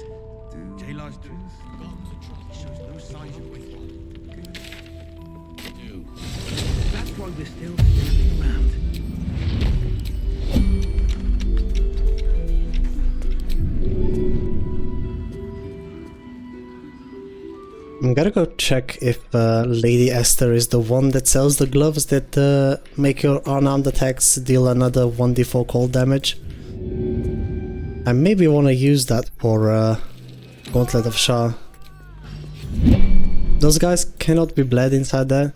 Taylor's doing shows no signs of withdrawal. That's why we're still standing around. I'm gonna go check if Lady Esther is the one that sells the gloves that make your unarmed attacks deal another 1d4 cold damage. I maybe want to use that for Gauntlet of Shah. Those guys cannot be bled inside there.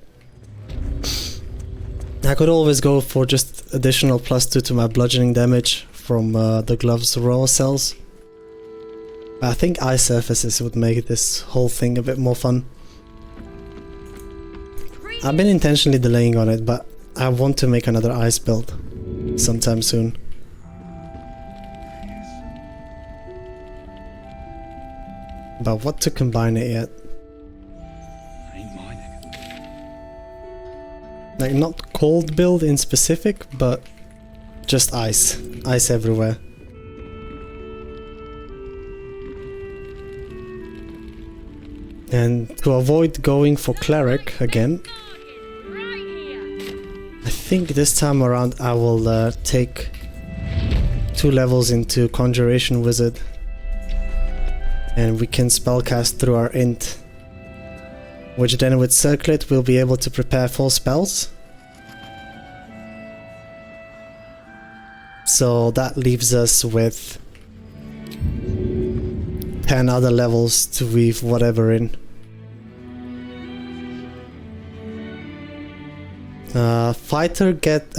I could always go for just additional +2 to my bludgeoning damage from the gloves raw cells. I think ice surfaces would make this whole thing a bit more fun. I've been intentionally delaying on it, but I want to make another ice build sometime soon. But what to combine it yet? Like, not cold build in specific, but just ice. Ice everywhere. And to avoid going for Cleric again, I think this time around I will take 2 levels into Conjuration Wizard. And we can spellcast through our int, which then with Circlet we'll be able to prepare 4 spells. So that leaves us with 10 other levels to weave whatever in. Fighter gets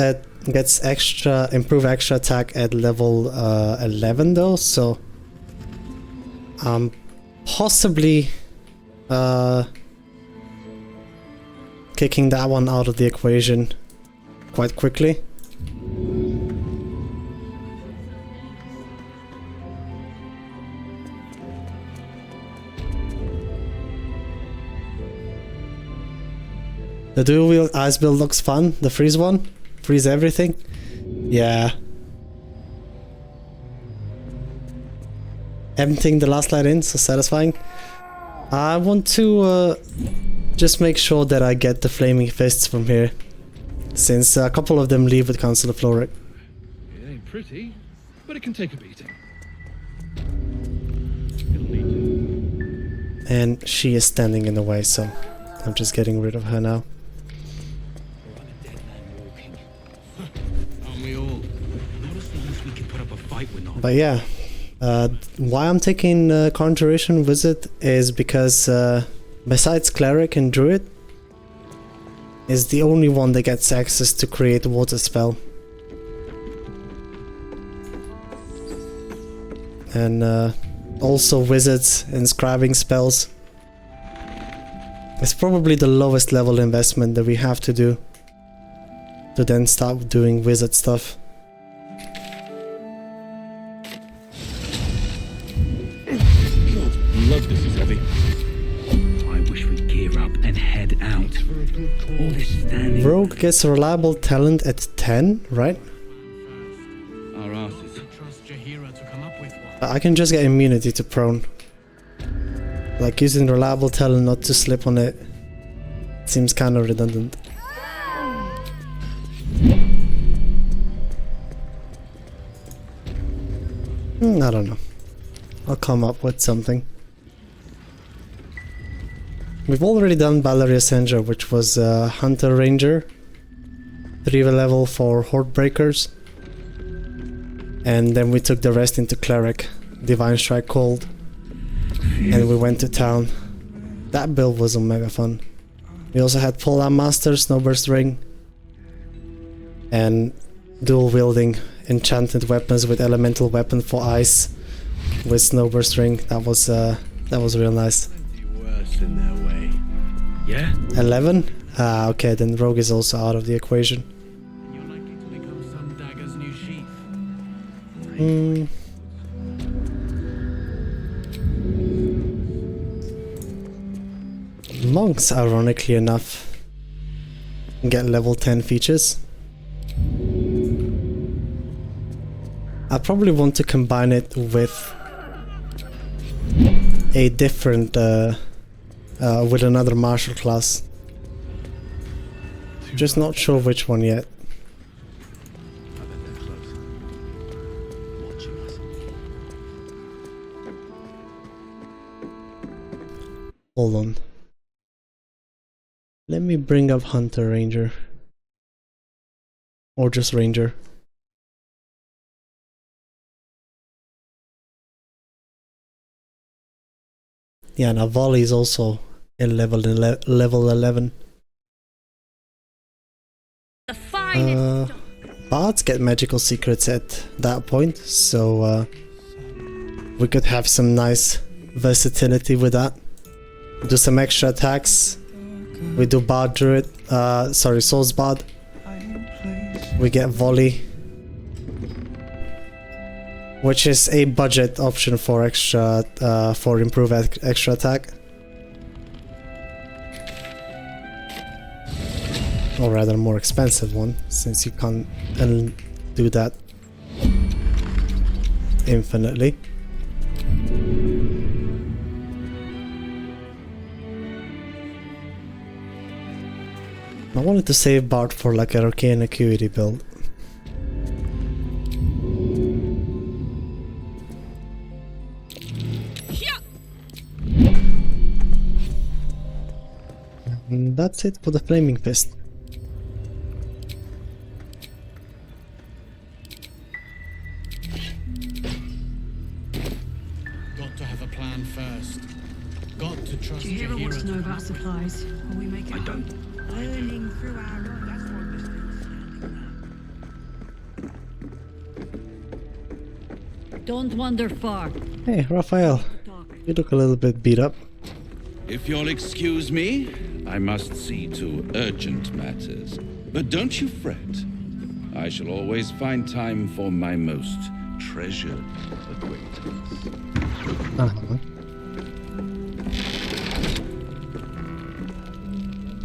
improve extra attack at level 11 though, so possibly kicking that one out of the equation quite quickly. The dual wield ice build looks fun. The freeze one? Freeze everything? Yeah. Emptying the last light in, so satisfying. I want to just make sure that I get the flaming fists from here, since a couple of them leave with Councillor Floric. It ain't pretty, but it can take a beating. And she is standing in the way, so I'm just getting rid of her now. But yeah, why I'm taking Conjuration Wizard is because besides Cleric and Druid, is the only one that gets access to create a water spell. And also wizards and scribing spells. It's probably the lowest level investment that we have to do to then start doing wizard stuff. Rogue gets reliable talent at 10, right? Our asses. Trust Jaheira to come up with one. I can just get immunity to prone. Like using reliable talent not to slip on it seems kind of redundant. I don't know. I'll come up with something. We've already done Valeria Senja, which was Hunter Ranger, 3 level for Horde Breakers, and then we took the rest into Cleric, Divine Strike Cold, and we went to town. That build was mega fun. We also had Fallout Master, Snowburst Ring, and dual wielding enchanted weapons with elemental weapon for ice with Snowburst Ring. That was real nice. Worse in their way. Yeah? 11? Ah, okay, then Rogue is also out of the equation. You're likely to become some dagger's new sheath. Monks, ironically enough, get level 10 features. I probably want to combine it with a different, with another martial class. Just not sure which one yet. Hold on. Let me bring up Hunter Ranger. Or just Ranger. Yeah, now Volley is also in level 11. Bards get magical secrets at that point, so we could have some nice versatility with that. Do some extra attacks. We do Bard Druid, Soul's Bard. We get Volley, which is a budget option for extra, for improved extra attack. Or rather, more expensive one, since you can't do that infinitely. I wanted to save Bard for like an Arcane Acuity build. And that's it for the Flaming Fist. Got to have a plan first. Got to trust Jaheira wants to know about supplies. Will we make it? I don't. Learning through our Don't wander far. Hey, Raphael. You look a little bit beat up. If you'll excuse me, I must see to urgent matters. But don't you fret. I shall always find time for my most treasured acquaintance.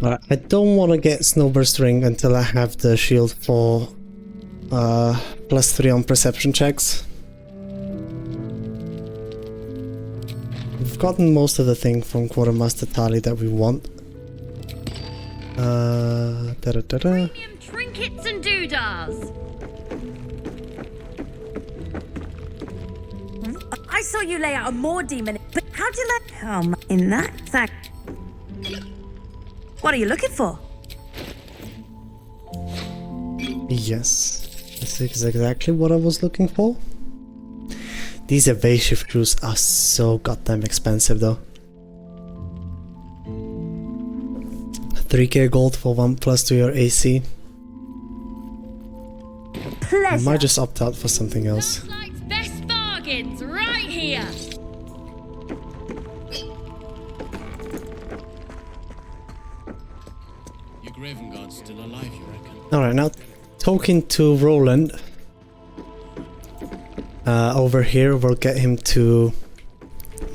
Alright, I don't want to get Snowburst Ring until I have the shield for +3 on perception checks. We've gotten most of the thing from Quartermaster Tali that we want. Premium trinkets and doodahs. I saw you lay out a more demon, but how'd you let in that fact? What are you looking for? Yes, this is exactly what I was looking for. These evasive shoes are so goddamn expensive though. 3k gold for 1+ to your AC. Pleasure. I might just opt out for something else. Life's best bargains right here. Your Graven Guard's still alive, you reckon? Alright, now talking to Roland over here, we'll get him to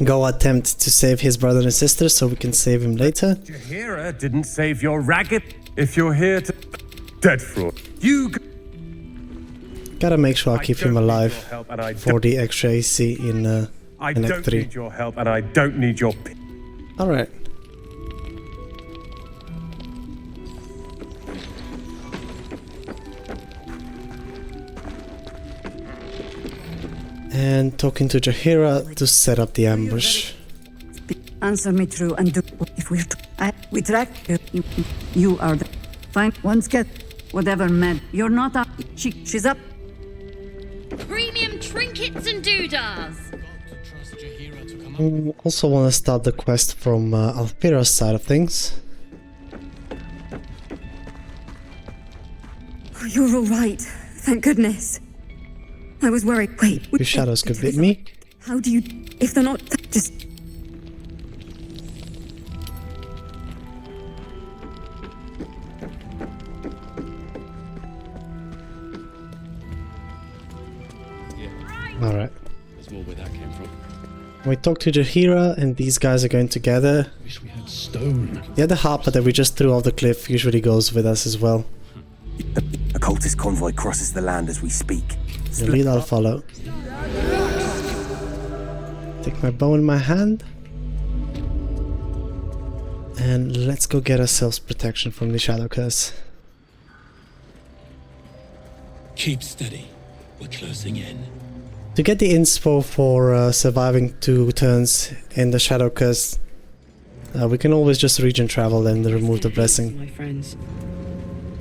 go attempt to save his brother and sister so we can save him later. Jaheira didn't save your ragged... If you're here to... Dead fraud. You... Gotta make sure I keep him alive help and I for the extra AC in I in Act don't 3. need your help and I don't need your... Alright. And talking to Jaheira to set up the ambush. Answer me true and do. If we track you, you are the fine ones get whatever man. You're not up. She's up. Premium trinkets and doodads. Also want to start the quest from Alfira's side of things. Oh, you're all right. Thank goodness. I was worried. Wait. Your shadows could beat me. How do you... If they're not... Just... Alright. There's more where that came from. We talked to Jaheira and these guys are going together. Wish we had stone. The other harper that we just threw off the cliff usually goes with us as well. A cultist convoy crosses the land as we speak. The lead I'll follow. Take my bow in my hand. And let's go get ourselves protection from the Shadow Curse. Keep steady. We're closing in. To get the inspo for surviving 2 turns in the Shadow Curse, we can always just region travel and remove the blessing. My friends,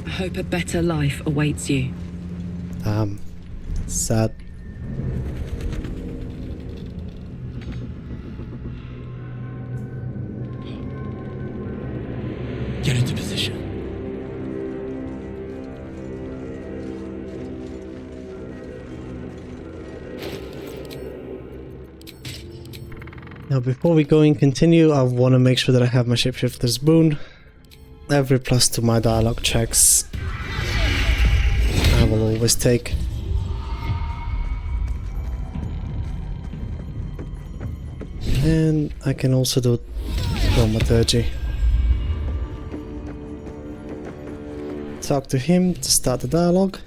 I hope a better life awaits you. Sad. Get into position. Now before we go and continue, I want to make sure that I have my Shapeshifter's boon. Every plus to my dialogue checks I will always take. And I can also do Thaumaturgy. Talk to him to start the dialogue.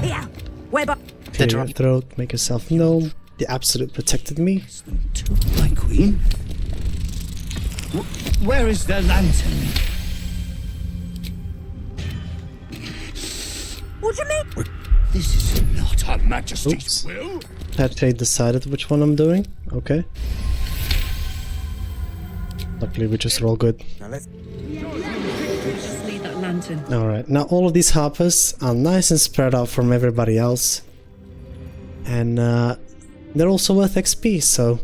Yeah. Web up. Clear your throat, make yourself known. The Absolute protected me. My queen? Where is the lantern? What do you mean? This is not Her Majesty's will. Patrick decided which one I'm doing. Okay. Luckily we just roll good. Now let's... Just leave that lantern. Alright, now all of these harpers are nice and spread out from everybody else. And they're also worth XP, so...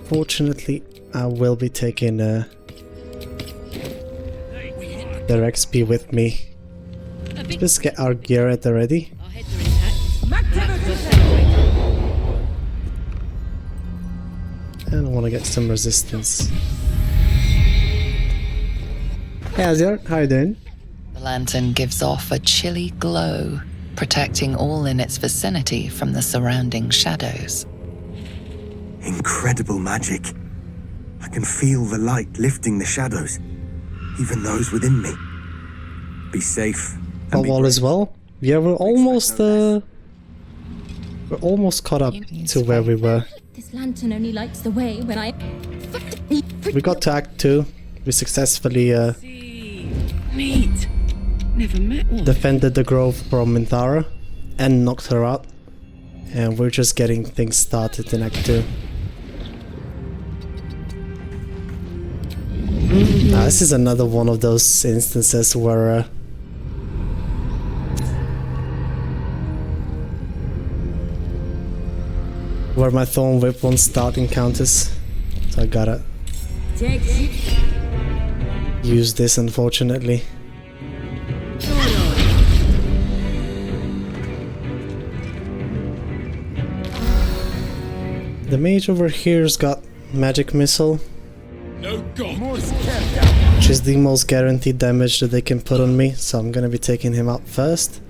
Fortunately, I will be taking their XP with me. Let's just get our gear at the ready. And I want to get some resistance. Hey Azir, how you doing? The lantern gives off a chilly glow, protecting all in its vicinity from the surrounding shadows. Incredible magic. I can feel the light lifting the shadows, even those within me. Be safe. All is well. Yeah, we're almost caught up to where we were. This lantern only lights the way when I... We got to Act 2. We successfully Neat. Never met one. defended the grove from Minthara and knocked her out. And we're just getting things started in Act 2. Now, this is another one of those instances where my Thorn Whip won't start encounters. So I gotta use this, unfortunately. The mage over here's got Magic Missile, No god. which is the most guaranteed damage that they can put on me, so I'm gonna be taking him out first.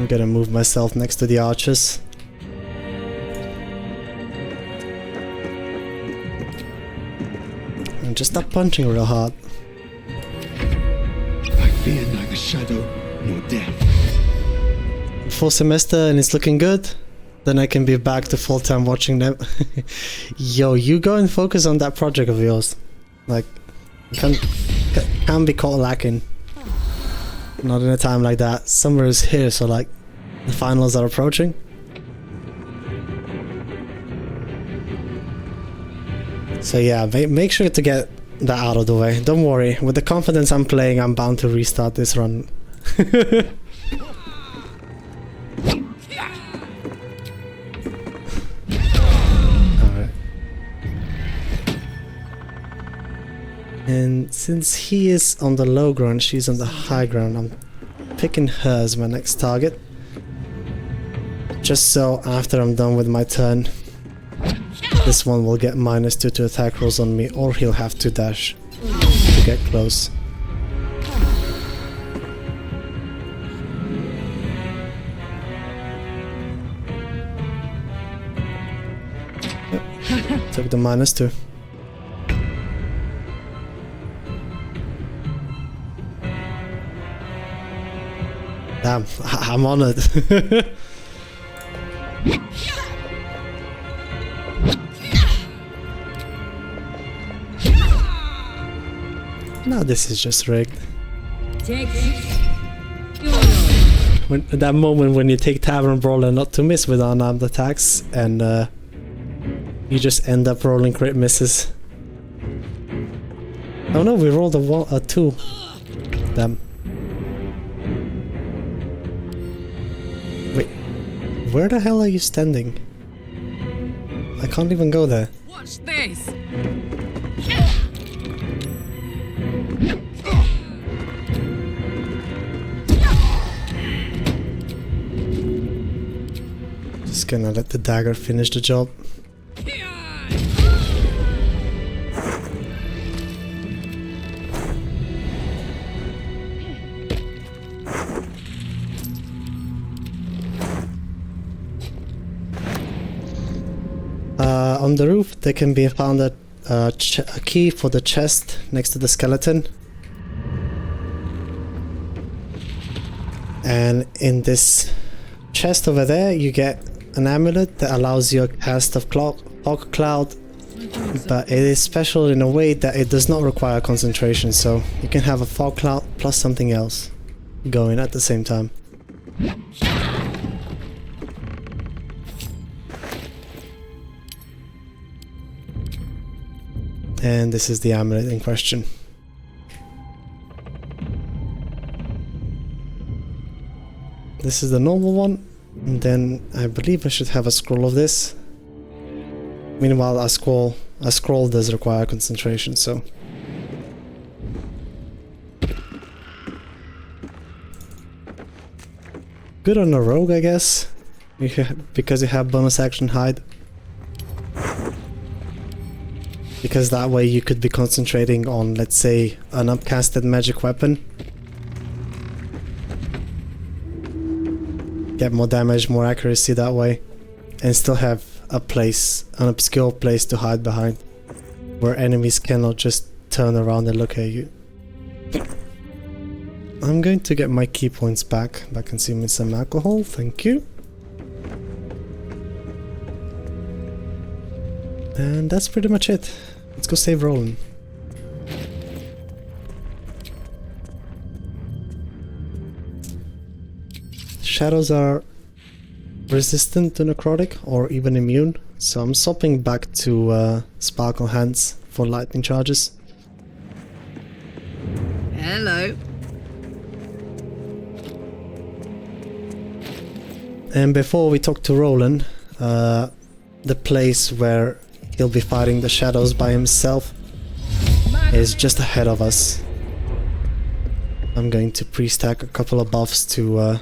I'm gonna move myself next to the archers. And just stop punching real hard. I fear neither shadow nor death. Full semester and it's looking good. Then I can be back to full-time watching them. Yo, you go and focus on that project of yours. Like, can't be caught lacking. Not in a time like that. Summer is here, so like, the finals are approaching. So yeah, make sure to get that out of the way. Don't worry, with the confidence I'm playing, I'm bound to restart this run. And since he is on the low ground, she's on the high ground, I'm picking her as my next target. Just so after I'm done with my turn, this one will get -2 to attack rolls on me, or he'll have to dash to get close. Yep. Took the -2. Damn, I'm on it. Now this is just rigged. When, that moment when you take Tavern Brawler not to miss with unarmed attacks and you just end up rolling crit misses. Oh no, we rolled a 2. Damn. Wait, where the hell are you standing? I can't even go there. Watch this! Just gonna let the dagger finish the job. On the roof there can be found a key for the chest next to the skeleton. And in this chest over there you get an amulet that allows you a cast of fog cloud, but it is special in a way that it does not require concentration, so you can have a fog cloud plus something else going at the same time. And this is the amulet in question. This is the normal one, and then I believe I should have a scroll of this. Meanwhile, a scroll does require concentration, so good on a rogue, I guess, because you have bonus action hide. Because that way you could be concentrating on, let's say, an upcasted magic weapon. Get more damage, more accuracy that way. And still have a place, an obscure place to hide behind. Where enemies cannot just turn around and look at you. I'm going to get my key points back by consuming some alcohol, thank you. And that's pretty much it. Let's go save Roland. Shadows are resistant to necrotic or even immune, so I'm swapping back to Sparkle Hands for lightning charges. Hello. And before we talk to Roland, the place where he'll be fighting the shadows by himself is just ahead of us. I'm going to pre-stack a couple of buffs to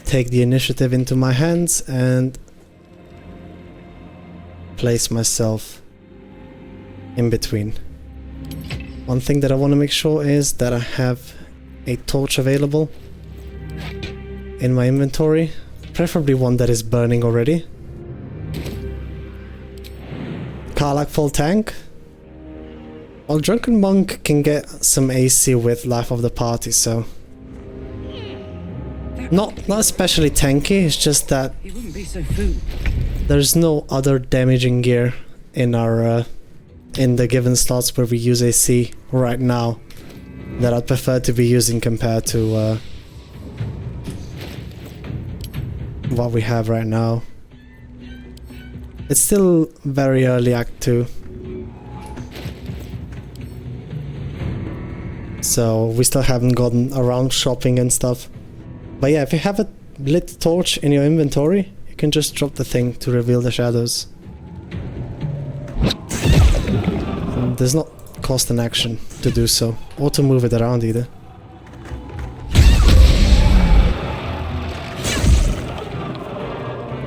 take the initiative into my hands and place myself in between. One thing that I want to make sure is that I have a torch available in my inventory, preferably one that is burning already. Karlach full tank. Well, Drunken Monk can get some AC with Life of the Party, so not especially tanky. It's just that He wouldn't be so food. there's no other damaging gear in our in the given slots where we use AC right now that I'd prefer to be using compared to what we have right now. It's still very early Act 2, so we still haven't gotten around shopping and stuff. But yeah, if you have a lit torch in your inventory, you can just drop the thing to reveal the shadows. And does not cost an action to do so, or to move it around either.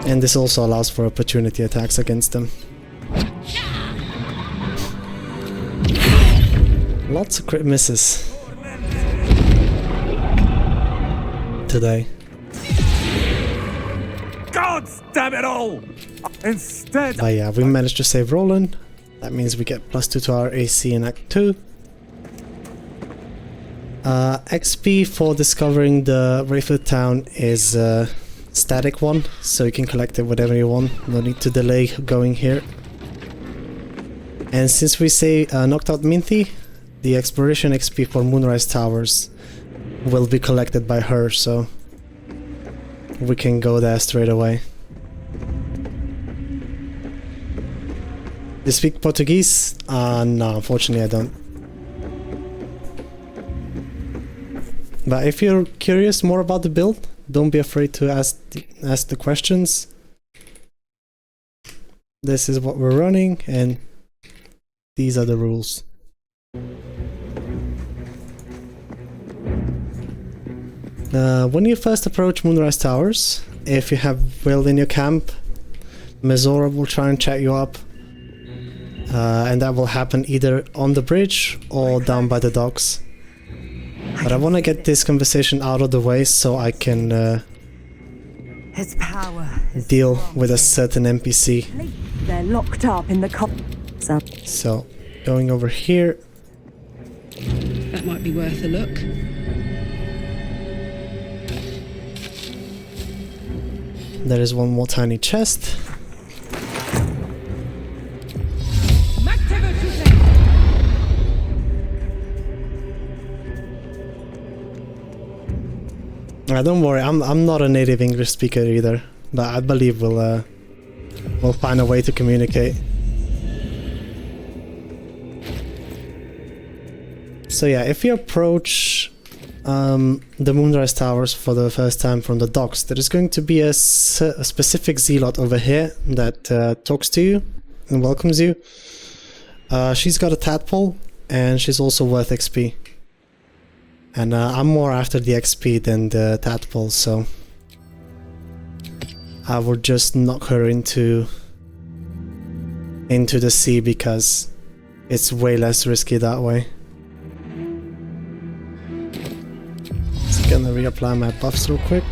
And this also allows for opportunity attacks against them. Lots of crit misses today. God damn it all! Instead, But yeah, we managed to save Roland. That means we get +2 to our AC in Act 2. XP for discovering the Wraithwood Town is a static one, so you can collect it whatever you want. No need to delay going here. And since we say knocked out Minty, the exploration XP for Moonrise Towers will be collected by her, so we can go there straight away. Do you speak Portuguese? No, unfortunately I don't. But if you're curious more about the build, don't be afraid to ask the questions. This is what we're running, and these are the rules. When you first approach Moonrise Towers, if you have Will in your camp, Mezora will try and chat you up. And that will happen either on the bridge or down by the docks. But I want to get this conversation out of the way so I can Its power is deal with a certain NPC. They're locked up in the So, going over here. That might be worth a look. There is one more tiny chest. Don't worry, I'm not a native English speaker either, but I believe we'll find a way to communicate. So yeah, if you approach the Moonrise Towers for the first time from the docks, there is going to be a specific zealot over here that talks to you and welcomes you. She's got a tadpole, and she's also worth XP. And I'm more after the XP than the tadpole, so I will just knock her into the sea because it's way less risky that way. Just gonna reapply my buffs real quick.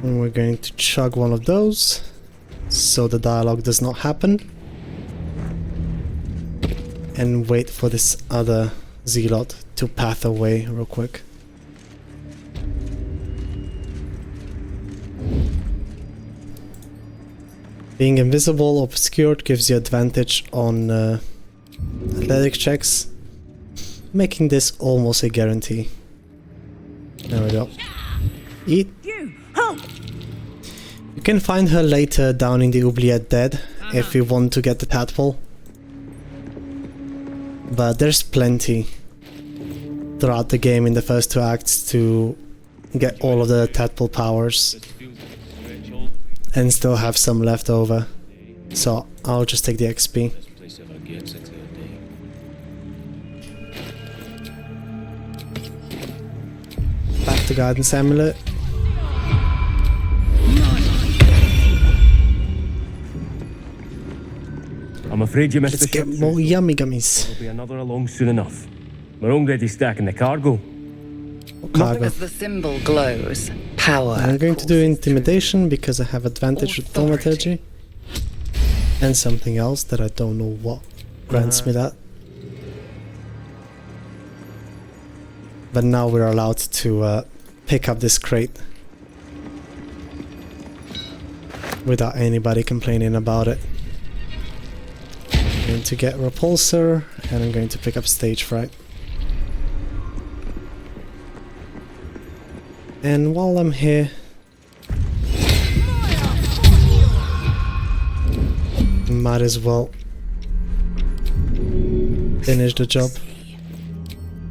And we're going to chug one of those so the dialogue does not happen. And wait for this other zealot to path away real quick. Being invisible or obscured gives you advantage on athletic checks, making this almost a guarantee. There we go. Eat. You can find her later down in the Oubliette Dead if you want to get the tadpole. But there's plenty throughout the game in the first 2 acts to get all of the tadpole powers and still have some left over. So I'll just take the XP. Back to Guidance Amulet. I'm afraid you missed Let's the get ship. more yummy gummies. There'll be another along soon enough. We're already stacking the cargo. Cargo. As the symbol glows, power. I'm going to do intimidation because I have advantage with thaumaturgy. And something else that I don't know what grants me that. But now we're allowed to pick up this crate without anybody complaining about it. I'm going to get repulsor and I'm going to pick up stage fright. And while I'm here, might as well finish the job.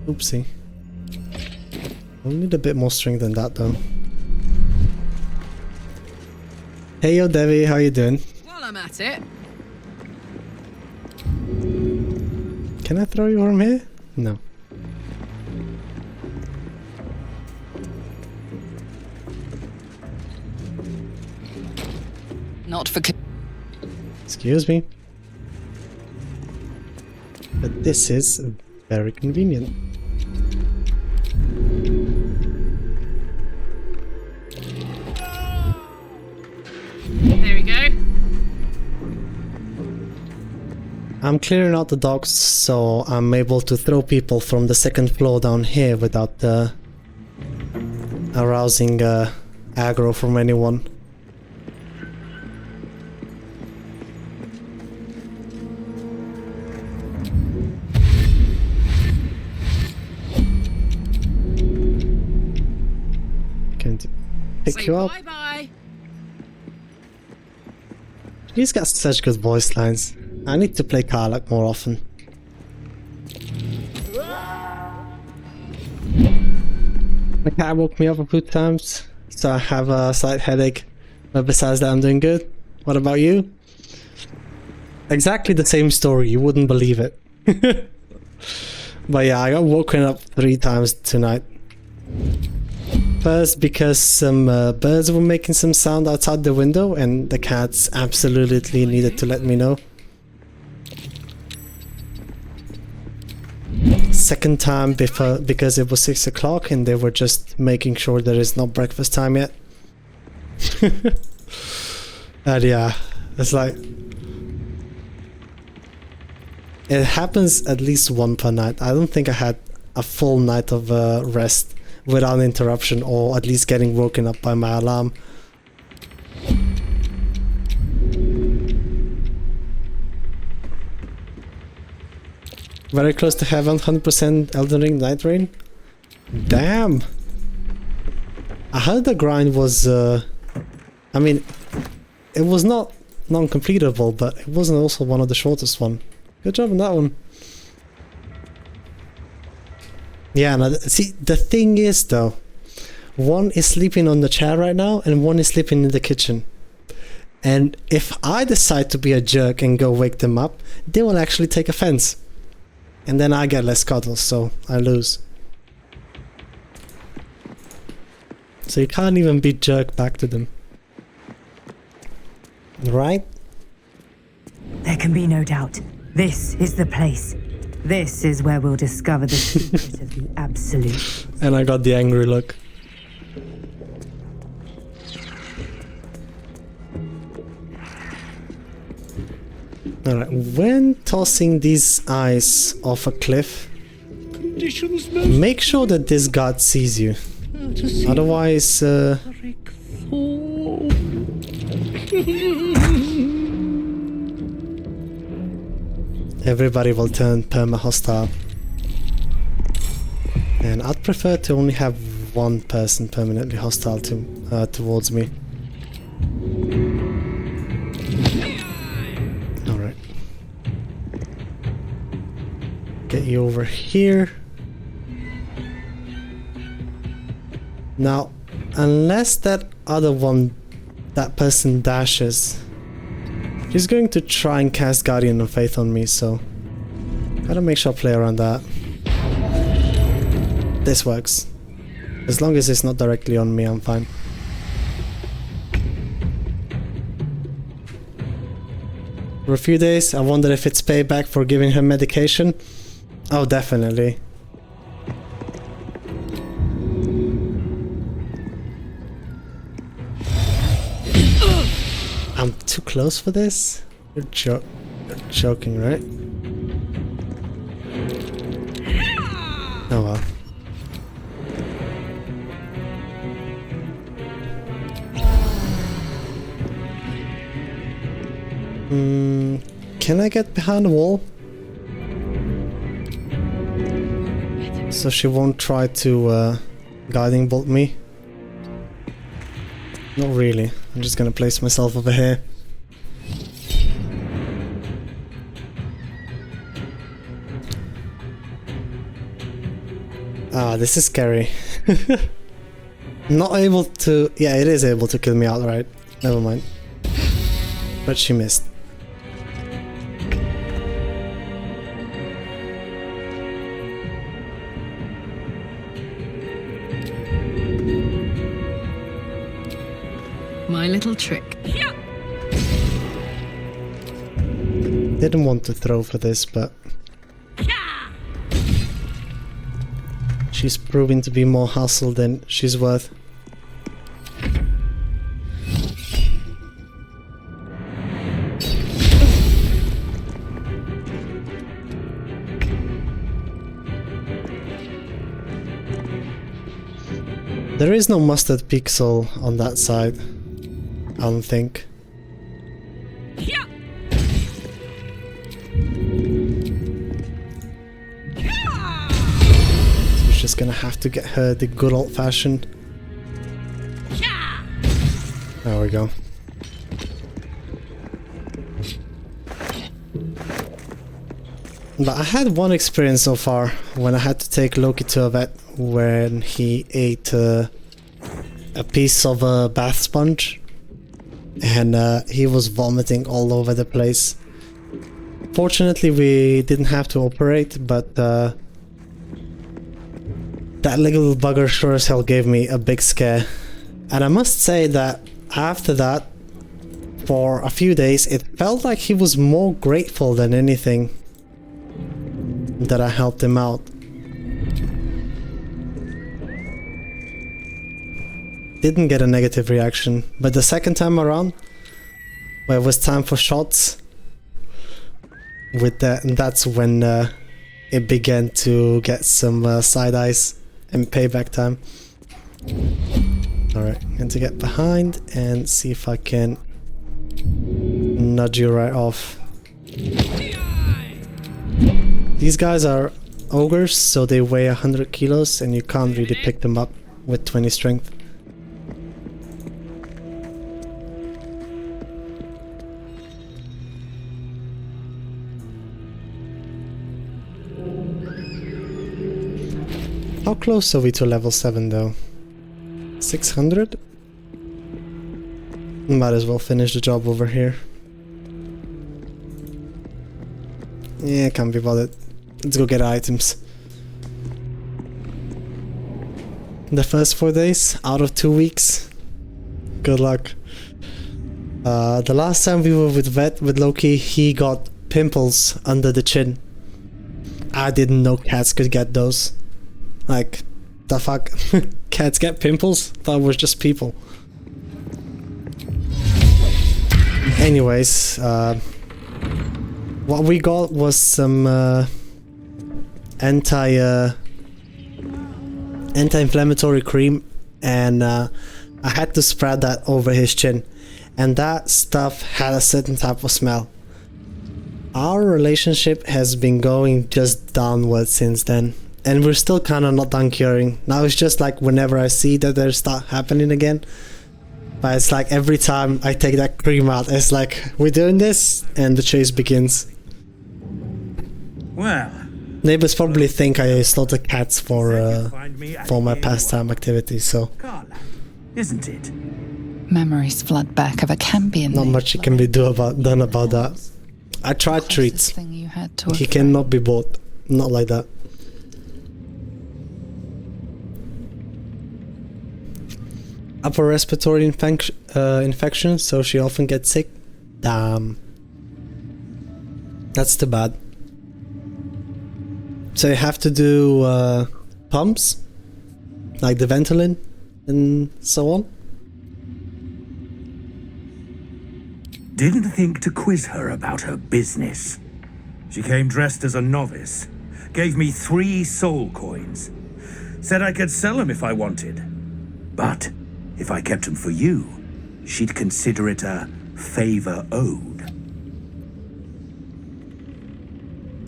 Oopsie. I'll need a bit more strength than that though. Hey yo Devi, how you doing? While I'm at it. Can I throw you from here? No. Not for. Excuse me. But this is very convenient. There we go. I'm clearing out the docks so I'm able to throw people from the second floor down here without arousing aggro from anyone. Going to pick you up. Bye-bye. He's got such good voice lines. I need to play Karlach more often. My cat woke me up a few times, so I have a slight headache. But besides that, I'm doing good. What about you? Exactly the same story, you wouldn't believe it. But yeah, I got woken up 3 times tonight. First because some birds were making some sound outside the window and the cats absolutely needed to let me know. Second time because it was 6 o'clock and they were just making sure there is not breakfast time yet. And yeah, it's like... It happens at least one per night. I don't think I had a full night of rest without interruption or at least getting woken up by my alarm. Very close to heaven, 100% Elden Ring Night Rain. Damn! I heard the grind was, I mean, it was not non-completable, but it wasn't also one of the shortest one. Good job on that one. Yeah, now, see, the thing is though, one is sleeping on the chair right now and one is sleeping in the kitchen. And if I decide to be a jerk and go wake them up, they will actually take offense. And then I get less cuddles, so I lose. So you can't even be jerk back to them. Right? There can be no doubt. This is the place. This is where we'll discover the secret of the Absolute. And I got the angry look. Alright, when tossing these eyes off a cliff, make sure that this god sees you. Otherwise, everybody will turn perma-hostile. And I'd prefer to only have one person permanently hostile towards me. Alright. Get you over here. Now, unless that person dashes, he's going to try and cast Guardian of Faith on me, so gotta make sure I play around that. This works. As long as it's not directly on me, I'm fine. for a few days. I wonder if it's payback for giving her medication. Oh, definitely. I'm too close for this? You're joking, right? Oh well. Can I get behind the wall? So she won't try to guiding bolt me? Not really. I'm just gonna place myself over here. Ah, this is scary. Not able to... Yeah, it is able to kill me outright. Never mind. But she missed. My little trick. Didn't want to throw for this, but... she's proving to be more hassle than she's worth. There is no mustard pixel on that side, I don't think. So we're just gonna have to get her the good old-fashioned. There we go. But I had one experience so far when I had to take Loki to a vet when he ate a piece of a bath sponge and he was vomiting all over the place. Fortunately we didn't have to operate, but that little bugger sure as hell gave me a big scare. And I must say that after that, for a few days, it felt like he was more grateful than anything that I helped him out. Didn't get a negative reaction, but the second time around, where it was time for shots, with that, and that's when it began to get some side eyes and payback time. Alright, I'm going to get behind and see if I can nudge you right off. These guys are ogres, so they weigh 100 kilos and you can't really pick them up with 20 strength. How close are we to level 7 though? 600? Might as well finish the job over here. Yeah, can't be bothered. Let's go get items. The first 4 days out of 2 weeks. Good luck. The last time we were with Loki, he got pimples under the chin. I didn't know cats could get those. Like, the fuck? Cats get pimples? Thought it was just people. Anyways, what we got was some anti-inflammatory cream, and I had to spread that over his chin, and that stuff had a certain type of smell. Our relationship has been going just downward since then, and we're still kind of not done curing. Now it's just like whenever I see that they start happening again, but it's like every time I take that cream out, it's like, we're doing this, and the chase begins. Well, neighbors probably think I slaughter cats for my pastime activities, so... Karlach, isn't it? Memories flood back of a Cambion. Not much can be done about that. I tried treats. He cannot be bought. Not like that. Upper respiratory infection, so she often gets sick. Damn. That's too bad. So you have to do pumps? Like the Ventolin and so on? Didn't think to quiz her about her business. She came dressed as a novice, gave me 3 soul coins, said I could sell them if I wanted. But if I kept them for you, she'd consider it a favor owed.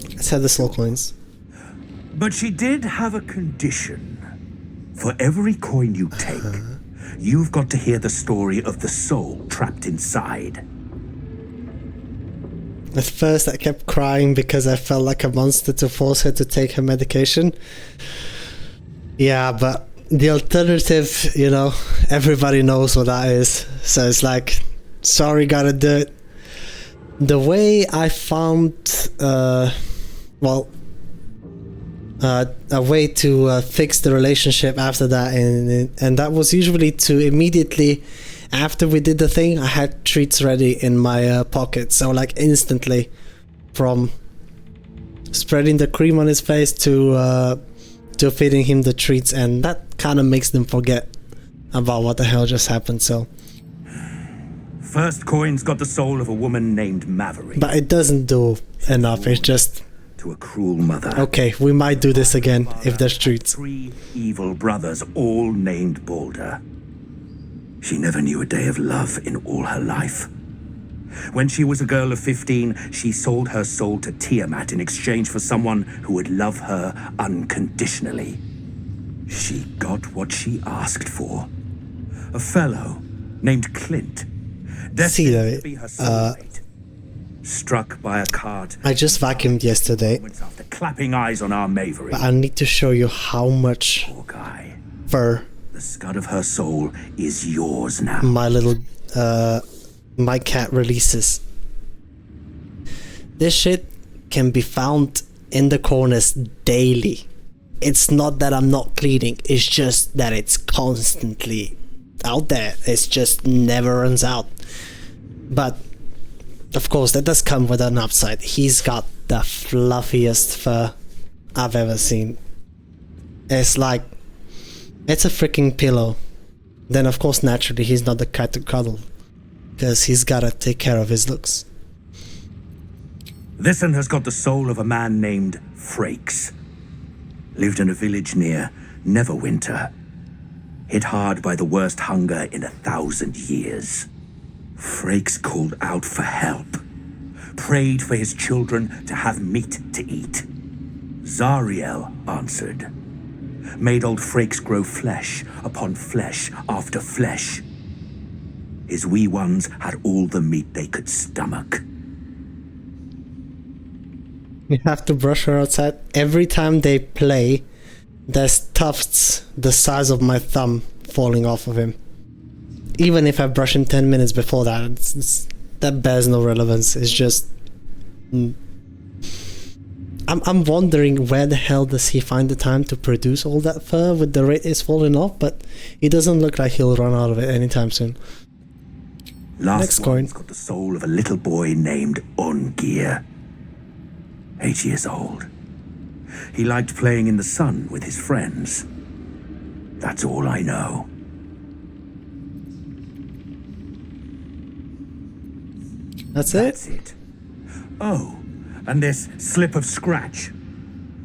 Let's have the soul coins. But she did have a condition. For every coin you take, you've got to hear the story of the soul trapped inside. At first I kept crying because I felt like a monster to force her to take her medication. Yeah, but the alternative, you know, everybody knows what that is. So it's like, sorry, gotta do it. The way I found, a way to fix the relationship after that, and that was usually to immediately after we did the thing, I had treats ready in my pocket. So like instantly, from spreading the cream on his face to feeding him the treats, and that kind of makes them forget about what the hell just happened. So first coin's got the soul of a woman named Maverick. But it doesn't do enough. It's just to a cruel mother. Okay, we might do this again if there's treats. 3 evil brothers, all named Balder. She never knew a day of love in all her life. When she was a girl of 15, she sold her soul to Tiamat in exchange for someone who would love her unconditionally. She got what she asked for. A fellow named Clint, destined to be her soulmate. Struck by a cart. I just vacuumed yesterday. After clapping eyes on our Maverick. But I need to show you how much fur. The scud of her soul is yours now. My cat releases. This shit can be found in the corners daily. It's not that I'm not cleaning, it's just that it's constantly out there. It's just never runs out. But of course, that does come with an upside. He's got the fluffiest fur I've ever seen. It's like, it's a freaking pillow. Then of course, naturally, he's not the cat to cuddle, because he's gotta take care of his looks. This one has got the soul of a man named Frakes. Lived in a village near Neverwinter. Hit hard by the worst hunger in 1,000 years. Frakes called out for help. Prayed for his children to have meat to eat. Zariel answered. Made old Frakes grow flesh upon flesh after flesh. His wee ones had all the meat they could stomach. You have to brush her outside. Every time they play, there's tufts the size of my thumb falling off of him. Even if I brush him 10 minutes before that, that bears no relevance. It's just... I'm wondering where the hell does he find the time to produce all that fur with the rate it's falling off, but it doesn't look like he'll run out of it anytime soon. Next coin's got the soul of a little boy named Ongir. 8 years old. He liked playing in the sun with his friends. That's all I know. That's it. Oh, and this slip of scratch.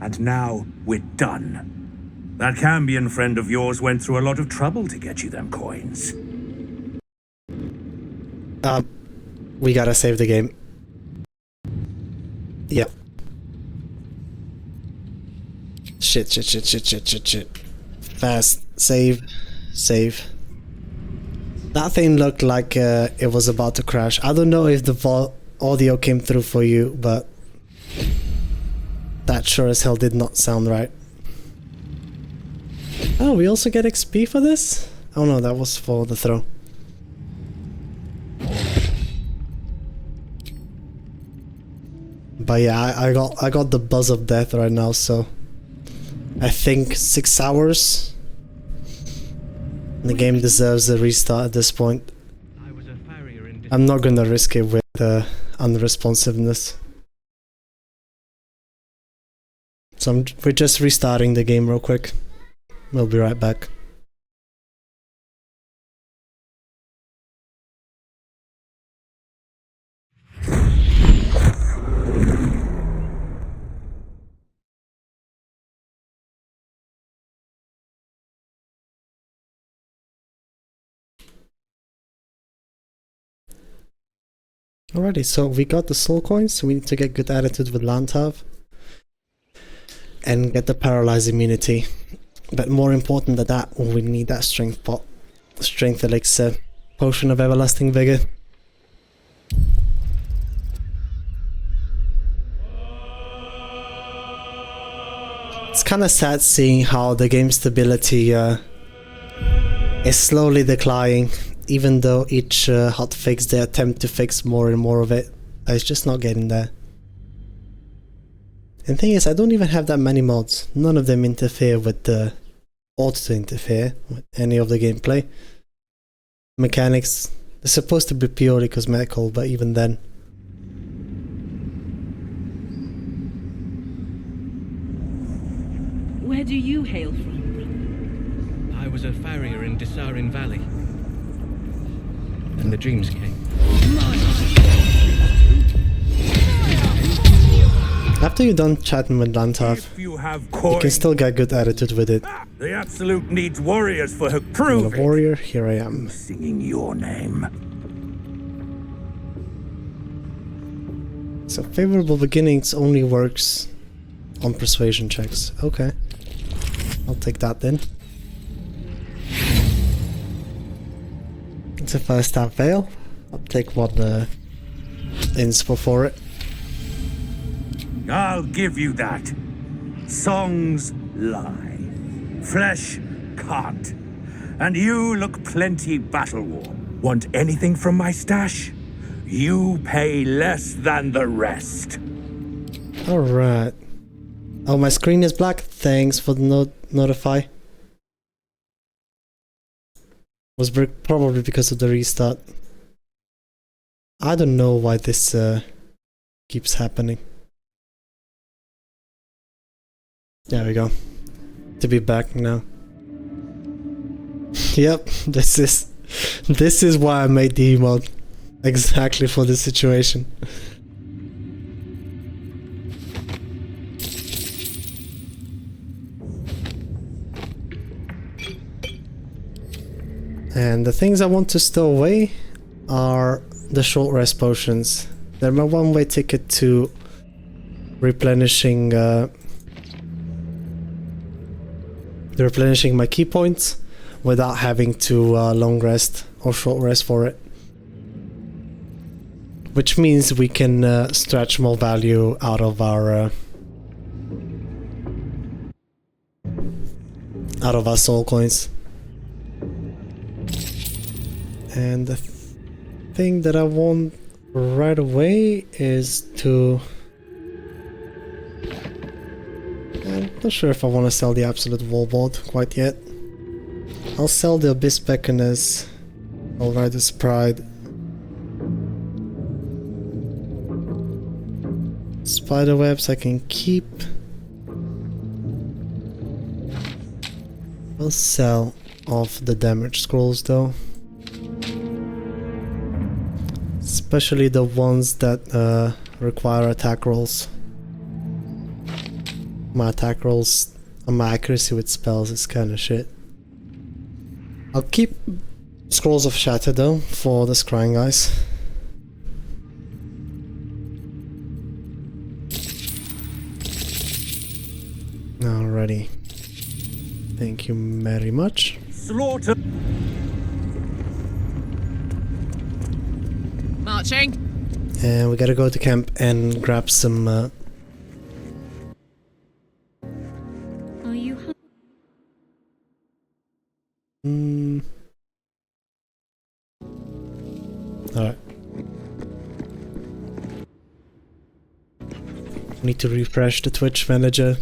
And now we're done. That Cambion friend of yours went through a lot of trouble to get you them coins. We gotta save the game. Yep. Shit. Fast. Save. That thing looked like it was about to crash. I don't know if the audio came through for you, but that sure as hell did not sound right. Oh, we also get XP for this? Oh no, that was for the throw. But yeah, I got the buzz of death right now, so I think 6 hours. The game deserves a restart at this point. I'm not gonna risk it with unresponsiveness. So we're just restarting the game real quick. We'll be right back. Alrighty, so we got the soul coins, so we need to get good attitude with Lantav and get the paralyzed immunity. But more important than that, we need that strength pot, strength elixir, potion of everlasting vigor. It's kind of sad seeing how the game stability is slowly declining. Even though each hotfix they attempt to fix more and more of it, it's just not getting there. And the thing is, I don't even have that many mods. None of them interfere with the auto-interfere with any of the gameplay. Mechanics, they're supposed to be purely cosmetical, but even then. Where do you hail from, brother? I was a farrier in Desarin Valley. And the dreams came. After you're done chatting with Lantav, you can still get good attitude with it. The Absolute needs warriors for her crew. I'm a warrior, here I am. Singing your name. So favorable beginnings only works on persuasion checks. Okay. I'll take that then. It's a first half fail. I'll take one inspo for it. I'll give you that. Songs lie. Flesh can't. And you look plenty battle-worn. Want anything from my stash? You pay less than the rest. Alright. Oh, my screen is black. Thanks for the notify. Was probably because of the restart. I don't know why this keeps happening. There we go. To be back now. Yep, this is why I made the emote. Exactly for this situation. And the things I want to stow away are the short rest potions. They're my one-way ticket to replenishing my key points without having to long rest or short rest for it. Which means we can stretch more value out of our soul coins. And the thing that I want right away is to... I'm not sure if I want to sell the Absolute Wallboard quite yet. I'll sell the Abyss Beckoners, Allrider's Pride, Spiderwebs I can keep. I'll sell off the damage scrolls though. Especially the ones that require attack rolls. My attack rolls and my accuracy with spells is kind of shit. I'll keep Scrolls of Shatter though for the scrying guys. Alrighty. Thank you very much. Slaughter. Marching. And we gotta go to camp and grab some Are you Alright. Need to refresh the Twitch manager.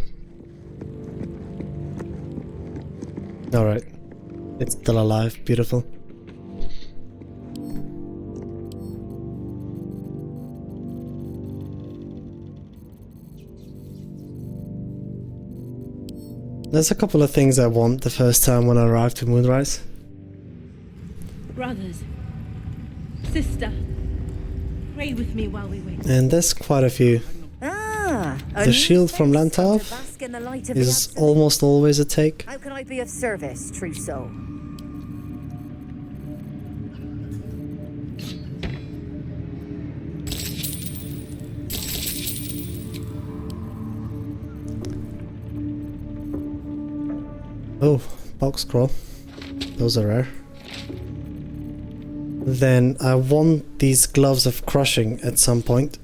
Alright. It's still alive. Beautiful. There's a couple of things I want the first time when I arrive to Moonrise. Brothers, sister, pray with me while we wait. And there's quite a few. The shield from Lantarv is almost always a take. How can I be of service, true soul? Oh, box scroll. Those are rare. Then I want these gloves of crushing at some point.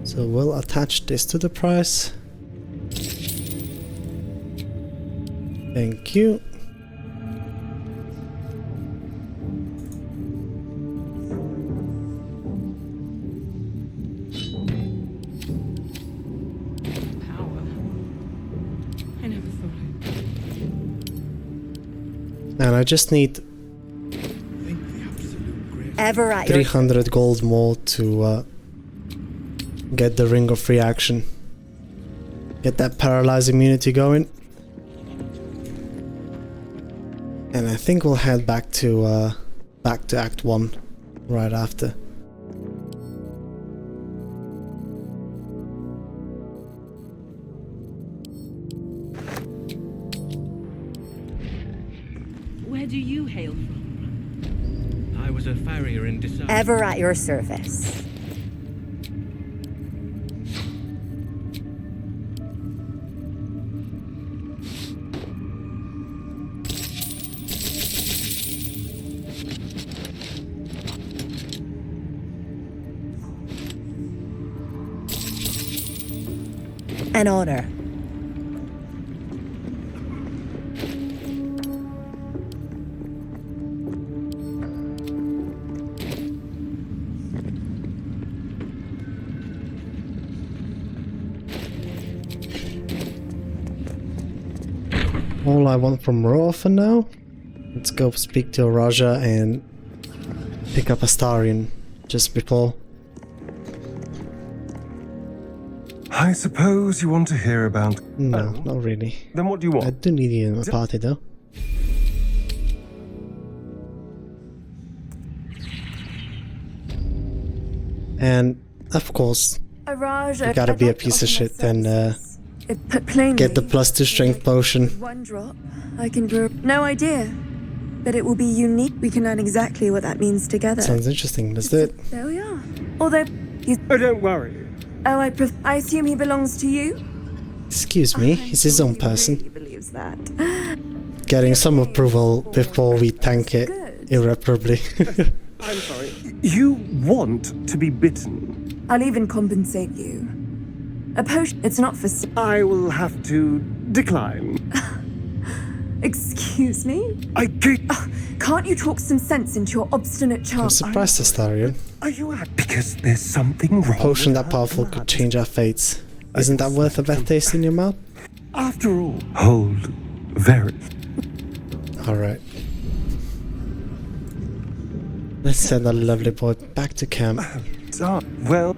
So we'll attach this to the price. Thank you. And I just need Ever at 300 gold more to get the Ring of Reaction. Get that paralyzed immunity going. And I think we'll head back to Act 1 right after. Where do you hail from? I was a farrier in Desire. Ever at your service. An honor. All I want from Roa for now. Let's go speak to Raja and pick up Astarion just before. I suppose you want to hear about... No, not really. Then what do you want? I do need you in my party though. And of course, you gotta be a piece of shit and get the +2 strength potion. One drop, I can brew. No idea, but it will be unique. We can learn exactly what that means together. Sounds interesting, does it? There we are. Although, oh, don't worry. Oh, I assume he belongs to you. Excuse me, he's his own person. He believes that. Getting some approval before we tank it irreparably. I'm sorry. You want to be bitten? I'll even compensate you. A potion. It's not for. I will have to decline. Excuse me? Oh, can't you talk some sense into your obstinate child? I'm surprised, Astarion. Are you because there's something wrong? A potion that powerful could change our fates. Isn't that worth a bad taste in your mouth? After all, hold very. Alright. Let's send that lovely boy back to camp. Well.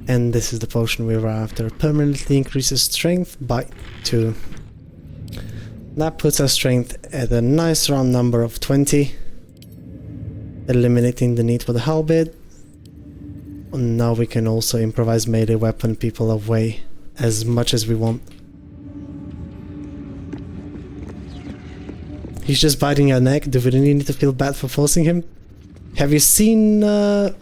And this is the potion we were after. Permanently increases strength by 2. That puts our strength at a nice round number of 20. Eliminating the need for the halberd. And now we can also improvise melee weapon people away as much as we want. He's just biting your neck. Do we really need to feel bad for forcing him? Have you seen the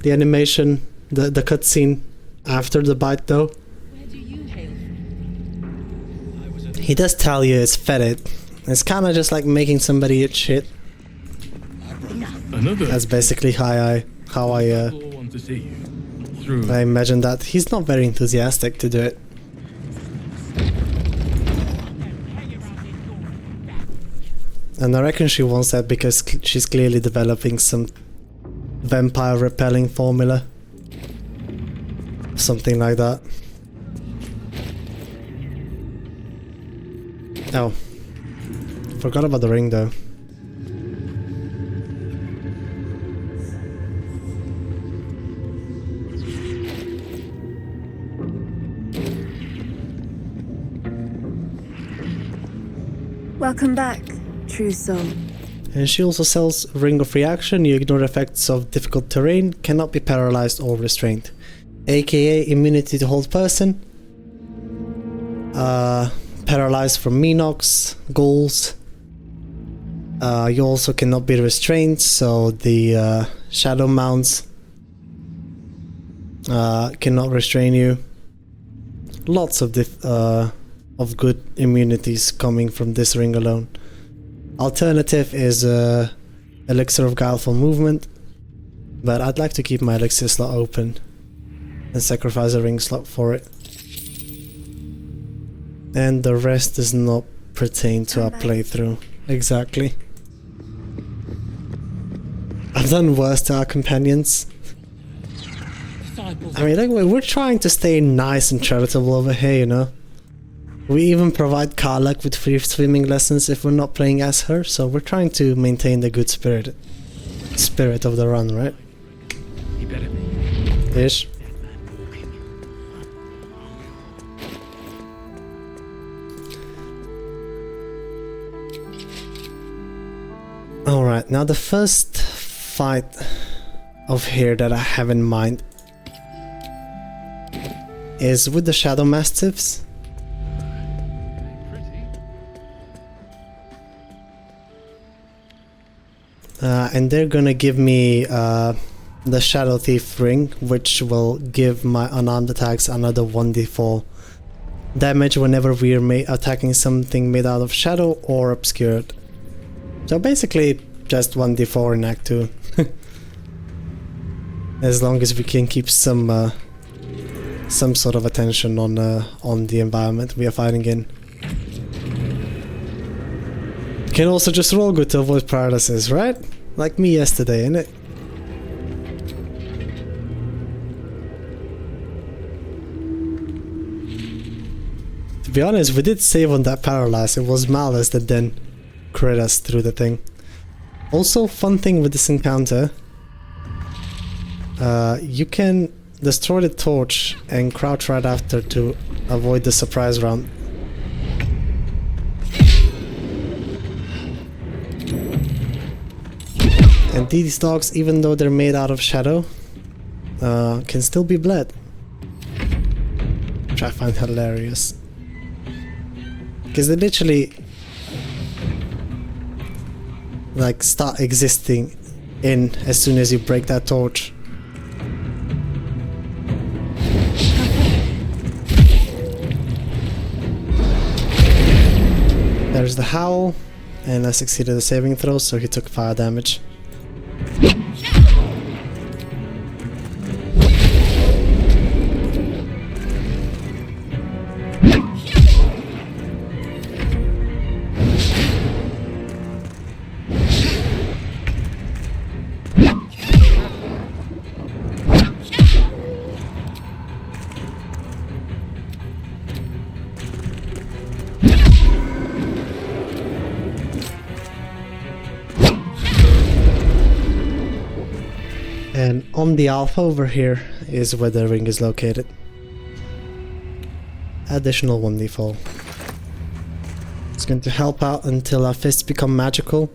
animation, the cutscene after the bite though? He does tell you it's fetid. It's kind of just like making somebody eat shit. That's basically how I imagine that. He's not very enthusiastic to do it. And I reckon she wants that because she's clearly developing some vampire repelling formula. Something like that. Oh. Forgot about the ring though. Welcome back, true soul. And she also sells Ring of Reaction. You ignore effects of difficult terrain, cannot be paralyzed or restrained. AKA immunity to hold person. Paralyzed from Minox, ghouls. You also cannot be restrained, so the shadow mounts cannot restrain you. Lots of good immunities coming from this ring alone. Alternative is Elixir of Guileful Movement, but I'd like to keep my elixir slot open and sacrifice a ring slot for it. And the rest does not pertain to our playthrough. Exactly. I've done worse to our companions. I mean, like, we're trying to stay nice and charitable over here, you know? We even provide Karlach with free swimming lessons if we're not playing as her, so we're trying to maintain the good spirit of the run, right? Ish. Alright, now the first fight of here that I have in mind is with the Shadow Mastiffs. And they're gonna give me the Shadow Thief ring, which will give my unarmed attacks another 1d4 damage whenever we're attacking something made out of shadow or obscured. So basically just 1d4 in Act 2. As long as we can keep some sort of attention on the environment we are fighting in. You can also just roll good to avoid paralysis, right? Like me yesterday, innit? To be honest, we did save on that paralyze. It was Malice that then crit us through the thing. Also, fun thing with this encounter, you can destroy the torch and crouch right after to avoid the surprise round. And these dogs, even though they're made out of shadow, can still be bled. Which I find hilarious. Because they literally like start existing in as soon as you break that torch. There's the howl, and I succeeded the saving throw, so he took fire damage. And on the alpha over here is where the ring is located. Additional 1d4. It's going to help out until our fists become magical.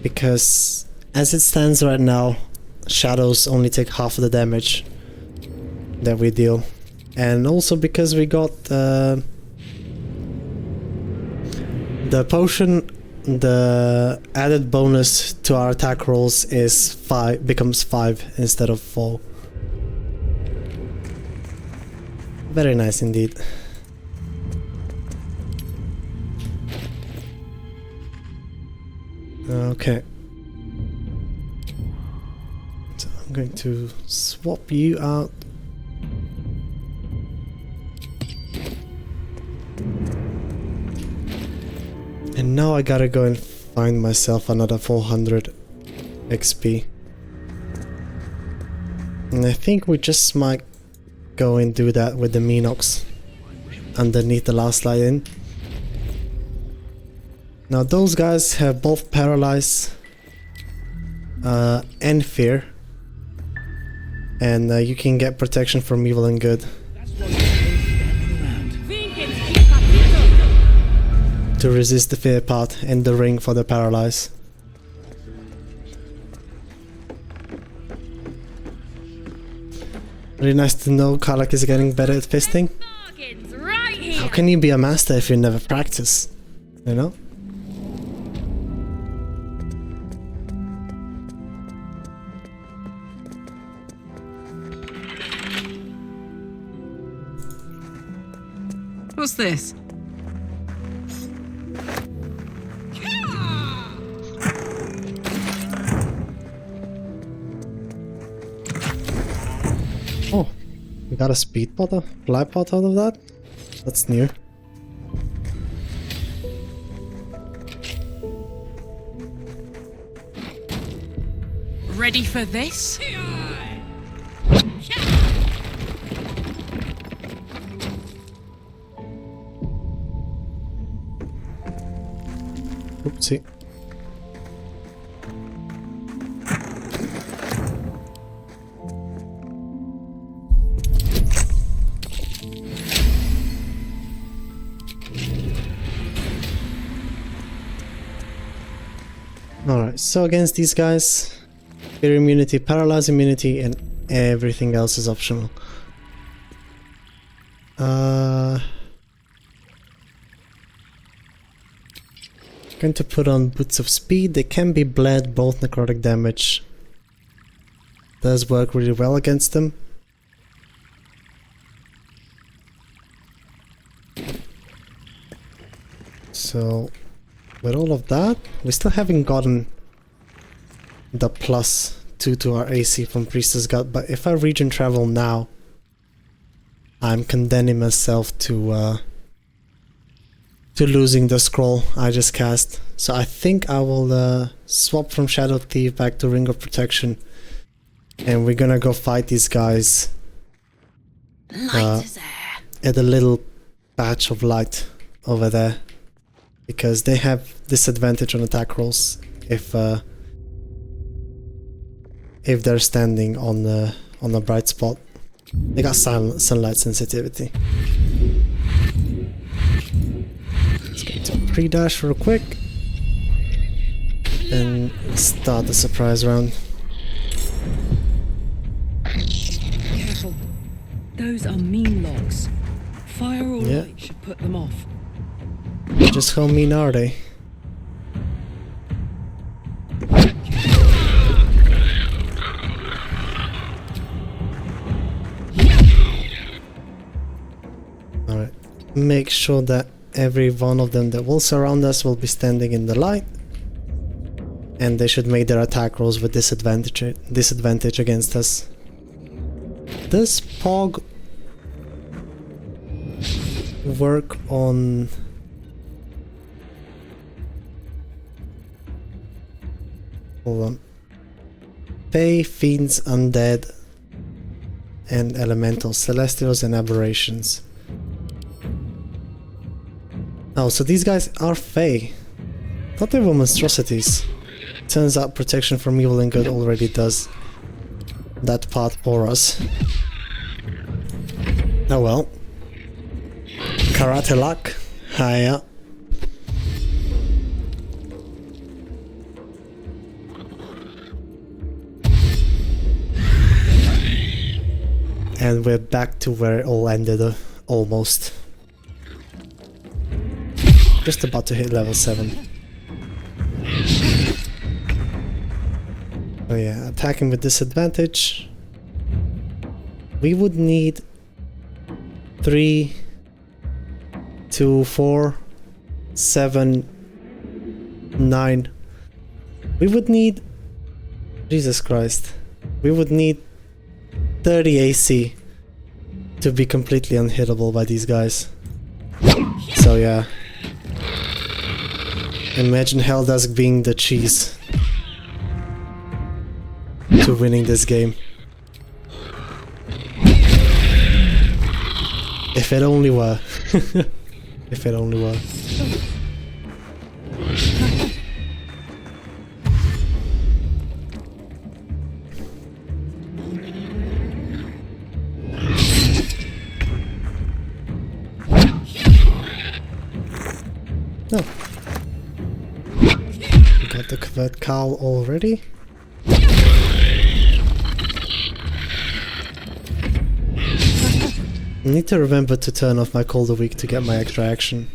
Because as it stands right now, shadows only take half of the damage that we deal. And also because we got the potion, the added bonus to our attack rolls is becomes 5 instead of 4. Very nice indeed. Okay. So I'm going to swap you out. And now I gotta go and find myself another 400 XP. And I think we just might go and do that with the Minox underneath the last light in. Now those guys have both Paralyze and Fear. And you can get protection from evil and good. to resist the fear part and the ring for the paralyze. Really nice to know Karlach is getting better at fisting. How can you be a master if you never practice? You know? What's this? Oh, we got a speed pot, fly pot out of that? That's new. Ready for this? Oopsie. Alright, so against these guys, fear immunity, paralyze immunity, and everything else is optional. Going to put on Boots of Speed. They can be bled, both necrotic damage. Does work really well against them. So, with all of that, we still haven't gotten the +2 to our AC from Priestess God, but if I region travel now, I'm condemning myself to losing the scroll I just cast. So I think I will swap from Shadow Thief back to Ring of Protection, and we're gonna go fight these guys at a little patch of light over there, because they have disadvantage on attack rolls if they're standing on a bright spot. They got sunlight sensitivity. Let's get to pre-dash real quick and start the surprise round. Careful. Those are mean logs. Fire or light should put them off. Just how mean are they? Alright, make sure that every one of them that will surround us will be standing in the light, and they should make their attack rolls with disadvantage against us. Does Pog work on... Hold on. Fae, Fiends, Undead, and Elementals, Celestials, and Aberrations. Oh, so these guys are Fae. Thought they were monstrosities. Turns out Protection from Evil and Good already does that part for us. Oh well. Karate luck. Hiya. And we're back to where it all ended, almost. Just about to hit level 7. Oh yeah, attacking with disadvantage. We would need 3, 2, 4, 7, 9. We would need... Jesus Christ. We would need 30 AC to be completely unhittable by these guys. So yeah. Imagine Helldusk being the cheese to winning this game. If it only were. If it only were. Oh, Got the covered cowl already. I need to remember to turn off my Cold a Week to get my extra action.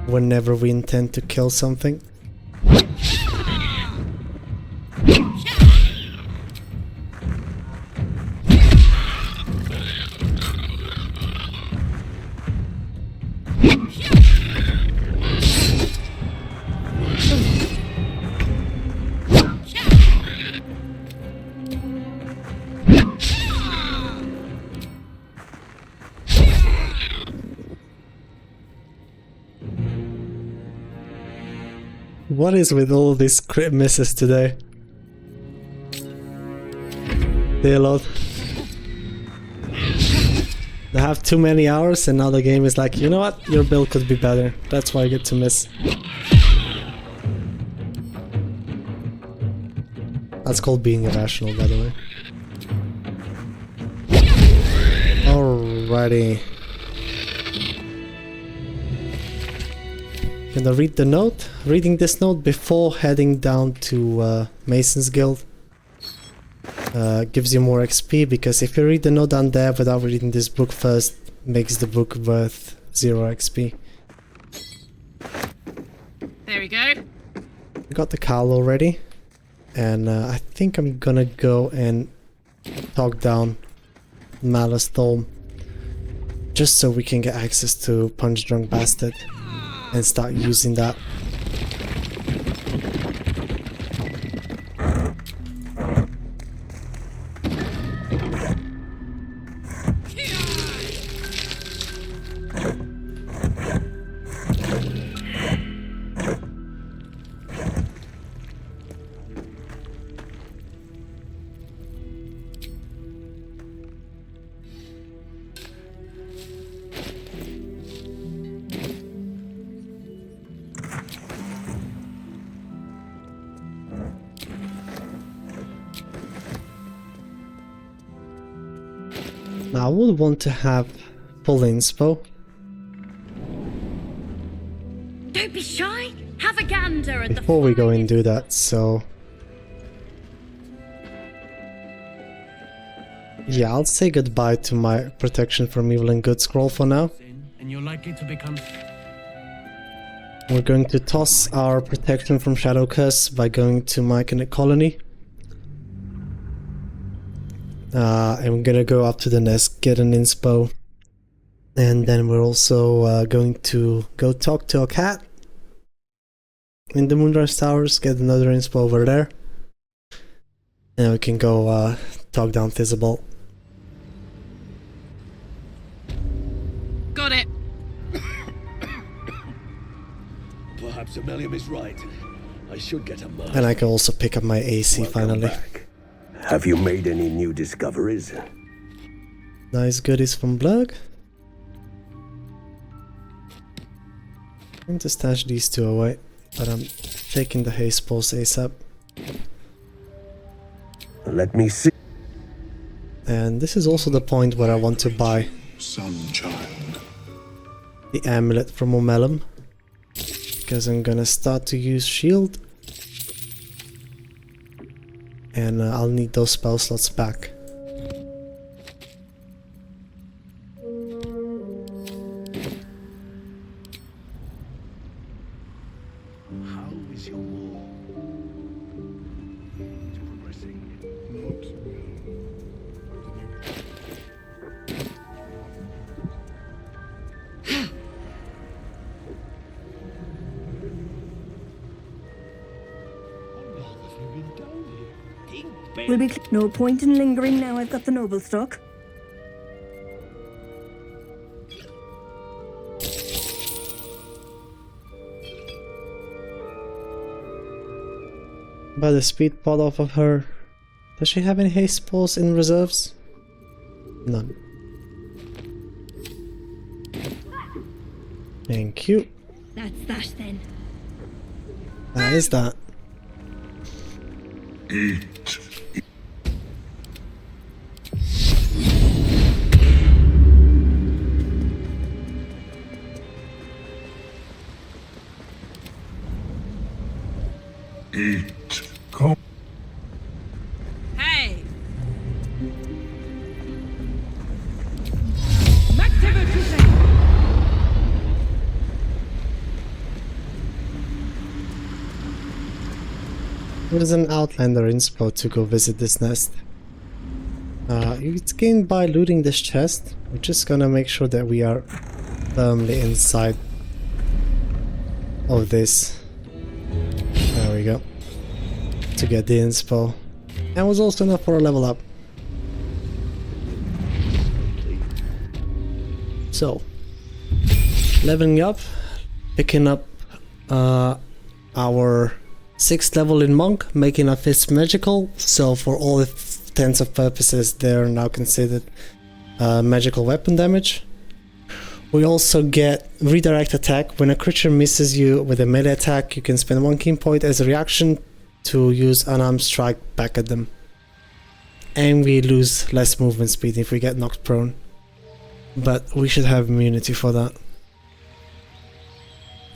Whenever we intend to kill something. What is with all these crit misses today? Dear Lord. They have too many hours and now the game is like, you know what? Your build could be better. That's why I get to miss. That's called being irrational, by the way. Alrighty. Gonna read the note. Reading this note before heading down to Mason's Guild gives you more XP, because if you read the note down there without reading this book first, makes the book worth 0 XP. There we go. I got the cowl already, and I think I'm gonna go and talk down Malice Thorm, just so we can get access to Punch Drunk Bastard and start using that. Now I would want to have full inspo. Don't be shy. Have a gander at Before we go and do that, so... yeah, I'll say goodbye to my protection from evil and good scroll for now. And you're likely to become... We're going to toss our protection from Shadow Curse by going to Myconic Colony. And we're gonna go up to the nest, get an inspo, and then we're also going to go talk to a cat in the Moonrise Towers, get another inspo over there, and we can go talk down Thizabal. Got it. Perhaps Ammelium is right. I should get a mask. And I can also pick up my AC finally. Back. Have you made any new discoveries? Nice goodies from Blurg. I'm going to stash these two away, but I'm taking the haste pulse ASAP. Let me see. And this is also the point where I want to buy Sunchild. The amulet from Omelum, because I'm gonna start to use shield. And I'll need those spell slots back. How is your war? It's progressing. Will be no point in lingering now I've got the noble stock. By the speed pot off of her. Does she have any haste pulls in reserves? None. Thank you. That's that then. That is that. Eat. Eat. Come. Hey! There's an Outlander inspo to go visit this nest. It's gained by looting this chest. We're just gonna make sure that we are firmly inside of this. There we go. To get the inspo. And was also enough for a level up. So, leveling up, picking up our 6th level in Monk, making our fists magical, so for all intents and purposes they're now considered magical weapon damage. We also get redirect attack. When a creature misses you with a melee attack, you can spend 1 key point as a reaction to use unarmed strike back at them. And we lose less movement speed if we get knocked prone. But we should have immunity for that.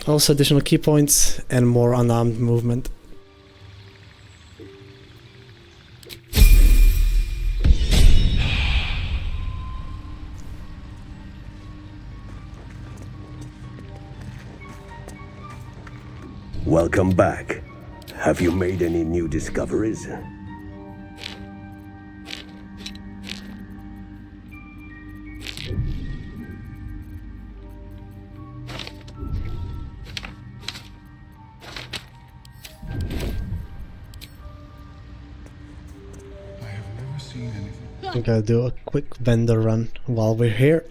Also additional key points and more unarmed movement. Welcome back. Have you made any new discoveries? I'm gonna do a quick vendor run while we're here.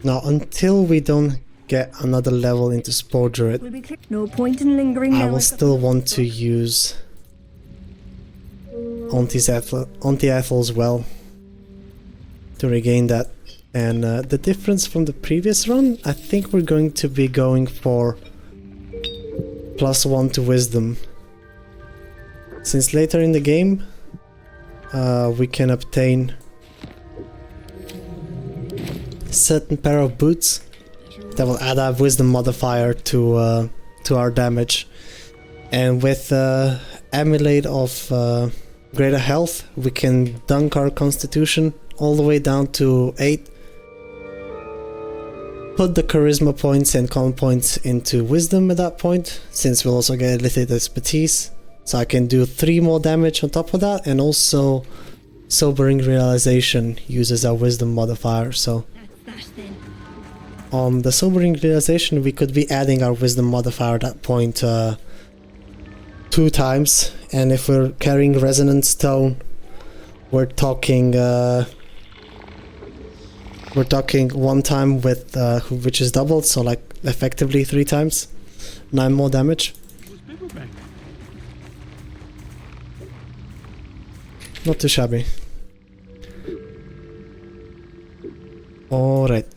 Now, until we don't get another level into Spore Druid, No point in lingering I now, will still want to use Anti-Ethel's Well to regain that. And the difference from the previous run, I think we're going to be going for +1 to Wisdom. Since later in the game, we can obtain certain pair of boots that will add a Wisdom modifier to our damage. And with Amulet of Greater Health, we can dunk our Constitution all the way down to 8. Put the Charisma points and Con points into Wisdom at that point, since we'll also get Lethal Expertise. So I can do 3 more damage on top of that, and also Sobering Realization uses our Wisdom modifier, so on the Sobering Realization we could be adding our Wisdom modifier at that point 2 times, and if we're carrying Resonant Stone, we're talking 1 time with which is doubled, so like effectively 3 times, 9 more damage. Not too shabby. Alright.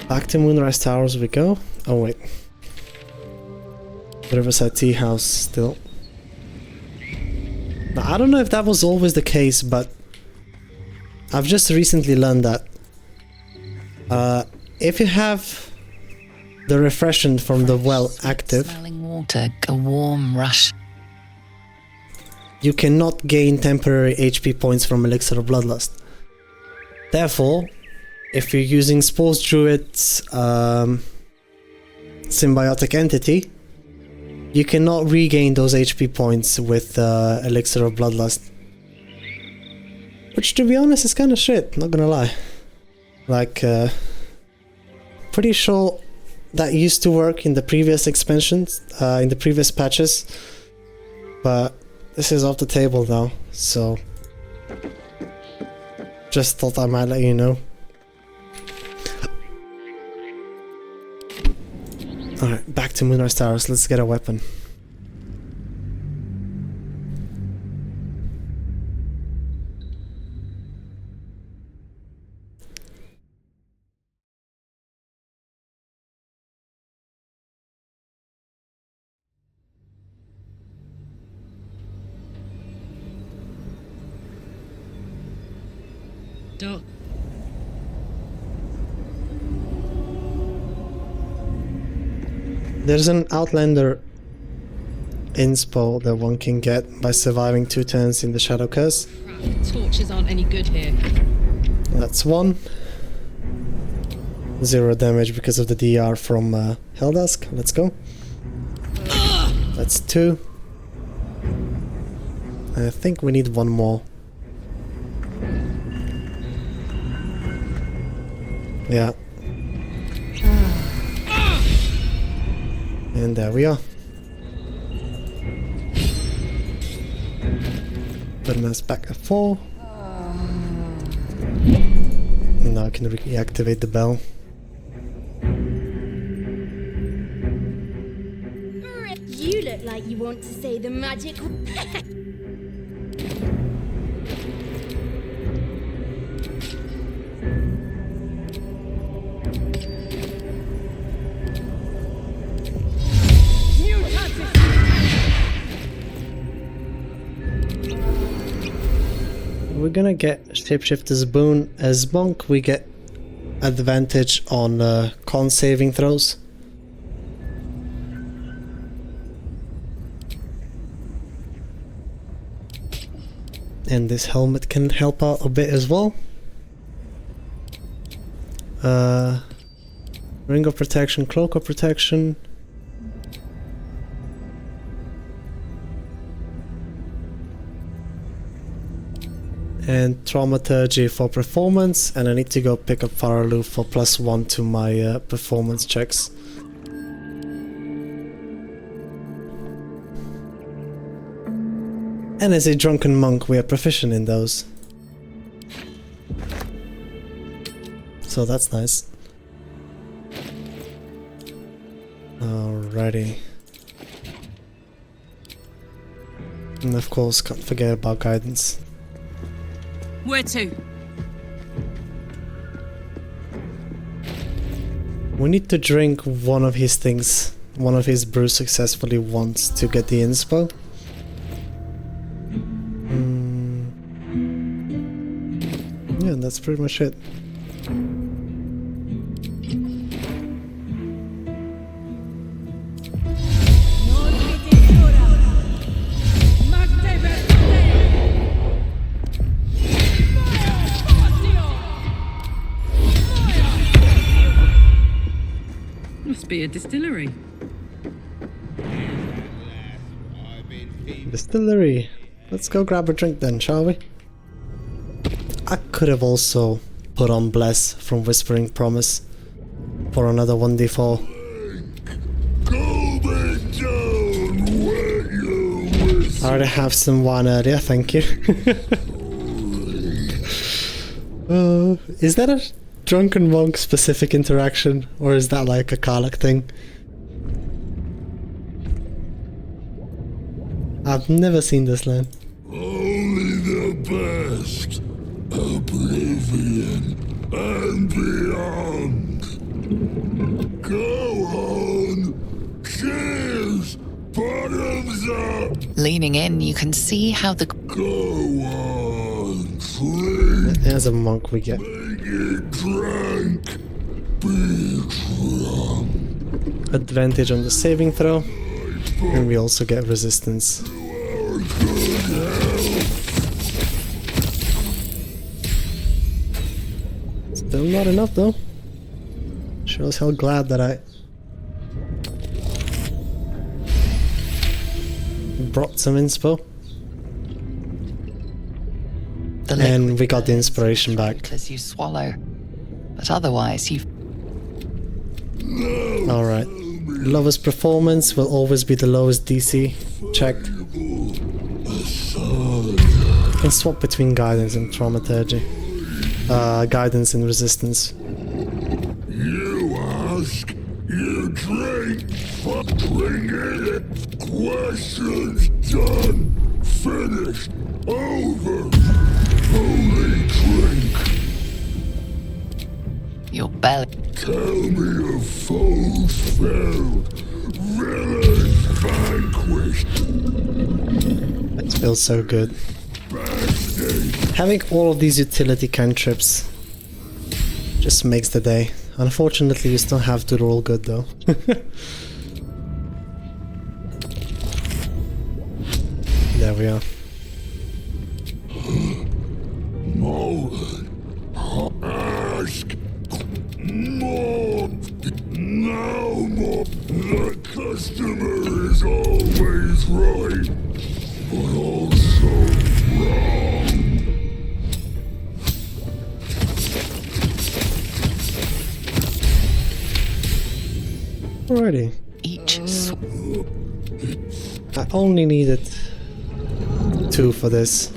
Back to Moonrise Towers we go. Oh wait. Riverside Tea House still. Now, I don't know if that was always the case, but I've just recently learned that if you have the refreshment from the well active, Smelling water, a warm rush. You cannot gain temporary HP points from Elixir of Bloodlust. Therefore, if you're using Spores Druid's symbiotic entity, you cannot regain those HP points with Elixir of Bloodlust. Which, to be honest, is kind of shit, not gonna lie. Like, pretty sure that used to work in the previous expansions, in the previous patches, but this is off the table now, so just thought I might let you know. Alright, back to Moonrise Towers, let's get a weapon. Dark. There's an Outlander inspo that one can get by surviving 2 turns in the Shadow Curse. Torches aren't any good here. That's 1. 0 damage because of the DR from Helldusk. Let's go. That's 2. I think we need 1 more. Yeah. And there we are. Putting us back at 4. And now I can reactivate the bell. You look like you want to say the magic. We're gonna get Shapeshifter's Boon. As Monk, we get advantage on con saving throws. And this helmet can help out a bit as well. Ring of Protection, Cloak of Protection. And Thaumaturgy for performance, and I need to go pick up Faraloo for +1 to my performance checks. And as a Drunken Monk, we are proficient in those. So that's nice. Alrighty. And of course, can't forget about guidance. Where to? We need to drink one of his things, one of his brews successfully once to get the inspo. Yeah, that's pretty much it. Must be a distillery. Distillery. Let's go grab a drink then, shall we? I could have also put on Bless from Whispering Promise for another 1d4. I already have some wine earlier, thank you. Is that a Drunken Monk specific interaction, or is that like a Karlach thing? I've never seen this line. Only the best. Oblivion and beyond. Go on. Cheers. Bottoms up. Leaning in, you can see how the... Go on. Drink. There's a monk we get. Make it drunk. Be drunk. Advantage on the saving throw. And we also get resistance. Still not enough though. Sure as hell glad that I brought some inspo. And we got the inspiration back. As you swallow, but otherwise you... Alright. Lowest performance will always be the lowest DC. Check. You can swap between guidance and thaumaturgy. Guidance and resistance. You ask, you drink, drink it. Questions done, finished, over. Only drink. Your belly. Tell me of foes felled, villains vanquished. It feels so good. Bastards Having all of these utility cantrips just makes the day. Unfortunately, you still have to roll good though. There we are. Ask more. Now more. The customer is always right, but also wrong. Alrighty. I only needed 2 for this,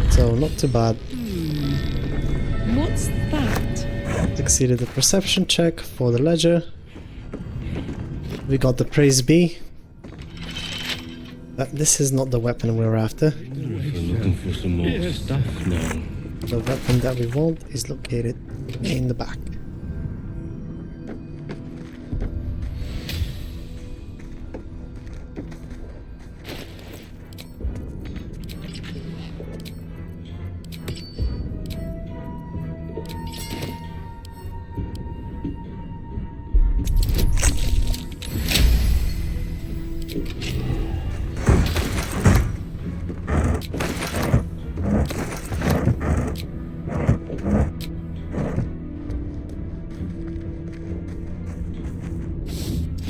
so not too bad. What's that? Succeeded the perception check for the ledger. We got the praise B. But this is not the weapon we're after. Looking for some more stuff now. The weapon that we want is located in the back.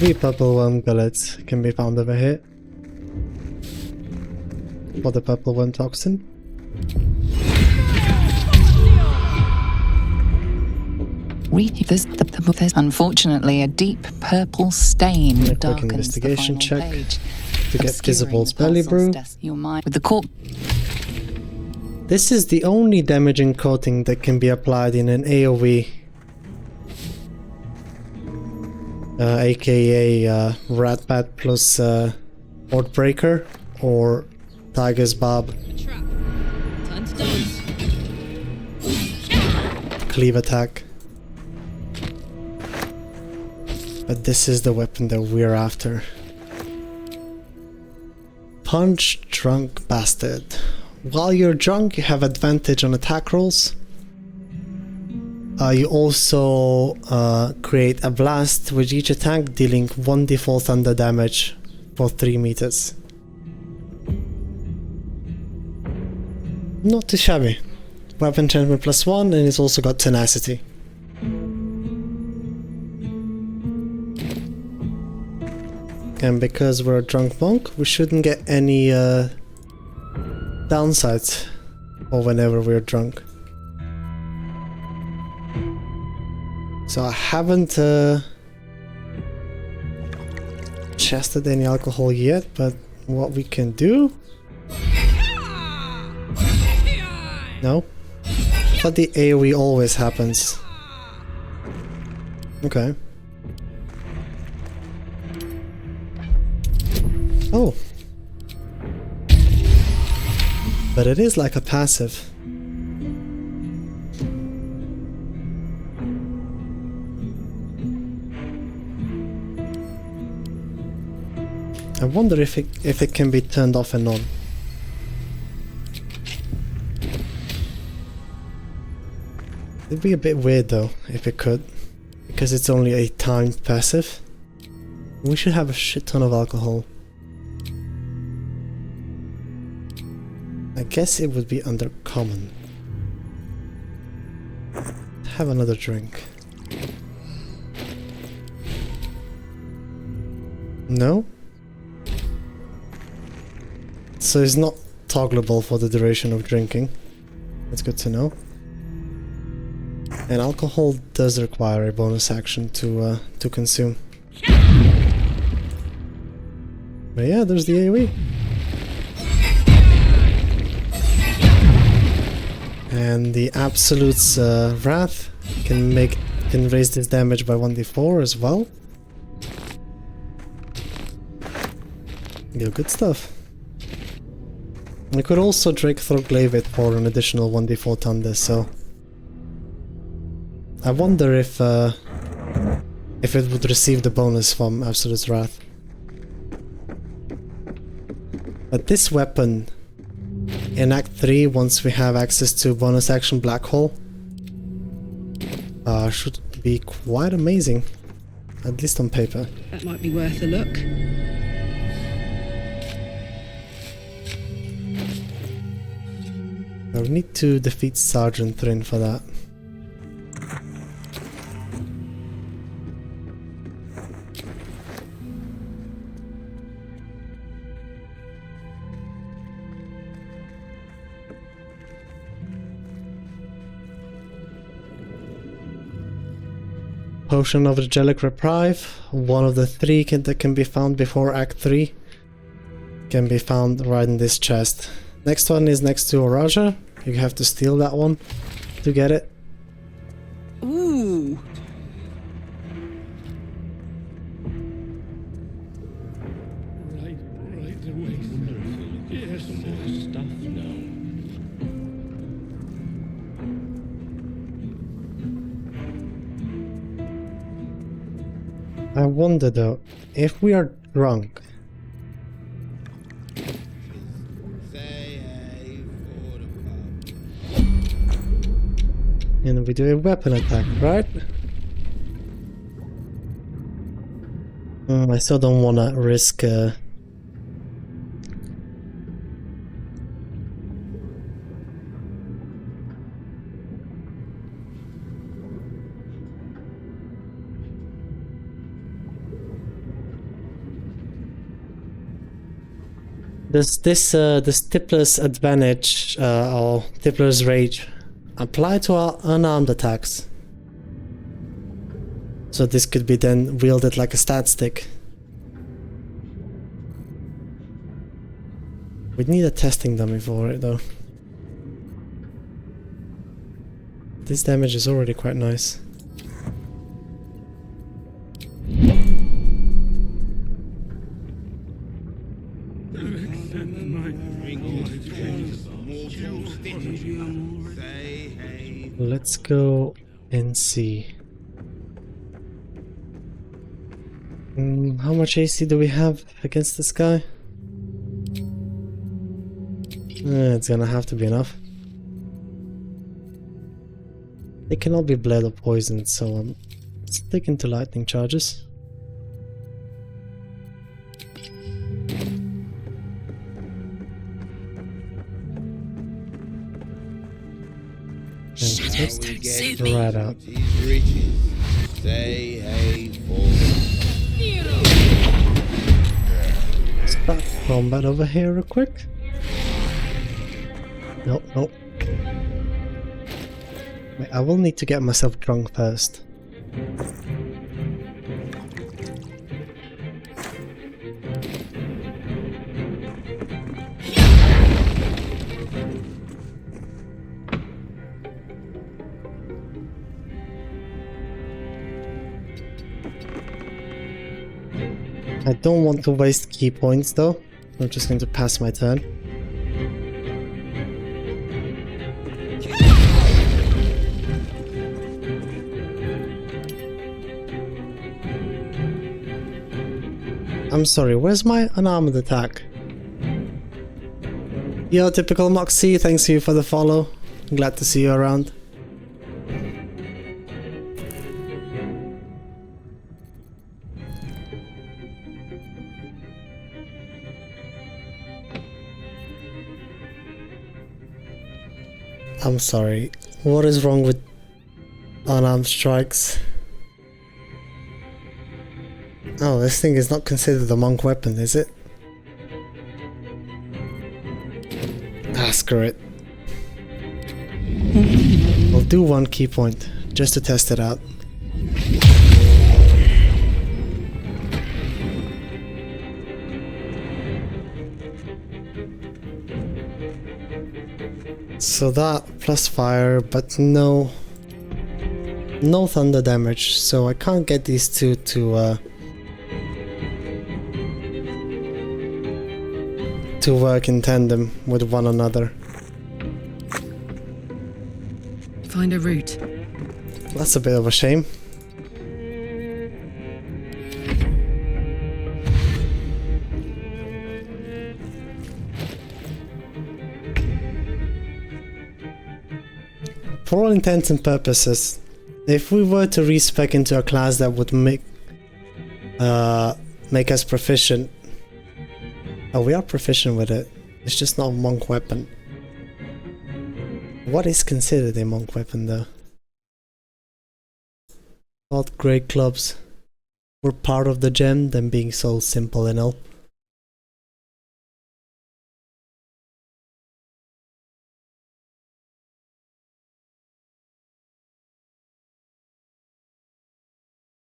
Three purple worm gullets can be found over here. For the purple worm toxin. There's unfortunately a deep purple stain A quick darkens investigation the final check page, to get obscuring Gizabald's the belly parcel's brew. decimal mind with the corp. This is the only damaging coating that can be applied in an AoE. AKA Rat Bat plus Breaker or Tiger's Barb. Time to dance. Cleave attack. But this is the weapon that we're after. Punch Drunk Bastard. While you're drunk, you have advantage on attack rolls. You also create a blast with each attack, dealing 1d4 thunder damage for 3 meters. Not too shabby. Weapon enchantment +1, and it's also got tenacity. And because we're a drunk monk, we shouldn't get any downsides for whenever we're drunk. So I haven't chested any alcohol yet, but what we can do... No? But the AoE always happens. Okay. Oh. But it is like a passive. I wonder if it can be turned off and on. It'd be a bit weird though, if it could. Because it's only a timed passive. We should have a shit ton of alcohol. I guess it would be under common. Have another drink. No? So it's not toggleable for the duration of drinking. That's good to know. And alcohol does require a bonus action to consume. But yeah, there's the AoE. And the Absolute's Wrath can raise this damage by 1d4 as well. Yeah, good stuff. We could also Drake Thorglaive it for an additional 1d4 thunder, so... I wonder if it would receive the bonus from Absolute's Wrath. But this weapon in Act 3, once we have access to bonus action Black Hole, should be quite amazing, at least on paper. That might be worth a look. I'll need to defeat Sergeant Thrin for that. Potion of Angelic Reprieve, one of the 3 that can be found before Act 3, can be found right in this chest. Next one is next to Roger. You have to steal that one to get it. Ooh. Right away. Yes, more stuff now. I wonder though, if we are drunk, and we do a weapon attack, right? I still don't want to risk Does this Tippler's advantage or Tippler's rage apply to our unarmed attacks? So this could be then wielded like a stat stick. We'd need a testing dummy for it though. This damage is already quite nice. Let's go and see. How much AC do we have against this guy? It's gonna have to be enough. They cannot be bled or poisoned, so I'm sticking to lightning charges. Shadows don't suit me. Right out. Start combat over here real quick. Nope, nope. Wait, I will need to get myself drunk first. I don't want to waste key points though. I'm just going to pass my turn. I'm sorry, where's my unarmed attack? Yo, typical Moxie, thanks you for the follow. Glad to see you around. I'm sorry, what is wrong with unarmed strikes? Oh, this thing is not considered a monk weapon, is it? Ah, screw it. We'll do one key point, just to test it out. So that plus fire, but no thunder damage, so I can't get these two to work in tandem with one another. Find a route. That's a bit of a shame. for all intents and purposes, if we were to respec into a class that would make us proficient, we are proficient with it. It's just not a monk weapon. What is considered a monk weapon though? Not great clubs were part of the gem, them being so simple and all.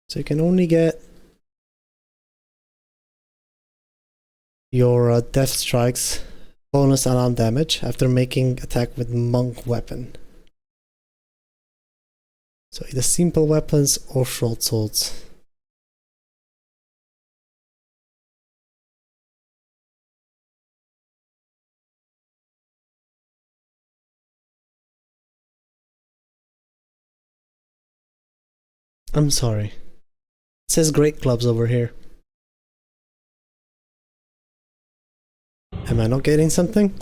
So you can only get your death strikes bonus unarmed damage after making attack with monk weapon. So either simple weapons or short swords. I'm sorry. It says great clubs over here. Am I not getting something?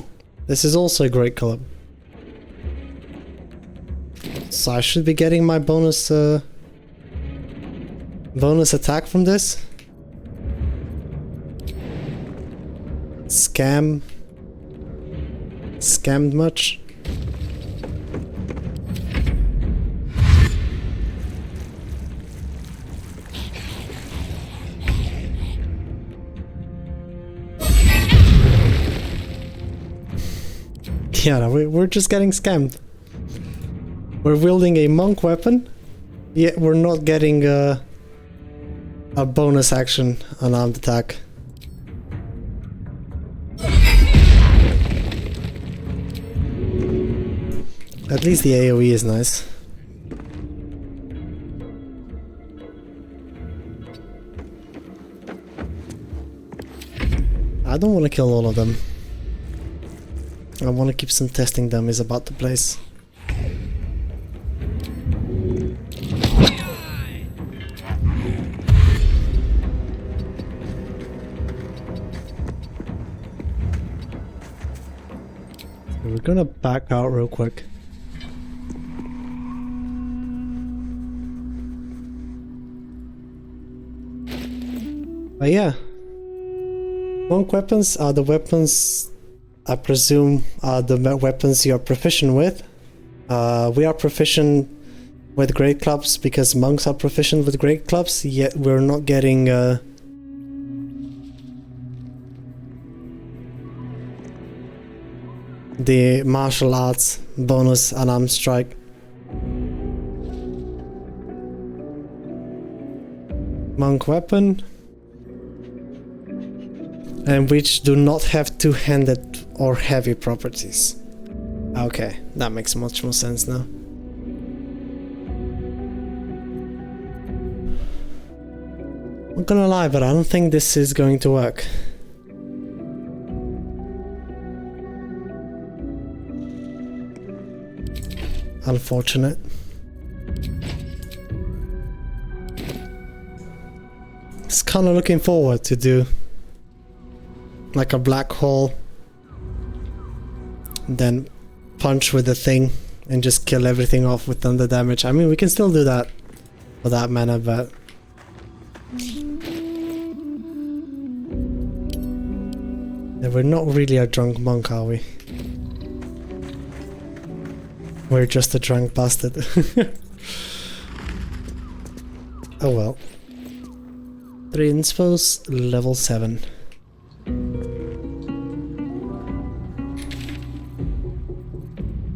This is also a great club. So I should be getting my bonus attack from this. Scammed much? Yeah, we're just getting scammed. We're wielding a monk weapon, yet we're not getting a bonus action unarmed attack. At least the AoE is nice. I don't want to kill all of them. I want to keep some testing dummies about the place. We're gonna back out real quick. But yeah, monk weapons are the weapons I presume are the weapons you are proficient with. We are proficient with great clubs because monks are proficient with great clubs, yet we're not getting the martial arts bonus unarmed strike. Monk weapon, and which do not have two-handed or heavy properties. Okay, that makes much more sense now. I'm gonna lie, but I don't think this is going to work. Unfortunate. Just kind of looking forward to do like a black hole, then punch with the thing and just kill everything off with thunder damage. I mean, we can still do that for that mana, but yeah, we're not really a drunk monk, are we? We're just a drunk bastard. Oh well. 3 inspos, level 7.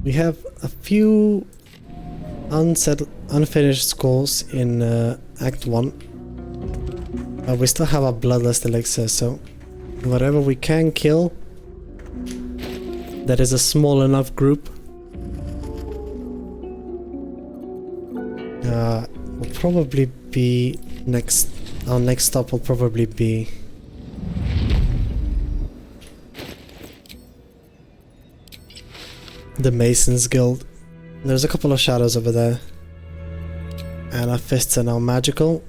We have a few unfinished scores in Act 1. But we still have a bloodlust elixir, so whatever we can kill that is a small enough group will probably be next. Our next stop will probably be the Masons Guild. There's a couple of shadows over there, and our fists are now magical.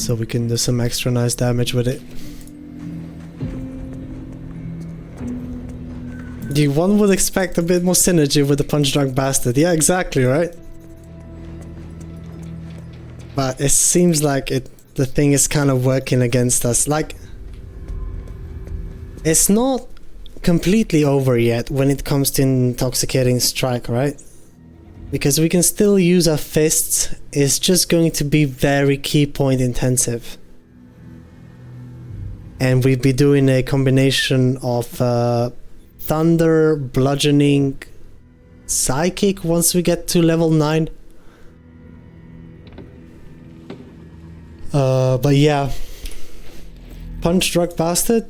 so we can do some extra nice damage with it. One would expect a bit more synergy with the Punch Drunk Bastard. Yeah, exactly, right? But it seems like the thing is kind of working against us. Like, it's not completely over yet when it comes to Intoxicating Strike, right? Because we can still use our fists. It's just going to be very key point intensive. And we'd be doing a combination of thunder, bludgeoning, psychic once we get to level 9. But yeah, Punch Drunk Bastard,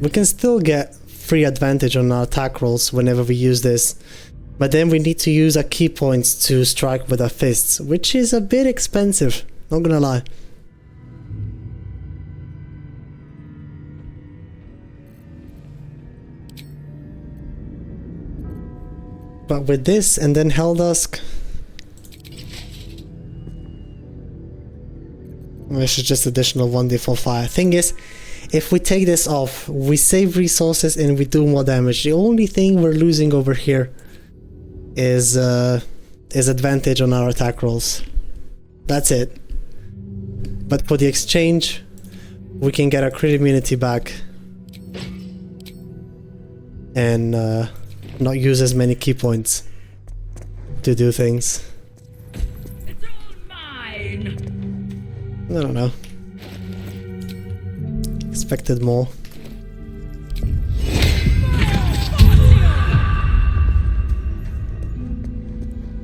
we can still get free advantage on our attack rolls whenever we use this, but then we need to use our key points to strike with our fists, which is a bit expensive, not gonna lie. But with this and then Helldusk, this is just additional 1d4 fire. Thing is, if we take this off, we save resources and we do more damage. The only thing we're losing over here is advantage on our attack rolls. That's it. But for the exchange, we can get our crit immunity back and not use as many key points to do things. It's all mine. I don't know. Expected more.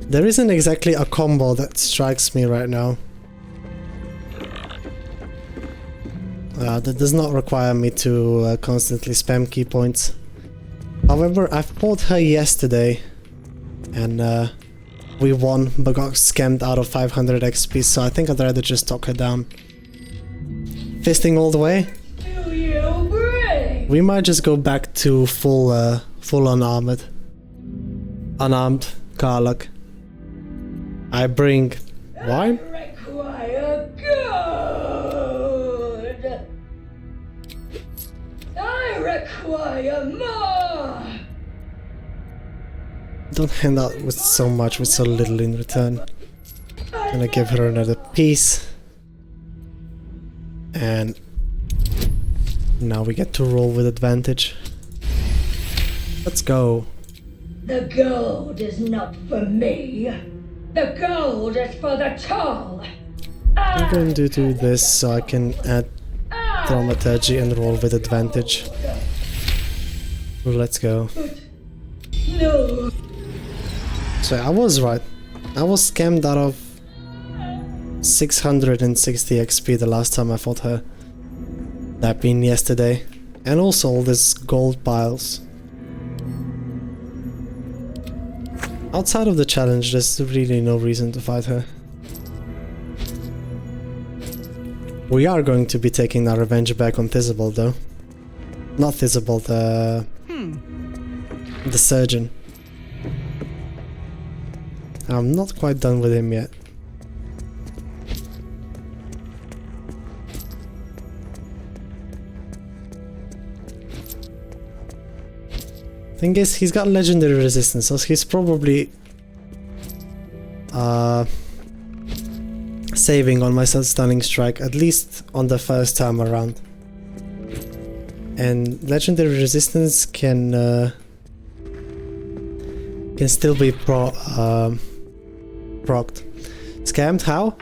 There isn't exactly a combo that strikes me right now. That does not require me to constantly spam key points. However, I fought her yesterday and we won but got scammed out of 500 XP, so I think I'd rather just talk her down. Fisting all the way? We might just go back to full unarmed Karlach. I bring wine? Require good. I require more. Don't hand out with so much, with so little in return. Gonna give her another piece. And now we get to roll with advantage. Let's go. The gold is not for me. The gold is for the tall. I'm going to do this so I can add Thaumaturgy and roll with advantage. Let's go. No. So I was right. I was scammed out of 660 XP the last time I fought her. That being yesterday. And also all these gold piles. Outside of the challenge, there's really no reason to fight her. We are going to be taking our revenge back on Thisbald though. Not Thisbald, the surgeon. I'm not quite done with him yet. Thing is, he's got legendary resistance, so he's probably saving on my stunning strike, at least on the first time around. And legendary resistance can still be procced. Scammed? How?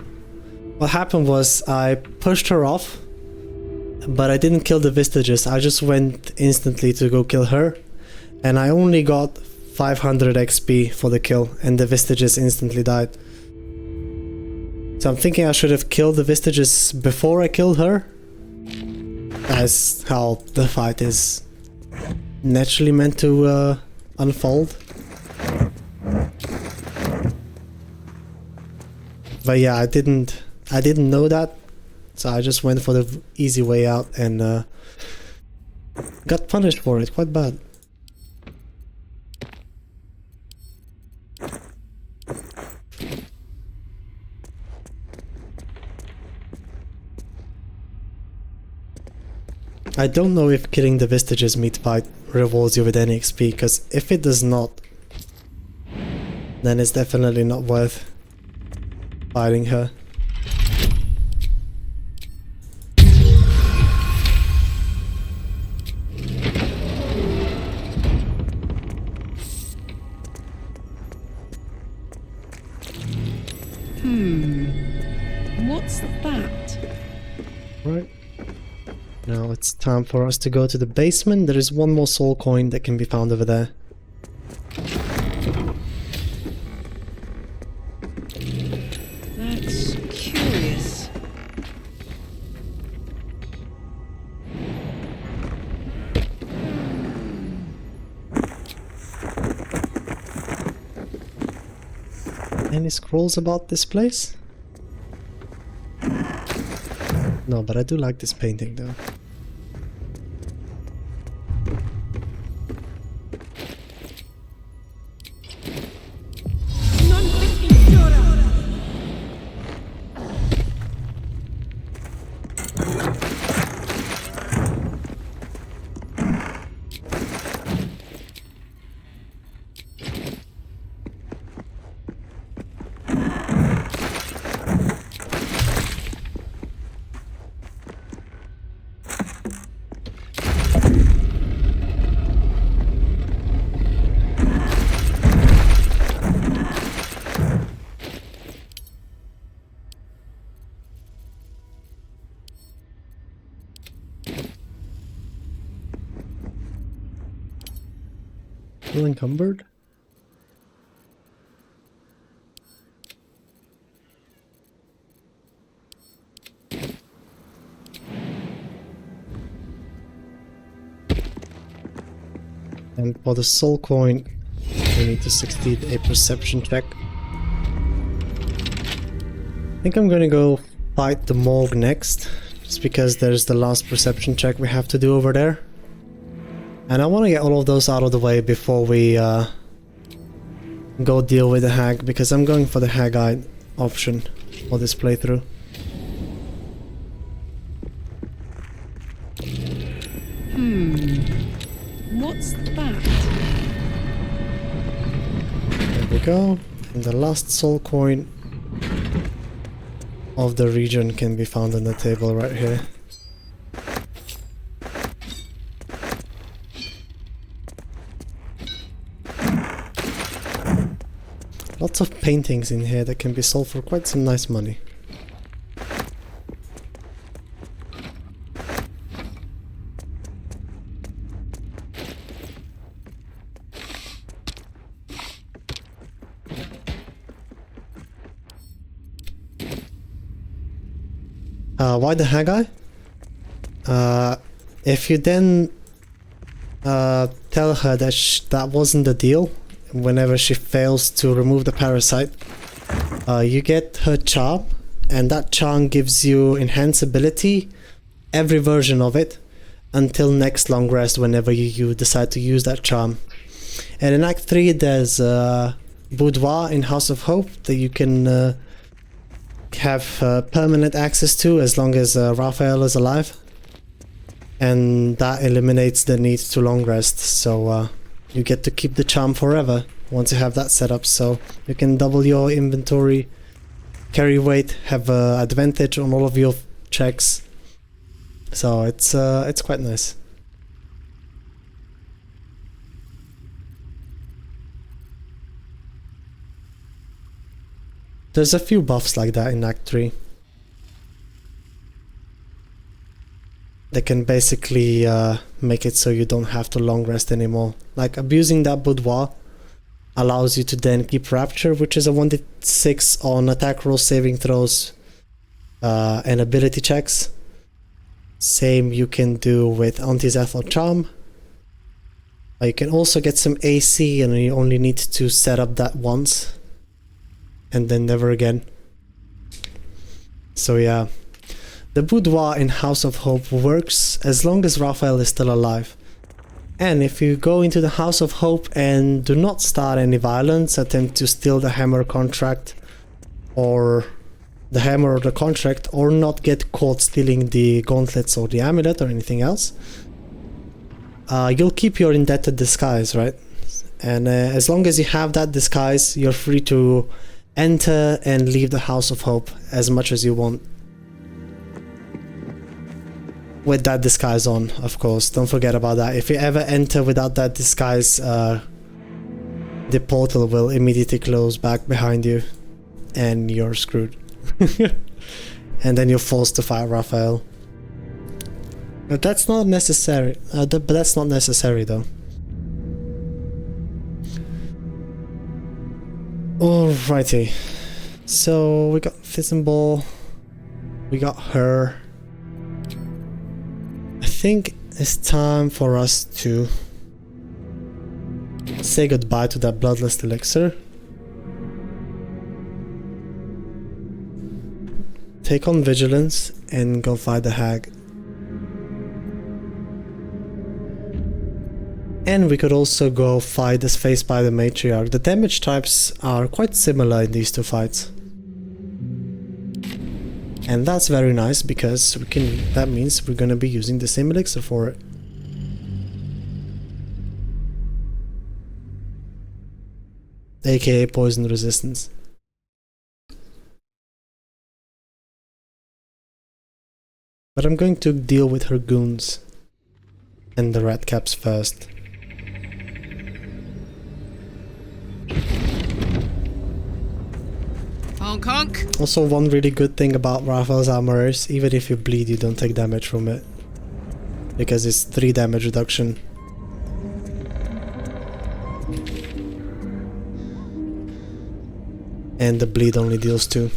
What happened was I pushed her off, but I didn't kill the Vestiges. I just went instantly to go kill her. And I only got 500 XP for the kill, and the Vestiges instantly died. So I'm thinking I should have killed the Vestiges before I killed her. That's how the fight is naturally meant to unfold. But yeah, I didn't know that, so I just went for the easy way out and got punished for it quite bad. I don't know if killing the Vestiges mid-fight rewards you with any XP, because if it does not, then it's definitely not worth fighting her. What's that? Right. Now it's time for us to go to the basement. There is one more soul coin that can be found over there. That's curious. Any scrolls about this place? No, but I do like this painting though. Still encumbered? And for the soul coin, we need to succeed a perception check. I think I'm gonna go fight the morgue next, just because there's the last perception check we have to do over there. And I want to get all of those out of the way before we go deal with the hag, because I'm going for the hag-eye option for this playthrough. What's that? There we go. And the last soul coin of the region can be found on the table right here. Lots of paintings in here that can be sold for quite some nice money. Why the hag-eye? If you then tell her that that wasn't the deal, whenever she fails to remove the parasite, you get her charm, and that charm gives you enhanced ability, every version of it, until next long rest whenever you decide to use that charm. And in Act 3 there's a boudoir in House of Hope that you can have permanent access to as long as Raphael is alive, and that eliminates the need to long rest, so you get to keep the charm forever once you have that set up, so you can double your inventory, carry weight, have advantage on all of your checks, so it's quite nice. There's a few buffs like that in Act 3. They can basically make it so you don't have to long rest anymore. Like abusing that boudoir allows you to then keep Rapture, which is a 1d6 on attack rolls, saving throws, and ability checks. Same you can do with Anti-Zethal Charm. You can also get some AC, and you only need to set up that once and then never again. So yeah, the boudoir in House of Hope works as long as Raphael is still alive. And if you go into the House of Hope and do not start any violence, attempt to steal the hammer contract, or the hammer or the contract, or not get caught stealing the gauntlets or the amulet or anything else, you'll keep your indebted disguise, right? And as long as you have that disguise, you're free to enter and leave the House of Hope as much as you want. With that disguise on, of course. Don't forget about that. If you ever enter without that disguise, the portal will immediately close back behind you, and you're screwed. And then you're forced to fight Raphael. But that's not necessary. But that's not necessary, though. Alrighty. So we got Fizzball. We got her. I think it's time for us to say goodbye to that bloodless elixir. Take on vigilance and go fight the hag. And we could also go fight this face by the matriarch. The damage types are quite similar in these two fights. And that's very nice because that means we're gonna be using the same elixir for it. AKA poison resistance. But I'm going to deal with her goons and the red caps first. Honk honk. Also, one really good thing about Raphael's armor is even if you bleed, you don't take damage from it. Because it's 3 damage reduction. And the bleed only deals 2.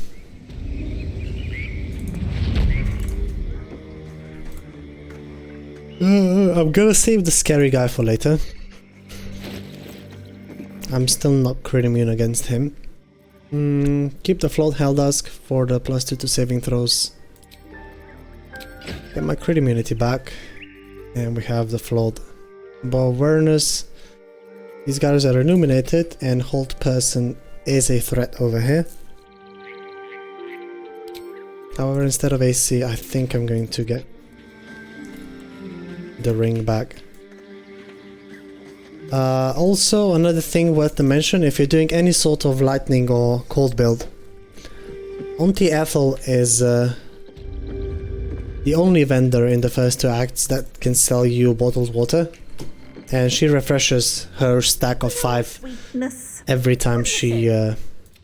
I'm gonna save the scary guy for later. I'm still not crit immune against him. Keep the float Helldusk for the +2 to saving throws. Get my crit immunity back. And we have the float. Bow awareness. These guys are illuminated and hold person is a threat over here. However, instead of AC, I think I'm going to get the ring back. Also, another thing worth to mention, if you're doing any sort of lightning or cold build, Auntie Ethel is the only vendor in the first 2 acts that can sell you bottled water, and she refreshes her stack of 5 every time she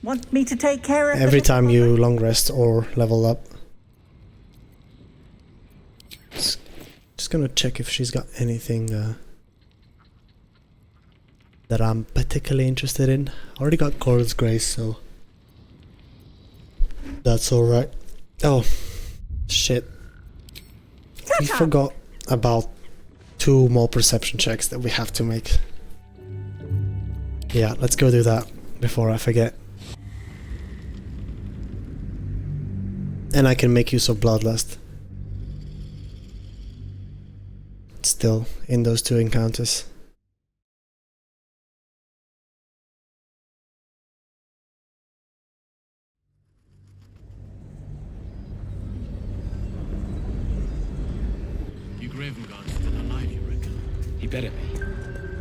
want me to take care of every time you long rest or level up. Just gonna check if she's got anything that I'm particularly interested in. Already got Cora's Grace, so that's alright. Oh, shit. We forgot about 2 more perception checks that we have to make. Yeah, let's go do that before I forget. And I can make use of Bloodlust. Still, in those 2 encounters. You Gravenguard's still alive, you reckon? He better be,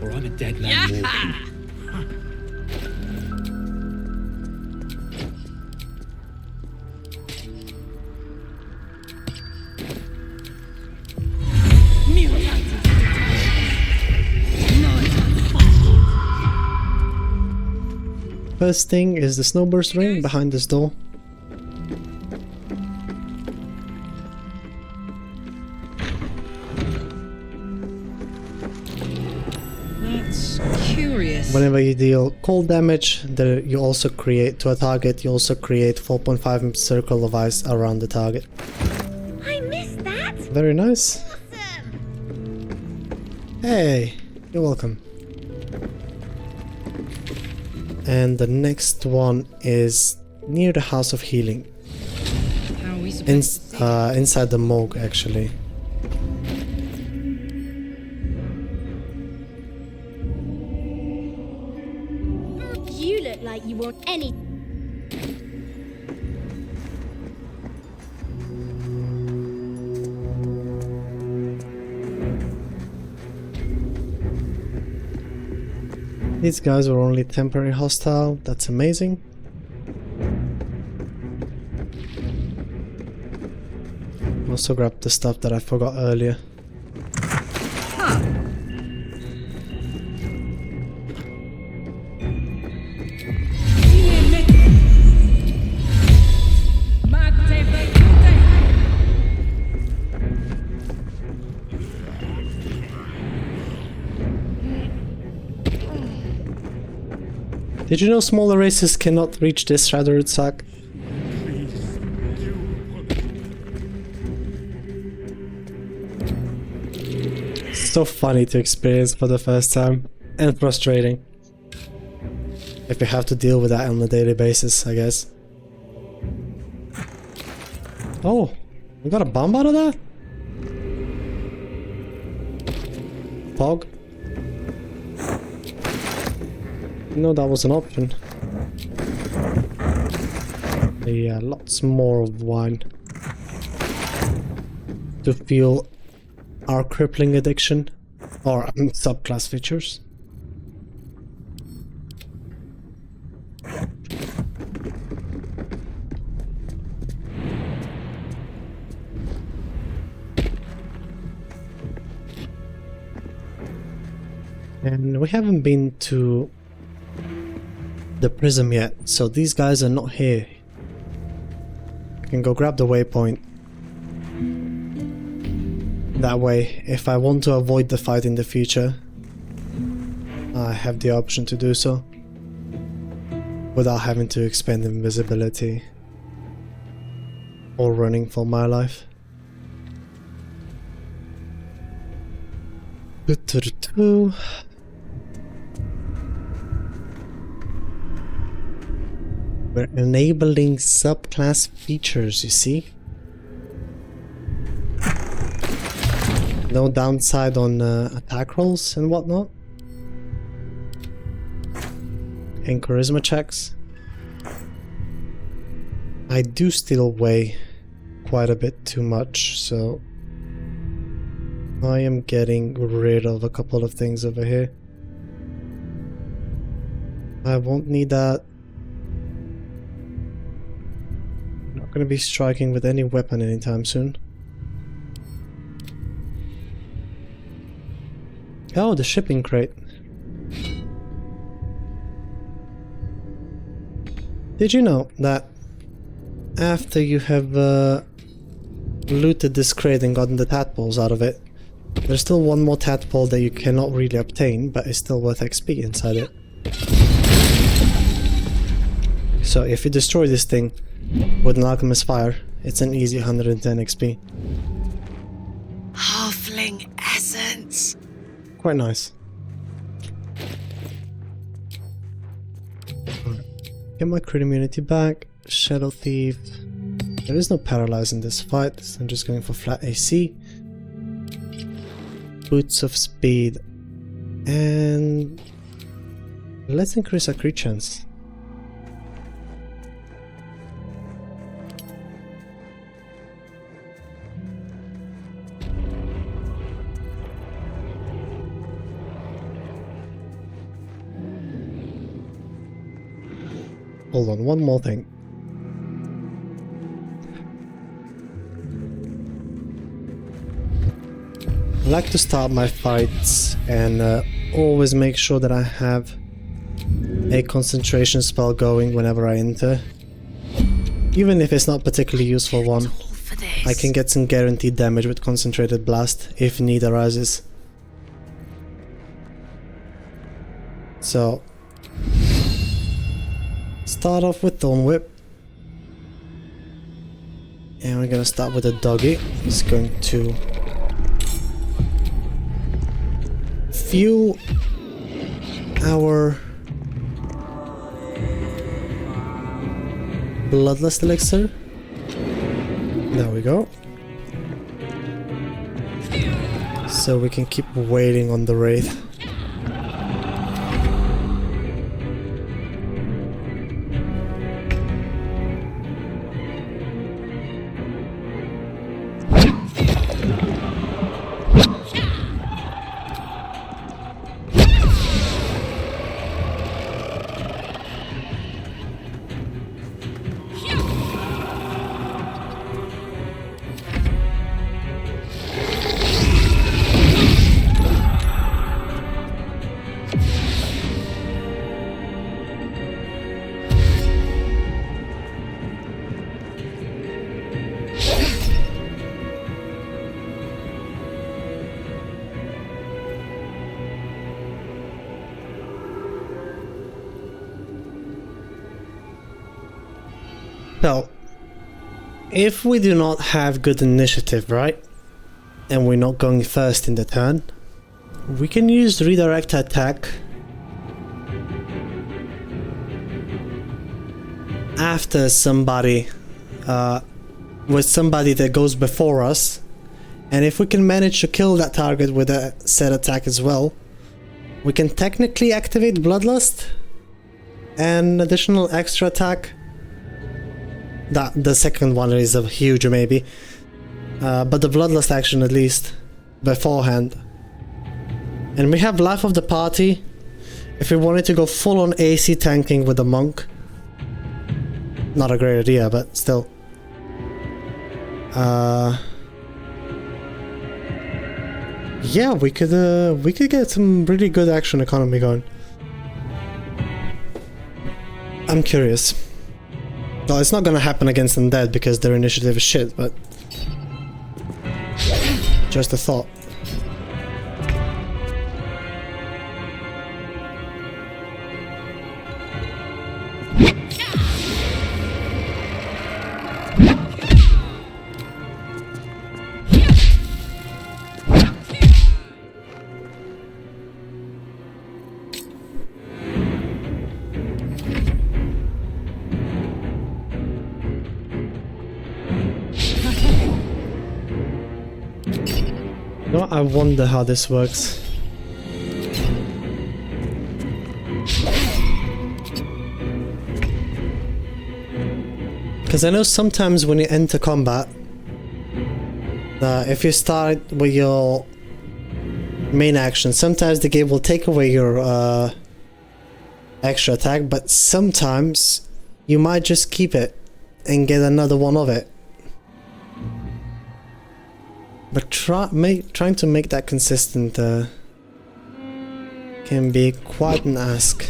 or I'm a dead man walking. First thing is the snowburst ring behind this door. That's curious. Whenever you deal cold damage, you also create to a target. You also create 4.5 circle of ice around the target. I missed that. Very nice. Awesome. Hey, you're welcome. And the next one is near the House of Healing. How are we supposed to see? Inside the morgue, actually. You look like you want any. These guys were only temporary hostile. That's amazing. Also grab the stuff that I forgot earlier. Did you know smaller races cannot reach this shattered sack? So funny to experience for the first time, and frustrating. If you have to deal with that on a daily basis, I guess. Oh, we got a bomb out of that? Fog? No, that was an option. Yeah, lots more of wine. To fuel our crippling addiction. Or subclass features. And we haven't been to the prism yet, so these guys are not here. I can go grab the waypoint. That way, if I want to avoid the fight in the future, I have the option to do so without having to expend invisibility or running for my life. We're enabling subclass features, you see? No downside on attack rolls and whatnot. And charisma checks. I do still weigh quite a bit too much, so I am getting rid of a couple of things over here. I won't need that. Not gonna be striking with any weapon anytime soon. Oh, the shipping crate. Did you know that after you have looted this crate and gotten the tadpoles out of it, there's still one more tadpole that you cannot really obtain, but is still worth XP inside it. So if you destroy this thing with an alchemist fire, it's an easy 110 XP. Halfling essence. Quite nice. Get my crit immunity back. Shadow Thief. There is no paralyze in this fight, so I'm just going for flat AC. Boots of Speed. And let's increase our crit chance. Hold on, one more thing. I like to start my fights and always make sure that I have a concentration spell going whenever I enter. Even if it's not particularly useful one, I can get some guaranteed damage with Concentrated Blast if need arises. So start off with Thorn Whip. And we're gonna start with a doggy. It's going to fuel our Bloodlust Elixir. There we go. So we can keep waiting on the Wraith. So, if we do not have good initiative, right, and we're not going first in the turn, we can use redirect attack after somebody, with somebody that goes before us, and if we can manage to kill that target with a set attack as well, we can technically activate Bloodlust and additional extra attack. The second one is a huge maybe, but the Bloodlust action at least beforehand. And we have Life of the Party if we wanted to go full on AC tanking with the monk. Not a great idea, but still. Yeah, we could get some really good action economy going. I'm curious. Well, it's not gonna happen against Undead because their initiative is shit, but just a thought. You know, I wonder how this works. Because I know sometimes when you enter combat, if you start with your main action, sometimes the game will take away your extra attack, but sometimes you might just keep it and get another one of it. But trying to make that consistent can be quite an ask.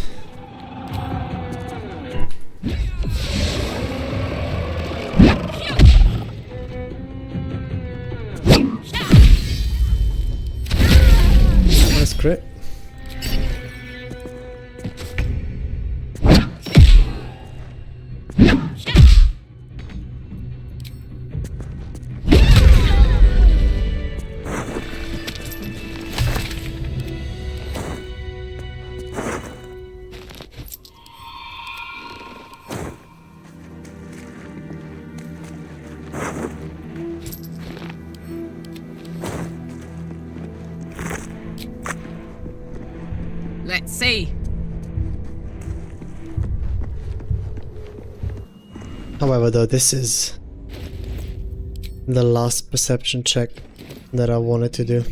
Nice crit. Let's see. However, though, this is the last perception check that I wanted to do.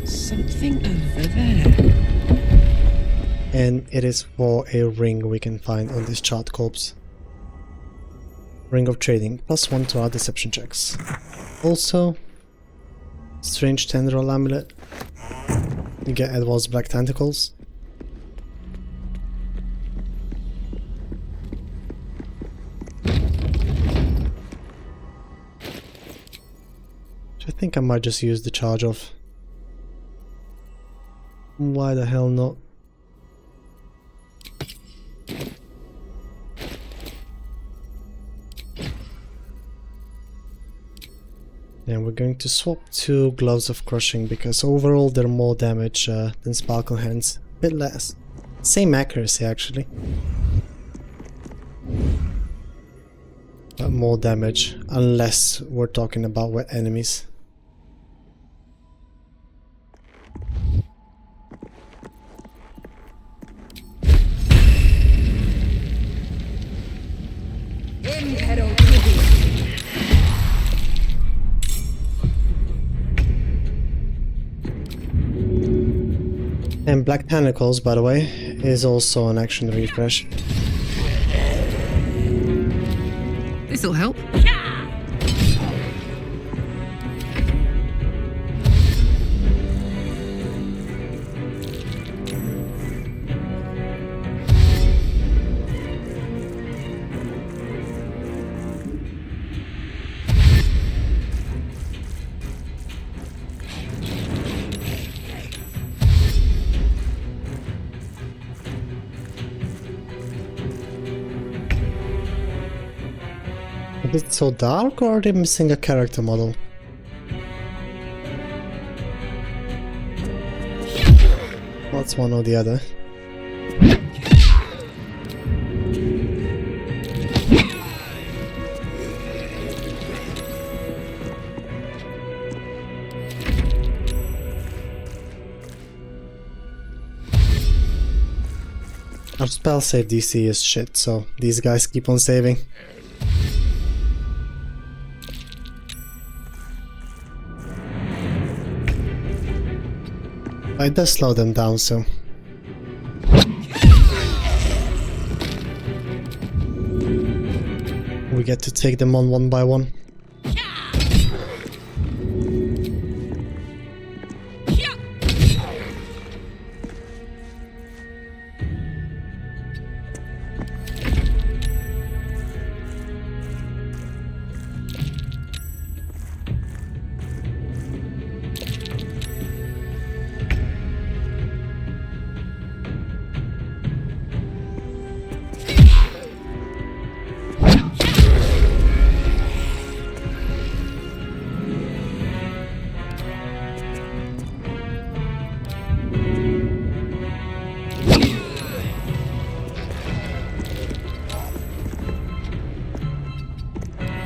Something over there. And it is for a ring we can find on this chart corpse. Ring of Trading, +1 to our deception checks. Also, Strange Tendril Amulet. You get Edward's Black Tentacles. I think I might just use the charge off. Why the hell not? And we're going to swap to Gloves of Crushing because overall they're more damage than Sparkle Hands. A bit less. Same accuracy actually. But more damage, unless we're talking about wet enemies. And Black Tentacles, by the way, is also an action refresh. This'll help. Is it so dark or are they missing a character model? What's one or the other? Our spell save DC is shit, so these guys keep on saving. It does slow them down, so... we get to take them on one by one.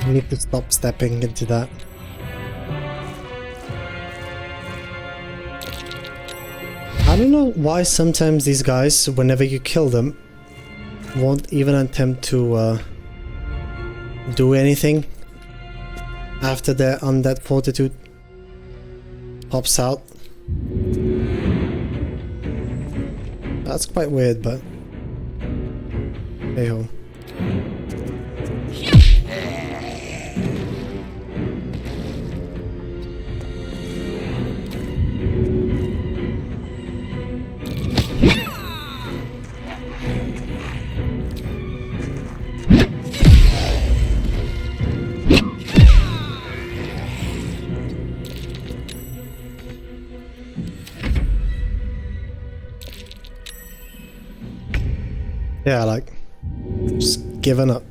I need to stop stepping into that. I don't know why sometimes these guys, whenever you kill them, won't even attempt to do anything after their undead fortitude pops out. That's quite weird, but hey ho. Yeah, like, just giving up.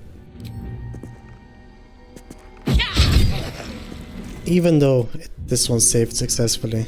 Even though this one saved successfully.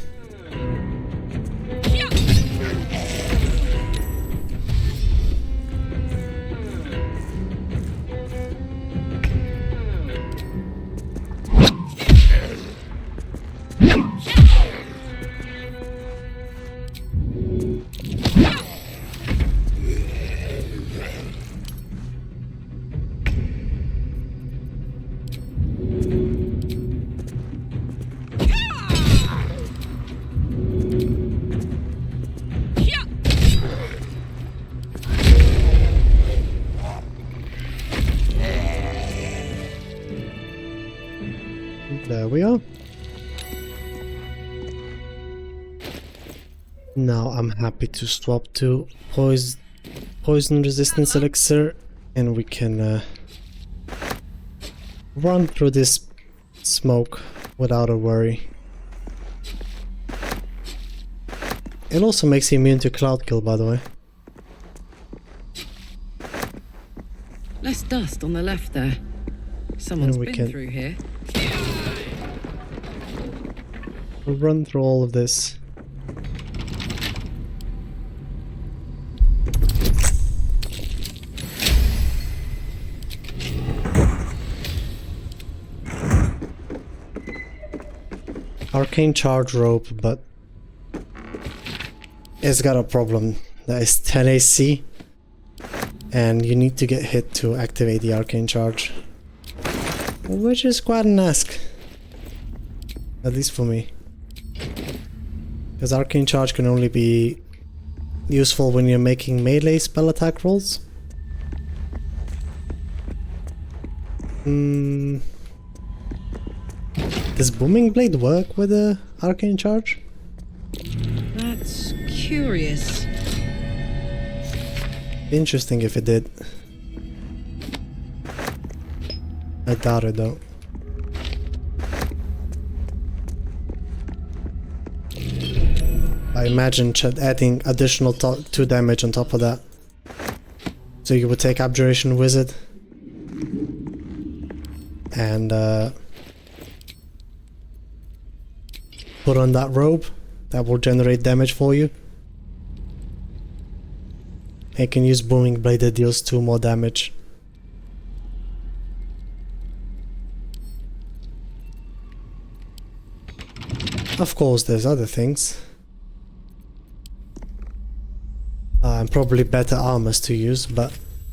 There we are. Now I'm happy to swap to poison resistance elixir and we can run through this smoke without a worry. It also makes you immune to cloud kill, by the way. Less dust on the left there. Someone's been through here. We'll run through all of this. Arcane charge rope, but it's got a problem. That is 10 AC and you need to get hit to activate the arcane charge, which is quite an ask, at least for me, because arcane charge can only be useful when you're making melee spell attack rolls. Does Booming Blade work with a arcane charge? That's curious. Interesting if it did. I doubt it though. I imagine adding additional 2 damage on top of that. So you would take Abjuration Wizard. and put on that robe. That will generate damage for you. You can use Booming Blade that deals 2 more damage. Of course, there's other things. And probably better armors to use, but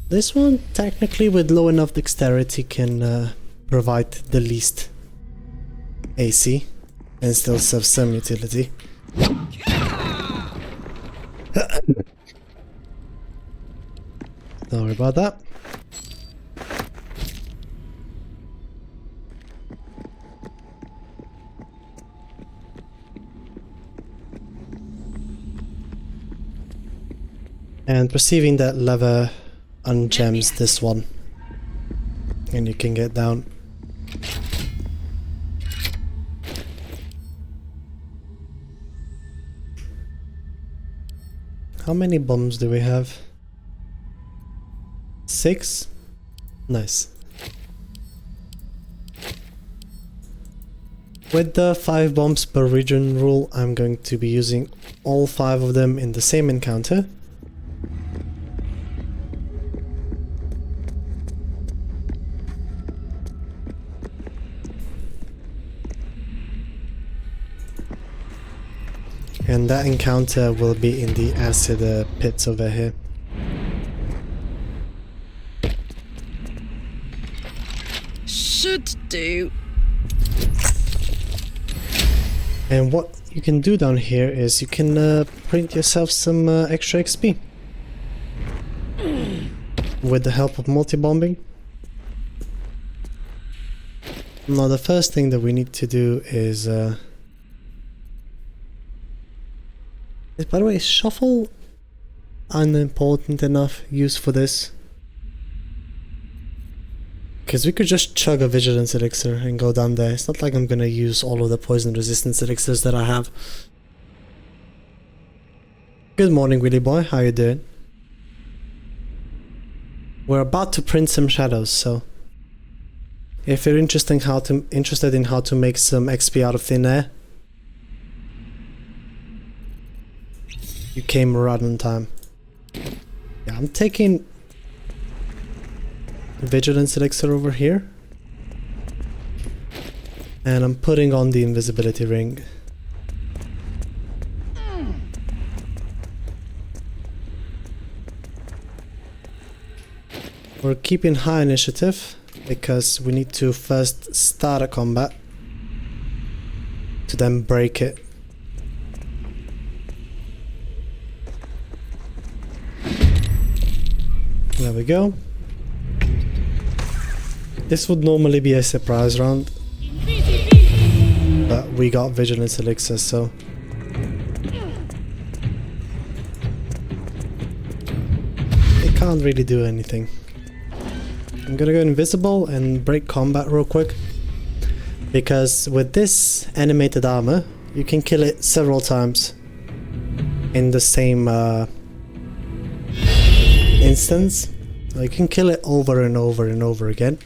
this one, technically with low enough dexterity, can provide the least AC and still serve some utility. Sorry about that. And perceiving that lever ungems this one, and you can get down. How many bombs do we have? 6? Nice. With the 5 bombs per region rule, I'm going to be using all 5 of them in the same encounter. And that encounter will be in the acid pits over here. Should do. And what you can do down here is you can print yourself some extra XP. With the help of multi-bombing. Now the first thing that we need to do is... by the way, is shuffle unimportant enough use for this? Because we could just chug a vigilance elixir and go down there. It's not like I'm gonna use all of the poison resistance elixirs that I have. Good morning, Willy boy. How you doing? We're about to print some shadows, so if you're interested in how to make some XP out of thin air, you came right on time. Yeah, I'm taking Vigilance Elixir over here. And I'm putting on the invisibility ring. We're keeping high initiative because we need to first start a combat to then break it. There we go. This would normally be a surprise round, but we got Vigilance Elixir, so it can't really do anything. I'm gonna go invisible and break combat real quick, because with this animated armor, you can kill it several times in the same instance. You can kill it over and over and over again,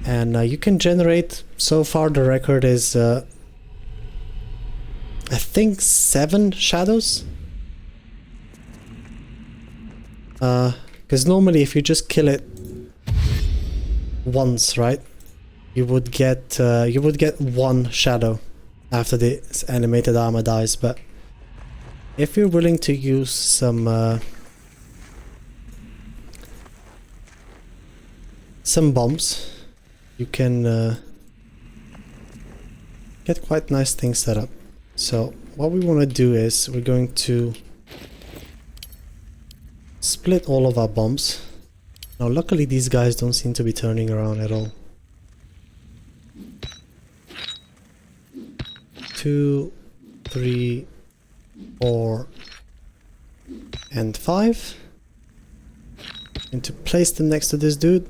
and you can generate, so far the record is I think 7 shadows, because normally if you just kill it once, right, you would get 1 shadow after the animated armor dies. But if you're willing to use some bombs, you can get quite nice things set up. So what we want to do is we're going to split all of our bombs. Now luckily these guys don't seem to be turning around at all. 2, 3, 4, and 5. And to place them next to this dude.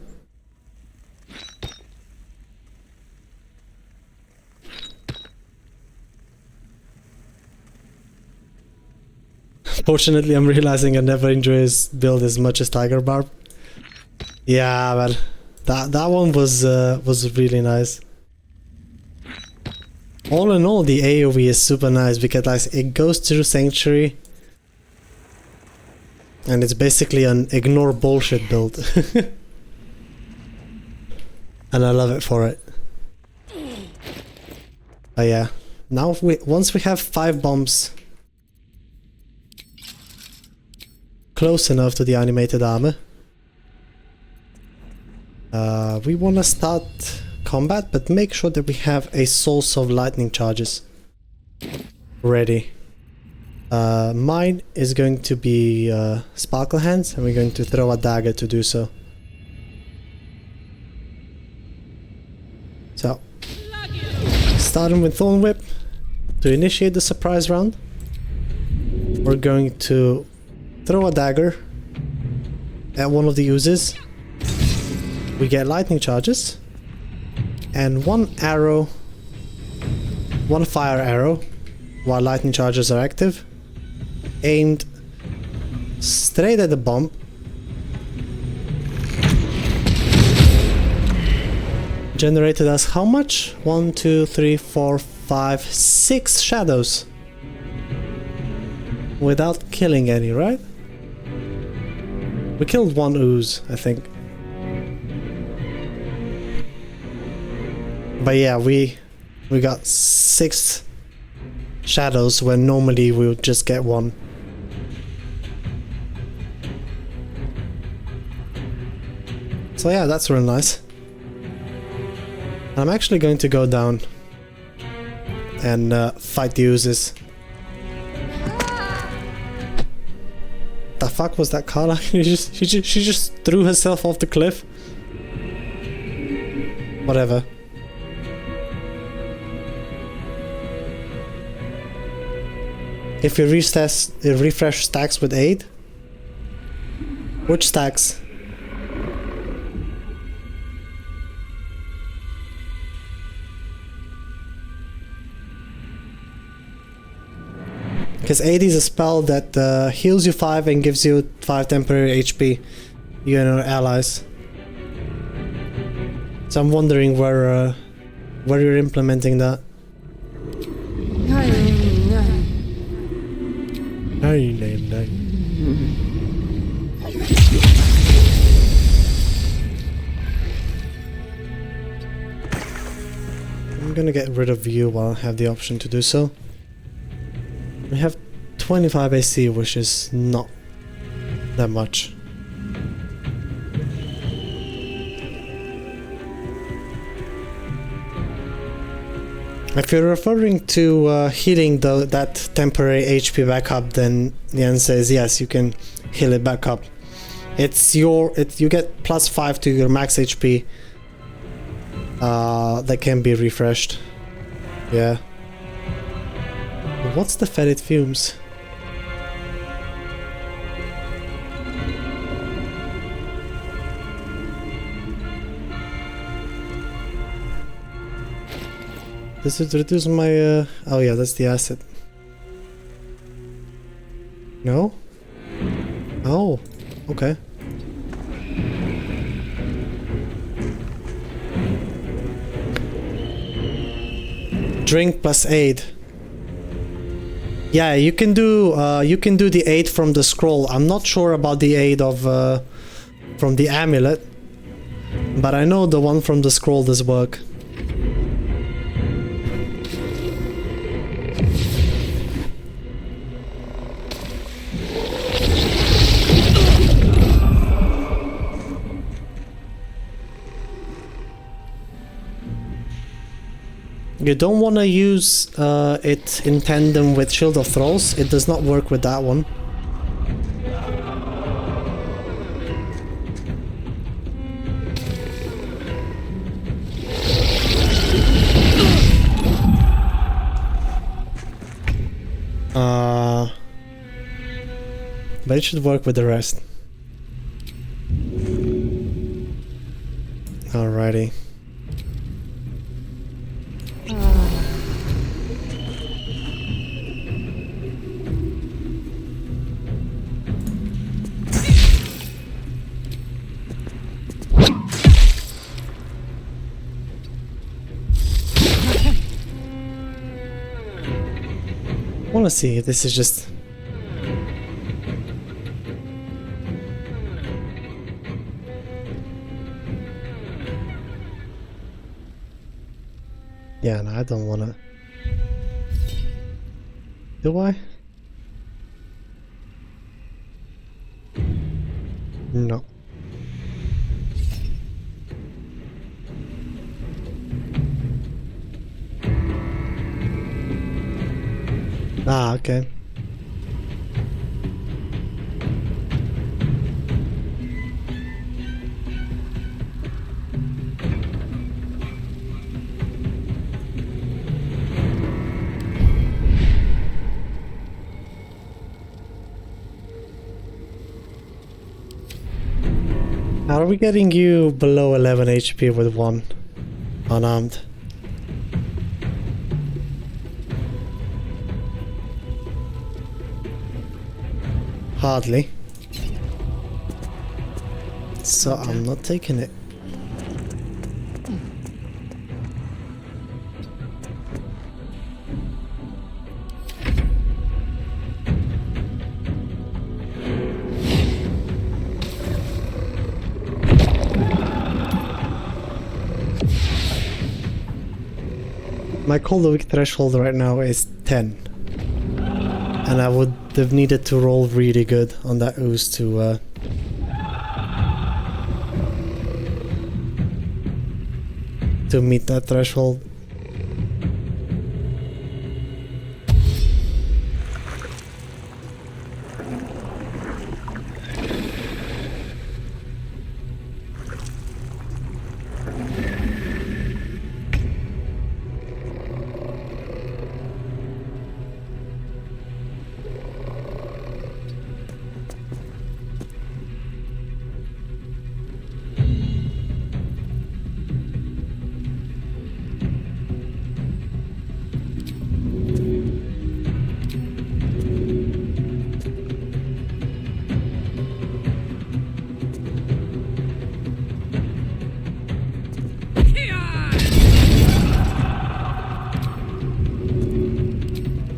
Fortunately, I'm realizing I never enjoy his build as much as Tiger Barb. Yeah, but That one was really nice. All in all, the AoE is super nice because like, it goes through Sanctuary and it's basically an ignore bullshit build. And I love it for it. But yeah, now once we have 5 bombs close enough to the animated armor, we want to start combat, but make sure that we have a source of lightning charges ready. Mine is going to be Sparkle Hands, and we're going to throw a dagger to do so. So, starting with Thorn Whip, to initiate the surprise round, we're going to throw a dagger at one of the users. We get lightning charges, and one fire arrow, while lightning charges are active, aimed straight at the bomb. Generated us how much? 1, 2, 3, 4, 5, 6 shadows. Without killing any, right? We killed one ooze, I think. But yeah, we got 6 shadows when normally we would just get 1. So yeah, that's real nice. I'm actually going to go down and fight the oozes. The fuck was that Karlach? she just threw herself off the cliff. Whatever. If you refresh stacks with aid. Which stacks? Because AD is a spell that heals you 5 and gives you 5 temporary HP, you and your allies. So I'm wondering where you're implementing that. I'm gonna get rid of you while I have the option to do so. We have 25 AC, which is not that much. If you're referring to healing that temporary HP back up, then the answer is yes, you can heal it back up. You get +5 to your max HP. That can be refreshed. Yeah. What's the fetid fumes? Does it reduce my oh yeah, that's the acid. No? Oh, okay. Drink plus aid. Yeah, you can do the aid from the scroll. I'm not sure about the aid of from the amulet, but I know the one from the scroll does work. You don't want to use it in tandem with Shield of Thralls. It does not work with that one. But it should work with the rest. Alrighty. I wanna see if this is just... Yeah, no, I don't wanna... Do I? No. Ah, okay. How are we getting you below 11 HP with one unarmed? Hardly. So I'm not taking it. My Cold Weak threshold right now is 10. And I would have needed to roll really good on that ooze to meet that threshold.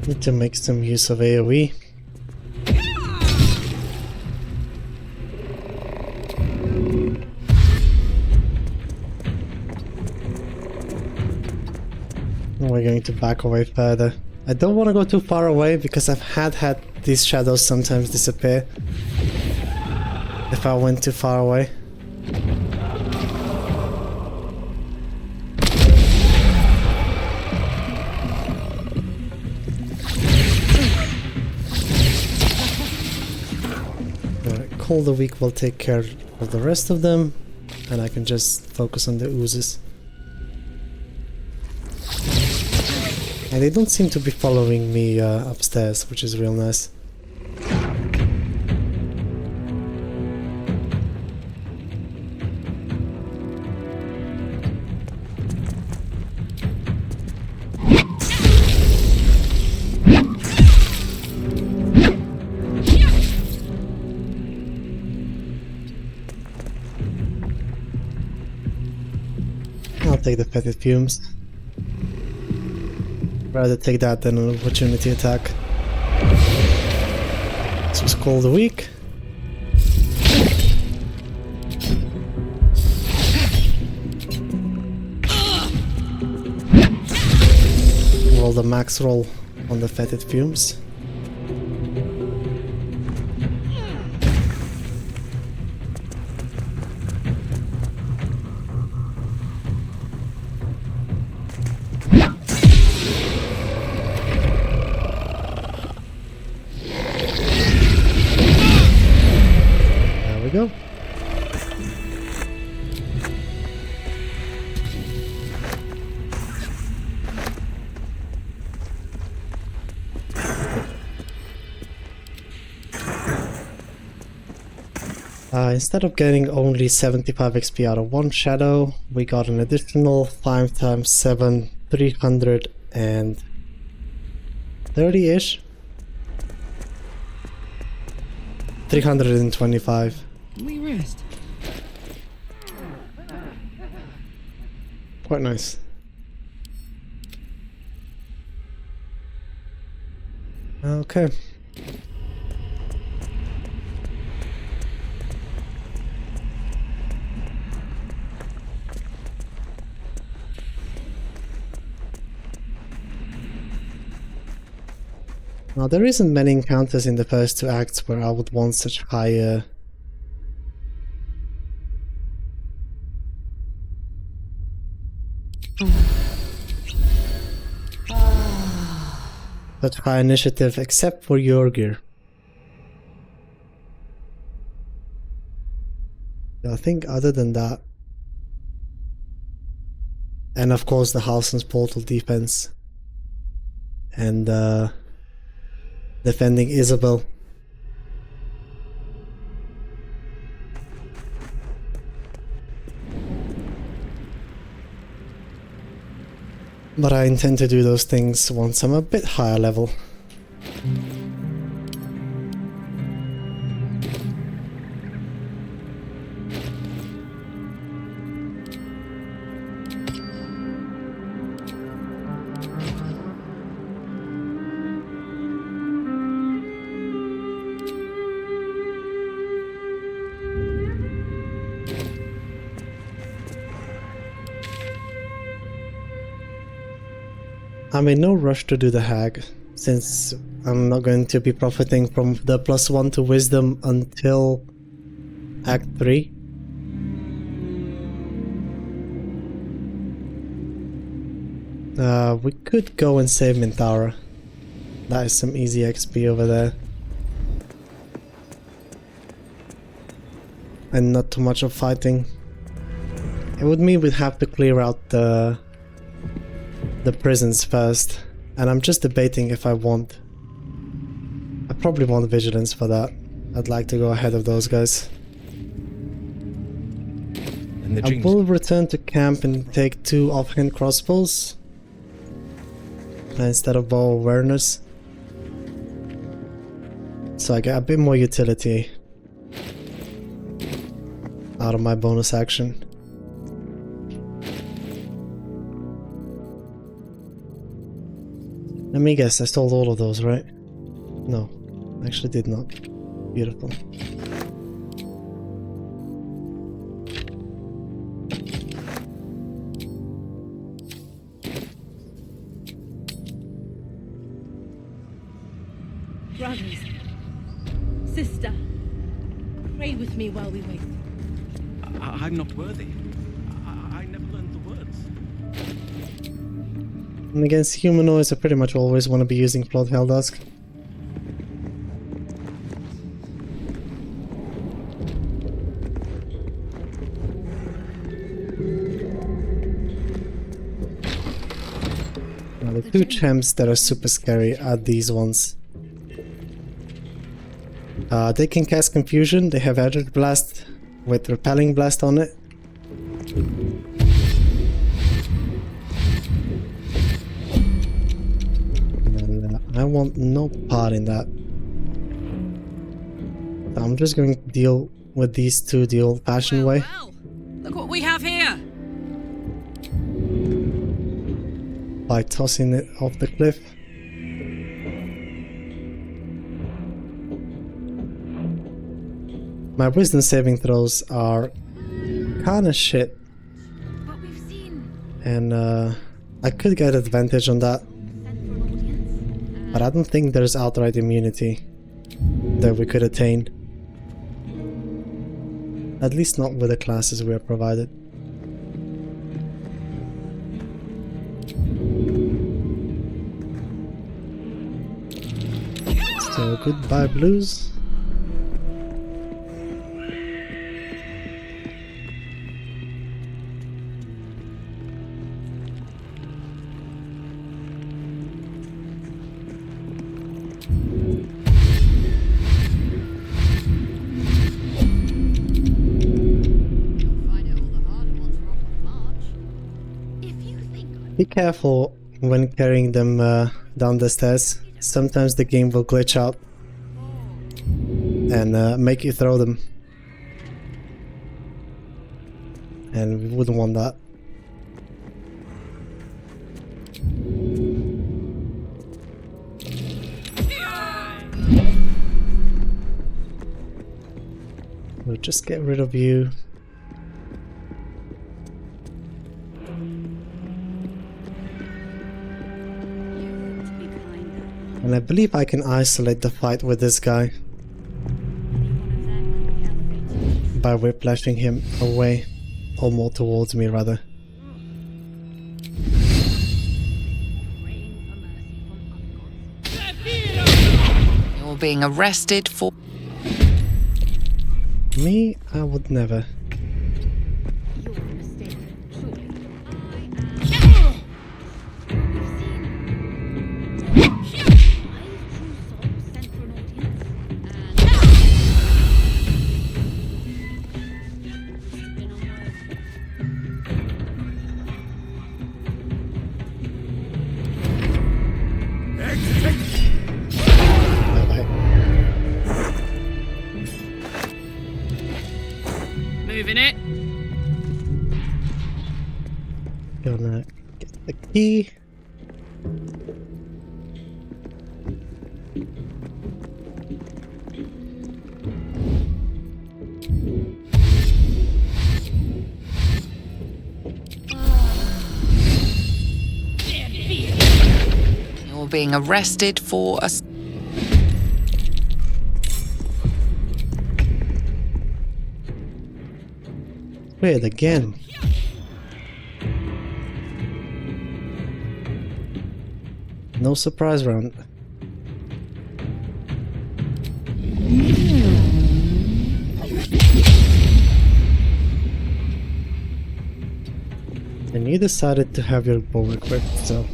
Need to make some use of AoE. We're going to back away further. I don't want to go too far away because I've had these shadows sometimes disappear if I went too far away. Cold Weak will take care of the rest of them, and I can just focus on the oozes. And they don't seem to be following me upstairs, which is real nice. I'll take the fetid fumes. Rather take that than an opportunity attack. This was Cold Weak. Roll the max roll on the fetid fumes. Go. Instead of getting only 75 XP out of one shadow, we got an additional 5 times 7, 330-ish. 325. We rest. Quite nice. Okay. Now, there isn't many encounters in the first two acts where I would want such high initiative, except for Jorgir. I think other than that, and of course the Halson's portal defense, and defending Isabel. But I intend to do those things once I'm a bit higher level. I'm in no rush to do the hag, since I'm not going to be profiting from the +1 to wisdom until Act 3. We could go and save Mintara. That is some easy XP over there. And not too much of fighting. It would mean we'd have to clear out the prisons first, and I'm just debating if I want. I probably want vigilance for that. I'd like to go ahead of those guys. I will return to camp and take 2 offhand crossbows instead of bow awareness, so I get a bit more utility out of my bonus action. Let me guess, I stole all of those, right? No, actually did not. Beautiful. Brothers, sister, pray with me while we wait. I'm not worthy. I never learned the words. And against humanoids, I pretty much always want to be using Plot Helldusk. Now the 2 champs that are super scary are these ones. They can cast Confusion, they have Eldritch Blast with Repelling Blast on it. I want no part in that. I'm just going to deal with these 2 the old-fashioned way. Look what we have here. By tossing it off the cliff. My wisdom saving throws are kinda shit. And I could get advantage on that. But I don't think there's outright immunity that we could attain. At least not with the classes we are provided. So goodbye, blues. Be careful when carrying them down the stairs. Sometimes the game will glitch out and make you throw them. And we wouldn't want that. We'll just get rid of you. And I believe I can isolate the fight with this guy by whiplashing him away, or more towards me rather. You're being arrested for... Me? I would never. Moving it. Gonna get the key. You're being arrested for a... Weird again. No surprise round. And you decided to have your bow equipped, so...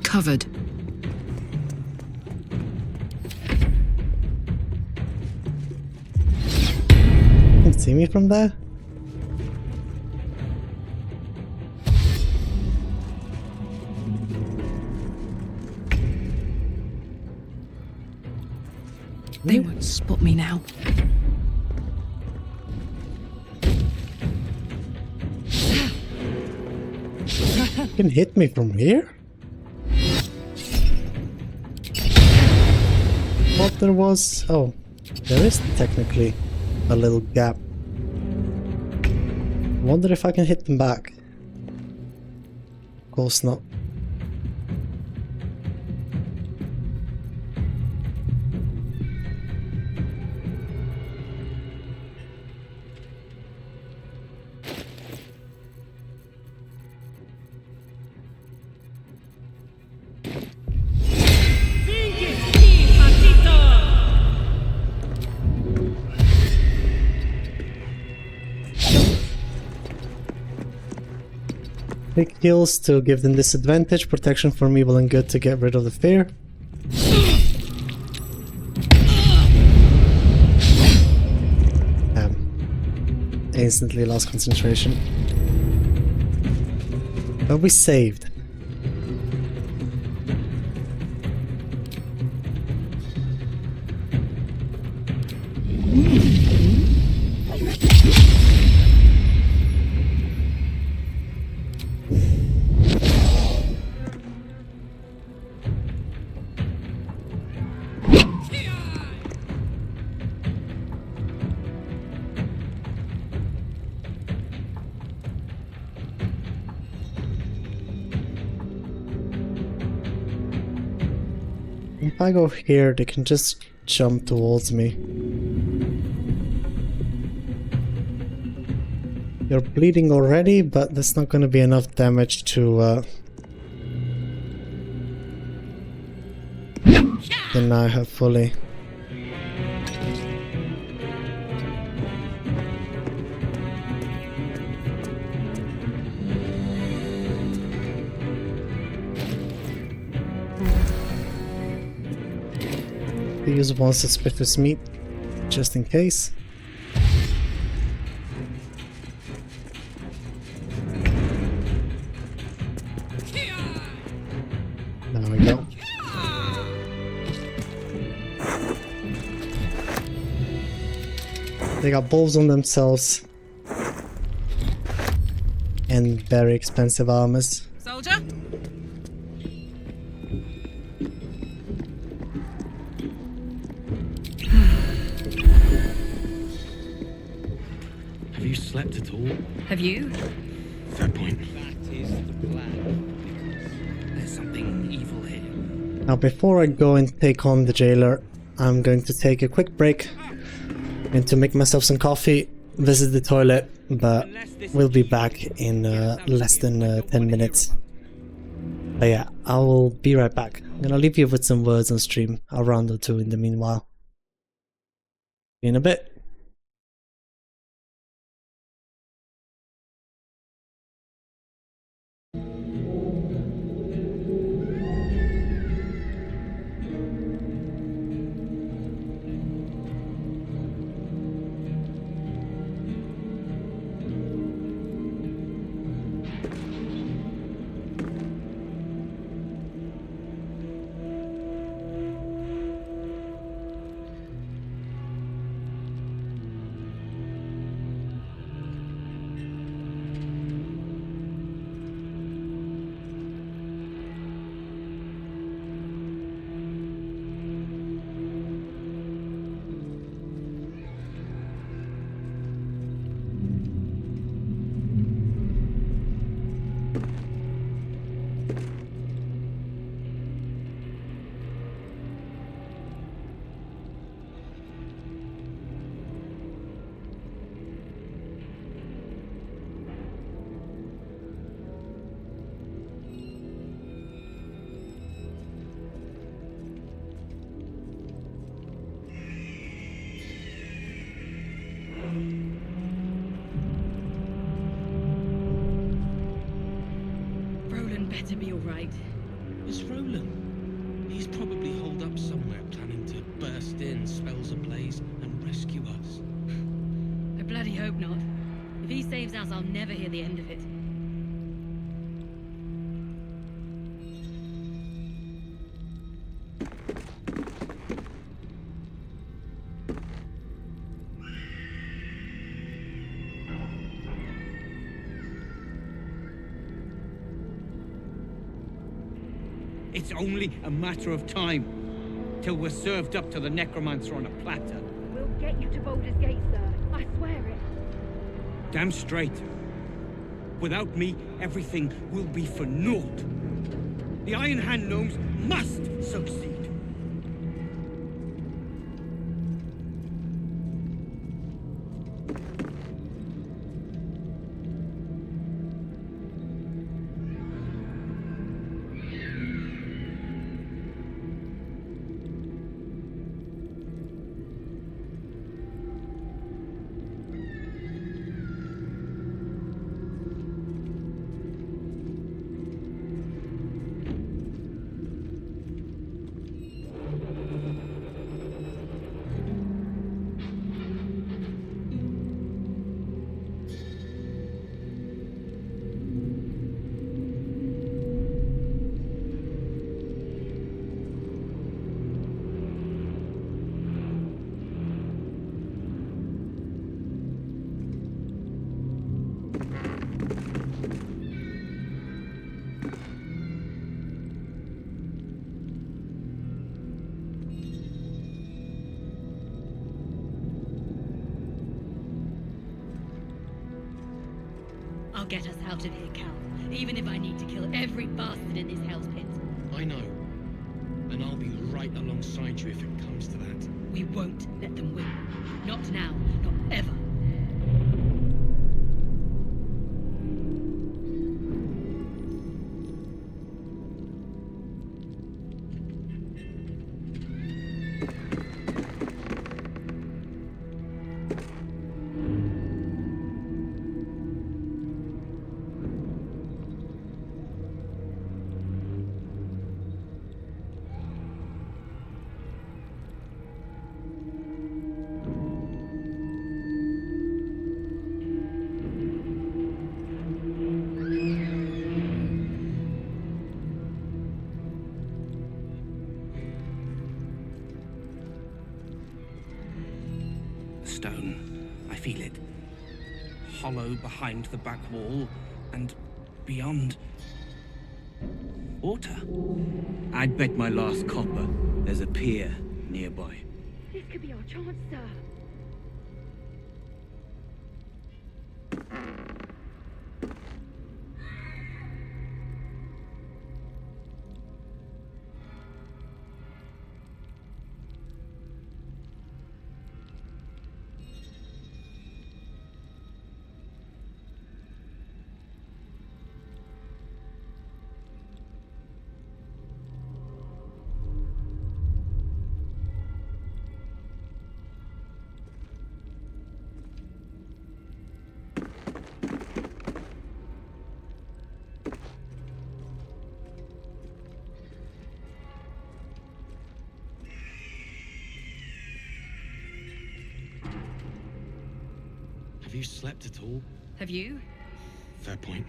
Covered. You can see me from there? They won't spot me now. You can hit me from here? Thought there was... oh, there is technically a little gap. Wonder if I can hit them back. Of course not. Quick heals to give them disadvantage, protection from evil and good to get rid of the fear. Instantly lost concentration. But we saved. If I go here, they can just jump towards me. You're bleeding already, but that's not going to be enough damage to deny her fully. Use one suspicious meat, just in case. There we go. They got balls on themselves and very expensive armors. Soldier? slept at all. Have you? Fair point. That is the plan. There's something evil here. Now, before I go and take on the jailer, I'm going to take a quick break and to make myself some coffee, visit the toilet, but we'll be back in less than 10 minutes. But yeah, I will be right back. I'm gonna leave you with some words on stream. I'll round or two in the meanwhile. See you in a bit. Roland better be all right. It's Roland. He's probably holed up somewhere, planning to burst in, spells ablaze, and rescue us. I bloody hope not. If he saves us, I'll never hear the end of it. It's only a matter of time till we're served up to the necromancer on a platter. We'll get you to Baldur's Gate, sir. I swear it. Damn straight. Without me, everything will be for naught. The Iron Hand gnomes must succeed. I'll get us out of here, Cal. Even if I need to kill every bastard in this hell's pit. I know. And I'll be right alongside you if it comes to that. We won't let them win. Not now. Not ever. Stone. I feel it. Hollow behind the back wall, and beyond... water. I'd bet my last copper there's a pier nearby. This could be our chance, sir. Have you slept at all? Have you? Fair point.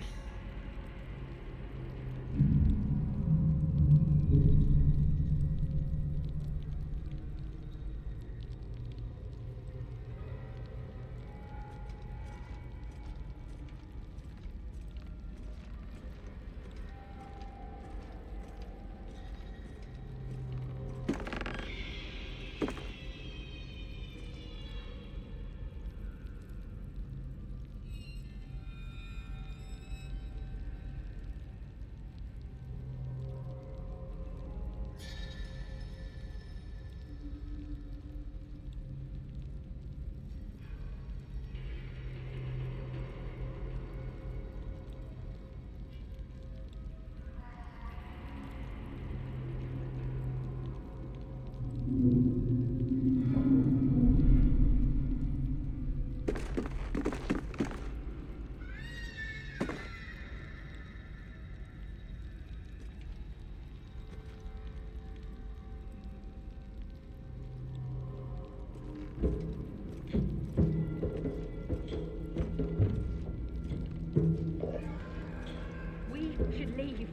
We should leave.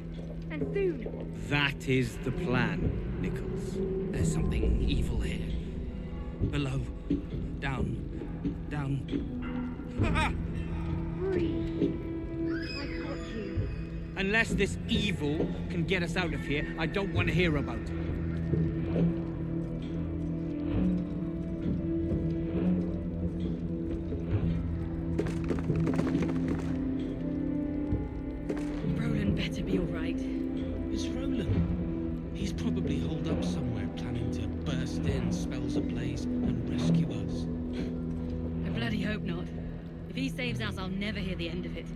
And soon. That is the plan, Nichols. There's something evil here. Below. Down. Ah! I've got you. Unless this evil can get us out of here, I don't want to hear about it. Roland better be all right. It's Roland. He's probably holed up somewhere, planning to burst in, spells ablaze, and rescue us. I bloody hope not. If he saves us, I'll never hear the end of it.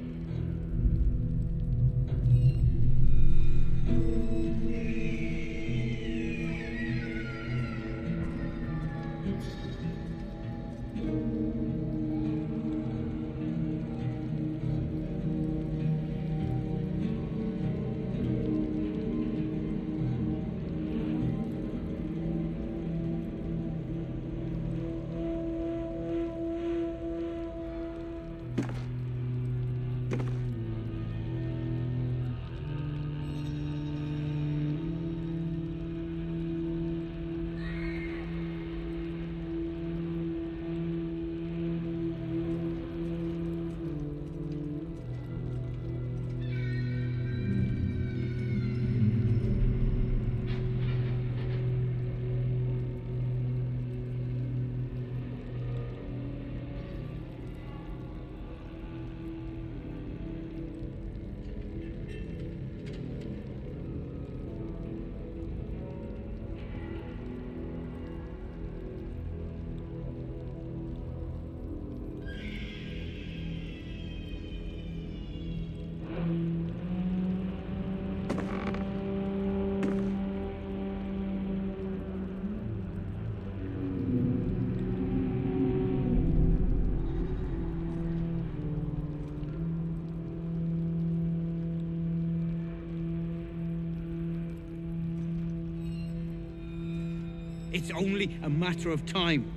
It's only a matter of time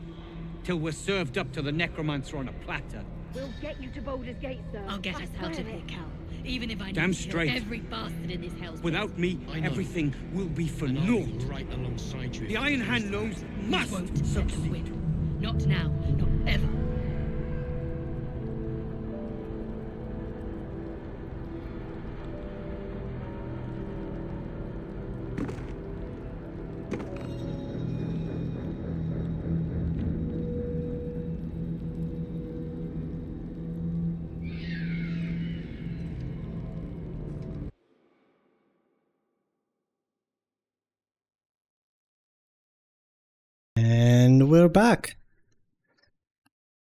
till we're served up to the necromancer on a platter. We'll get you to Baldur's Gate, sir. I'll get us out of here, Cal. Even if I Damn need to kill straight. every bastard in this hell's Without me, I know. everything will be for And I'll naught. be right alongside you. The Iron Hand knows must won't let them succeed. win. Not now, not ever. we're back.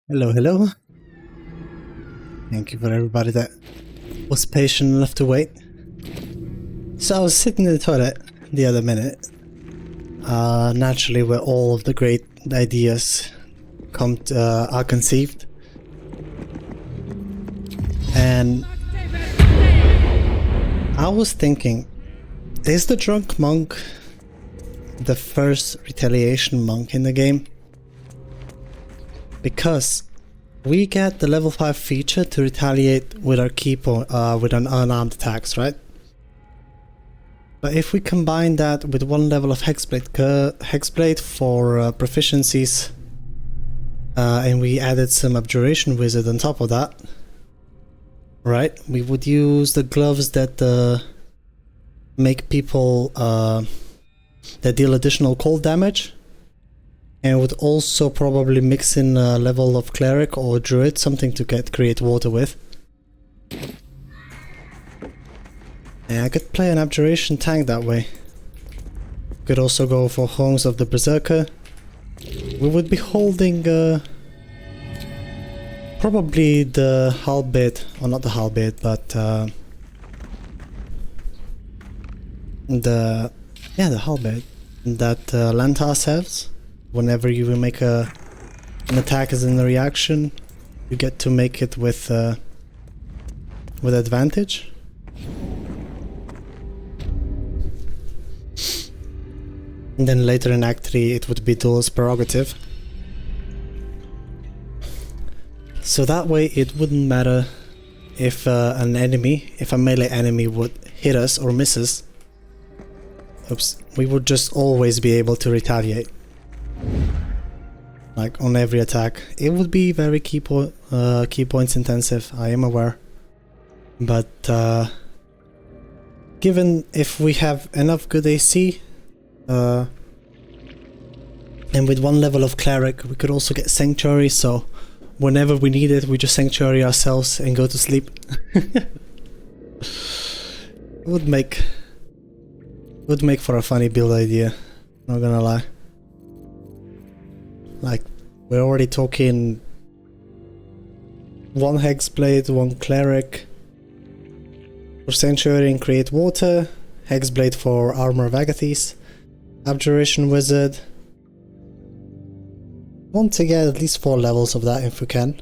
Hello, hello. Thank you for everybody that was patient enough to wait. So I was sitting in the toilet the other minute. Naturally, where all of the great ideas are conceived. And I was thinking, is the drunk monk the first retaliation monk in the game? Because we get the level 5 feature to retaliate with our with an unarmed attacks, right? But if we combine that with one level of Hexblade for proficiencies, and we added some Abjuration Wizard on top of that, right? We would use the gloves that make people that deal additional cold damage, and would also probably mix in a level of Cleric or Druid, something to create water with. And I could play an Abjuration tank that way. Could also go for Horns of the Berserker. We would be holding probably the halberd, or not the halberd, but the halberd that Lantas has. Whenever you make an attack as a reaction, you get to make it with advantage. And then later in Act 3 it would be Duel's Prerogative. So that way it wouldn't matter if a melee enemy would hit us or miss us. Oops, we would just always be able to retaliate. Like on every attack. It would be very key points intensive, I am aware. But given if we have enough good AC, and with one level of Cleric we could also get Sanctuary, so whenever we need it we just Sanctuary ourselves and go to sleep. It would make for a funny build idea, not gonna lie. Like, we're already talking one Hexblade, one Cleric for Sanctuary and create water, Hexblade for Armor of Agathis, Abjuration Wizard. Want to get at least 4 levels of that if we can.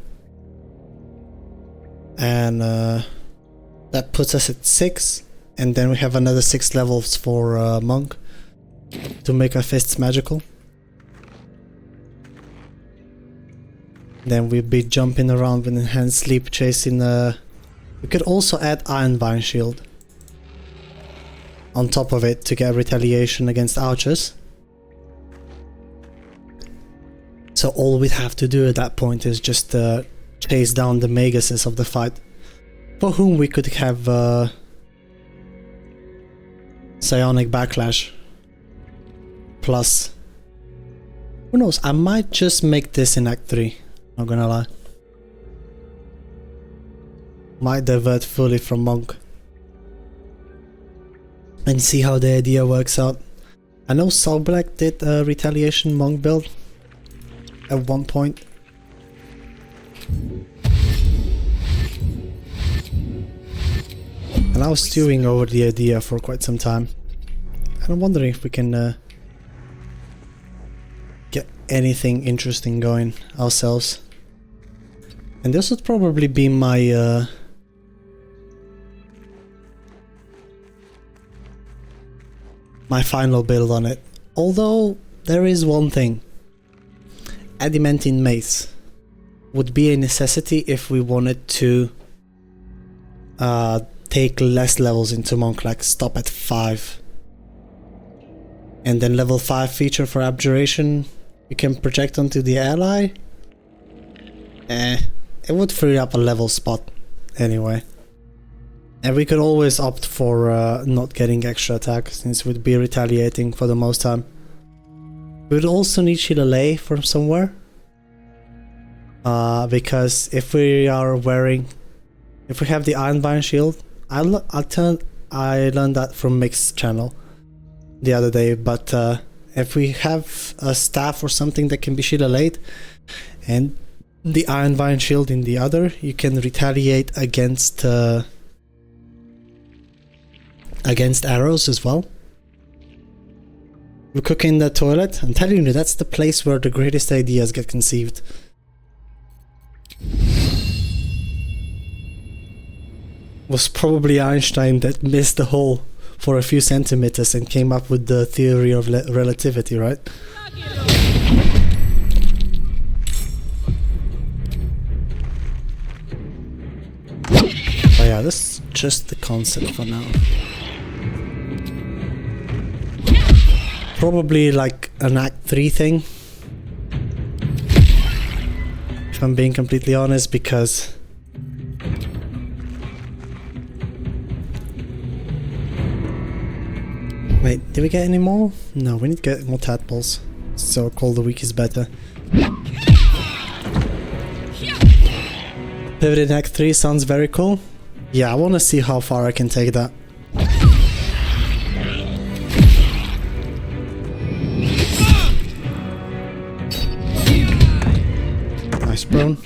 And that puts us at 6, and then we have another 6 levels for Monk to make our fists magical. Then we'd be jumping around with Enhanced Sleep, chasing we could also add Iron Vine Shield on top of it to get retaliation against archers. So all we'd have to do at that point is just chase down the Maguses of the fight, for whom we could have Psionic Backlash. Plus, who knows, I might just make this in Act 3, not gonna lie. Might divert fully from Monk and see how the idea works out. I know Soulblack did a Retaliation Monk build at one point. And I was stewing over the idea for quite some time. And I'm wondering if we can get anything interesting going ourselves. And this would probably be my my final build on it. Although there is one thing. Adamantine Mace would be a necessity if we wanted to take less levels into Monk, like stop at 5. And then level 5 feature for Abjuration you can project onto the ally. It would free up a level spot anyway. And we could always opt for not getting extra attack, since we'd be retaliating for the most time. We would also need Shillelagh from somewhere. Because if we have the Iron Vine Shield, I learned that from Mixed channel the other day, but If we have a staff or something that can be shielded late, and the Iron Vine shield in the other, you can retaliate against arrows as well. We cook in the toilet. I'm telling you, that's the place where the greatest ideas get conceived. Was probably Einstein that missed the hole for a few centimeters and came up with the theory of relativity, right? Oh yeah, this is just the concept for now. Probably like an Act 3 thing, if I'm being completely honest, because wait, did we get any more? No, we need to get more tadpoles. So Call the Weak is better. Pivot in Act 3 sounds very cool. Yeah, I want to see how far I can take that. Nice prone.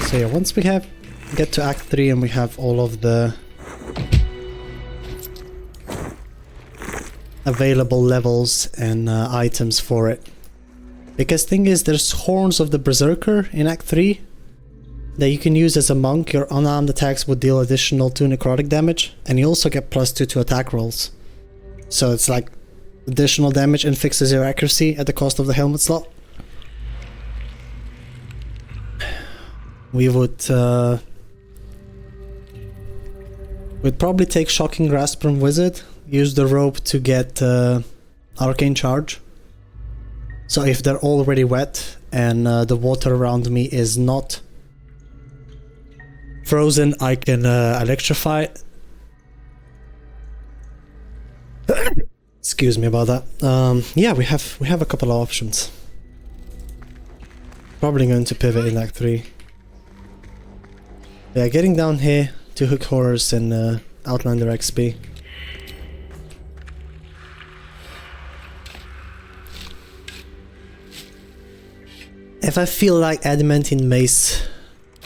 So yeah, once we get to Act 3 and we have all of the available levels and items for it. Because thing is, there's horns of the Berserker in Act 3 that you can use as a monk. Your unarmed attacks would deal additional 2 necrotic damage, and you also get +2 to attack rolls. So it's like additional damage and fixes your accuracy at the cost of the helmet slot. We would we'd probably take Shocking Grasp from Wizard, use the rope to get Arcane Charge. So if they're already wet and the water around me is not frozen, I can electrify it. Excuse me about that. Yeah, we have a couple of options. Probably going to pivot in Act 3. Yeah, getting down here to Hook Horrors and Outlander XP. If I feel like Adamantine Mace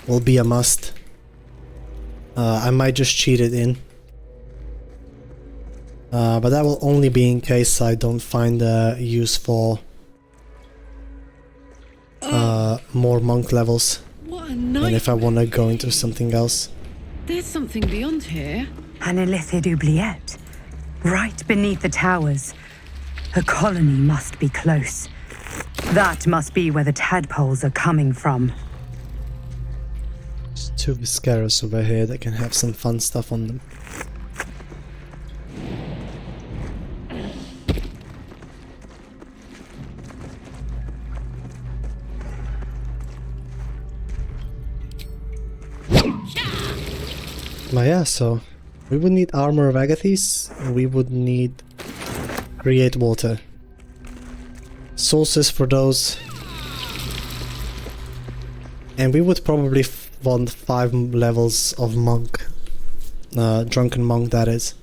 will be a must, I might just cheat it in. But that will only be in case I don't find use for more monk levels. What a night. And if I want to go into something else. There's something beyond here. An illithid oubliette. Right beneath the towers. A colony must be close. That must be where the tadpoles are coming from. There's 2 Visceros over here that can have some fun stuff on them. But yeah, so we would need Armor of Agathis, we would need Create Water. Sources for those. And we would probably want 5 levels of monk. Drunken monk, that is.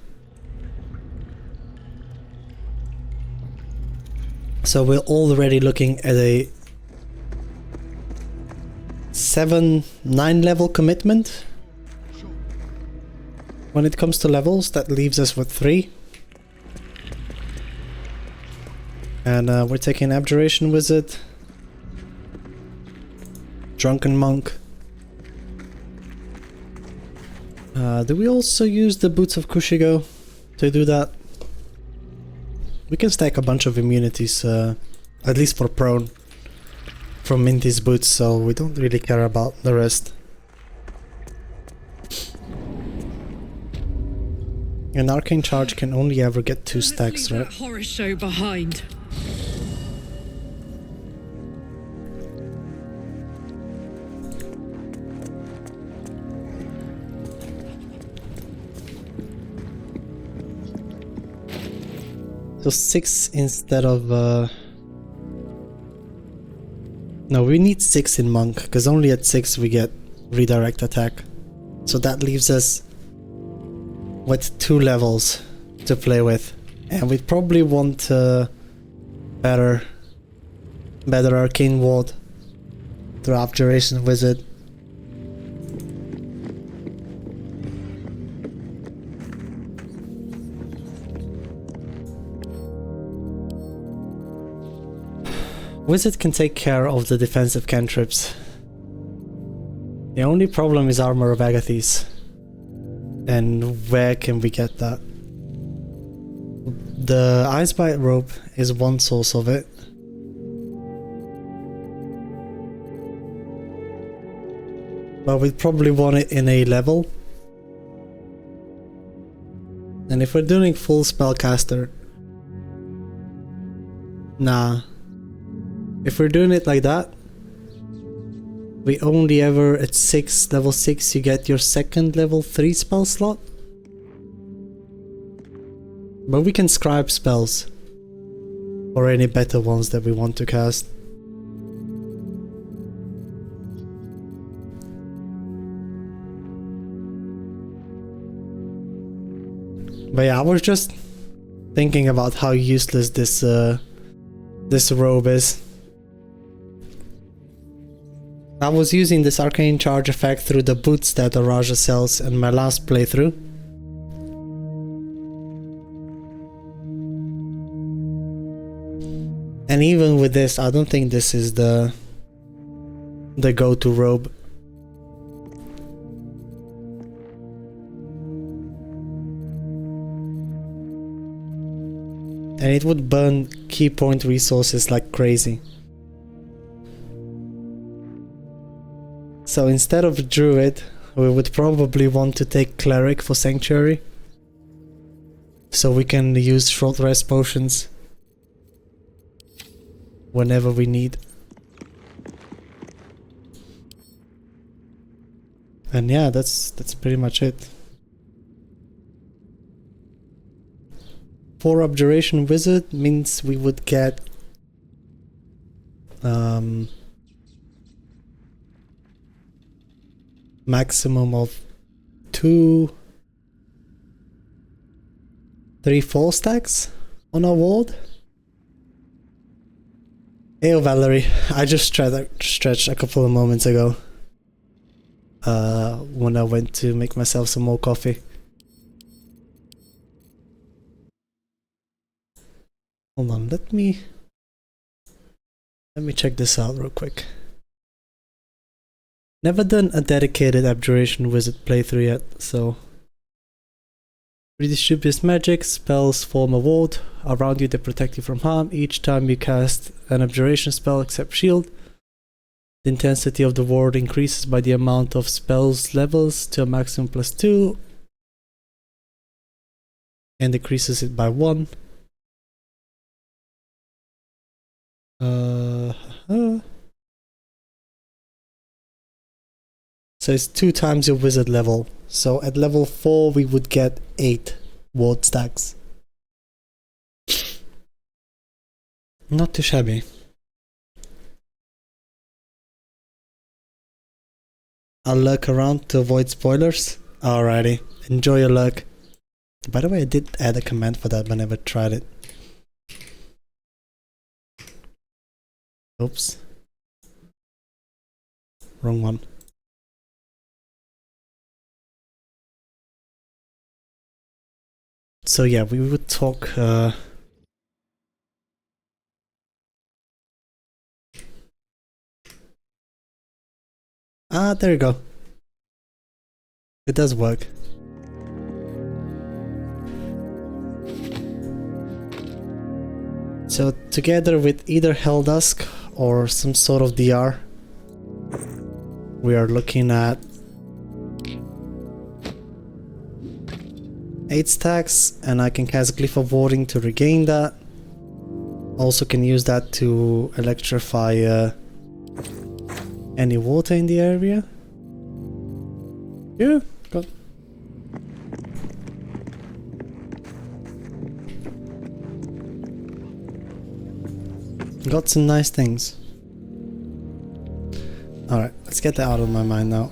So we're already looking at a 7-9 level commitment. When it comes to levels, that leaves us with 3. And we're taking Abjuration Wizard, Drunken Monk. Do we also use the Boots of Kushigo to do that? We can stack a bunch of immunities, at least for prone, from Minty's boots, so we don't really care about the rest. An Arcane Charge can only ever get 2 stacks, right? That horror show behind. So 6 instead of... No, we need 6 in Monk, because only at 6 we get Redirect Attack. So that leaves us with 2 levels to play with, and we'd probably want better arcane ward through Abjuration Wizard. Wizard can take care of the defensive cantrips. The only problem is Armor of Agathis. And where can we get that? The Icebite Rope is one source of it. But we'd probably want it in a level. And if we're doing full spellcaster, nah. If we're doing it like that, we only ever at level 6 you get your second level 3 spell slot. But we can scribe spells or any better ones that we want to cast. But yeah, I was just thinking about how useless this robe is. I was using this arcane charge effect through the boots that Araja sells in my last playthrough. And even with this, I don't think this is the go-to robe. And it would burn key point resources like crazy. So instead of Druid, we would probably want to take Cleric for Sanctuary. So we can use short rest potions whenever we need. And yeah, that's pretty much it. For Abjuration Wizard means we would get maximum of 2, 3, 4 stacks on our ward. Hey Valerie, I just stretched a couple of moments ago when I went to make myself some more coffee. Hold on, let me check this out real quick. Never done a dedicated Abjuration Wizard playthrough yet, so... Redistributes magic, spells form a ward around you that protect you from harm. Each time you cast an Abjuration spell except shield, the intensity of the ward increases by the amount of spells levels to a maximum +2 and decreases it by 1. So it's 2 times your wizard level. So at level 4 we would get 8 ward stacks. Not too shabby. I'll lurk around to avoid spoilers. Alrighty, enjoy your lurk. By the way, I did add a command for that, but never tried it. Oops. Wrong one. So yeah, we would talk there you go. It does work. So together with either Helldusk or some sort of DR, we are looking at 8 stacks, and I can cast Glyph of Warding to regain that. Also can use that to electrify any water in the area. Yeah, got some nice things. Alright, let's get that out of my mind now.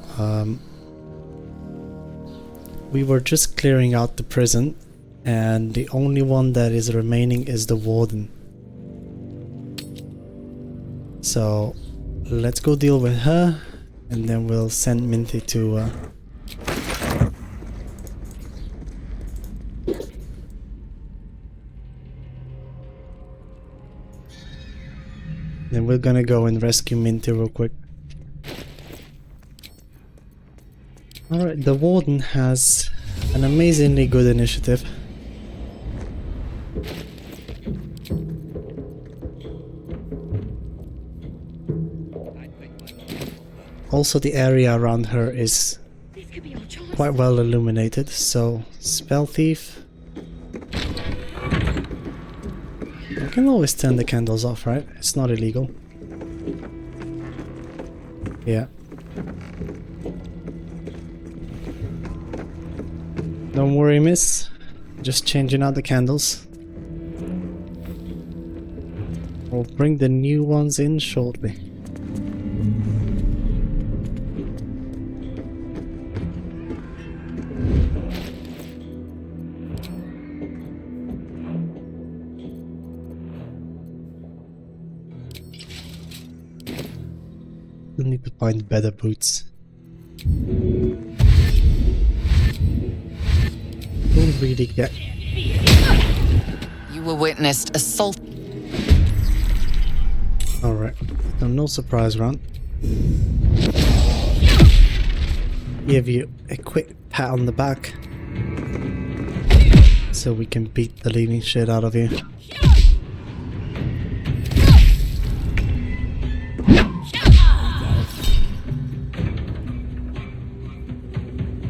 We were just clearing out the prison, and the only one that is remaining is the warden. So let's go deal with her, and then we'll send Minty to then we're gonna go and rescue Minty real quick. Alright, the warden has an amazingly good initiative. Also, the area around her is quite well illuminated, so Spell Thief. You can always turn the candles off, right? It's not illegal. Yeah. Don't worry, miss. Just changing out the candles. We'll bring the new ones in shortly. We need to find better boots. Don't really get. You were witnessed assault. Alright, so no surprise round. Give you a quick pat on the back so we can beat the living shit out of you.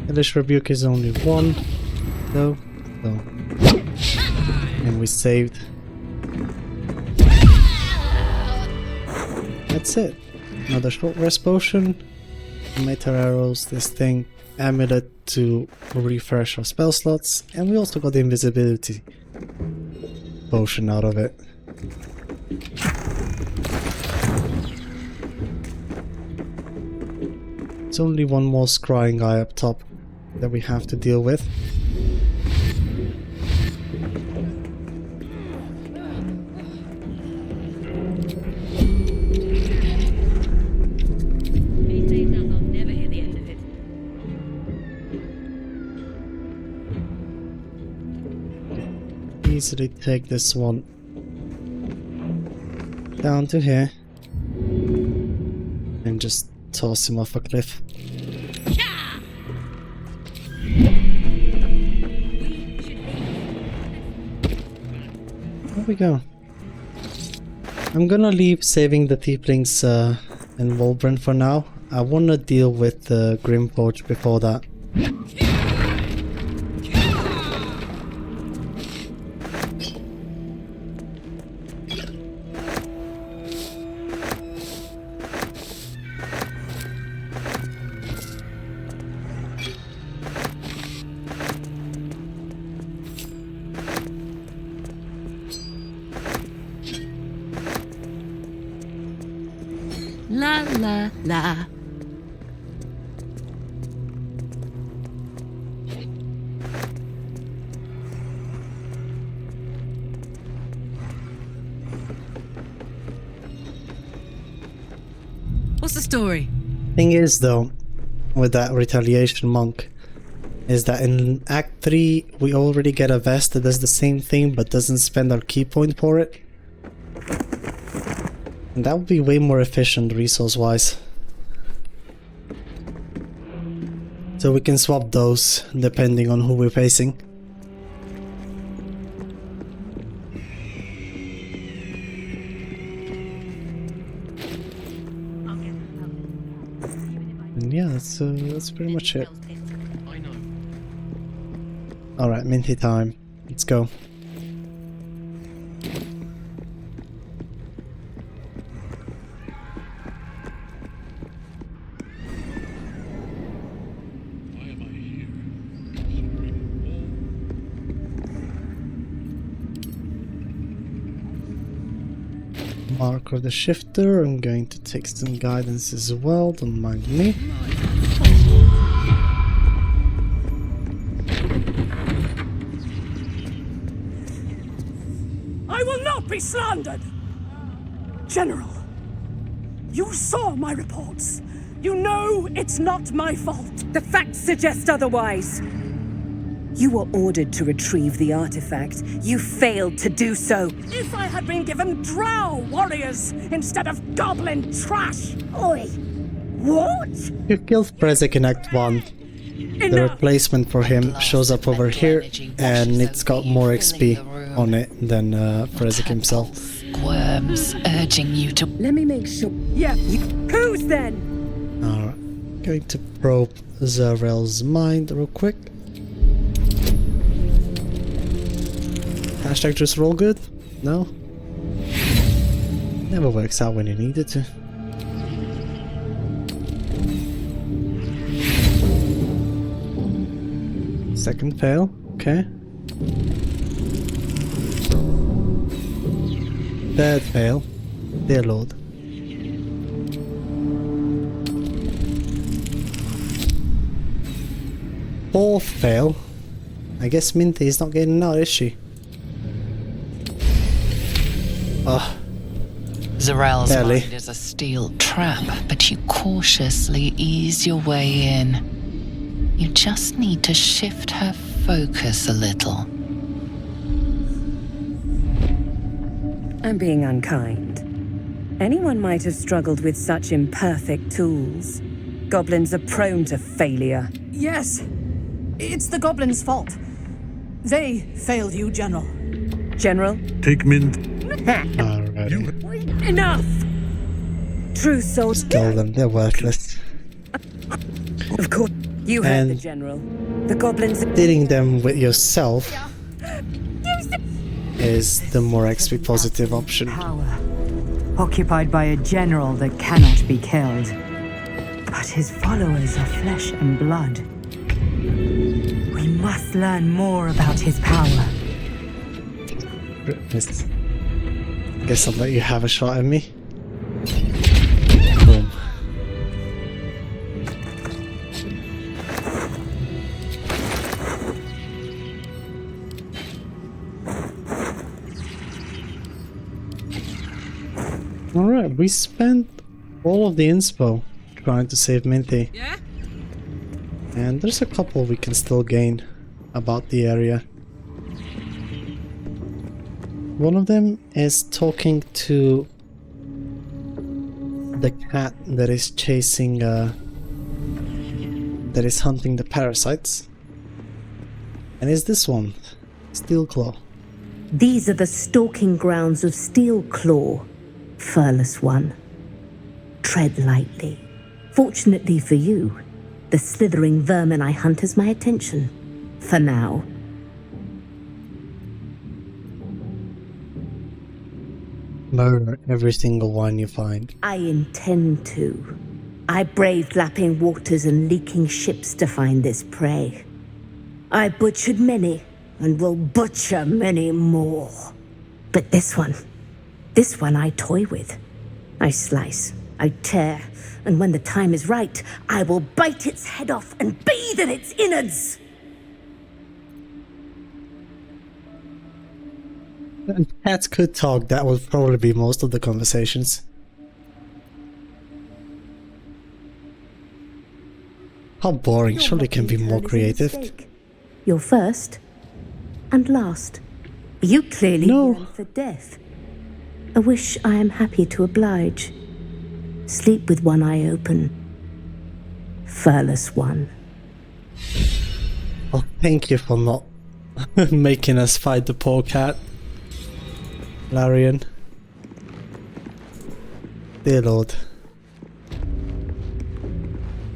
Hellish Rebuke is only one, though, and we saved. That's it. Another short rest potion, meter arrows, this thing, amulet to refresh our spell slots, and we also got the invisibility potion out of it. It's only one more scrying guy up top that we have to deal with. Easily take this one down to here and just toss him off a cliff. There we go. I'm gonna leave saving the Tieflings and Wolbren for now. I wanna deal with the Grimforge before that. La la la. What's the story? Thing is though, with that retaliation monk, is that in Act 3 we already get a vest that does the same thing but doesn't spend our key point for it. And that would be way more efficient resource wise. So we can swap those depending on who we're facing. And yeah, that's pretty much it. Alright, Minty time. Let's go. Mark of the Shifter, I'm going to take some guidance as well, don't mind me. be slandered! General, you saw my reports. You know it's not my fault. The facts suggest otherwise. You were ordered to retrieve the artifact. You failed to do so. If I had been given drow warriors instead of goblin trash! Oi! What? You killed Prezek in Act 1. The replacement for him shows up over here, and it's got more XP on it than Prezek himself. Worms urging you to... Let me make sure. Yeah, who's then? Alright, going to probe Zarel's mind real quick. Hashtag just roll good? No? Never works out when you need it to. Second fail, okay. Third fail, dear lord. Fourth fail. I guess Minty is not getting out, is she? Ugh. Zarel's Barely. mind is a steel trap, but you cautiously ease your way in. You just need to shift her focus a little. I'm being unkind. Anyone might have struggled with such imperfect tools. Goblins are prone to failure. Yes, it's the goblins' fault. They failed you, General. General? Take Mint. Alrighty. Enough! True souls. Kill them, they're worthless. Of course, you heard the And General. The goblins... dealing them with yourself is the more XP positive option. Power. Occupied by a general that cannot be killed. But his followers are flesh and blood. We must learn more about his power. Goodness. Guess I'll let you have a shot at me. Boom. Alright, we spent all of the inspo trying to save Minty. Yeah? And there's a couple we can still gain about the area. One of them is talking to the cat that is chasing, that is hunting the parasites. And is this one, Steelclaw. These are the stalking grounds of Steelclaw, Furless One. Tread lightly. Fortunately for you, the slithering vermin I hunt has my attention. For now. Murder every single one you find. I intend to. I braved lapping waters and leaking ships to find this prey. I butchered many, and will butcher many more. But this one I toy with. I slice, I tear, and when the time is right, I will bite its head off and bathe in its innards! If cats could talk, that would probably be most of the conversations. How boring, surely it can be more creative. You're first and last. You clearly yearn for death. A wish I am happy to oblige. Sleep with one eye open. Furless One. Oh, thank you for not making us fight the poor cat, Larian. Dear Lord.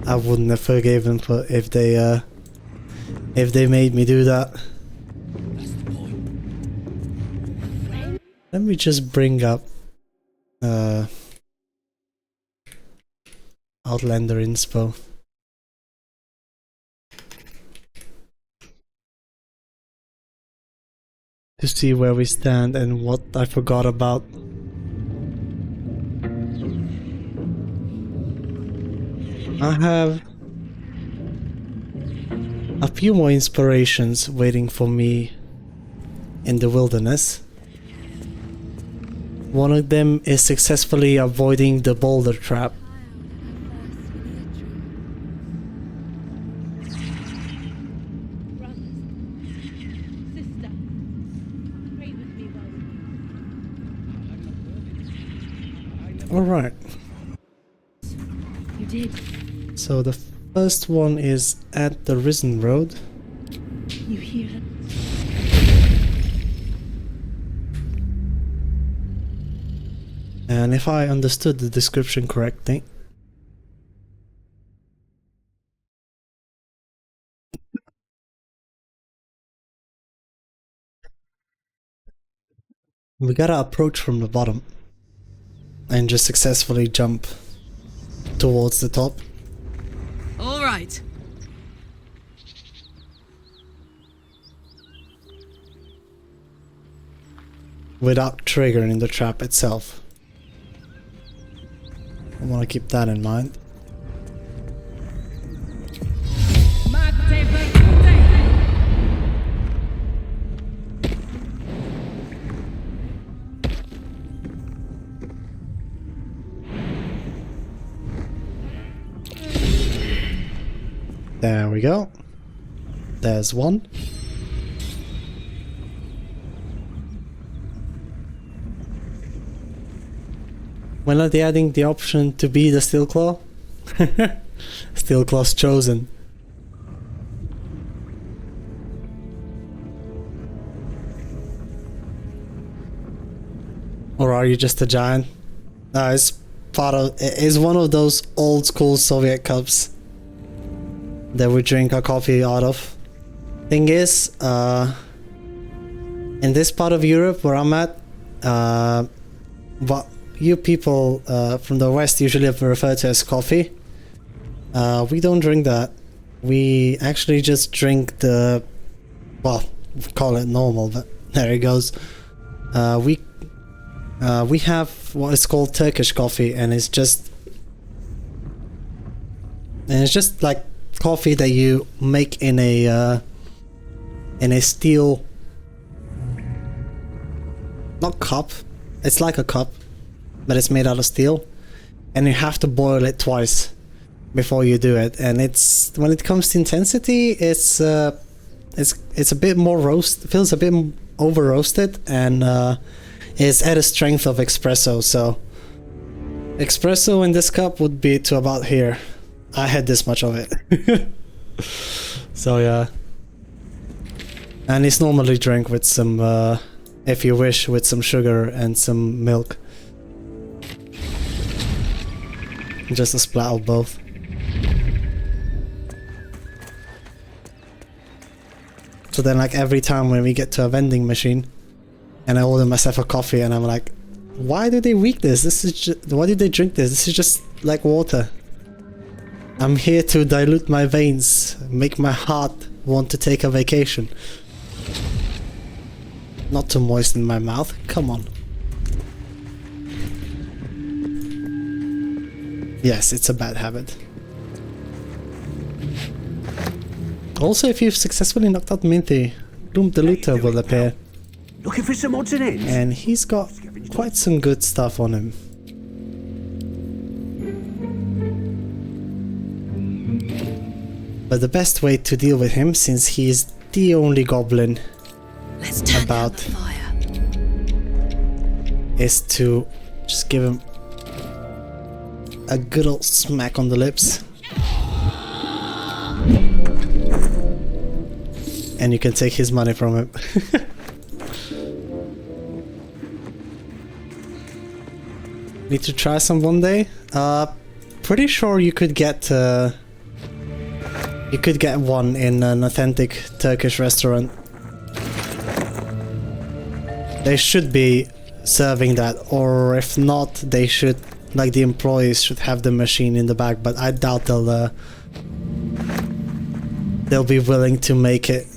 I wouldn't have forgiven for if they made me do that. Let me just bring up Outlander inspo. To see where we stand and what I forgot about. I have a few more inspirations waiting for me in the wilderness. One of them is successfully avoiding the boulder trap. Alright. You did. So the first one is at the Risen Road. You hear it? And if I understood the description correctly, we gotta approach from the bottom and just successfully jump towards the top. All right. Without triggering the trap itself. I want to keep that in mind. There we go. There's one. When are they adding the option to be the Steel Claw? Steel Claw's chosen. Or are you just a giant? It's one of those old school Soviet cups that we drink our coffee out of. Thing is, in this part of Europe where I'm at, what you people from the West usually refer to as coffee, we don't drink that. We actually just drink the, well, we call it normal, but there it goes. We have what is called Turkish coffee, and it's just like coffee that you make in a steel, not cup, it's like a cup, but it's made out of steel, and you have to boil it twice before you do it. And it's, when it comes to intensity, it's a bit more feels a bit over roasted, and is at a strength of espresso. So espresso in this cup would be to about here. I had this much of it. So yeah, and it's normally drank with some, if you wish, with some sugar and some milk. Just a splat of both. So then, like, every time when we get to a vending machine and I order myself a coffee, and I'm like, why do they make this? This is just, why did they drink this? This is just like water. I'm here to dilute my veins, make my heart want to take a vacation. Not to moisten my mouth, come on. Yes, it's a bad habit. Also, if you've successfully knocked out Minty, Doom the Looter will appear. Looking for some odds and ends? And he's got quite some good stuff on him. But the best way to deal with him, since he's the only goblin about, is to just give him a good old smack on the lips. And you can take his money from him. Need to try some one day? Pretty sure you could get one in an authentic Turkish restaurant. They should be serving that, or if not, they should, like, the employees should have the machine in the back, but I doubt they'll be willing to make it.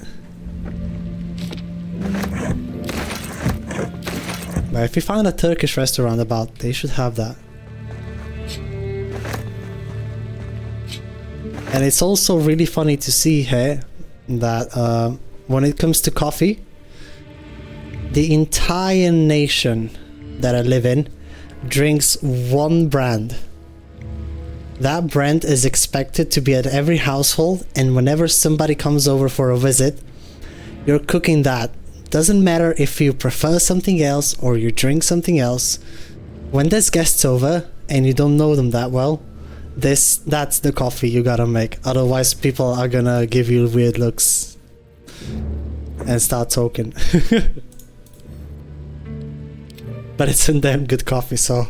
But if you find a Turkish restaurant about, they should have that. And it's also really funny to see here that when it comes to coffee, the entire nation that I live in drinks one brand. That brand is expected to be at every household, and whenever somebody comes over for a visit, you're cooking that. Doesn't matter if you prefer something else or you drink something else. When there's guests over and you don't know them that well, that's the coffee you gotta make. Otherwise people are gonna give you weird looks and start talking. But it's a damn good coffee, so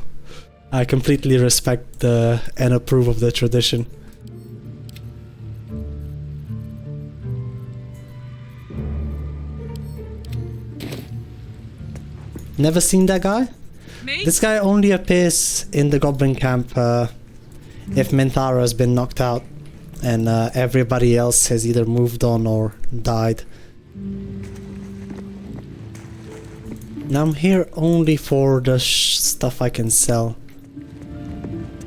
I completely respect and approve of the tradition. Never seen that guy? Me? This guy only appears in the goblin camp if Minthara has been knocked out and everybody else has either moved on or died. Now I'm here only for the stuff I can sell.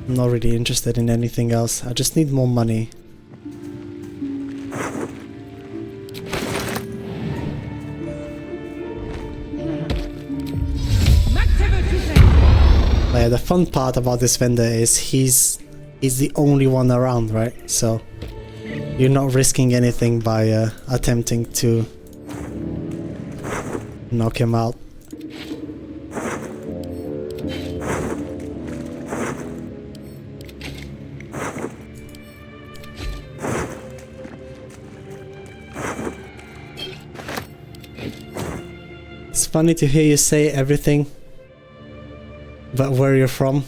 I'm not really interested in anything else. I just need more money. But yeah, the fun part about this vendor is he's the only one around, right? So you're not risking anything by attempting to knock him out. It's funny to hear you say everything, but where you're from?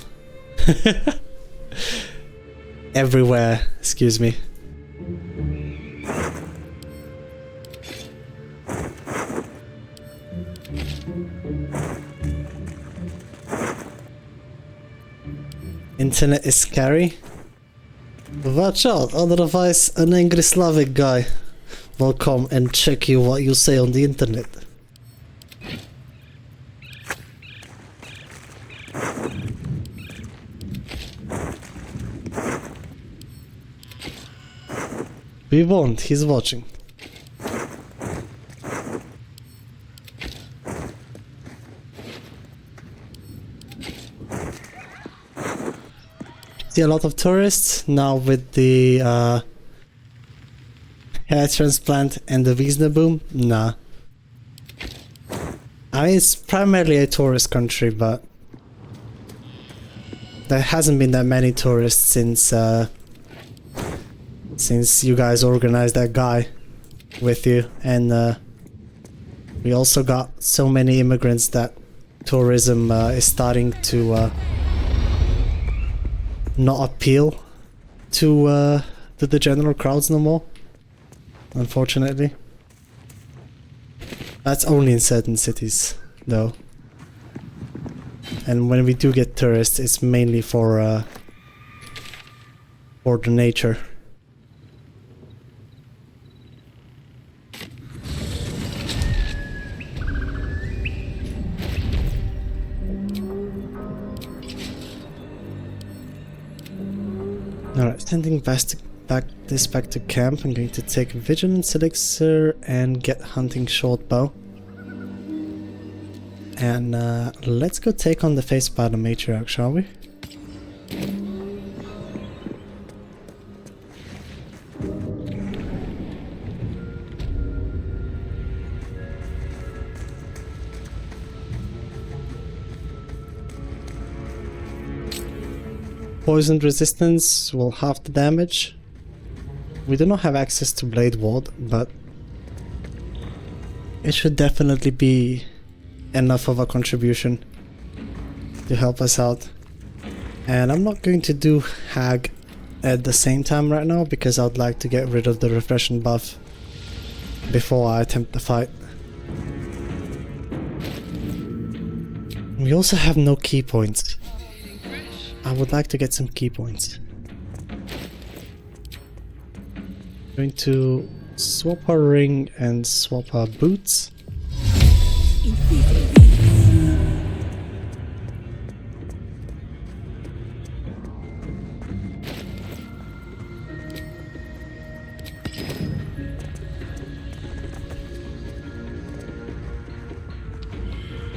Everywhere, excuse me. Internet is scary. Watch out, otherwise an angry Slavic guy will come and check you what you say on the internet. We won't, he's watching. See a lot of tourists now with the hair transplant and the visa boom? Nah. I mean, it's primarily a tourist country, but there hasn't been that many tourists since you guys organized that guy with you, and we also got so many immigrants that tourism is starting to not appeal to the general crowds no more, unfortunately. That's only in certain cities though, and when we do get tourists it's mainly for the nature. Alright, sending back to camp. I'm going to take Vigilance Elixir and get Hunting Short Bow. And let's go take on the face by the matriarch, shall we? Poison resistance will half the damage. We do not have access to Blade Ward, but it should definitely be enough of a contribution to help us out. And I'm not going to do Hag at the same time right now because I'd like to get rid of the refreshen buff before I attempt the fight. We also have no key points. I would like to get some key points. Going to swap her ring and swap her boots.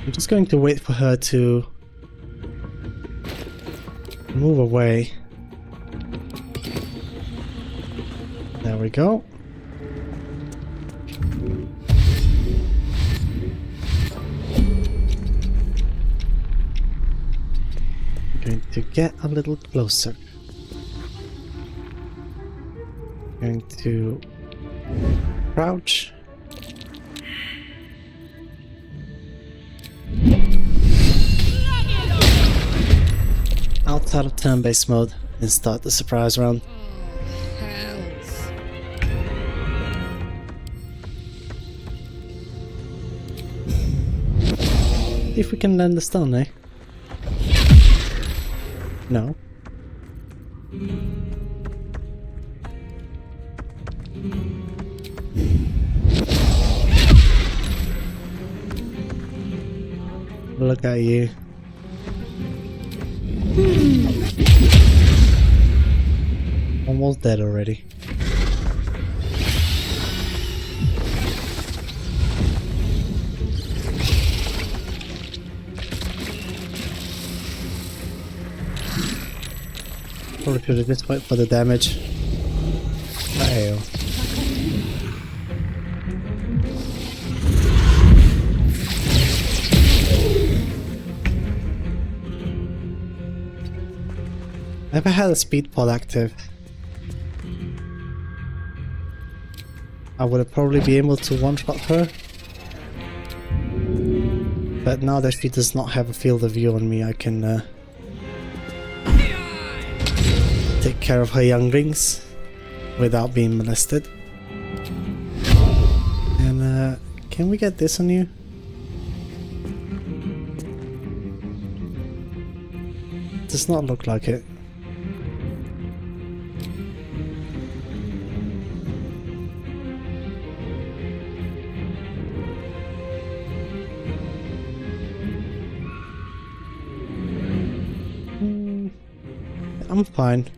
I'm just going to wait for her to move away. There we go. I'm going to get a little closer. Going to crouch. Outside of turn-based mode and start the surprise round. If we can land the stun, eh? No. Look at you. Almost dead already. Probably should have just wait for the damage. Uh-oh. If I had a speed pod active, I would have probably been able to one-shot her. But now that she does not have a field of view on me, I can take care of her younglings without being molested. And can we get this on you? Does not look like it. I'm fine.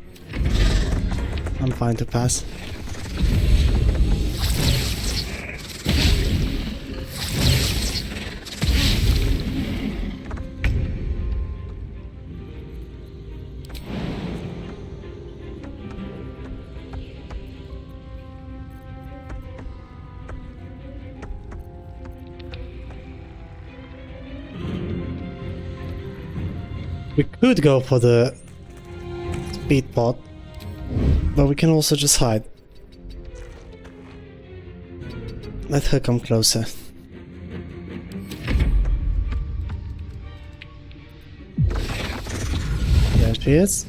I'm fine to pass. We could go for the speed pod, but we can also just hide. Let her come closer. There she is.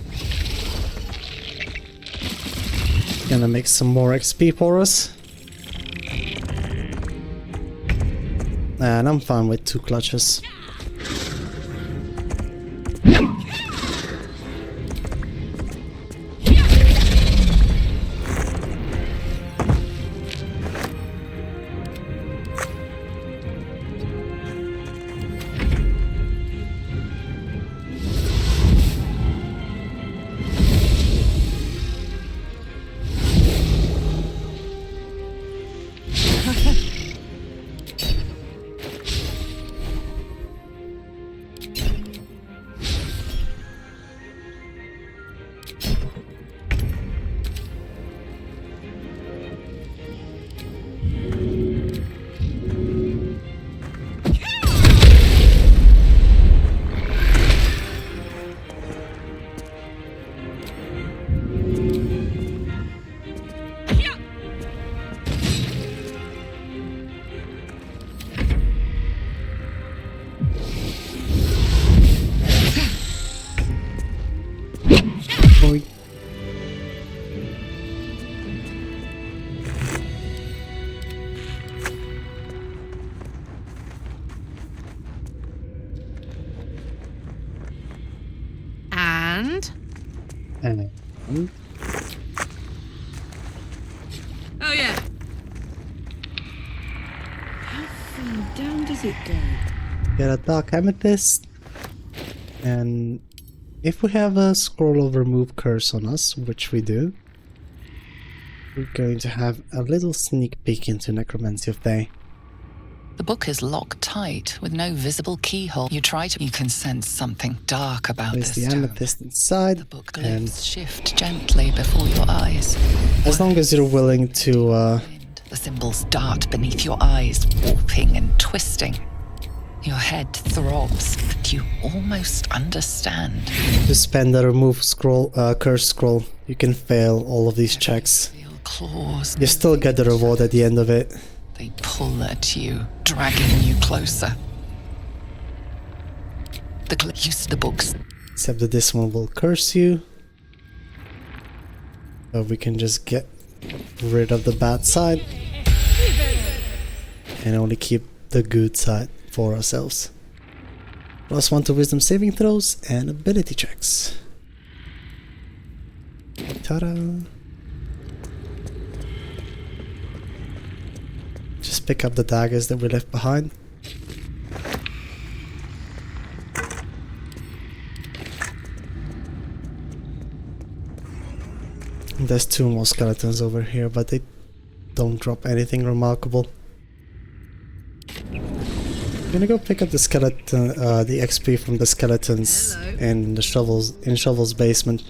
Gonna make some more XP for us. And I'm fine with 2 clutches. Oh yeah. How far down does it go? Get a dark amethyst, and if we have a scroll of remove curse on us, which we do, we're going to have a little sneak peek into Necromancy of Day. The book is locked tight with no visible keyhole. You can sense something dark about Place this the tome. amethyst inside. The book And glyphs shift gently before your eyes. as long as you're willing to The symbols dart beneath your eyes, warping and twisting. Your head throbs, and you almost understand. spend the remove scroll, curse scroll, you can fail all of these checks. Claws. You still get the reward at the end of it. They pull at you, dragging you closer. Use the books. Except that this one will curse you. So we can just get rid of the bad side. And only keep the good side for ourselves. +1 to wisdom saving throws and ability checks. Ta-da! Just pick up the daggers that we left behind. There's 2 more skeletons over here, but they don't drop anything remarkable. I'm gonna go pick up the skeleton, the XP from the skeletons in the Shovel's basement.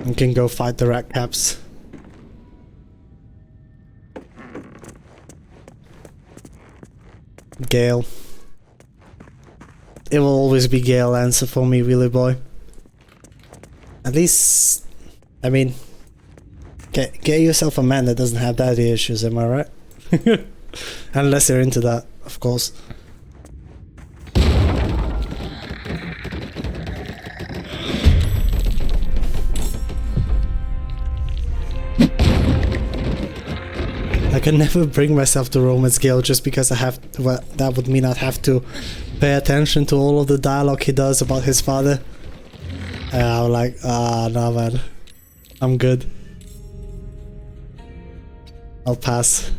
You can go fight the rat caps. Gale. It will always be Gale answer for me, really boy. At least, I mean, get yourself a man that doesn't have daddy issues, am I right? Unless you're into that, of course. I can never bring myself to romance Gale just because I have, well, that would mean I'd have to pay attention to all of the dialogue he does about his father. And I'm like, nah man, I'm good. I'll pass.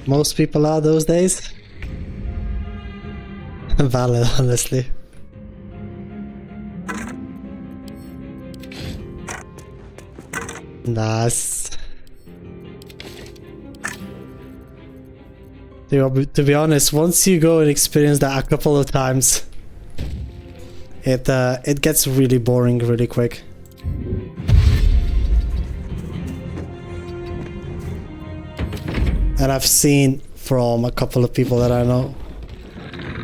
Most people are those days. Valid, honestly. Nice. To be honest, once you go and experience that a couple of times, it gets really boring really quick. And I've seen from a couple of people that I know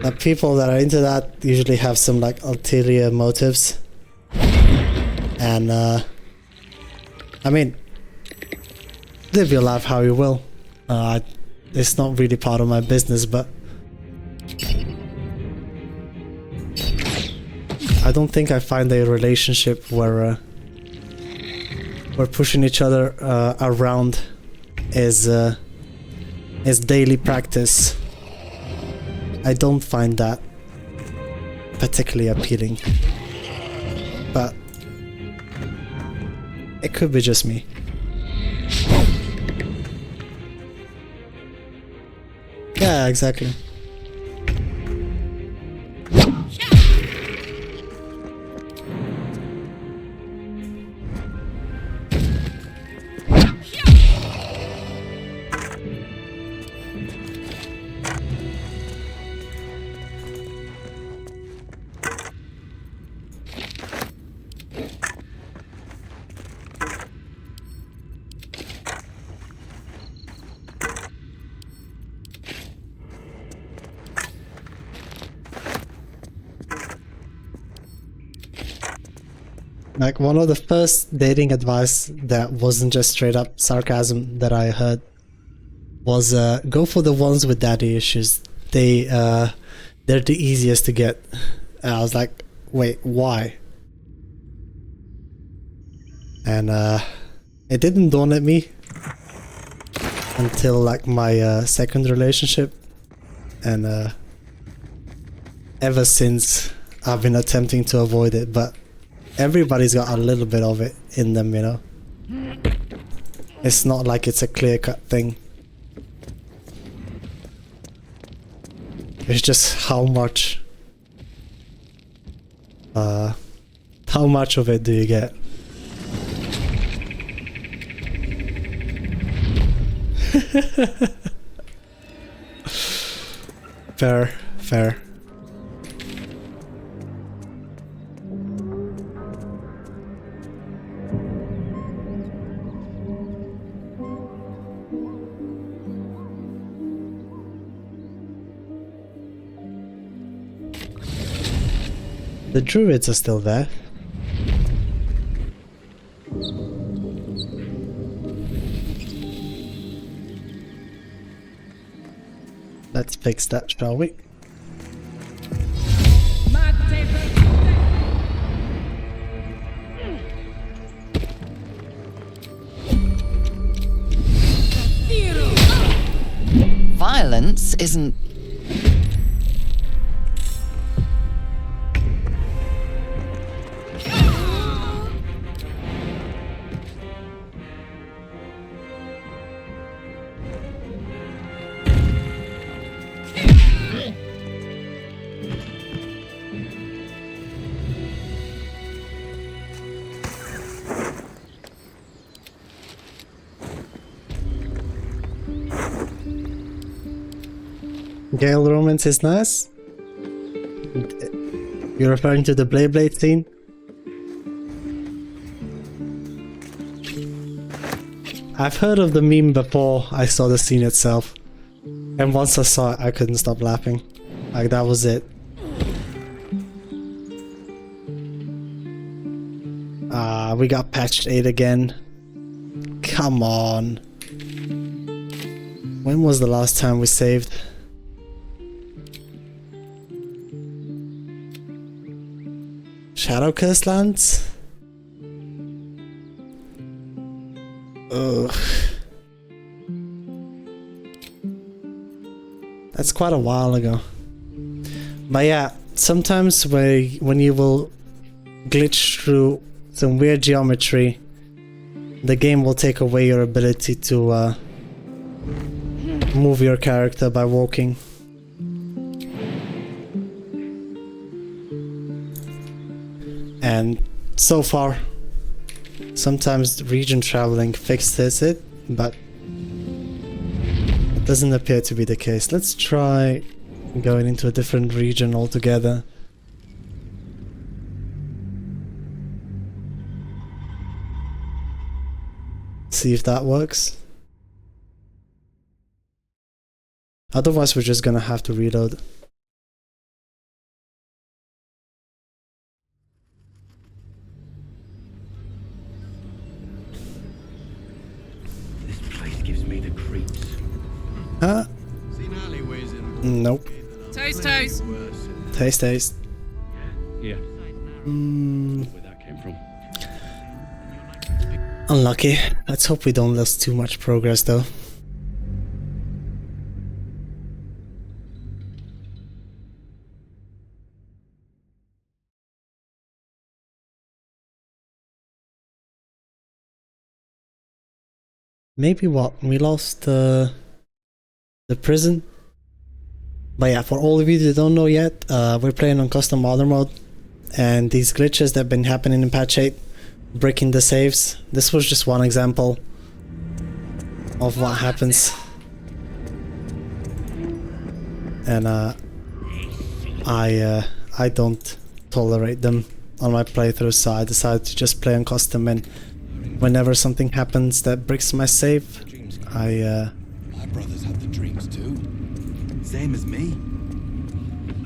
that people that are into that usually have some like ulterior motives. And I mean, live your life how you will. It's not really part of my business, but I don't think I find a relationship where we're pushing each other around is daily practice. I don't find that particularly appealing, but it could be just me. Yeah, exactly. Like, one of the first dating advice that wasn't just straight up sarcasm that I heard was go for the ones with daddy issues. They're the easiest to get. And I was like, wait, why? And it didn't dawn at me until like my second relationship, and ever since I've been attempting to avoid it, but everybody's got a little bit of it in them, you know. It's not like it's a clear-cut thing. It's just how much of it do you get? Fair, fair. The druids are still there. Let's fix that, shall we? Violence isn't... Gale romance is nice? You're referring to the Blade scene? I've heard of the meme before I saw the scene itself. And once I saw it, I couldn't stop laughing. Like, that was it. We got patched 8 again. Come on. When was the last time we saved? Shadow Curse lands? Ugh. That's quite a while ago. But yeah, sometimes when you will glitch through some weird geometry, the game will take away your ability to move your character by walking. And so far, sometimes region traveling fixes it, but it doesn't appear to be the case. Let's try going into a different region altogether. See if that works. Otherwise, we're just gonna have to reload. This place gives me the creeps. Huh? Nope. Toast, toast. Taste. Yeah. Where that came from. Unlucky. Let's hope we don't lose too much progress though. Maybe what? We lost the prison? But yeah, for all of you that don't know yet, we're playing on custom modern mode, and these glitches that have been happening in patch 8, breaking the saves, this was just one example of what happens. And I don't tolerate them on my playthrough, so I decided to just play on custom, and whenever something happens that breaks my save, My brothers have the dreams too. Same as me.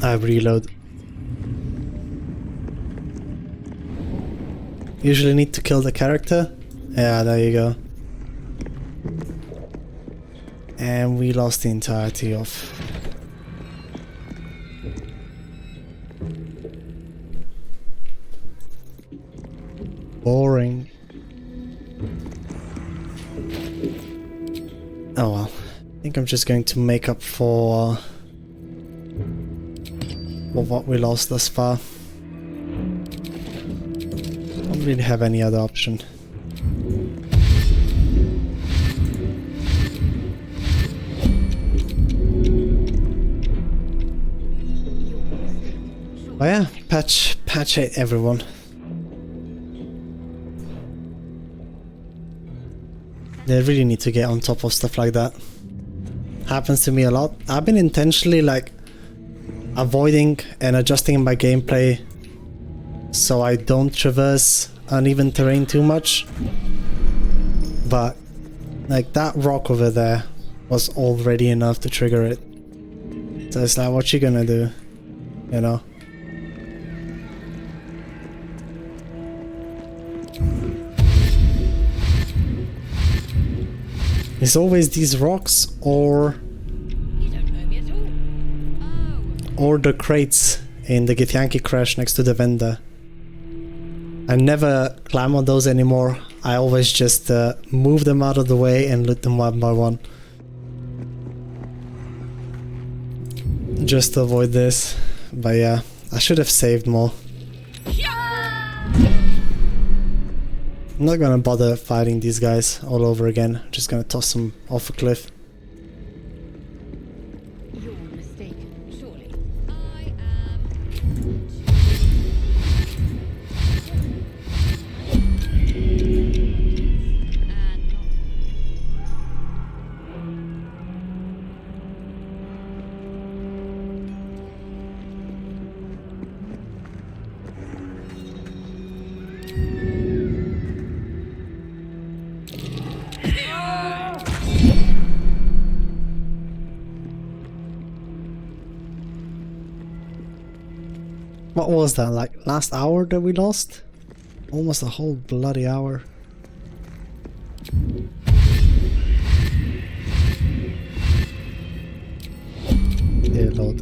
I reload. Usually need to kill the character. Yeah, there you go. And we lost the entirety of... Boring. Oh well. I think I'm just going to make up for what we lost thus far. Don't really have any other option. Oh yeah, patch 8 everyone. They really need to get on top of stuff like that. Happens to me a lot. I've been intentionally like avoiding and adjusting my gameplay so I don't traverse uneven terrain too much. But like that rock over there was already enough to trigger it. So it's like, what you gonna do? You know? It's always these rocks or the crates in the Githyanki crash next to the vendor. I never climb on those anymore. I always just move them out of the way and loot them one by one. Just to avoid this. But yeah, I should have saved more. I'm not gonna bother fighting these guys all over again. I'm just gonna toss them off a cliff. You're mistaken, surely. What was that, like last hour that we lost? Almost a whole bloody hour. Dear Lord.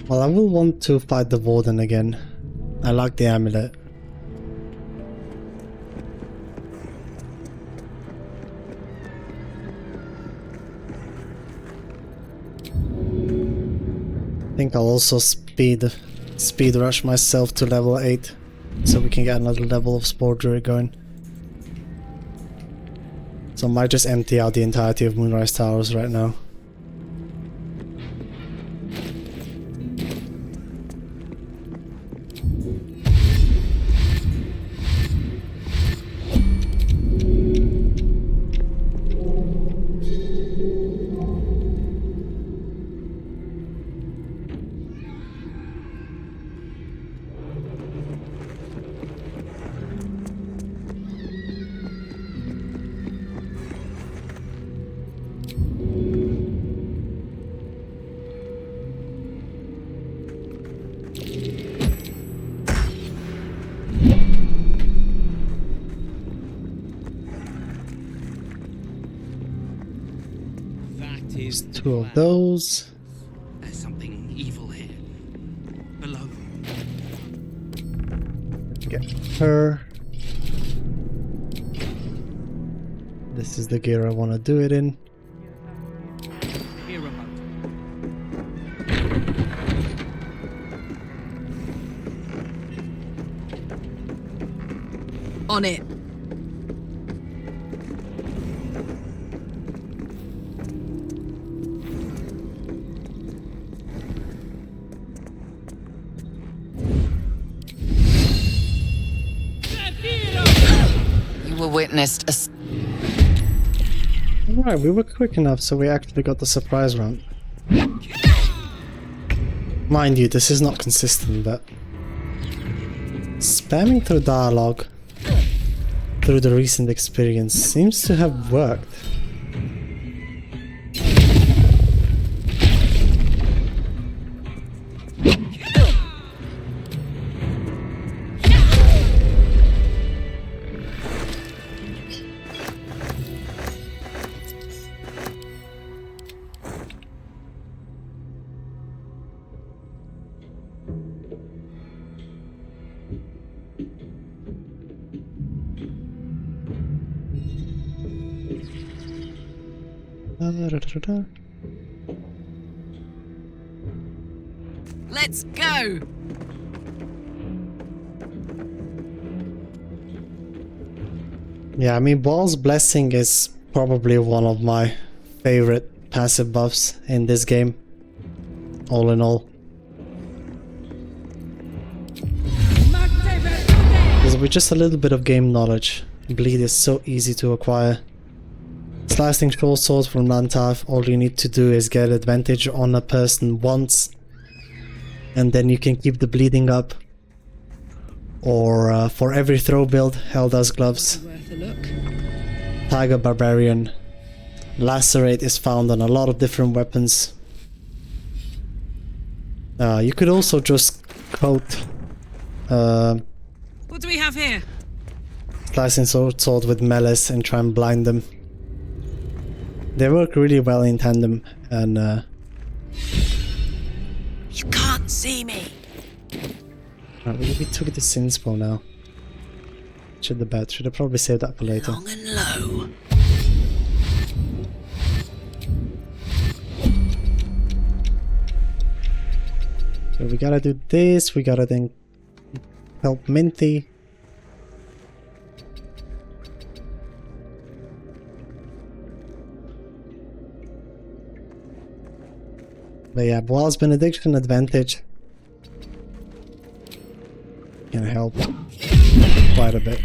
Well, I will want to fight the Warden again. I like the amulet. I think I'll also speed rush myself to level 8 so we can get another level of Spore Druid going. So I might just empty out the entirety of Moonrise Towers right now. Two of those. There's something evil here. Below. Get her. This is the gear I want to do it in. On it. Witnessed a... Alright, we were quick enough, so we actually got the surprise round. Mind you, this is not consistent, but spamming through dialogue through the recent experience seems to have worked. Let's go! Yeah, I mean, Ball's Blessing is probably one of my favorite passive buffs in this game, all in all. Because with just a little bit of game knowledge, Bleed is so easy to acquire. Slicing short swords from Nantav, all you need to do is get advantage on a person once, and then you can keep the bleeding up. Or for every throw build, Helda's Gloves, Tiger Barbarian, Lacerate is found on a lot of different weapons. You could also just coat What do we have here? Slicing sword with melees and try and blind them. They work really well in tandem, and You can't see me. we took the Sinspo now. Should have probably saved that for later. Long and low. So we gotta do this, we gotta then help Minty. But yeah, Boal's Benediction advantage can help quite a bit.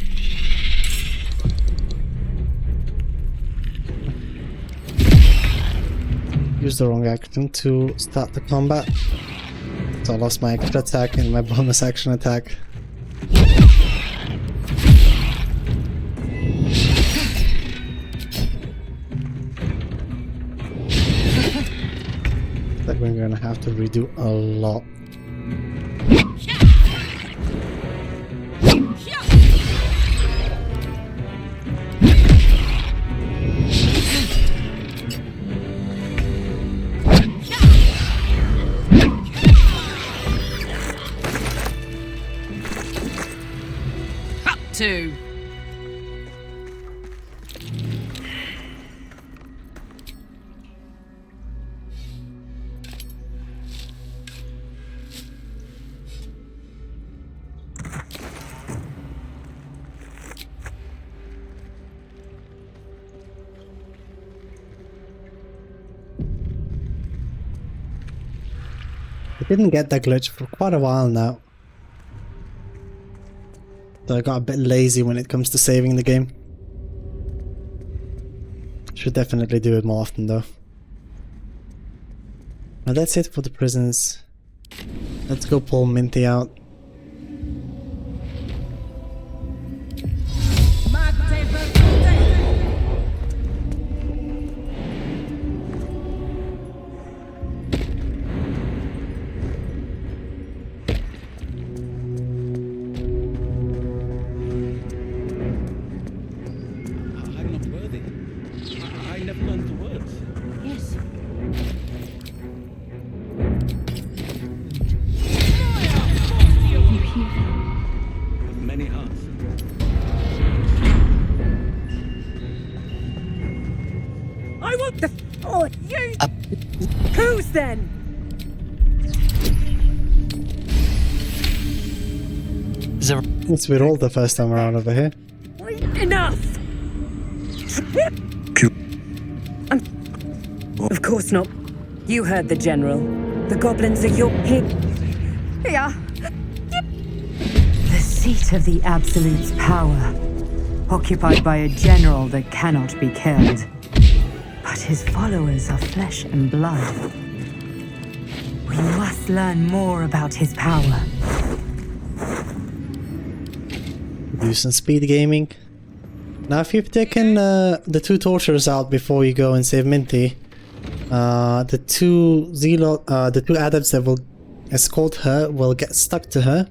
Use the wrong action to start the combat, so I lost my extra attack and my bonus action attack. That we're gonna have to redo a lot. Up to. I didn't get that glitch for quite a while now. So I got a bit lazy when it comes to saving the game. Should definitely do it more often though. Well, that's it for the prisons. Let's go pull Minty out. I'm not worthy. I never learned the words. Yes. With many hearts. I will destroy you! Who's then? It's we rolled the first time around over here. Enough! Of course not. You heard the general. The goblins are your pig. Yeah. The seat of the Absolute's power, occupied by a general that cannot be killed. But his followers are flesh and blood. We must learn more about his power. Do some speed gaming. Now if you've taken the two torturers out before you go and save Minty, the two adepts that will escort her will get stuck to her,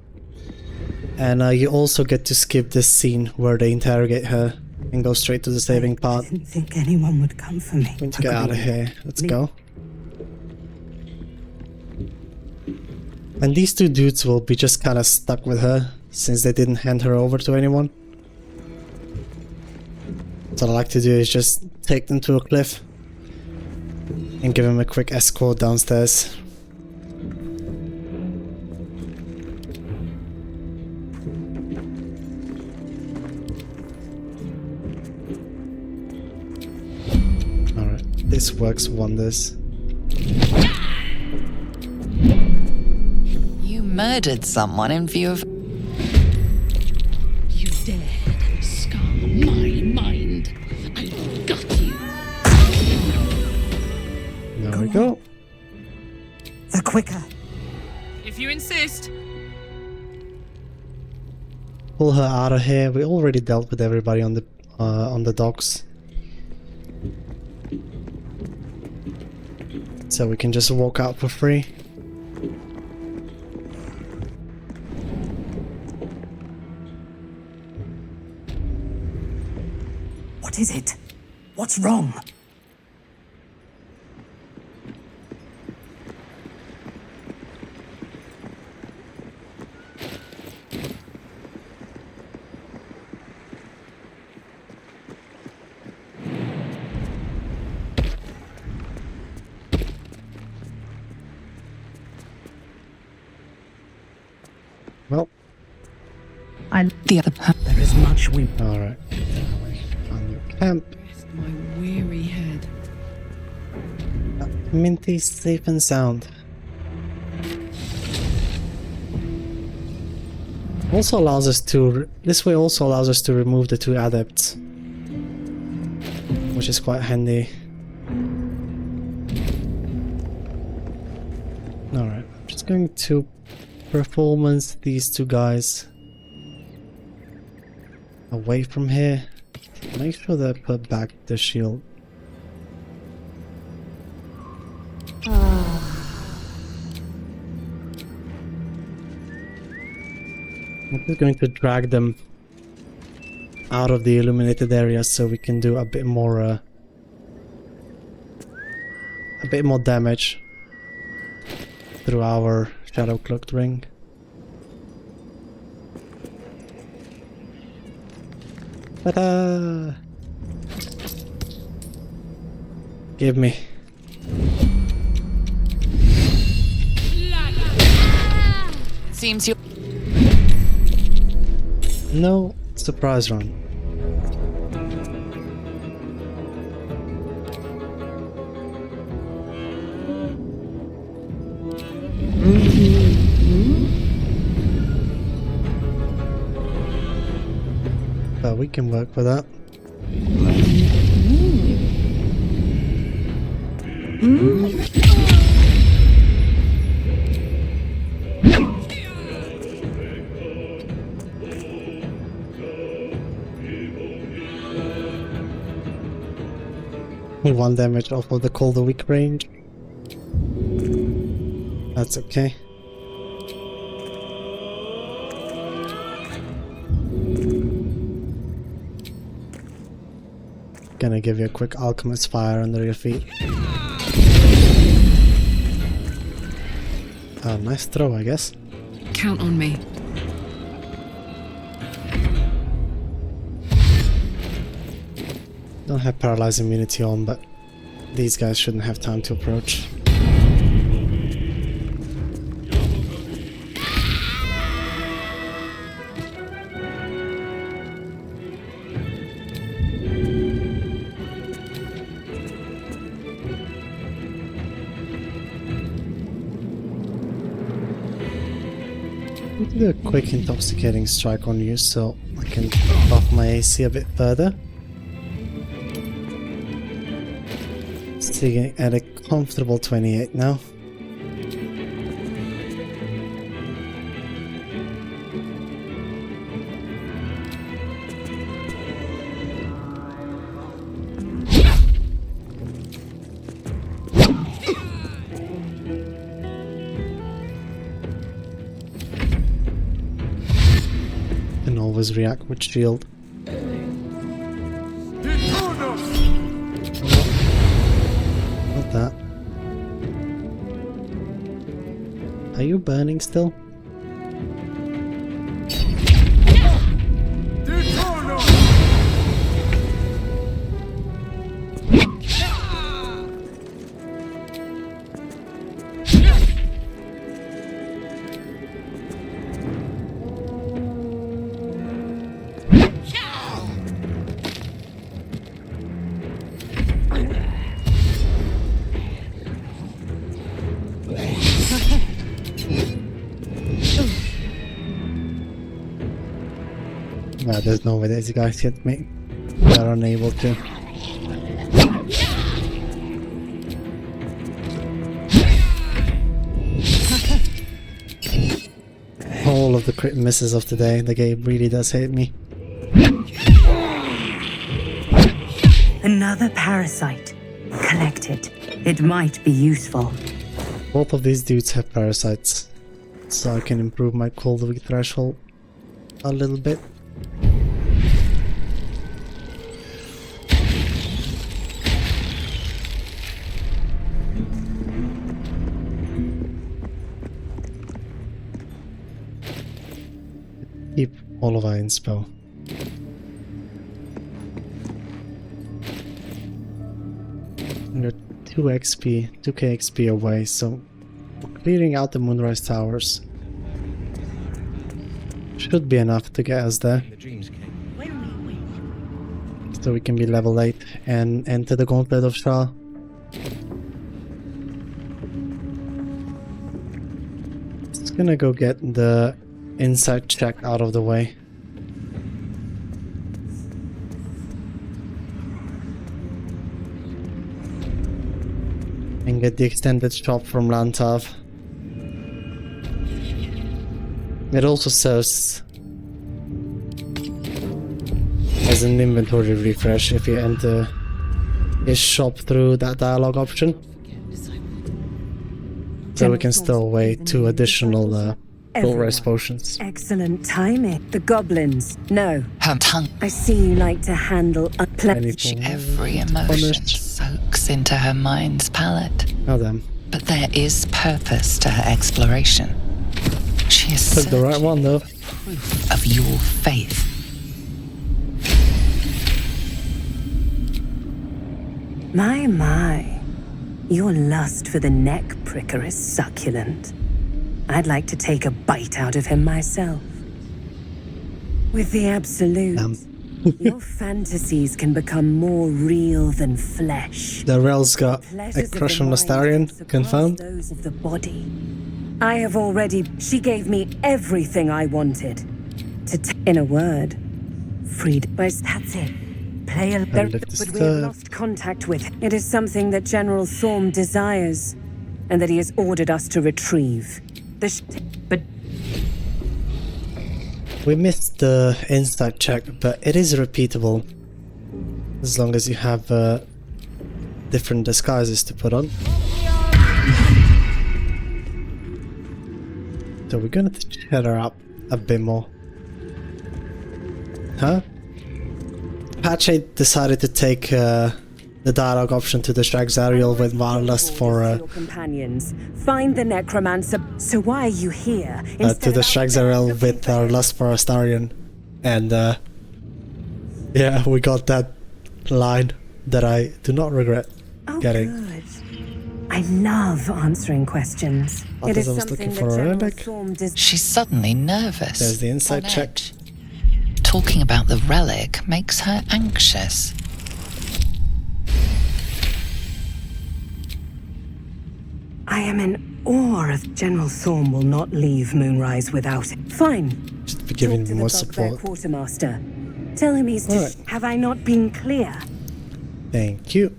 and you also get to skip this scene where they interrogate her and go straight to the saving part. I didn't think anyone would come for me. We need to get out of here. Let's go. And these two dudes will be just kind of stuck with her since they didn't hand her over to anyone. So what I like to do is just take them to a cliff and give him a quick escort downstairs. Alright, this works wonders. You murdered someone in view of... You dared scar my mind. I got you. There we go. The quicker. If you insist. Pull her out of here. We already dealt with everybody on the docks. So we can just walk out for free. What is it? What's wrong? Well, the other... There is much wind. Alright. On your camp. My weary head. Minty, safe and sound. Also allows us to... This way also allows us to remove the 2 adepts. Which is quite handy. Alright, I'm just going to performance these 2 guys away from here. Make sure they put back the shield. I'm just going to drag them out of the illuminated area so we can do a bit more damage through our shadow cloaked ring. Ta-da! Give me. Seems you... No surprise run. But we can work with that. One damage off of the cold weak range. That's okay. Gonna give you a quick alchemist fire under your feet. Nice throw, I guess. Count on me. Don't have paralyzed immunity on, but these guys shouldn't have time to approach. I'll do a quick intoxicating strike on you so I can buff my AC a bit further. Sitting at a comfortable 28 now. Can always react with shield. That. Are you burning still? Nah, there's no way these guys hit me. They're unable to. All of the crit misses of today, the game really does hate me. Another parasite. Collect it. It might be useful. Both of these dudes have parasites, so I can improve my cold weak threshold a little bit. Keep all of our inspo. We're 2k XP away, so clearing out the Moonrise Towers should be enough to get us there. So we can be level 8 and enter the Gauntlet of Shah. Just gonna go get the inside check out of the way. And get the extended shop from Lantav. It also serves as an inventory refresh if you enter his shop through that dialogue option. So we can stow away 2 additional full rest potions. Excellent timing. The goblins. No. Her tongue. I see you like to handle Every emotion soaks into her mind's palette. Oh damn. But there is purpose to her exploration. She is Took the right one though. proof of your faith. My. Your lust for the neck pricker is succulent. I'd like to take a bite out of him myself. With the Absolute, your fantasies can become more real than flesh. The Rel's got a crush on Astarion, confirmed. Those of the body. I have already... She gave me everything I wanted. In a word, freed. That's it. Play a... But we have lost contact with. It is something that General Thorm desires, and that he has ordered us to retrieve. But we missed the inside check, but it is repeatable as long as you have different disguises to put on. So we're gonna chat her up a bit more. Huh? Pache decided to take the dialogue option to distract Zariel with Wanderlust for your companions. Find the necromancer. So why are you here? To distract Zariel with our lust for Astarion. And yeah, we got that line that I do not regret getting. Good. I love answering questions. It is something that General Thorm does. She's suddenly nervous. There's the inside check. Talking about the relic makes her anxious. I am in awe of General Thorm will not leave Moonrise without it. Fine. Just be giving me more Bugbear support. Quartermaster. Tell him he's Right. Have I not been clear? Thank you.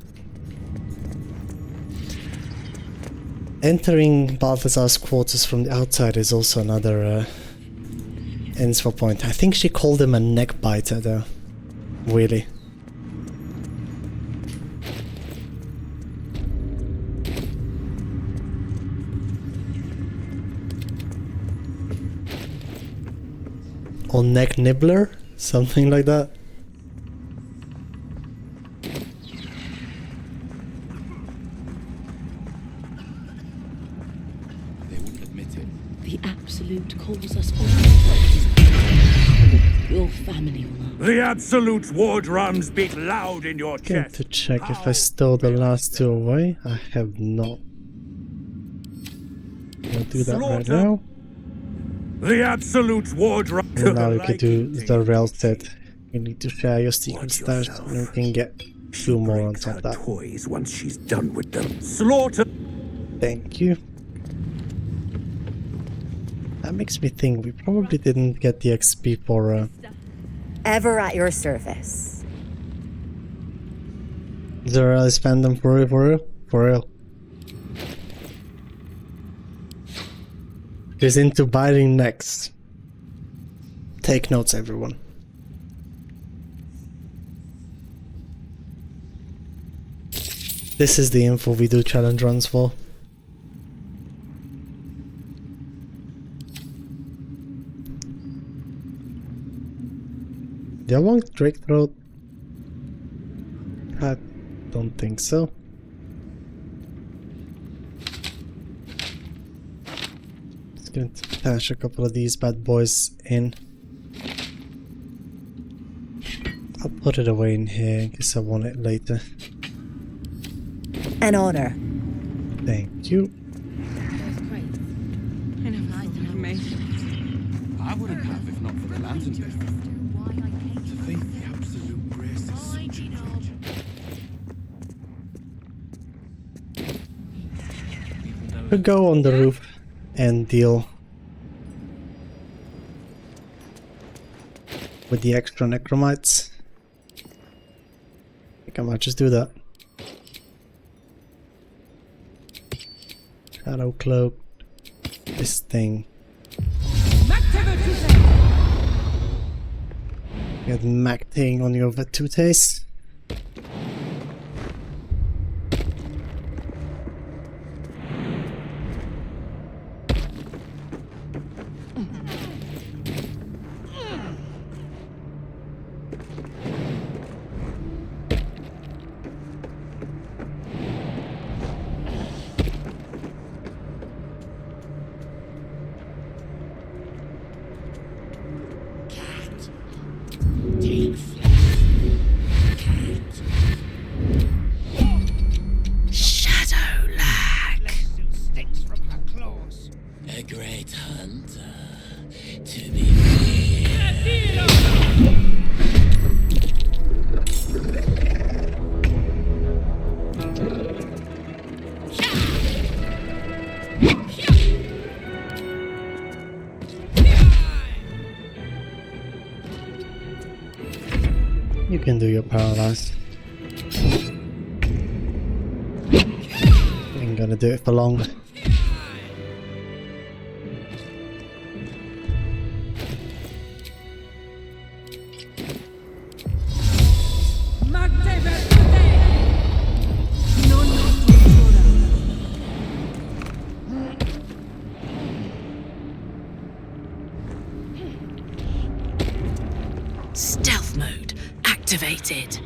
Entering Balthazar's quarters from the outside is also another info point. I think she called him a neck biter though. Really. Or neck nibbler? Something like that. The Absolute calls us all. Your family will know. The Absolute's war drums beat loud in your Going chest. to check if I stole the last 2 away. I have not. I'll do that right now. The Absolute's war drum. And now we can do the rail set. You need to share your secret stash and we can get 2 more on top of that. Toys once she's done with them. Slaughter. Thank you. That makes me think we probably didn't get the XP for Ever at your service. Is there really spend them for real, for real? For real. He's into biting necks. Take notes, everyone. This is the info we do challenge runs for. Do I want Drake Throat? I don't think so. Just going to patch a couple of these bad boys in. I'll put it away in here in case I want it later. An honor. Thank you. I wouldn't have if not for the lantern business. To think the absolute grace is such a treasure. We'll go on the roof and deal with the extra necromites. I think I might just do that. Shadow cloak. This thing. Get Mac thing on your Vatutes. You can do your paralyze. Ain't gonna do it for long. Stealth mode activated.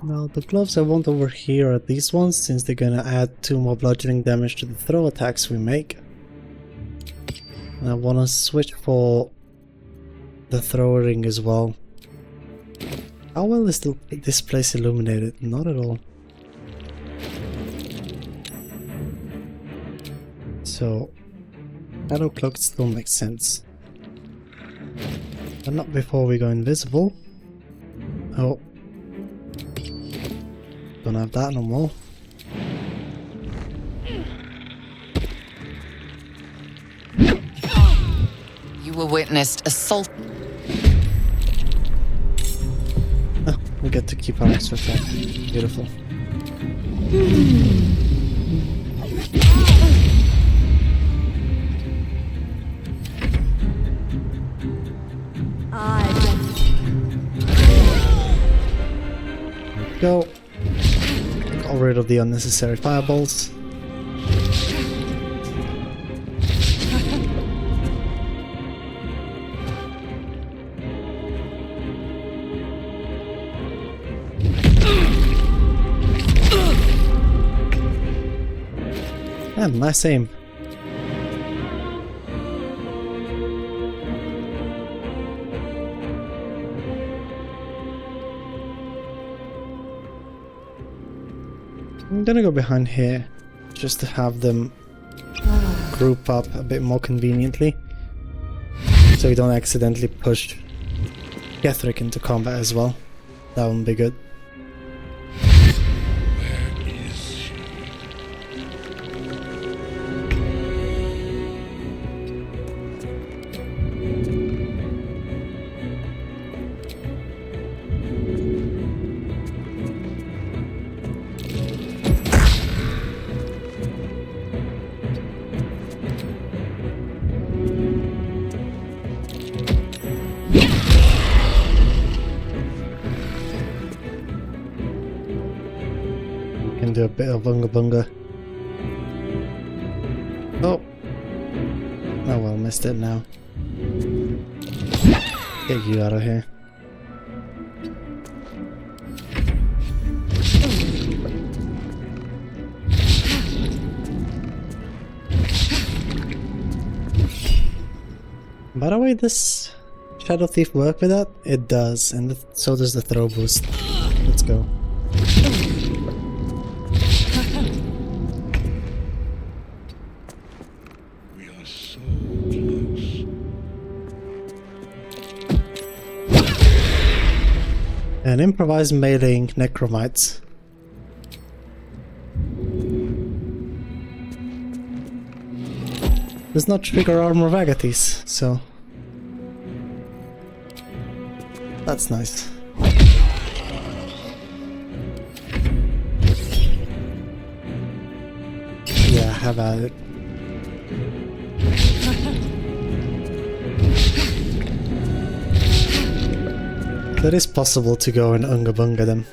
Now the gloves I want over here are these ones, since they're gonna add 2 more bludgeoning damage to the throw attacks we make. And I wanna switch for the throw ring as well. How well is this place illuminated? Not at all. So Shadow Cloak still makes sense. But not before we go invisible. Oh. Don't have that no more. You were witnessed assault. Oh, we get to keep our extra attack. Beautiful. Go. Got rid of the unnecessary fireballs. And nice aim. I'm gonna go behind here just to have them group up a bit more conveniently, so we don't accidentally push Ketherick into combat as well. That wouldn't be good. can do a bit of bunga bunga. Oh. Oh well, missed it now. Get you out of here. By the way, does Shadow Thief work with that? It does, and so does the throw boost. Let's go. We are so close. And improvised meleeing necromites. Does not trigger armor vagaties, so that's nice. Yeah, have at it. It is possible to go and unga bunga them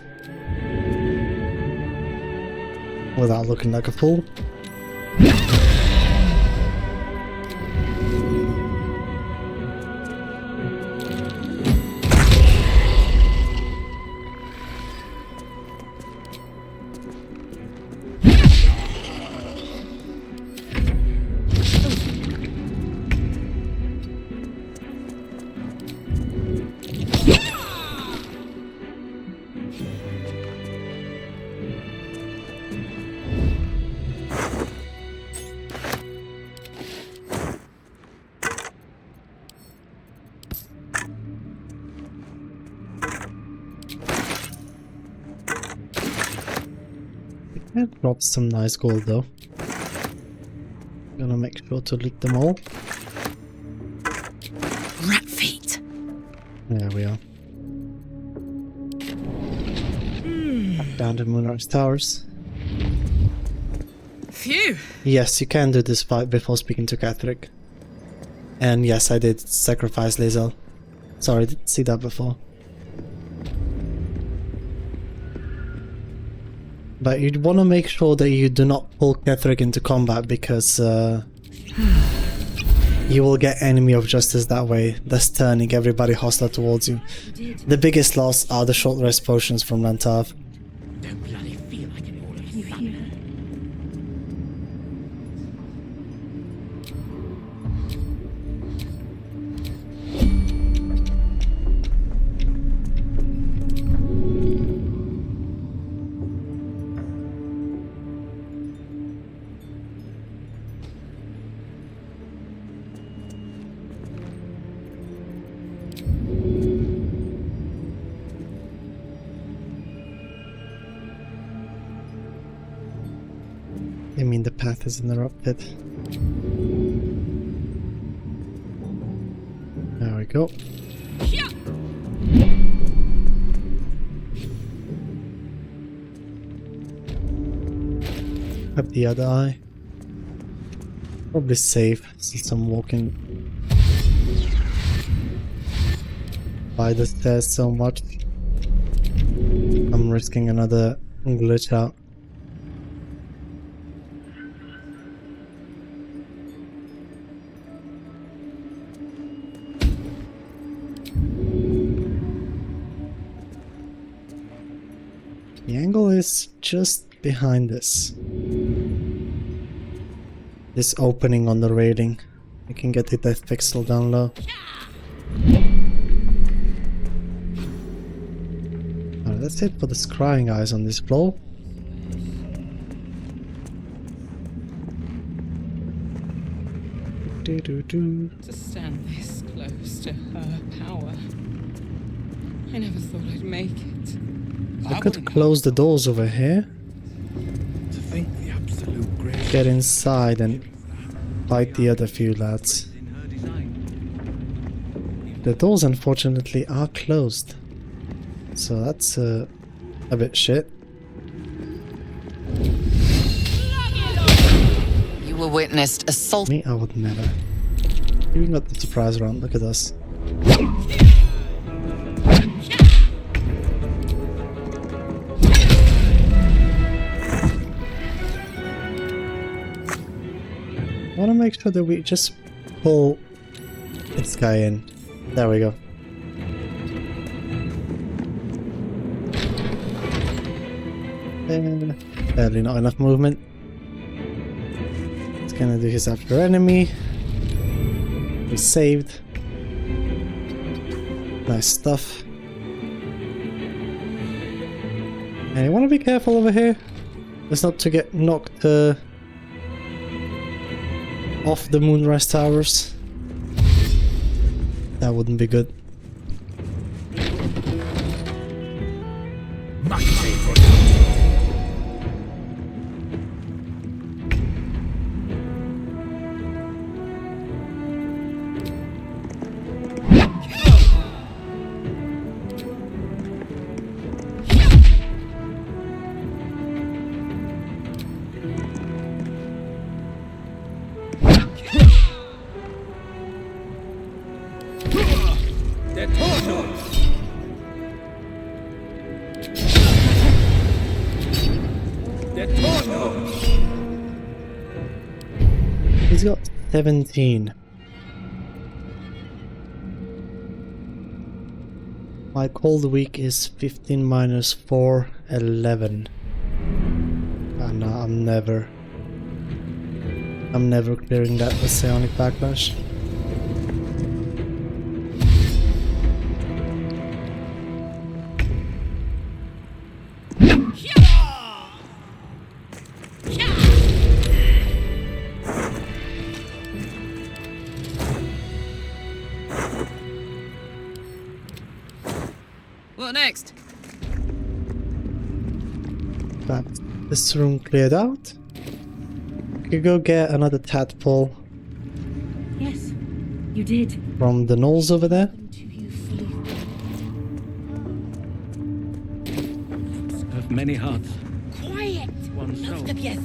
without looking like a fool. That drops some nice gold though. Gonna make sure to leak them all. Rat feet. There we are. Back down to Moonrise Towers. Phew. Yes, you can do this fight before speaking to Catherick. And yes, I did sacrifice Lae'zel. Sorry, I didn't see that before. But you'd want to make sure that you do not pull Catherick into combat because you will get enemy of justice that way, thus turning everybody hostile towards you. The biggest loss are the short rest potions from Lantav. Don't bloody feel like an order. You hear her? I mean, the path is interrupted. There we go. Up the other eye. Probably safe since I'm walking by the stairs so much. I'm risking another glitch out. The angle is just behind this. This opening on the railing. You can get the death pixel down low. Alright, that's it for the scrying eyes on this floor. To stand this close to her power. I never thought I'd make it. I could close the doors over here. To think the absolute grace. Get inside and fight the other few lads. The doors unfortunately are closed. So that's a bit shit. You were witnessed assault. Me, I would never. You got the surprise round, look at us. want to make sure that we just pull this guy in. There we go. Barely not enough movement. It's gonna do his after enemy. We saved. Nice stuff. And you want to be careful over here. Just not to get knocked off the Moonrise Towers. That wouldn't be good. He's got 17. My cold week is 15 minus 4, 11. And I'm never clearing that with psionic backlash. What next? That's this room cleared out. We could go get another tadpole. Yes, you did. From the knolls over there. Of many hearts. Quiet! One soul. Yes,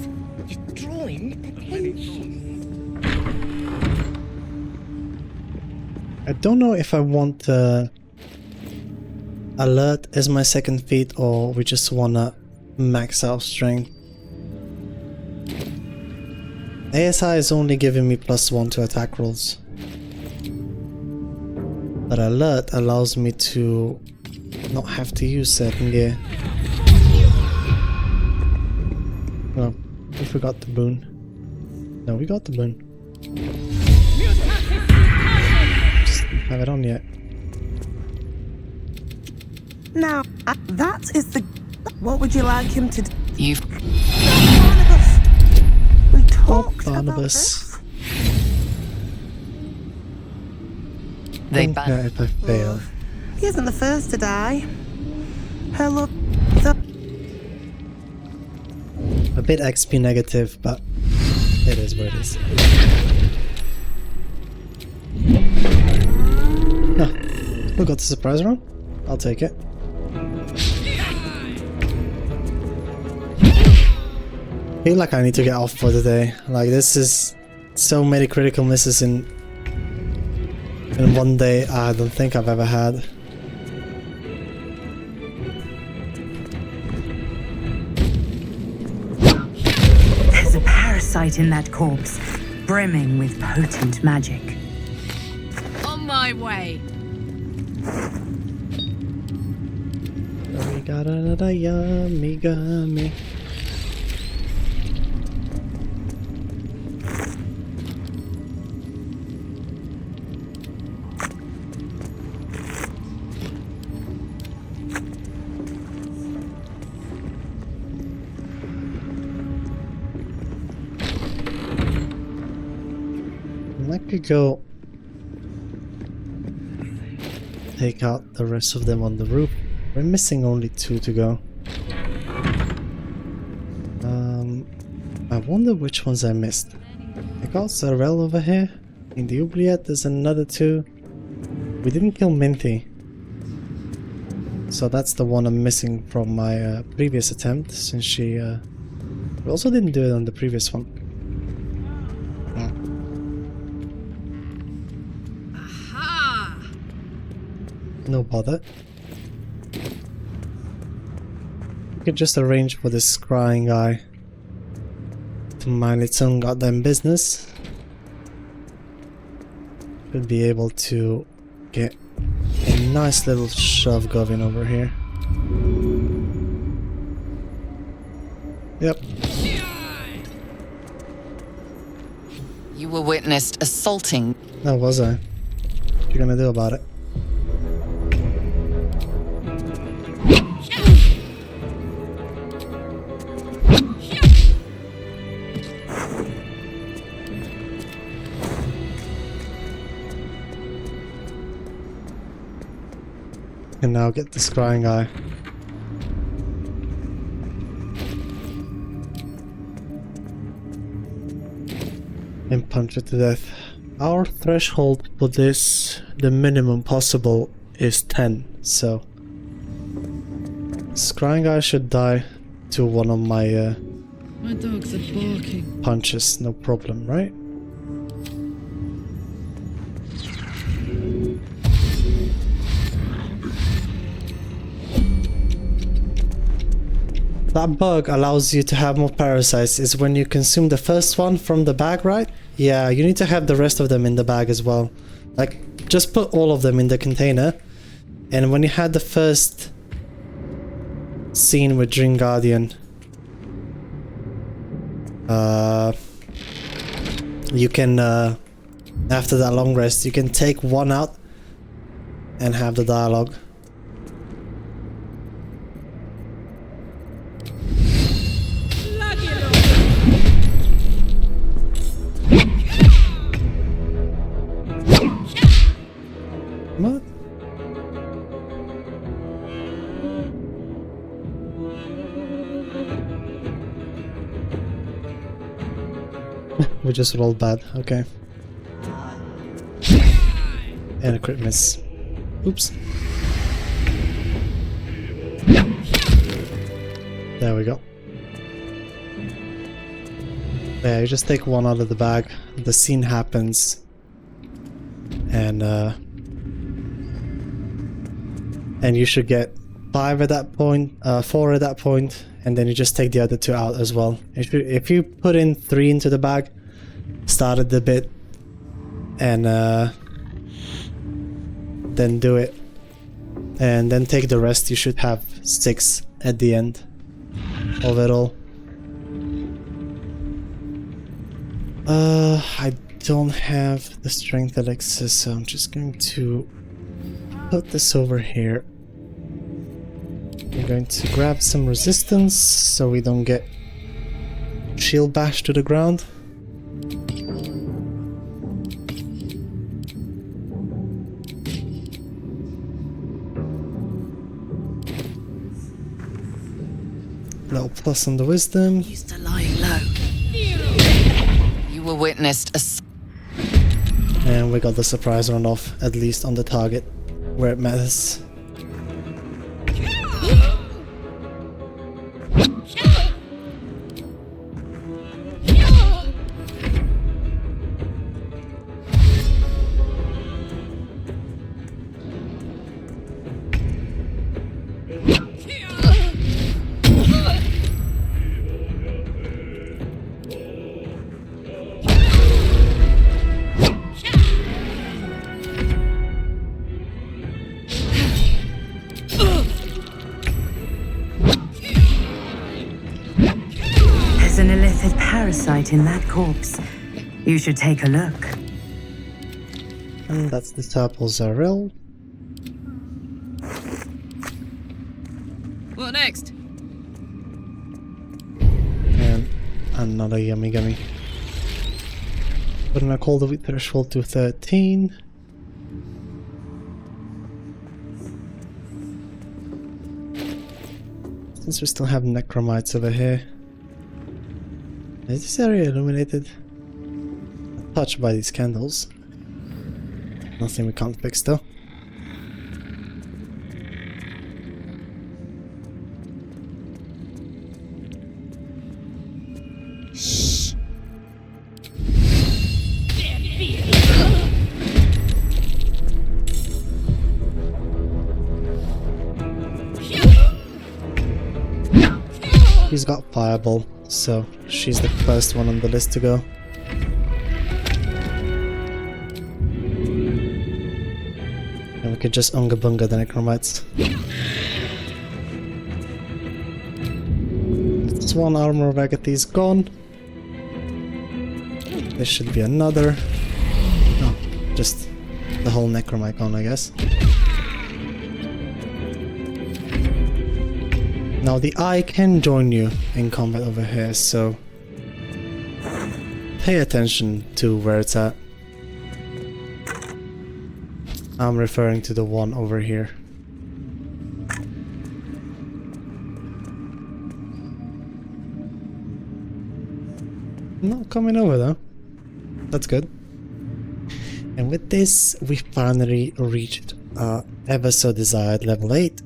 you're drawing attention. I don't know if I want alert as my second feat or we just wanna max out strength. ASI is only giving me +1 to attack rolls. But alert allows me to not have to use certain gear. Oh, we forgot the boon. No, we got the boon. Just didn't have it on yet. Now, that is the... What would you like him to do? You've... Barnabas! We talked about this. They Don't care if I fail. He isn't the first to die. Hello. A bit XP negative, but it is what it is. Ah, we got the surprise round. I'll take it. I feel like I need to get off for the day. Like, this is so many critical misses in one day I don't think I've ever had. There's a parasite in that corpse, brimming with potent magic. On my way. We got another yummy gummy. I could go take out the rest of them on the roof. We're missing only 2 to go. I wonder which ones I missed. I got Zarel over here. In the oubliette there's another 2. We didn't kill Minty. So that's the one I'm missing from my previous attempt, since she... we also didn't do it on the previous one. No bother. We could just arrange for this scrying guy to mind its own goddamn business. should be able to get a nice little shove going over here. Yep. You were witnessed assaulting. That was I. What you gonna do about it? And now get the scrying guy. And punch it to death. Our threshold for this, the minimum possible, is 10, so scrying guy should die to one of my dogs are barking. punches, no problem, right? That bug allows you to have more parasites is when you consume the first one from the bag, right? Yeah, you need to have the rest of them in the bag as well. Like, just put all of them in the container. And when you had the first scene with Dream Guardian, you can, after that long rest, you can take one out and have the dialogue. What? We just rolled bad, okay. And a crit miss. Oops. There we go. Yeah, you just take one out of the bag, the scene happens, and you should get 5 at that point, 4 at that point, and then you just take the other 2 out as well. If you put in 3 into the bag, started the bit, and then do it, and then take the rest, you should have 6 at the end of it all. I don't have the strength elixir, so I'm just going to put this over here. We're going to grab some resistance so we don't get shield bashed to the ground. Little plus on the wisdom. Used to lying low. You were witnessed and we got the surprise run off, at least on the target where it matters. In that corpse. You should take a look. And that's the Purple Zaril. What next? And another yummy gummy. We're gonna call the threshold to 13. Since we still have necromites over here. Is this area illuminated? Touched by these candles. Nothing we can't fix though. Shh. He's got fireball. So, she's the first one on the list to go. And we could just unga bunga the necromites. This one armor vagity gone. There should be another. Oh, just the whole necromite gone, I guess. Now the eye can join you in combat over here, so pay attention to where it's at. I'm referring to the one over here. Not coming over though. That's good. And with this, we finally reached ever so desired level 8.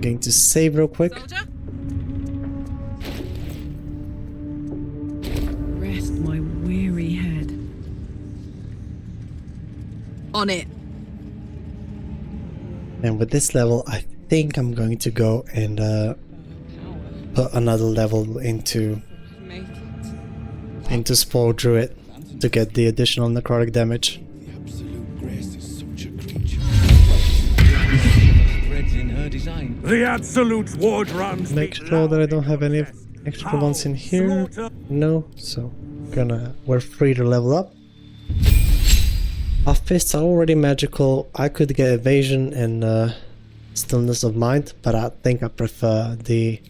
Going to save real quick. Rest my weary head. On it. And with this level, I think I'm going to go and put another level into Spore Druid to get the additional necrotic damage. The absolute grace is such a creature. Threads in her design. The absolute ward runs. Make sure that I don't have any extra ones in here. No, so we're free to level up. Our fists are already magical. I could get evasion and stillness of mind, but I think I prefer the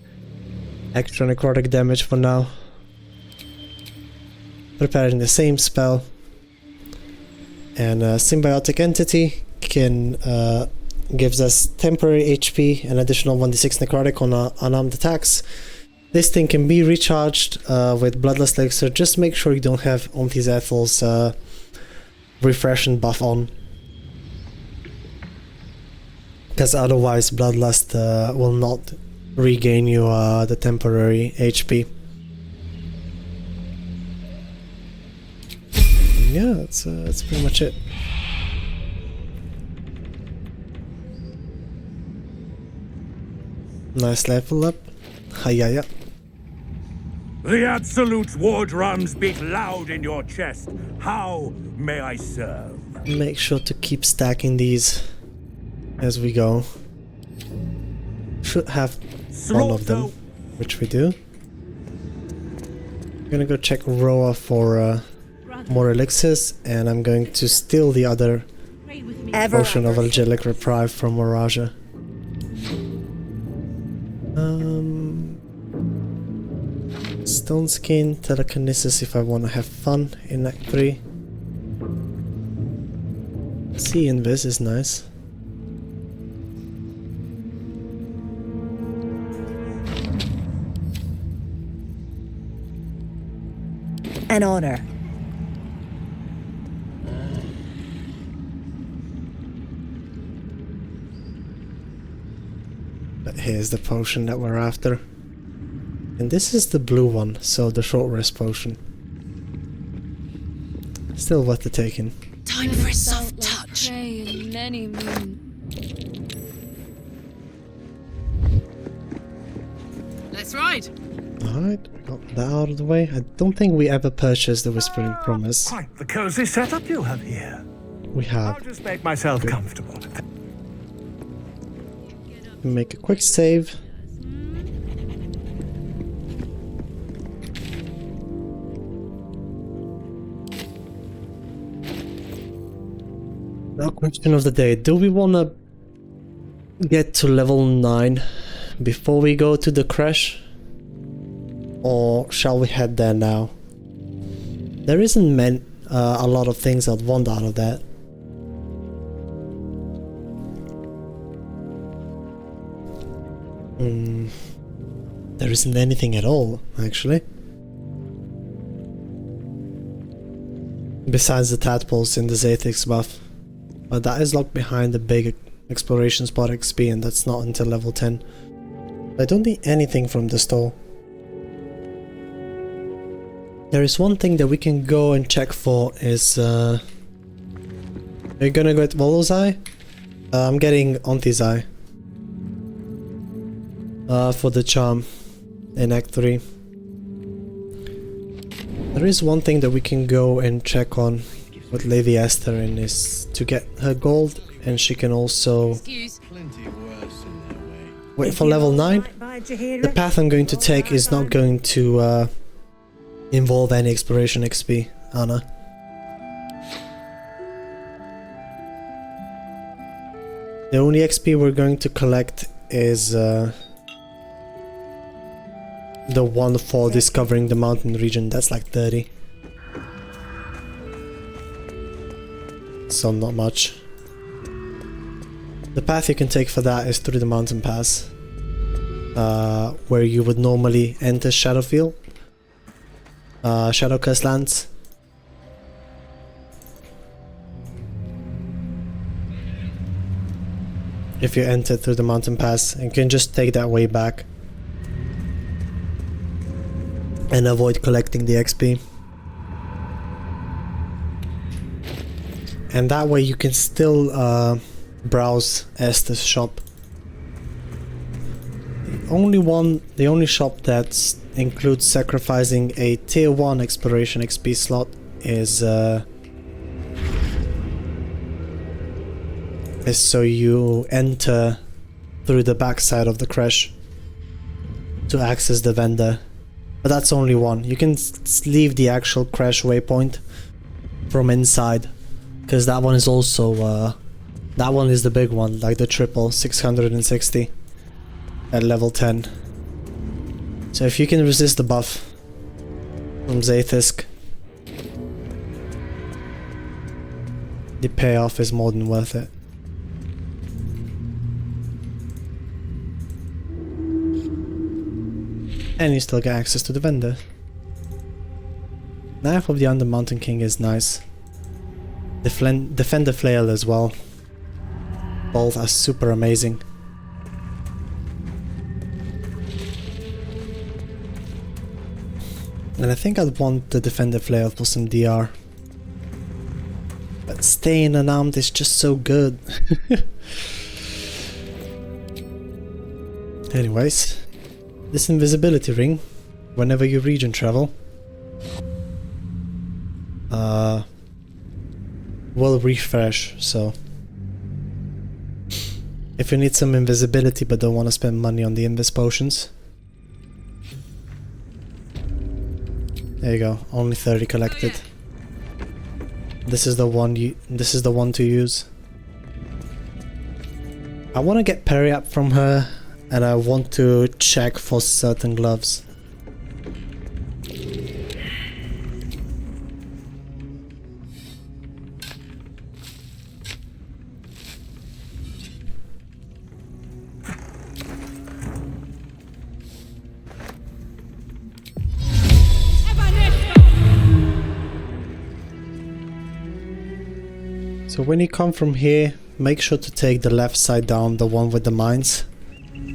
extra necrotic damage for now. Preparing the same spell, and symbiotic entity can gives us temporary HP and additional 1d6 necrotic on unarmed attacks. This thing can be recharged with Bloodlust Elixir. Just make sure you don't have Auntie's Ethel's refresh and buff on, because otherwise Bloodlust will not regain you the temporary HP. Yeah, that's pretty much it. Nice level up. Hiya. The absolute war drums beat loud in your chest. How may I serve? Make sure to keep stacking these as we go. Should have one of them, which we do. I'm gonna go check Roa for more elixirs, and I'm going to steal the other potion of Angelic Reprieve from Miraja. Stone Skin, Telekinesis if I want to have fun in Act 3. See Invis is nice. An honor. But here's the potion that we're after. And this is the blue one, so the short rest potion. Still worth the taking. Time for a soft touch. Let's ride. Alright, we got that out of the way. I don't think we ever purchased the Whispering Promise. Quite the cozy setup you have here. We have. I'll just make myself comfortable. Make a quick save. Now, question of the day. Do we want to get to level 9 before we go to the crash? Or shall we head there now? There isn't a lot of things I'd want out of that. There isn't anything at all, actually. Besides the tadpoles in the Zathix buff. But that is locked behind the big exploration spot XP, and that's not until level 10. I don't need anything from the store. There is one thing that we can go and check for is... Are you gonna go at Volo's Eye? I'm getting Auntie's Eye. For the charm in Act 3. There is one thing that we can go and check on with Lady Esther, and is to get her gold and she can also Excuse. wait for level 9. The path I'm going to take is not going to involve any exploration XP, Anna. The only XP we're going to collect is the one for discovering the mountain region. That's like 30. So not much. The path you can take for that is through the mountain pass, where you would normally enter Shadowfield, Shadowcurse lands. If you enter through the mountain pass, you can just take that way back and avoid collecting the XP. And that way you can still browse Esther's shop. The only shop that includes sacrificing a tier 1 exploration XP slot is so you enter through the backside of the crash to access the vendor. But that's only one. You can leave the actual crash waypoint from inside, because that one is also that one is the big one, like the triple 660 at level 10. So if you can resist the buff from Zaith'isk, the payoff is more than worth it. And you still get access to the vendor. Knife of the Under Mountain King is nice. Defender Flail as well. Both are super amazing. And I think I'd want the Defender Flail for some DR. But staying unarmed is just so good. Anyways, this invisibility ring, whenever you region travel, will refresh, so if you need some invisibility but don't want to spend money on the invis potions, there you go, only 30 collected. This is the one to use. I want to get Periap from her, and I want to check for certain gloves. So when you come from here, make sure to take the left side down, the one with the mines.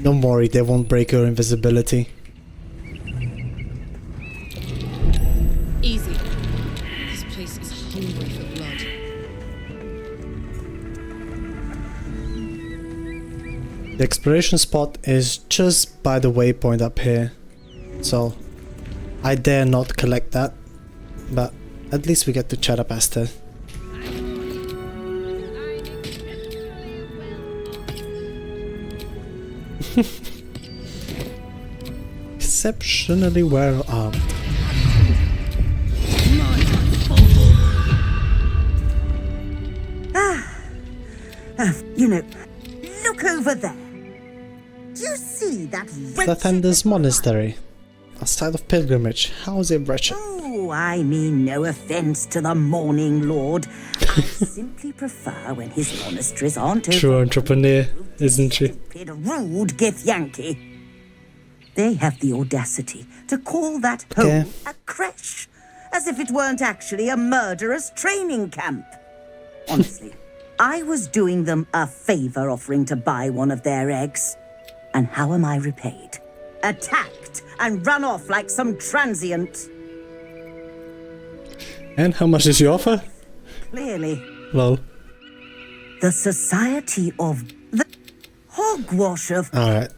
Don't worry, they won't break your invisibility. Easy. This place is hungry for blood. The exploration spot is just by the waypoint up here, so I dare not collect that, but at least we get to chat up Esther. Exceptionally well armed. You know, look over there. Do you see that Lathander's monastery, a site of pilgrimage. How is it wretched? Oh, I mean no offense to the Morning Lord. I simply prefer when his monasteries aren't True entrepreneur, isn't she? rude Githyanki. They have the audacity to call that home a creche, as if it weren't actually a murderous training camp. Honestly, I was doing them a favor offering to buy one of their eggs. And how am I repaid? Attacked and run off like some transient. And how much did you offer? Clearly. Lol. The Society of the Hogwash of... Alright.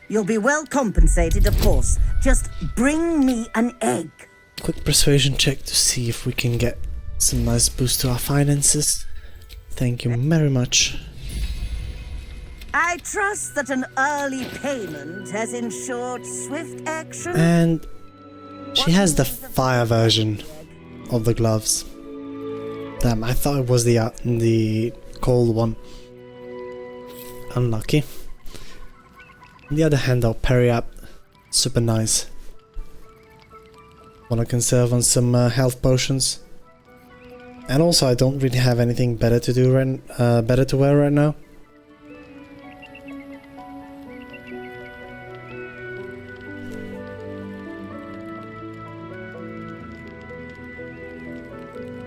You'll be well compensated, of course. Just bring me an egg. Quick persuasion check to see if we can get some nice boost to our finances. Thank you very much. I trust that an early payment has ensured swift action. And she has the fire version of the gloves. Damn, I thought it was the cold one. Unlucky. On the other hand though, parry up, super nice. Wanna conserve on some health potions. And also I don't really have anything better to do better to wear right now.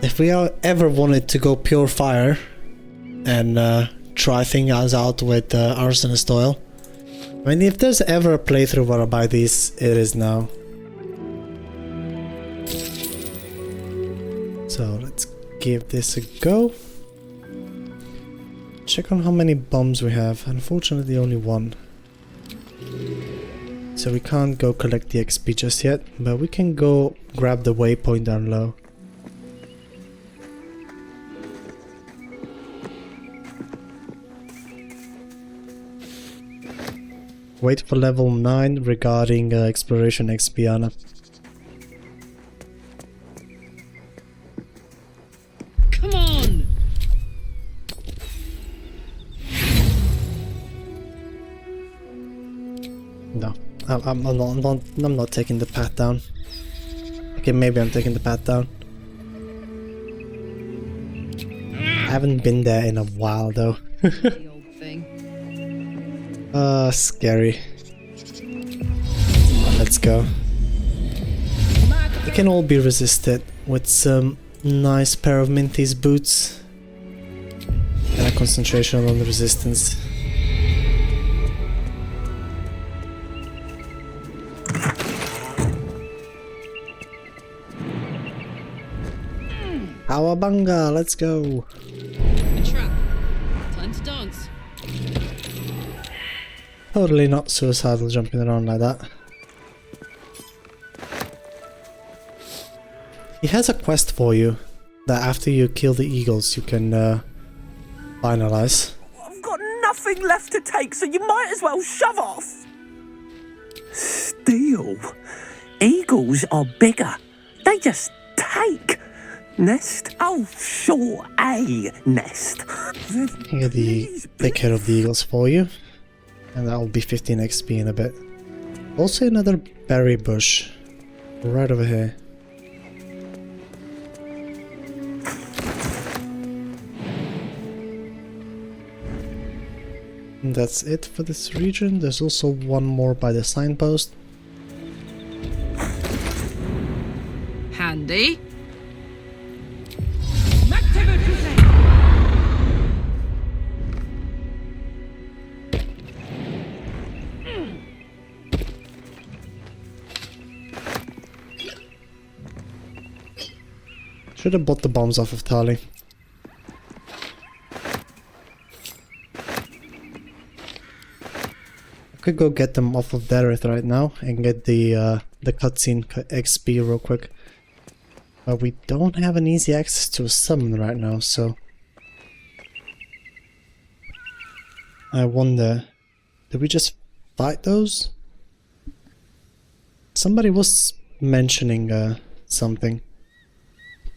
If we ever wanted to go pure fire and try things out with arsonist oil, I mean, if there's ever a playthrough where I buy these, it is now. So let's give this a go. Check on how many bombs we have. Unfortunately, only one. So we can't go collect the XP just yet, but we can go grab the waypoint down low. Wait for level 9 regarding exploration XP, Anna. Come on! No, I'm not taking the path down. Okay, maybe I'm taking the path down. I haven't been there in a while though. The old thing. Scary. Let's go. They can all be resisted with some nice pair of Minty's boots and a concentration on the resistance. Awabanga, let's go. A trap. Time to dance. Totally not suicidal jumping around like that. He has a quest for you that after you kill the eagles you can finalize. I've got nothing left to take, so you might as well shove off. Steal? Eagles are bigger. They just take. Nest? Oh, sure, a nest. Here, take care of the eagles for you. And that will be 15 XP in a bit. Also another berry bush. Right over here. And that's it for this region. There's also one more by the signpost. Handy. Should have bought the bombs off of Tali. I could go get them off of Dareth right now and get the cutscene XP real quick. But we don't have an easy access to a summon right now, so I wonder, did we just fight those? Somebody was mentioning something.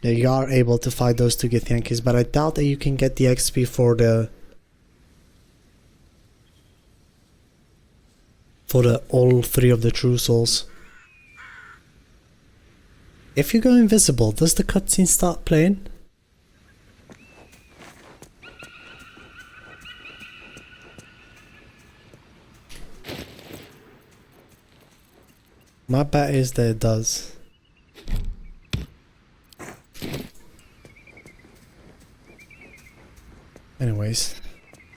that you are able to fight those two Githyankis, but I doubt that you can get the XP for the all three of the true souls. If you go invisible, does the cutscene start playing? My bet is that it does. Anyways,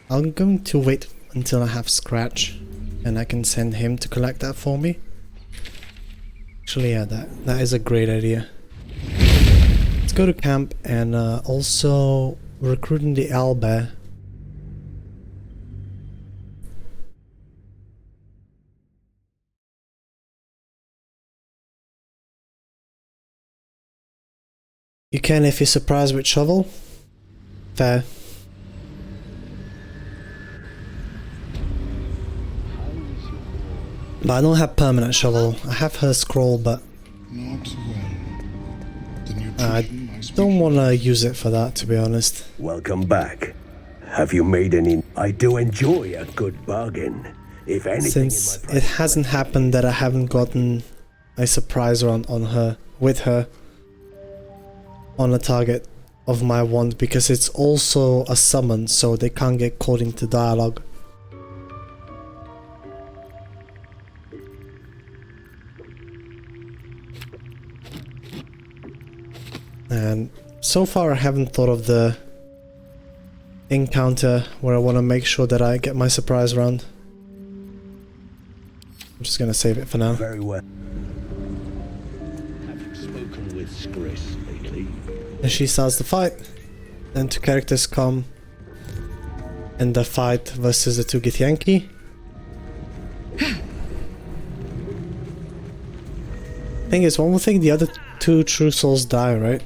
I'm going to wait until I have Scratch and I can send him to collect that for me. Actually, yeah, that is a great idea. Let's go to camp and also recruiting the owlbear. You can if you're surprised with shovel. Fair. But I don't have permanent shovel. I have her scroll, but Not well. The I nutrition must don't want to use it for that, to be honest. Welcome back. Have you made any? I do enjoy a good bargain. If anything, Since it hasn't happened that I haven't gotten a surprise round on her, with her, on a target of my wand, because it's also a summon, so they can't get caught into dialogue. And so far I haven't thought of the encounter where I want to make sure that I get my surprise round. I'm just gonna save it for now. Very well. Have you spoken with Skris lately? And she starts the fight. Then two characters come in the fight versus the two Githyanki. Thing is, one more thing, the other two true souls die, right?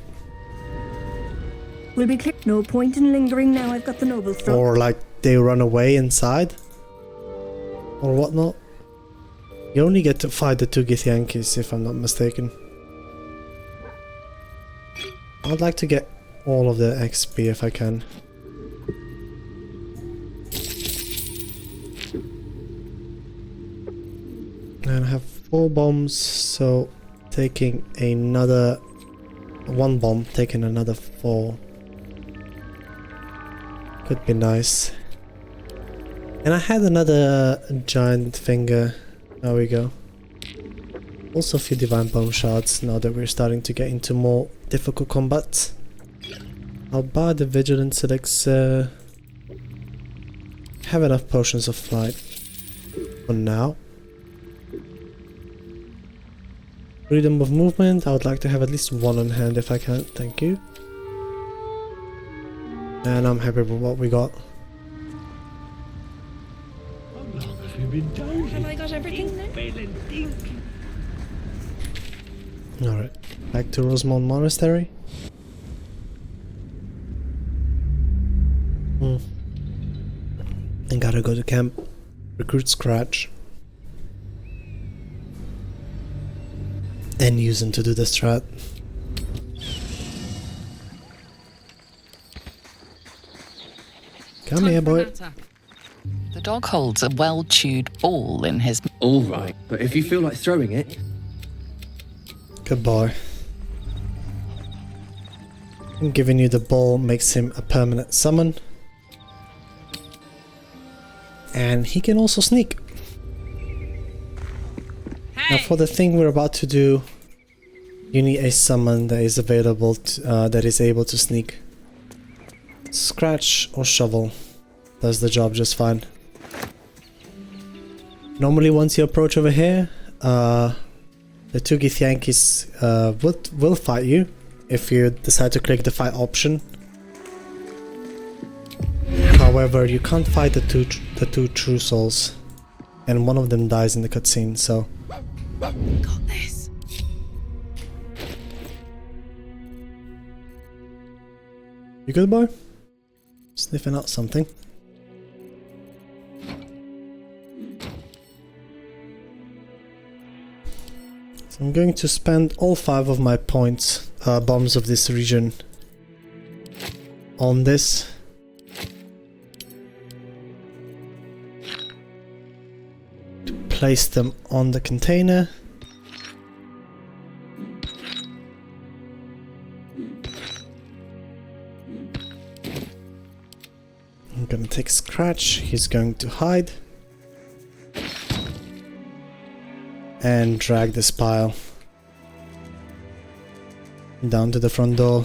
We'll be clear. No point in lingering now. I've got the noble struck. Or like they run away inside or whatnot. You only get to fight the two Githyankis if I'm not mistaken. I'd like to get all of the XP if I can. And I have 4 bombs, so taking another 1 bomb, taking another 4 could be nice. And I had another giant finger. There we go. Also a few divine bomb shards now that we're starting to get into more difficult combats. I'll buy the vigilance elixir. Have enough potions of flight for now. Freedom of movement, I would like to have at least 1 on hand if I can, thank you. And I'm happy with what we got. Have I got everything then? Alright, back to Rosemont Monastery. And gotta go to camp, recruit Scratch, and use him to do the strat. Come here, boy. The dog holds a well-chewed ball in his... All right, but if you feel like throwing it... Good boy. And giving you the ball makes him a permanent summon. And he can also sneak. Hey. Now for the thing we're about to do, you need a summon that is available, that is able to sneak. Scratch or shovel does the job just fine. Normally once you approach over here, the two Githyankis will fight you if you decide to click the fight option. However, you can't fight the two true souls, and one of them dies in the cutscene, so... Got this. You good, boy? Sniffing out something. So I'm going to spend all 5 of my points, bombs of this region, on this. To place them on the container. I'm gonna take Scratch, he's going to hide. And drag this pile down to the front door.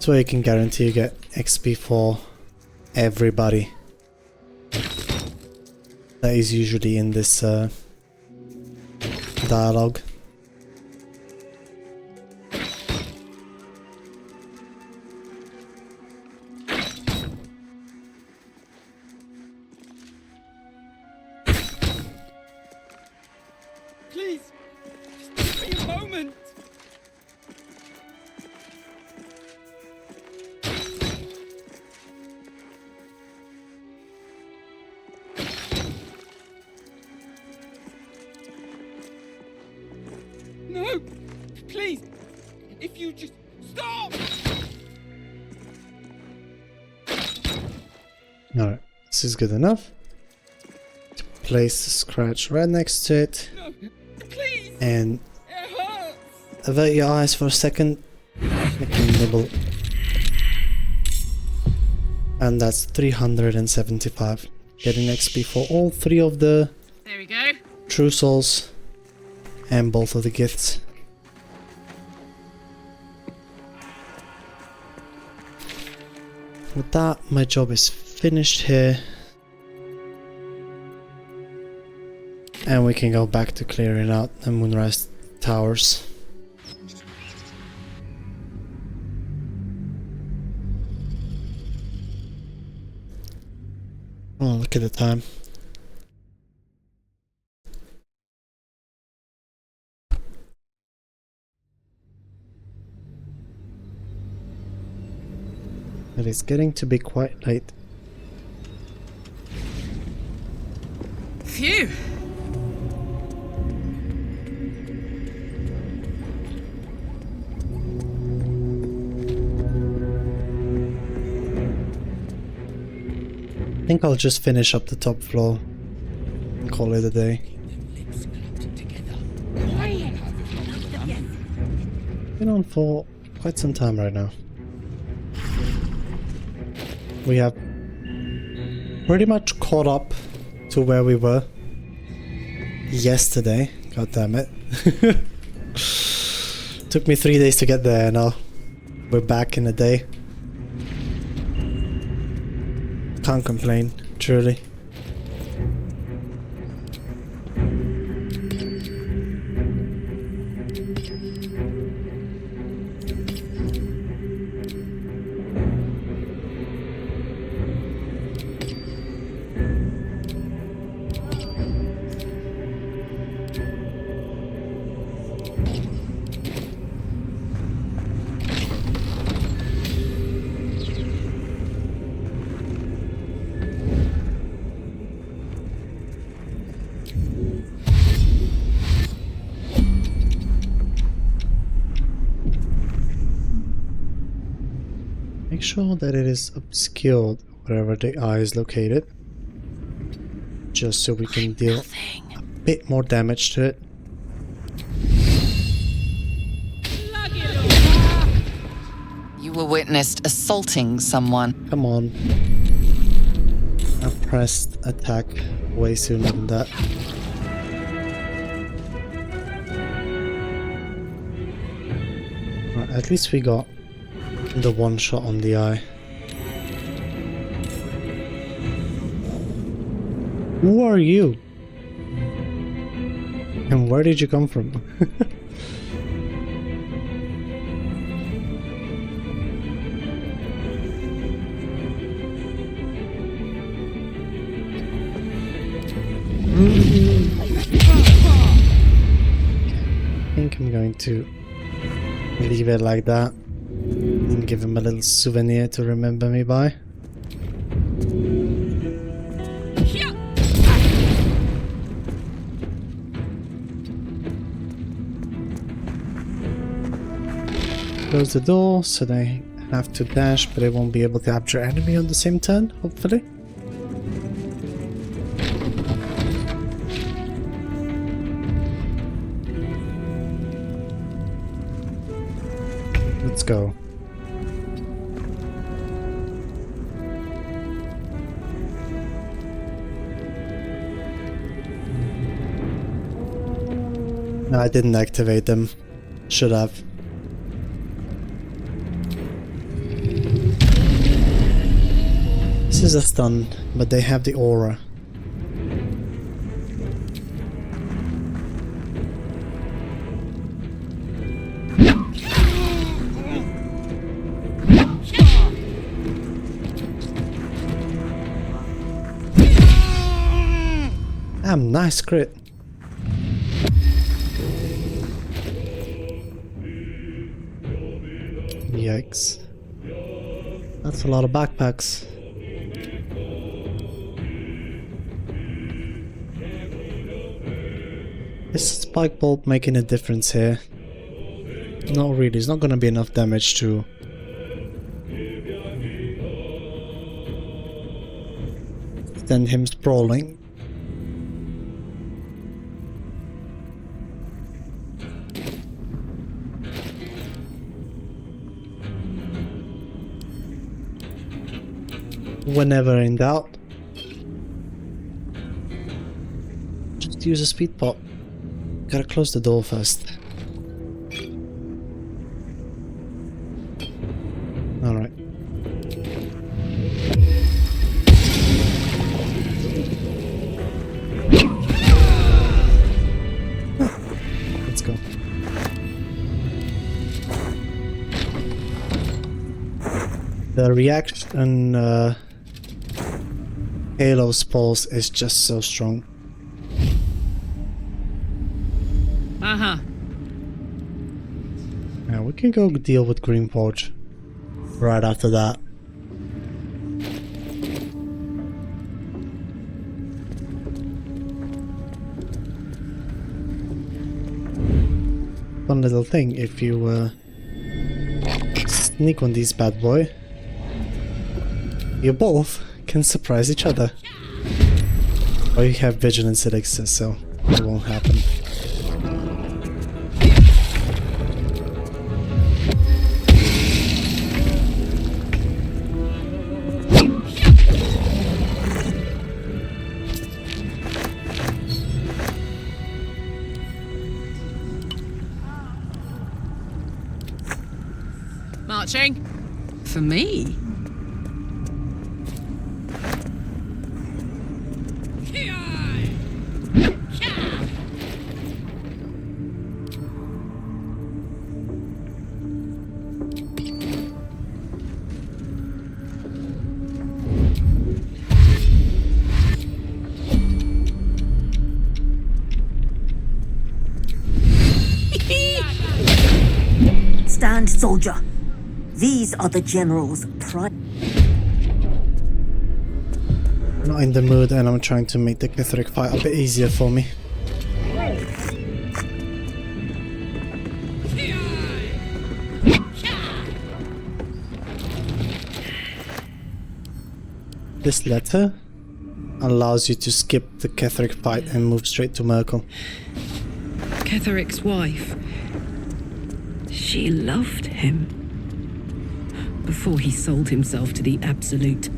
So you can guarantee you get XP for everybody. That is usually in this dialogue. Please, just give me a moment. you just stop! Alright, this is good enough. Place the scratch right next to it. No, please! And It hurts! avert your eyes for a second. Make a nibble. And that's 375. Getting XP for all 3 of the There we go. true souls and both of the gifts. With that, my job is finished here. And we can go back to clearing out the Moonrise Towers. Oh, look at the time. It is getting to be quite late. Phew. I think I'll just finish up the top floor and call it a day. Been on for quite some time right now. We have pretty much caught up to where we were yesterday. God damn it. Took me 3 days to get there and now we're back in a day. Can't complain, truly. Make sure that it is obscured wherever the eye is located, just so we can deal a bit more damage to it. You were witnessed assaulting someone. Come on. I pressed attack way sooner than that. Right, at least we got the one shot on the eye. Who are you? And where did you come from? I think I'm going to leave it like that and give him a little souvenir to remember me by. Close the door so they have to dash, but they won't be able to capture enemy on the same turn, hopefully. Let's go. No, I didn't activate them. Should have. This is a stun, but they have the aura. Damn, nice crit. Yikes. That's a lot of backpacks. Is Spike Bolt making a difference here? Not really, it's not gonna be enough damage to send him sprawling. Whenever in doubt, just use a speed pot. Gotta close the door first. Alright. Let's go. The reaction Halo's pulse is just so strong. Uh-huh. Now we can go deal with Greenforge right after that. One little thing, if you sneak on these bad boy, you both can surprise each other. Or you have vigilance elixir, so it won't happen. Marching? For me? Stand, soldier. These are the general's pride. Not in the mood, and I'm trying to make the Ketheric fight a bit easier for me. This letter allows you to skip the Ketheric fight and move straight to Merkel. Ketheric's wife. She loved him. Before he sold himself to the Absolute.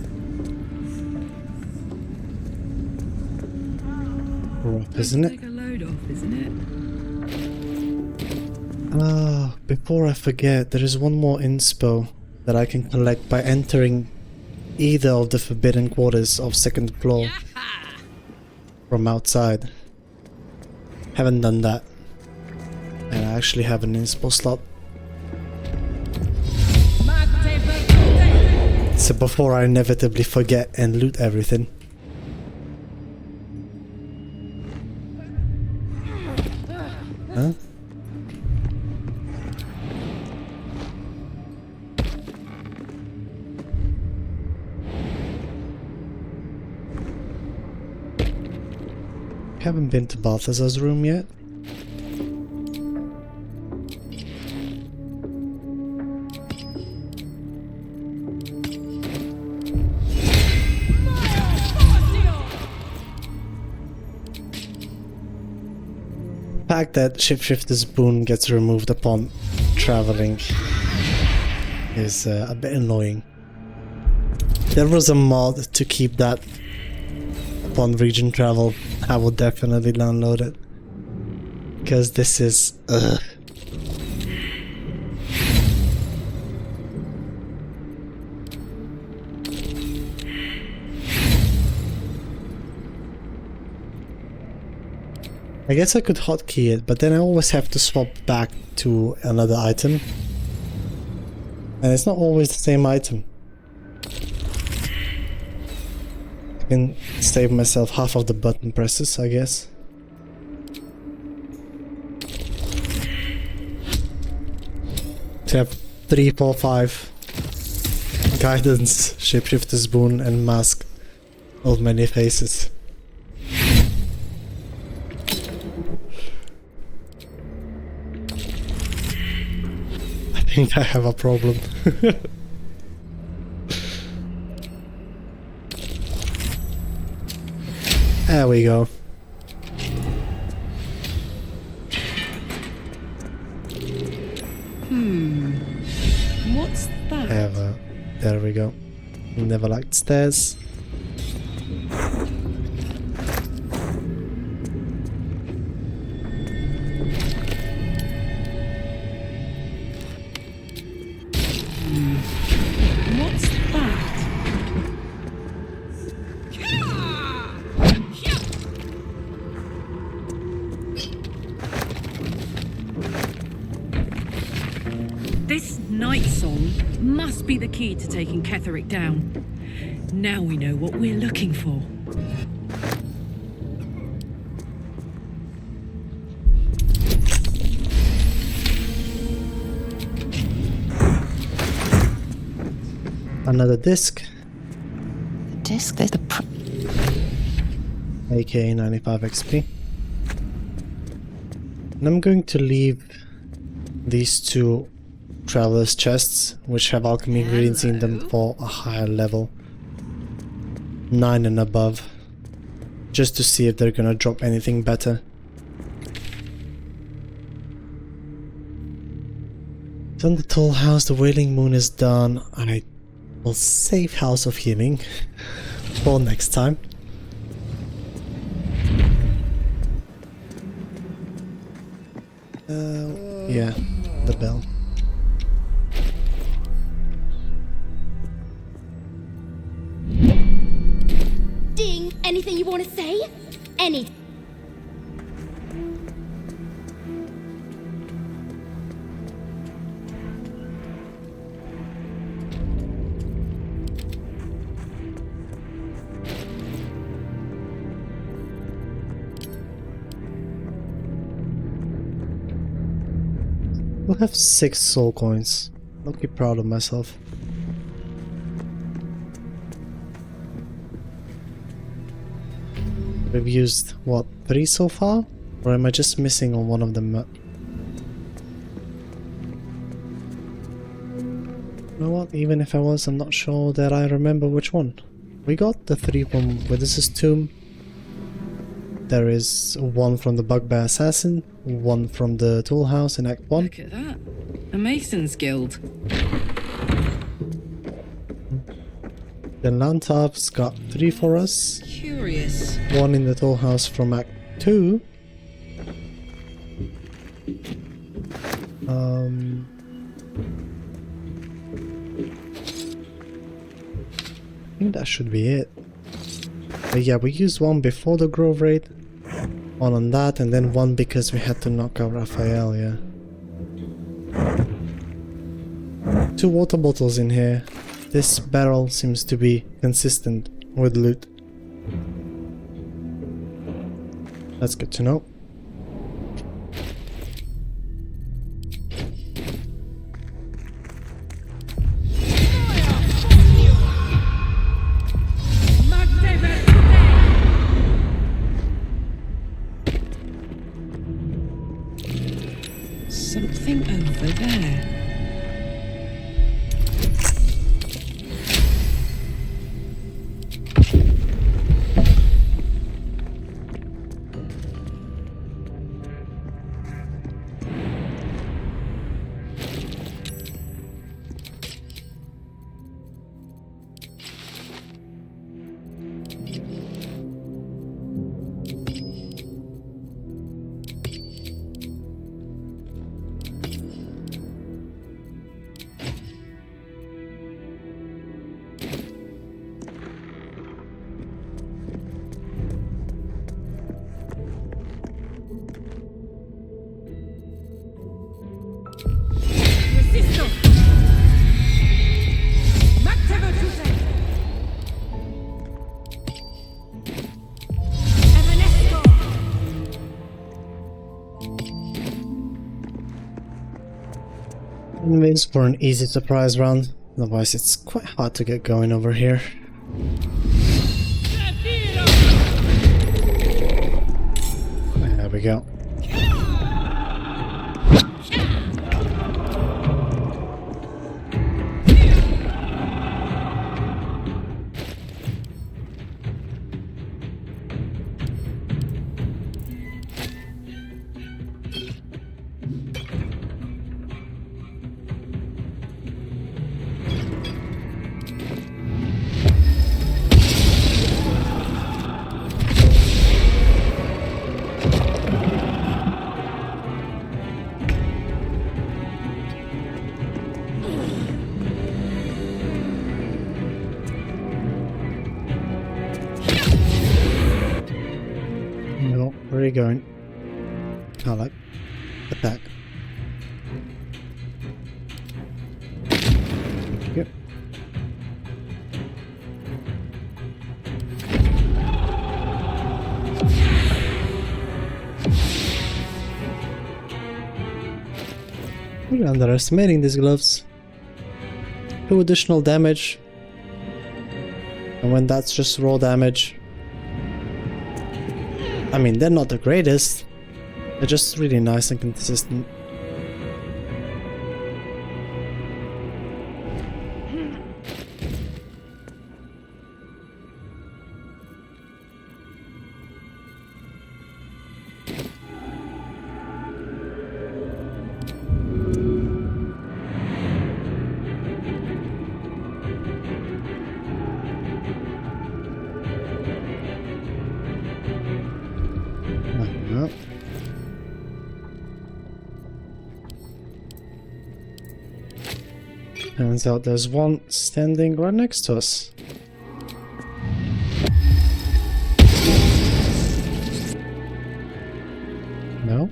Rough, isn't it? Take a load off, isn't it? Ah, before I forget, there is one more inspo that I can collect by entering either of the forbidden quarters of second floor from outside. Haven't done that. And I actually have an inspo slot. So before I inevitably forget and loot everything. Huh? Haven't been to Balthazar's room yet. The fact that Shapeshifter's boon gets removed upon traveling is a bit annoying. There was a mod to keep that upon region travel. I will definitely download it, because this is I guess I could hotkey it, but then I always have to swap back to another item. And it's not always the same item. I can save myself half of the button presses, I guess. To have 3, 4, 5 guidance, shapeshifter's boon, and mask of many faces. think I have a problem. There we go. What's that? There we go. Never liked stairs. What's that? This night song must be the key to taking Ketheric down. Now we know what we're looking for. Another disc. The disc, there's the aka 95 XP. And I'm going to leave these two traveler's chests, which have alchemy ingredients in them, for a higher level, 9 and above, just to see if they're gonna drop anything better. Done the Toll House, the Wailing Moon is done. I will save House of Healing for next time. Yeah, the bell. Ding! Anything you want to say? Any. We'll have 6 soul coins. I'll be proud of myself. We've used, what, 3 so far? Or am I just missing on one of them? You know what, even if I was, I'm not sure that I remember which one. We got the 3 from Witness's Tomb. There is 1 from the Bugbear Assassin, 1 from the Tool House in Act 1. Look at that. A Mason's Guild. Then Lantav's got 3 for us. Curious. 1 in the Toll House from Act 2. I think that should be it. But yeah, we used 1 before the Grove Raid, 1 on that, and then 1 because we had to knock out Raphael, yeah. 2 water bottles in here. This barrel seems to be consistent with loot. That's good to know. Something over there. Anyways, for an easy surprise round, otherwise it's quite hard to get going over here. There we go. Where are you going? Karlach. Attack. Yep. We're underestimating these gloves. 2 additional damage. And when that's just raw damage. I mean, they're not the greatest. They're just really nice and consistent. Turns out there's one standing right next to us. No?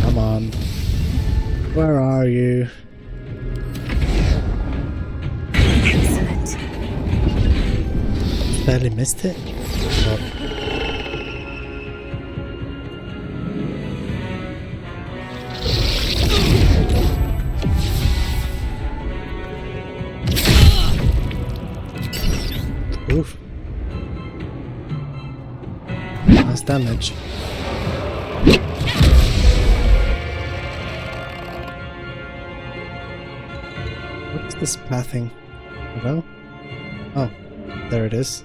Come on. Where are you? Excellent. Barely missed it. God. Oof. Nice damage. What is this pathing? Hello? Oh, there it is.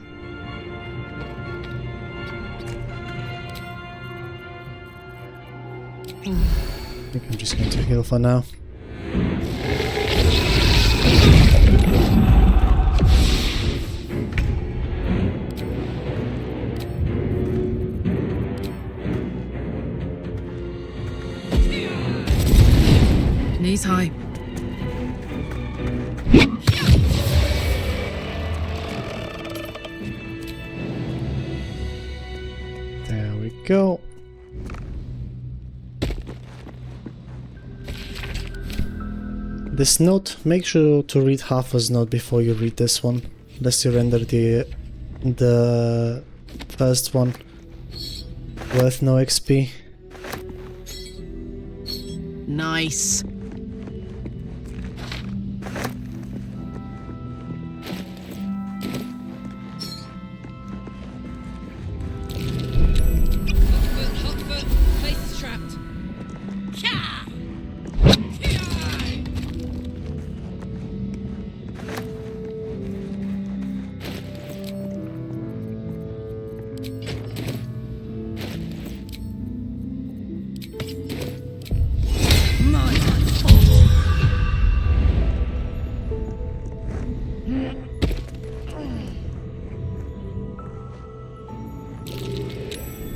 I think I'm just going to heal for now. Knees high. There we go. This note, make sure to read Hafa's note before you read this one, unless you render the first one worth no XP. Nice. Hot foot. Place is trapped.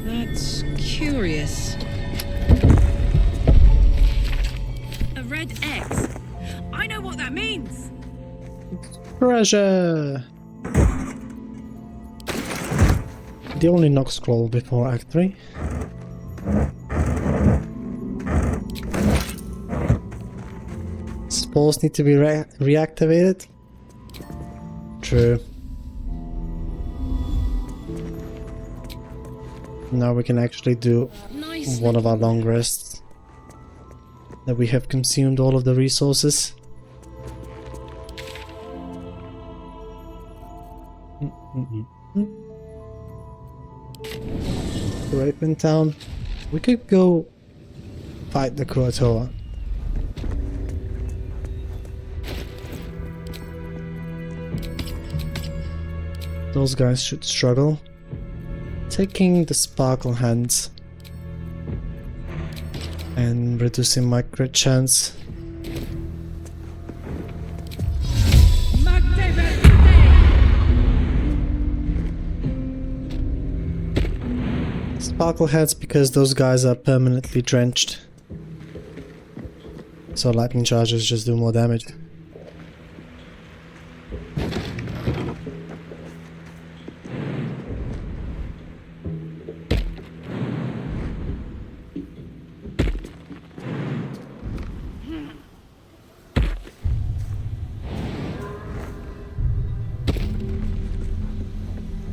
That's curious. A red X. I know what that means. Treasure! The only knock scroll before Act 3. Spores need to be reactivated. True. Now we can actually do one of our long rests. That we have consumed all of the resources. Raven Town. We could go fight the Kuatoa. Those guys should struggle. Taking the sparkle hands and reducing my crit chance. Sparkle heads because those guys are permanently drenched. So lightning charges just do more damage.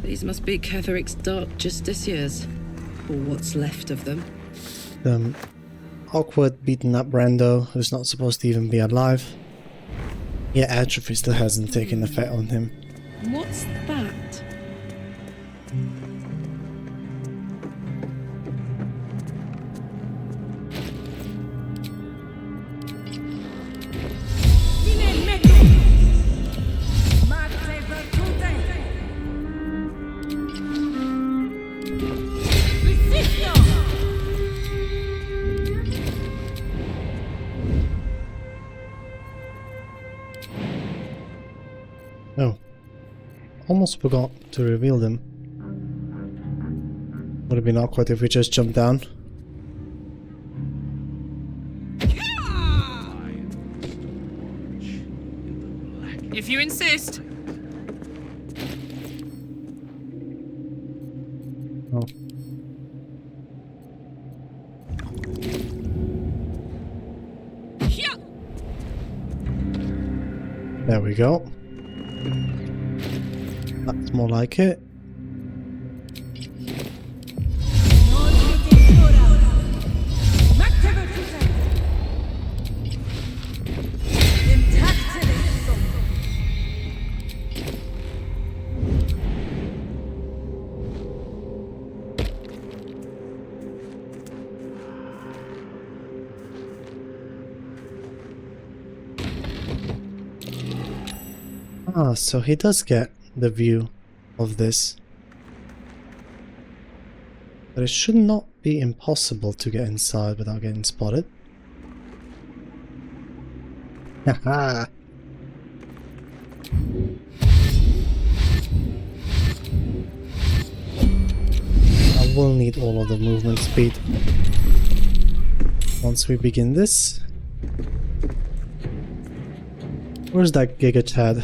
These must be Ketheric's dark justiciars, or what's left of them. Awkward, beaten up rando who's not supposed to even be alive. Yeah, atrophy still hasn't taken effect on him. What's that? Oh. Almost forgot to reveal them. Would have been awkward if we just jumped down. If you insist. Oh. There we go. That's more like it. Ah, so he does get the view of this. But it should not be impossible to get inside without getting spotted. Haha! I will need all of the movement speed once we begin this. Where's that Giga Chad?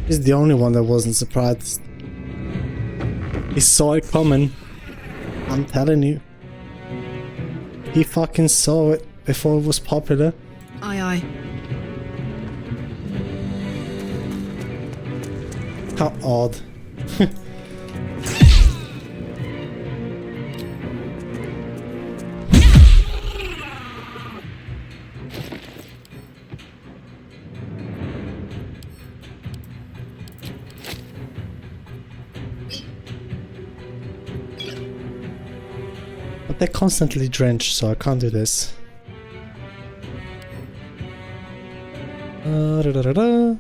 He's the only one that wasn't surprised. He saw it coming. I'm telling you. He fucking saw it before it was popular. Aye, aye. How odd. But they're constantly drenched, so I can't do this. Da -da -da -da.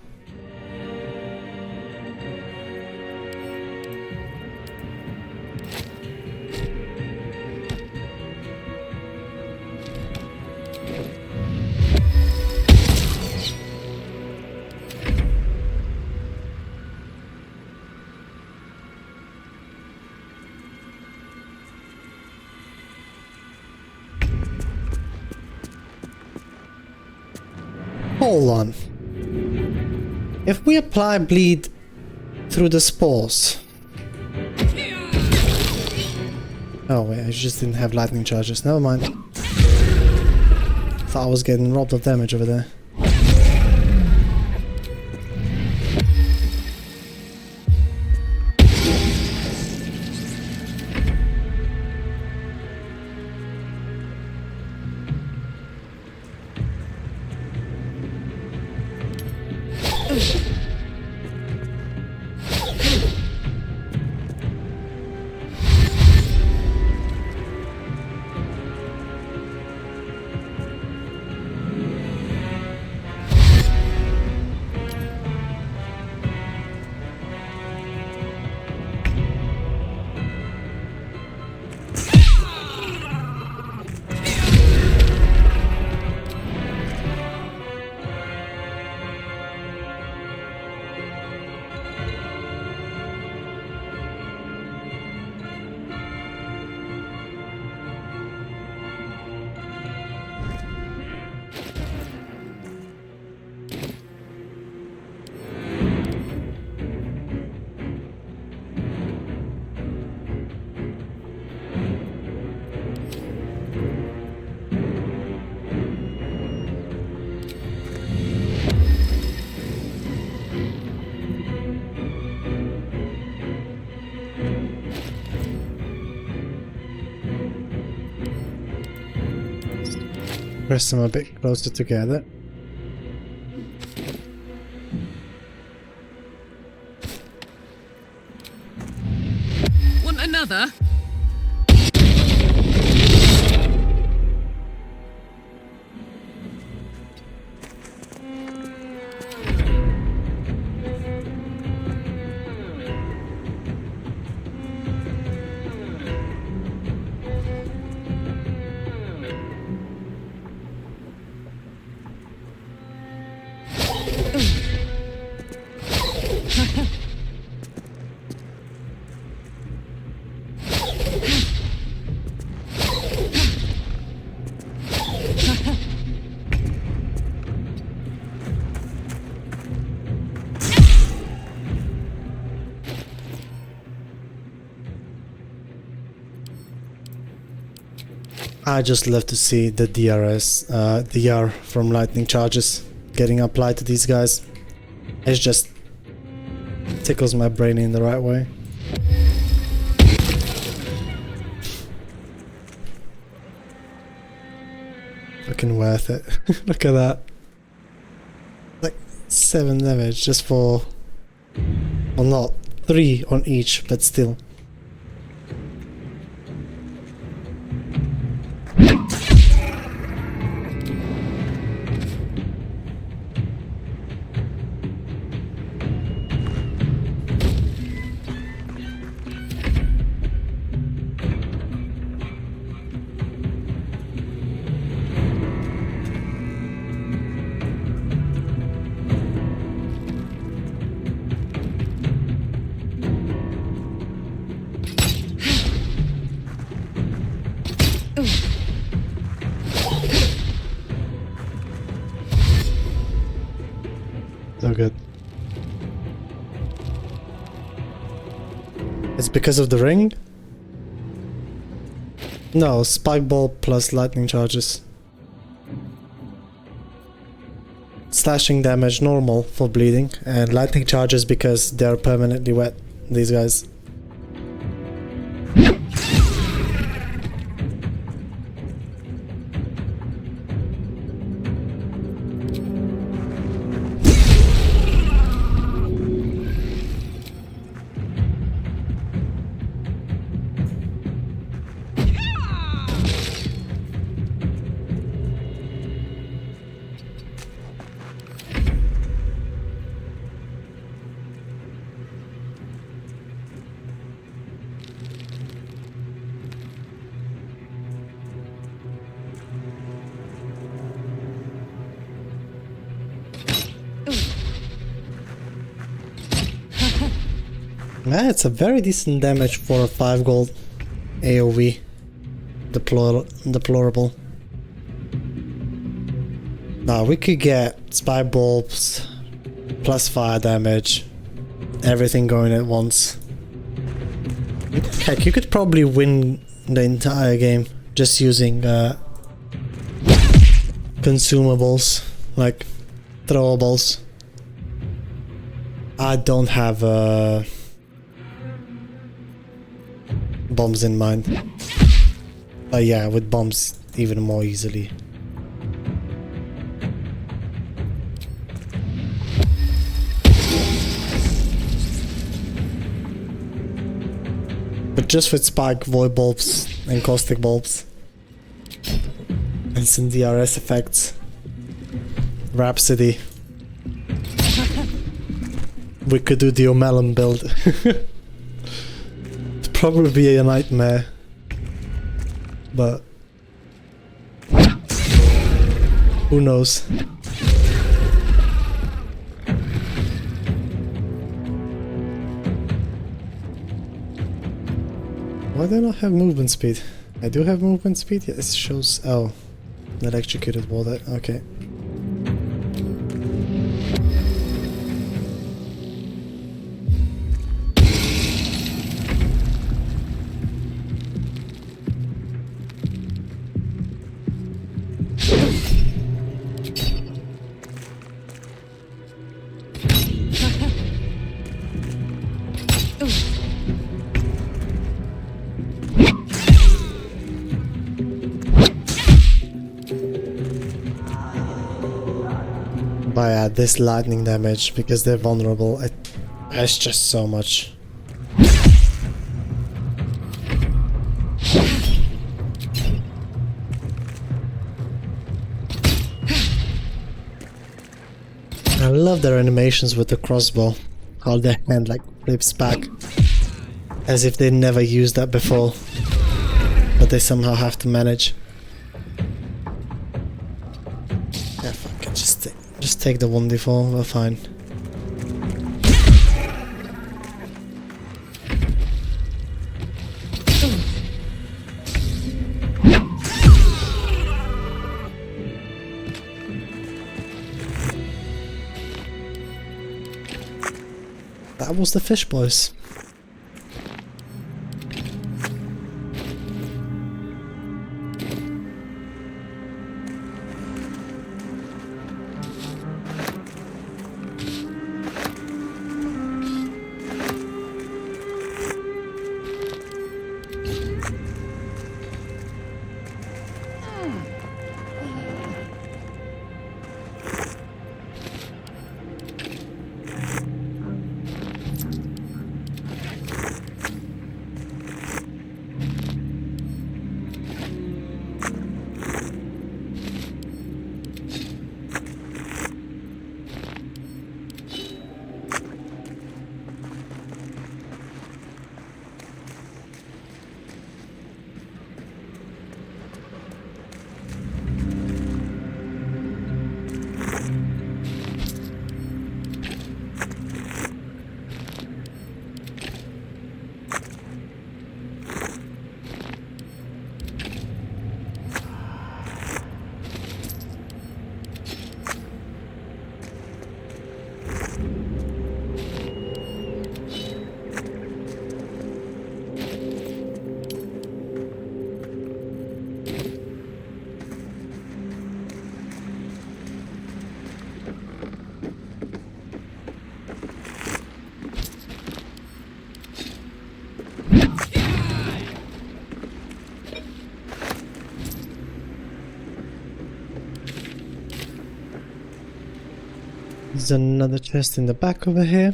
Hold on. If we apply bleed through the spores... Oh wait, I just didn't have lightning charges, never mind. Thought I was getting robbed of damage over there. Press them a bit closer together. Want another? I just love to see the DR from lightning charges getting applied to these guys. It just tickles my brain in the right way. Fucking worth it. Look at that. Like 7 damage just for... Well, not 3 on each, but still. So good. It's because of the ring? No, spike ball plus lightning charges. Slashing damage normal for bleeding, and lightning charges because they're permanently wet, these guys. Yeah, it's a very decent damage for a 5 gold AoV. Deplorable. Now we could get spike bulbs plus fire damage, everything going at once. Heck, you could probably win the entire game just using consumables like throwables. I don't have bombs in mind. But yeah, with bombs even more easily. But just with spike void bulbs and caustic bulbs and some DRS effects. Rhapsody. We could do the O'Malley build. It'd probably be a nightmare. But who knows? Why do I not have movement speed? I do have movement speed? Yes, it shows... Oh, electrocuted water. Okay. this lightning damage because they're vulnerable. It's just so much. I love their animations with the crossbow. How their hand like flips back. As if they never used that before. But they somehow have to manage. Yeah, fuck it. Just take the 1d4, we're fine. That was the fish, boys. There's another chest in the back over here.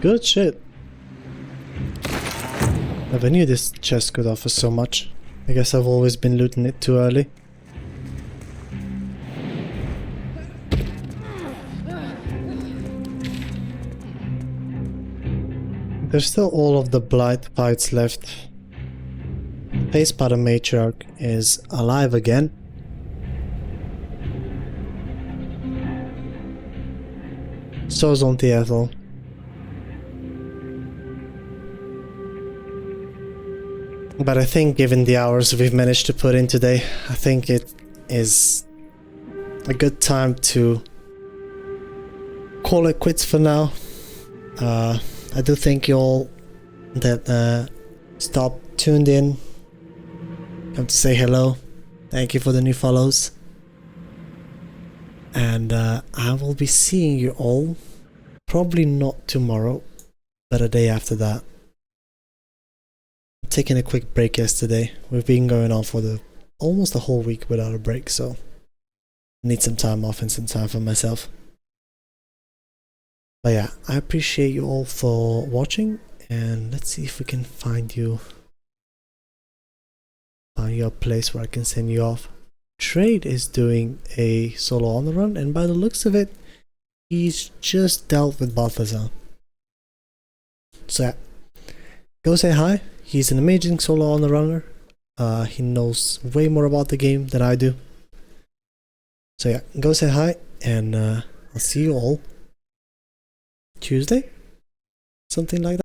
Good shit. Never knew this chest could offer so much. I guess I've always been looting it too early. There's still all of the blight fights left. Face Powder Matriarch is alive again. So is Auntie Ethel. But I think given the hours we've managed to put in today, I think it is a good time to call it quits for now. I do thank you all that tuned in. Come to say hello. Thank you for the new follows. And I will be seeing you all probably not tomorrow, but a day after that. I'm taking a quick break yesterday. We've been going on for almost a whole week without a break, so I need some time off and some time for myself. But yeah, I appreciate you all for watching, and let's see if we can find you a place where I can send you off. Trade is doing a solo on the run, and by the looks of it, he's just dealt with Balthazar. So yeah, go say hi. He's an amazing solo on the runner. He knows way more about the game than I do. So yeah, go say hi, and I'll see you all Tuesday, something like that.